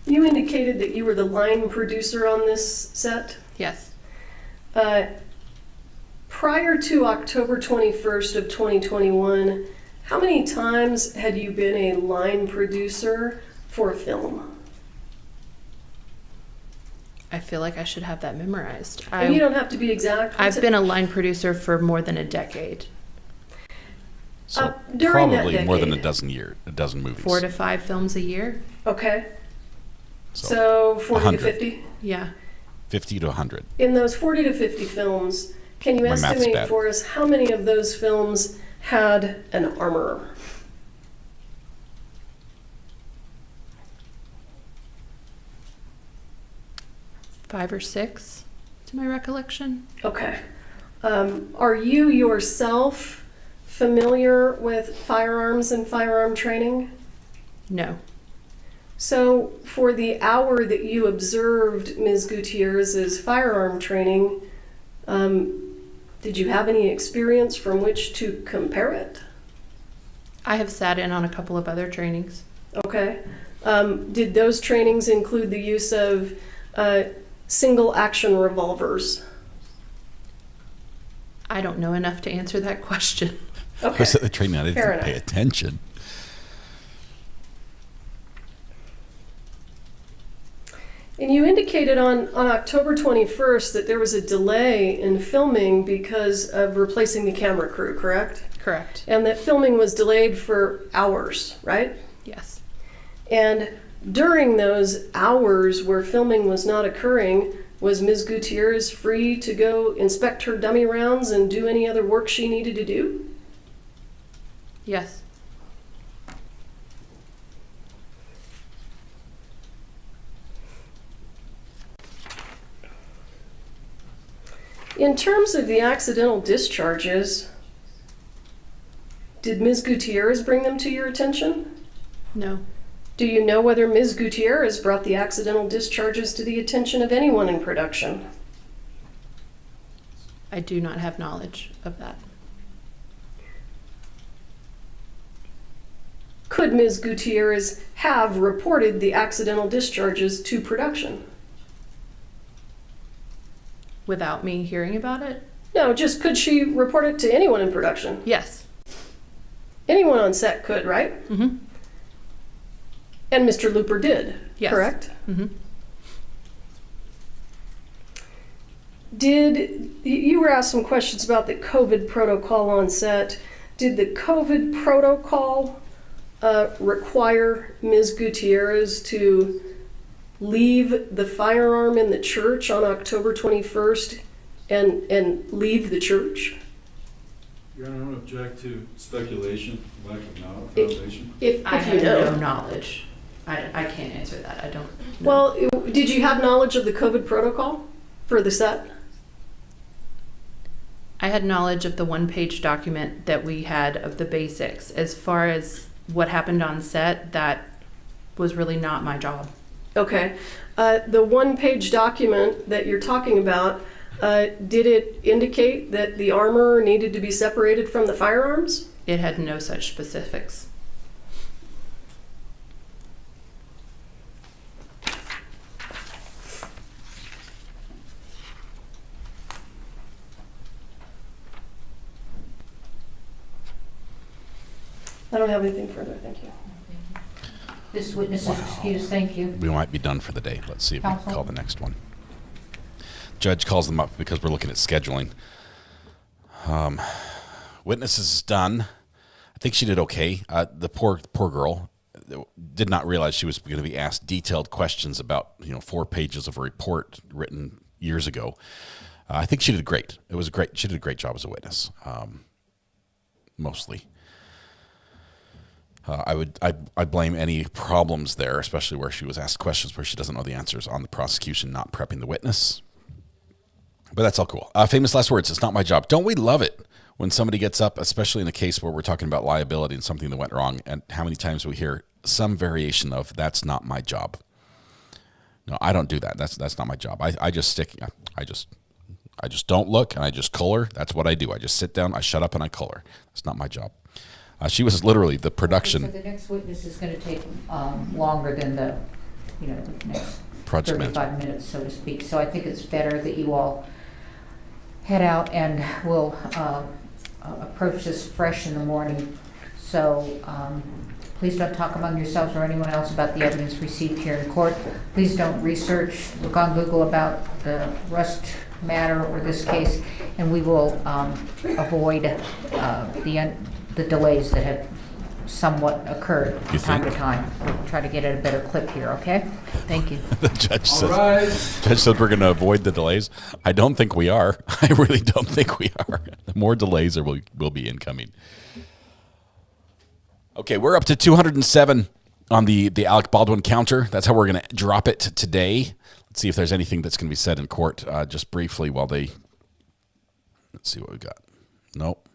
You indicated that you were the line producer on this set? Yes. Prior to October 21st of 2021, how many times had you been a line producer for a film? I feel like I should have that memorized. And you don't have to be exact. I've been a line producer for more than a decade. So during that probably more than decade. a dozen movies. 4 to 5 films a year. Okay. So 40 to 100. 50? Yeah. 50 to 100. In those 40 to 50 films, can you My math's estimate bad. for us how many of those films had an armorer? Five or six, to my recollection. Okay. Are you yourself familiar with firearms and firearm training? No. So for the hour that you observed Ms. Gutierrez's firearm training, did you have any experience from which to compare it? I have sat in on a couple of other trainings. Okay. Did those trainings include the use of single action revolvers? I don't know enough to answer that question. I was at the training, I didn't Fair pay enough. attention. And you indicated on October 21st that there was a delay in filming because of replacing the camera crew, correct? Correct. And that filming was delayed for hours, right? Yes. And during those hours where filming was not occurring, was Ms. Gutierrez free to go inspect her dummy rounds and do any other work she needed to do? Yes. In terms of the accidental discharges, did Ms. Gutierrez bring them to your attention? No. Do you know whether Ms. Gutierrez brought the accidental discharges to the attention of anyone in production? I do not have knowledge of that. Could Ms. Gutierrez have reported the accidental discharges to production? Without me hearing about it? No, just could she report it to anyone in production? Yes. Anyone on set could, right? Mm-hmm. And Mr. Looper did, Yes. correct? Mm-hmm. You were asked some questions about the COVID protocol on set. Did the COVID protocol require Ms. Gutierrez to leave the firearm in the church on October 21st and leave the church? Your Honor, I don't object to speculation, lack of knowledge, foundation. If I you have know. no knowledge. I can't answer that. I don't know. Well, did you have knowledge of the COVID protocol for the set? I had knowledge of the one-page document that we had of the basics. As far as what happened on set, that was really not my job. Okay. The one-page document that you're talking about, did it indicate that the armor needed to be separated from the firearms? It had no such specifics. I don't have anything further, thank you. This witness is excused, thank you. We might be done for the day. Let's see if we Counsel? can call the next one. Judge calls them up because we're looking at scheduling. Witnesses is done. I think she did okay. The poor girl did not realize she was going to be asked detailed questions about 4 pages of a report written years ago. I think she did great. It was great. She did a great job as a witness, mostly. I blame any problems there, especially where she was asked questions where she doesn't know the answers, on the prosecution not prepping the witness. But that's all cool. Famous last words. It's not my job. Don't we love it when somebody gets up, especially in a case where we're talking about liability and something that went wrong, and how many times we hear some variation of "that's not my job." No, I don't do that. That's not my job. I just don't look, and I just color. That's what I do. I just sit down, I shut up, and I color. That's not my job. She was literally the production. So the next witness is going to take longer than the next Project 35 minutes, so to speak. So I think it's better that you all head out and we'll approach this fresh in the morning So please don't talk among yourselves or anyone else about the evidence received here in court. Please don't look on Google about the Rust matter or this case, and we will avoid the delays that have somewhat occurred from time to time. We'll try to get at a better clip here, okay? Thank you. The judge said we're going to avoid the delays. I don't think we are. I really don't think we are. The more delays will be incoming. Okay, we're up to 207 on the Alec Baldwin counter. That's how we're going to drop it today. Let's see if there's anything that's going to be said in court just briefly while they... Let's see what we got. Nope.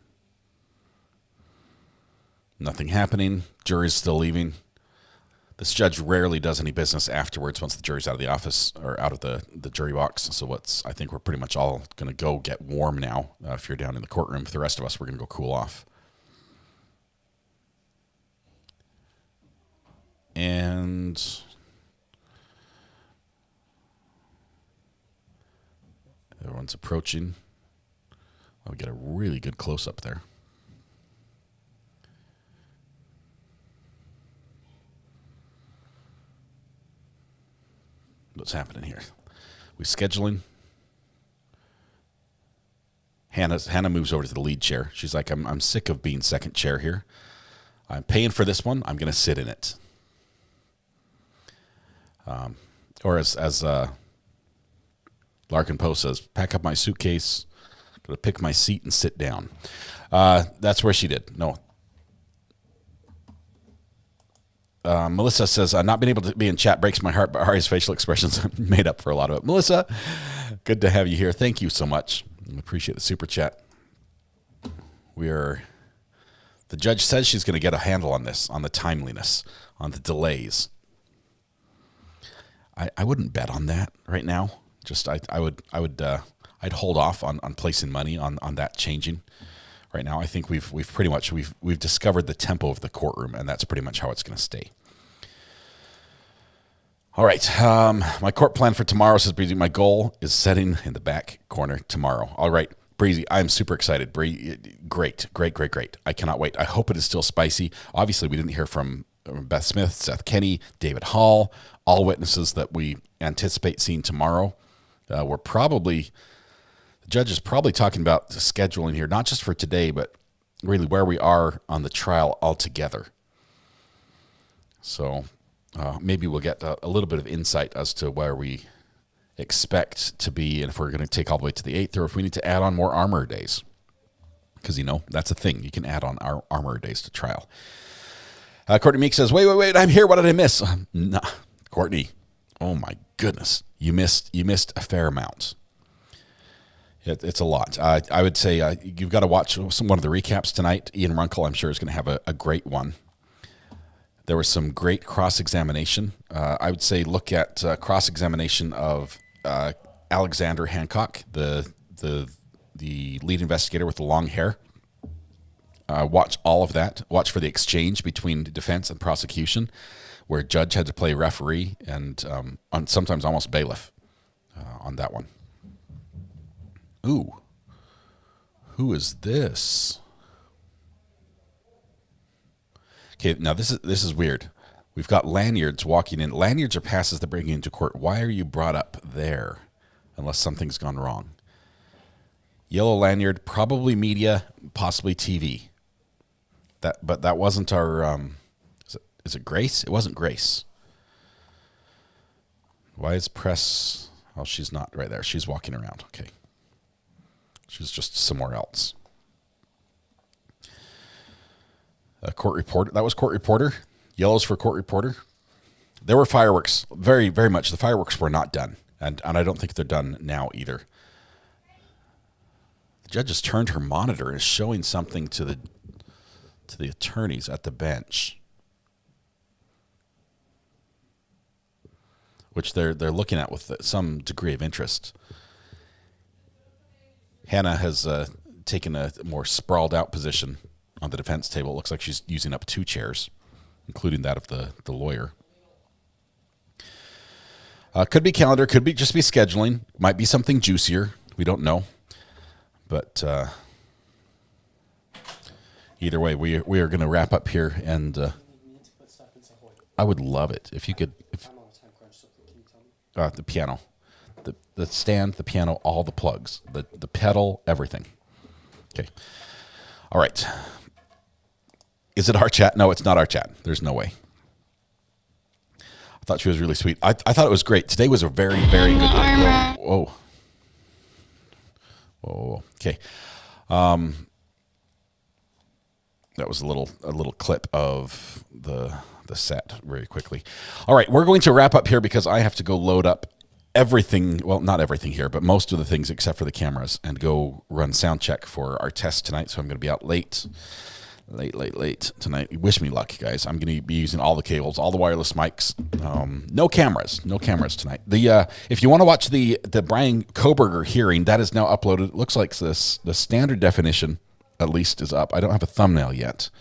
Nothing happening. Jury's still leaving. This judge rarely does any business afterwards once the jury's out of the office or out of the jury box. So I think we're pretty much all going to go get warm now if you're down in the courtroom. For the rest of us, we're going to go cool off. And everyone's approaching. I'll get a really good close-up there. What's happening here? We scheduling. Hannah moves over to the lead chair. She's like, I'm sick of being second chair here. I'm paying for this one. I'm going to sit in it. Or as Larkin Poe says, pack up my suitcase, going to pick my seat and sit down. That's where she did. No. Melissa says, not being able to be in chat breaks my heart, but Ari's facial expressions made up for a lot of it. Melissa, good to have you here. Thank you so much. I appreciate the super chat. The judge says she's going to get a handle on this, on the timeliness, on the delays. I wouldn't bet on that right now. Just I'd hold off on placing money on that changing. Right now, I think we've pretty much we've discovered the tempo of the courtroom, and that's pretty much how it's going to stay. All right, my court plan for tomorrow says, Breezy, my goal is sitting in the back corner tomorrow. All right, Breezy, I'm super excited. Great. I cannot wait. I hope it is still spicy. Obviously, we didn't hear from Beth Smith, Seth Kenny, David Hall, all witnesses that we anticipate seeing tomorrow. The judge is probably talking about the scheduling here, not just for today, but really where we are on the trial altogether. So maybe we'll get a little bit of insight as to where we expect to be, and if we're going to take all the way to the 8th, or if we need to add on more armor days. Because, that's a thing. You can add on our armor days to trial. Courtney Meek says, wait, I'm here. What did I miss? Nah, Courtney, oh my goodness. You missed a fair amount. It's a lot. I would say you've got to watch one of the recaps tonight. Ian Runkle, I'm sure, is going to have a great one. There was some great cross-examination. I would say look at cross-examination of Alexander Hancock, the lead investigator with the long hair. Watch all of that. Watch for the exchange between defense and prosecution, where judge had to play referee and sometimes almost bailiff on that one. Ooh, who is this? Okay, now this is weird. We've got lanyards walking in. Lanyards are passes that bring you into court. Why are you brought up there? Unless something's gone wrong. Yellow lanyard, probably media, possibly TV. But that wasn't our. Is it Grace? It wasn't Grace. Why is press? Oh, she's not right there. She's walking around. Okay. She's just somewhere else. Court reporter. That was court reporter. Yellows for court reporter. There were fireworks. Very, very much. The fireworks were not done. And I don't think they're done now either. The judge has turned her monitor and is showing something to the attorneys at the bench, which they're looking at with some degree of interest. Hannah has taken a more sprawled out position on the defense table. It looks like she's using up 2 chairs, including that of the lawyer. Could be calendar, could be just be scheduling, might be something juicier. We don't know. But, either way, we are going to wrap up here, and I would love it if you could. The piano, the stand, the piano, all the plugs, the pedal, everything. Okay. All right. Is it our chat? No, it's not our chat. There's no way. I thought she was really sweet. I thought it was great. Today was a very, very good day. Whoa. Whoa. Okay. That was a little clip of the set very quickly. All right, we're going to wrap up here because I have to go load up everything. Well, not everything here, but most of the things except for the cameras, and go run sound check for our test tonight. So I'm going to be out late tonight. Wish me luck, guys. I'm going to be using all the cables, all the wireless mics. No cameras tonight. If you want to watch the Brian Koberger hearing, that is now uploaded. It looks like the standard definition at least is up. I don't have a thumbnail yet,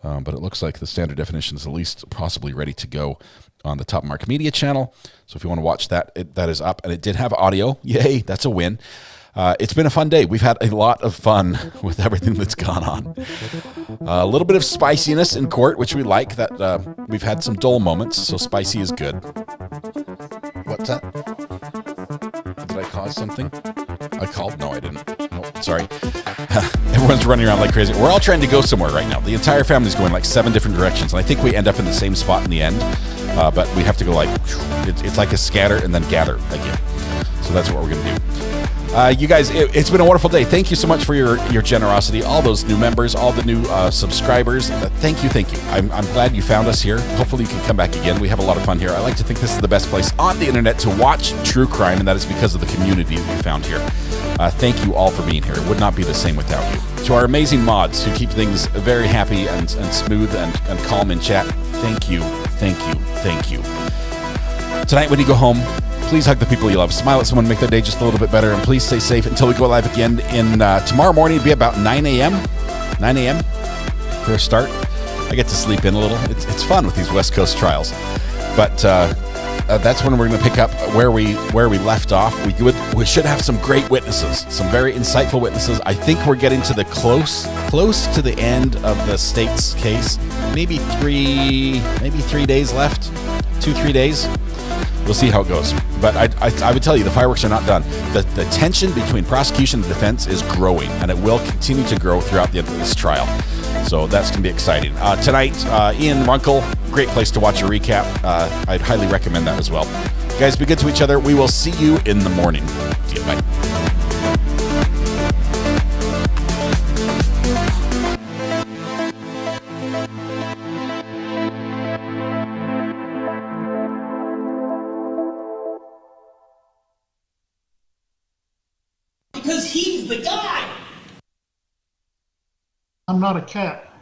but it looks like the standard definition is at least possibly ready to go on the Top Mark Media channel. So if you want to watch that, that is up, and it did have audio. Yay, that's a win. It's been a fun day. We've had a lot of fun with everything that's gone on. A little bit of spiciness in court, which we like. That we've had some dull moments, so spicy is good. What's that? Did I cause something? I called? No, I didn't. No, sorry. Everyone's running around like crazy. We're all trying to go somewhere right now. The entire family's going like 7 different directions, and I think we end up in the same spot in the end. But we have to go like, it's like a scatter and then gather again. So that's what we're going to do. You guys, it's been a wonderful day. Thank you so much for your generosity. All those new members, all the new subscribers. Thank you. I'm glad you found us here. Hopefully you can come back again. We have a lot of fun here. I like to think this is the best place on the internet to watch true crime, and that is because of the community that we found here. Thank you all for being here. It would not be the same without you. To our amazing mods who keep things very happy and smooth and calm in chat, thank you. Tonight when you go home, please hug the people you love. Smile at someone, make their day just a little bit better, and please stay safe until we go live again in tomorrow morning. It'll be about 9 a.m. for a start. I get to sleep in a little. It's fun with these West Coast trials, but that's when we're going to pick up where we left off. We should have some great witnesses, some very insightful witnesses. I think we're getting to the close to the end of the state's case. Maybe 3 days left, 2-3 days. We'll see how it goes. But I would tell you, the fireworks are not done. The tension between prosecution and defense is growing, and it will continue to grow throughout the end of this trial. So that's going to be exciting. Tonight, Ian Runkle, great place to watch a recap. I'd highly recommend that as well. You guys, be good to each other. We will see you in the morning. See you. Bye. Because he's the guy. I'm not a cat.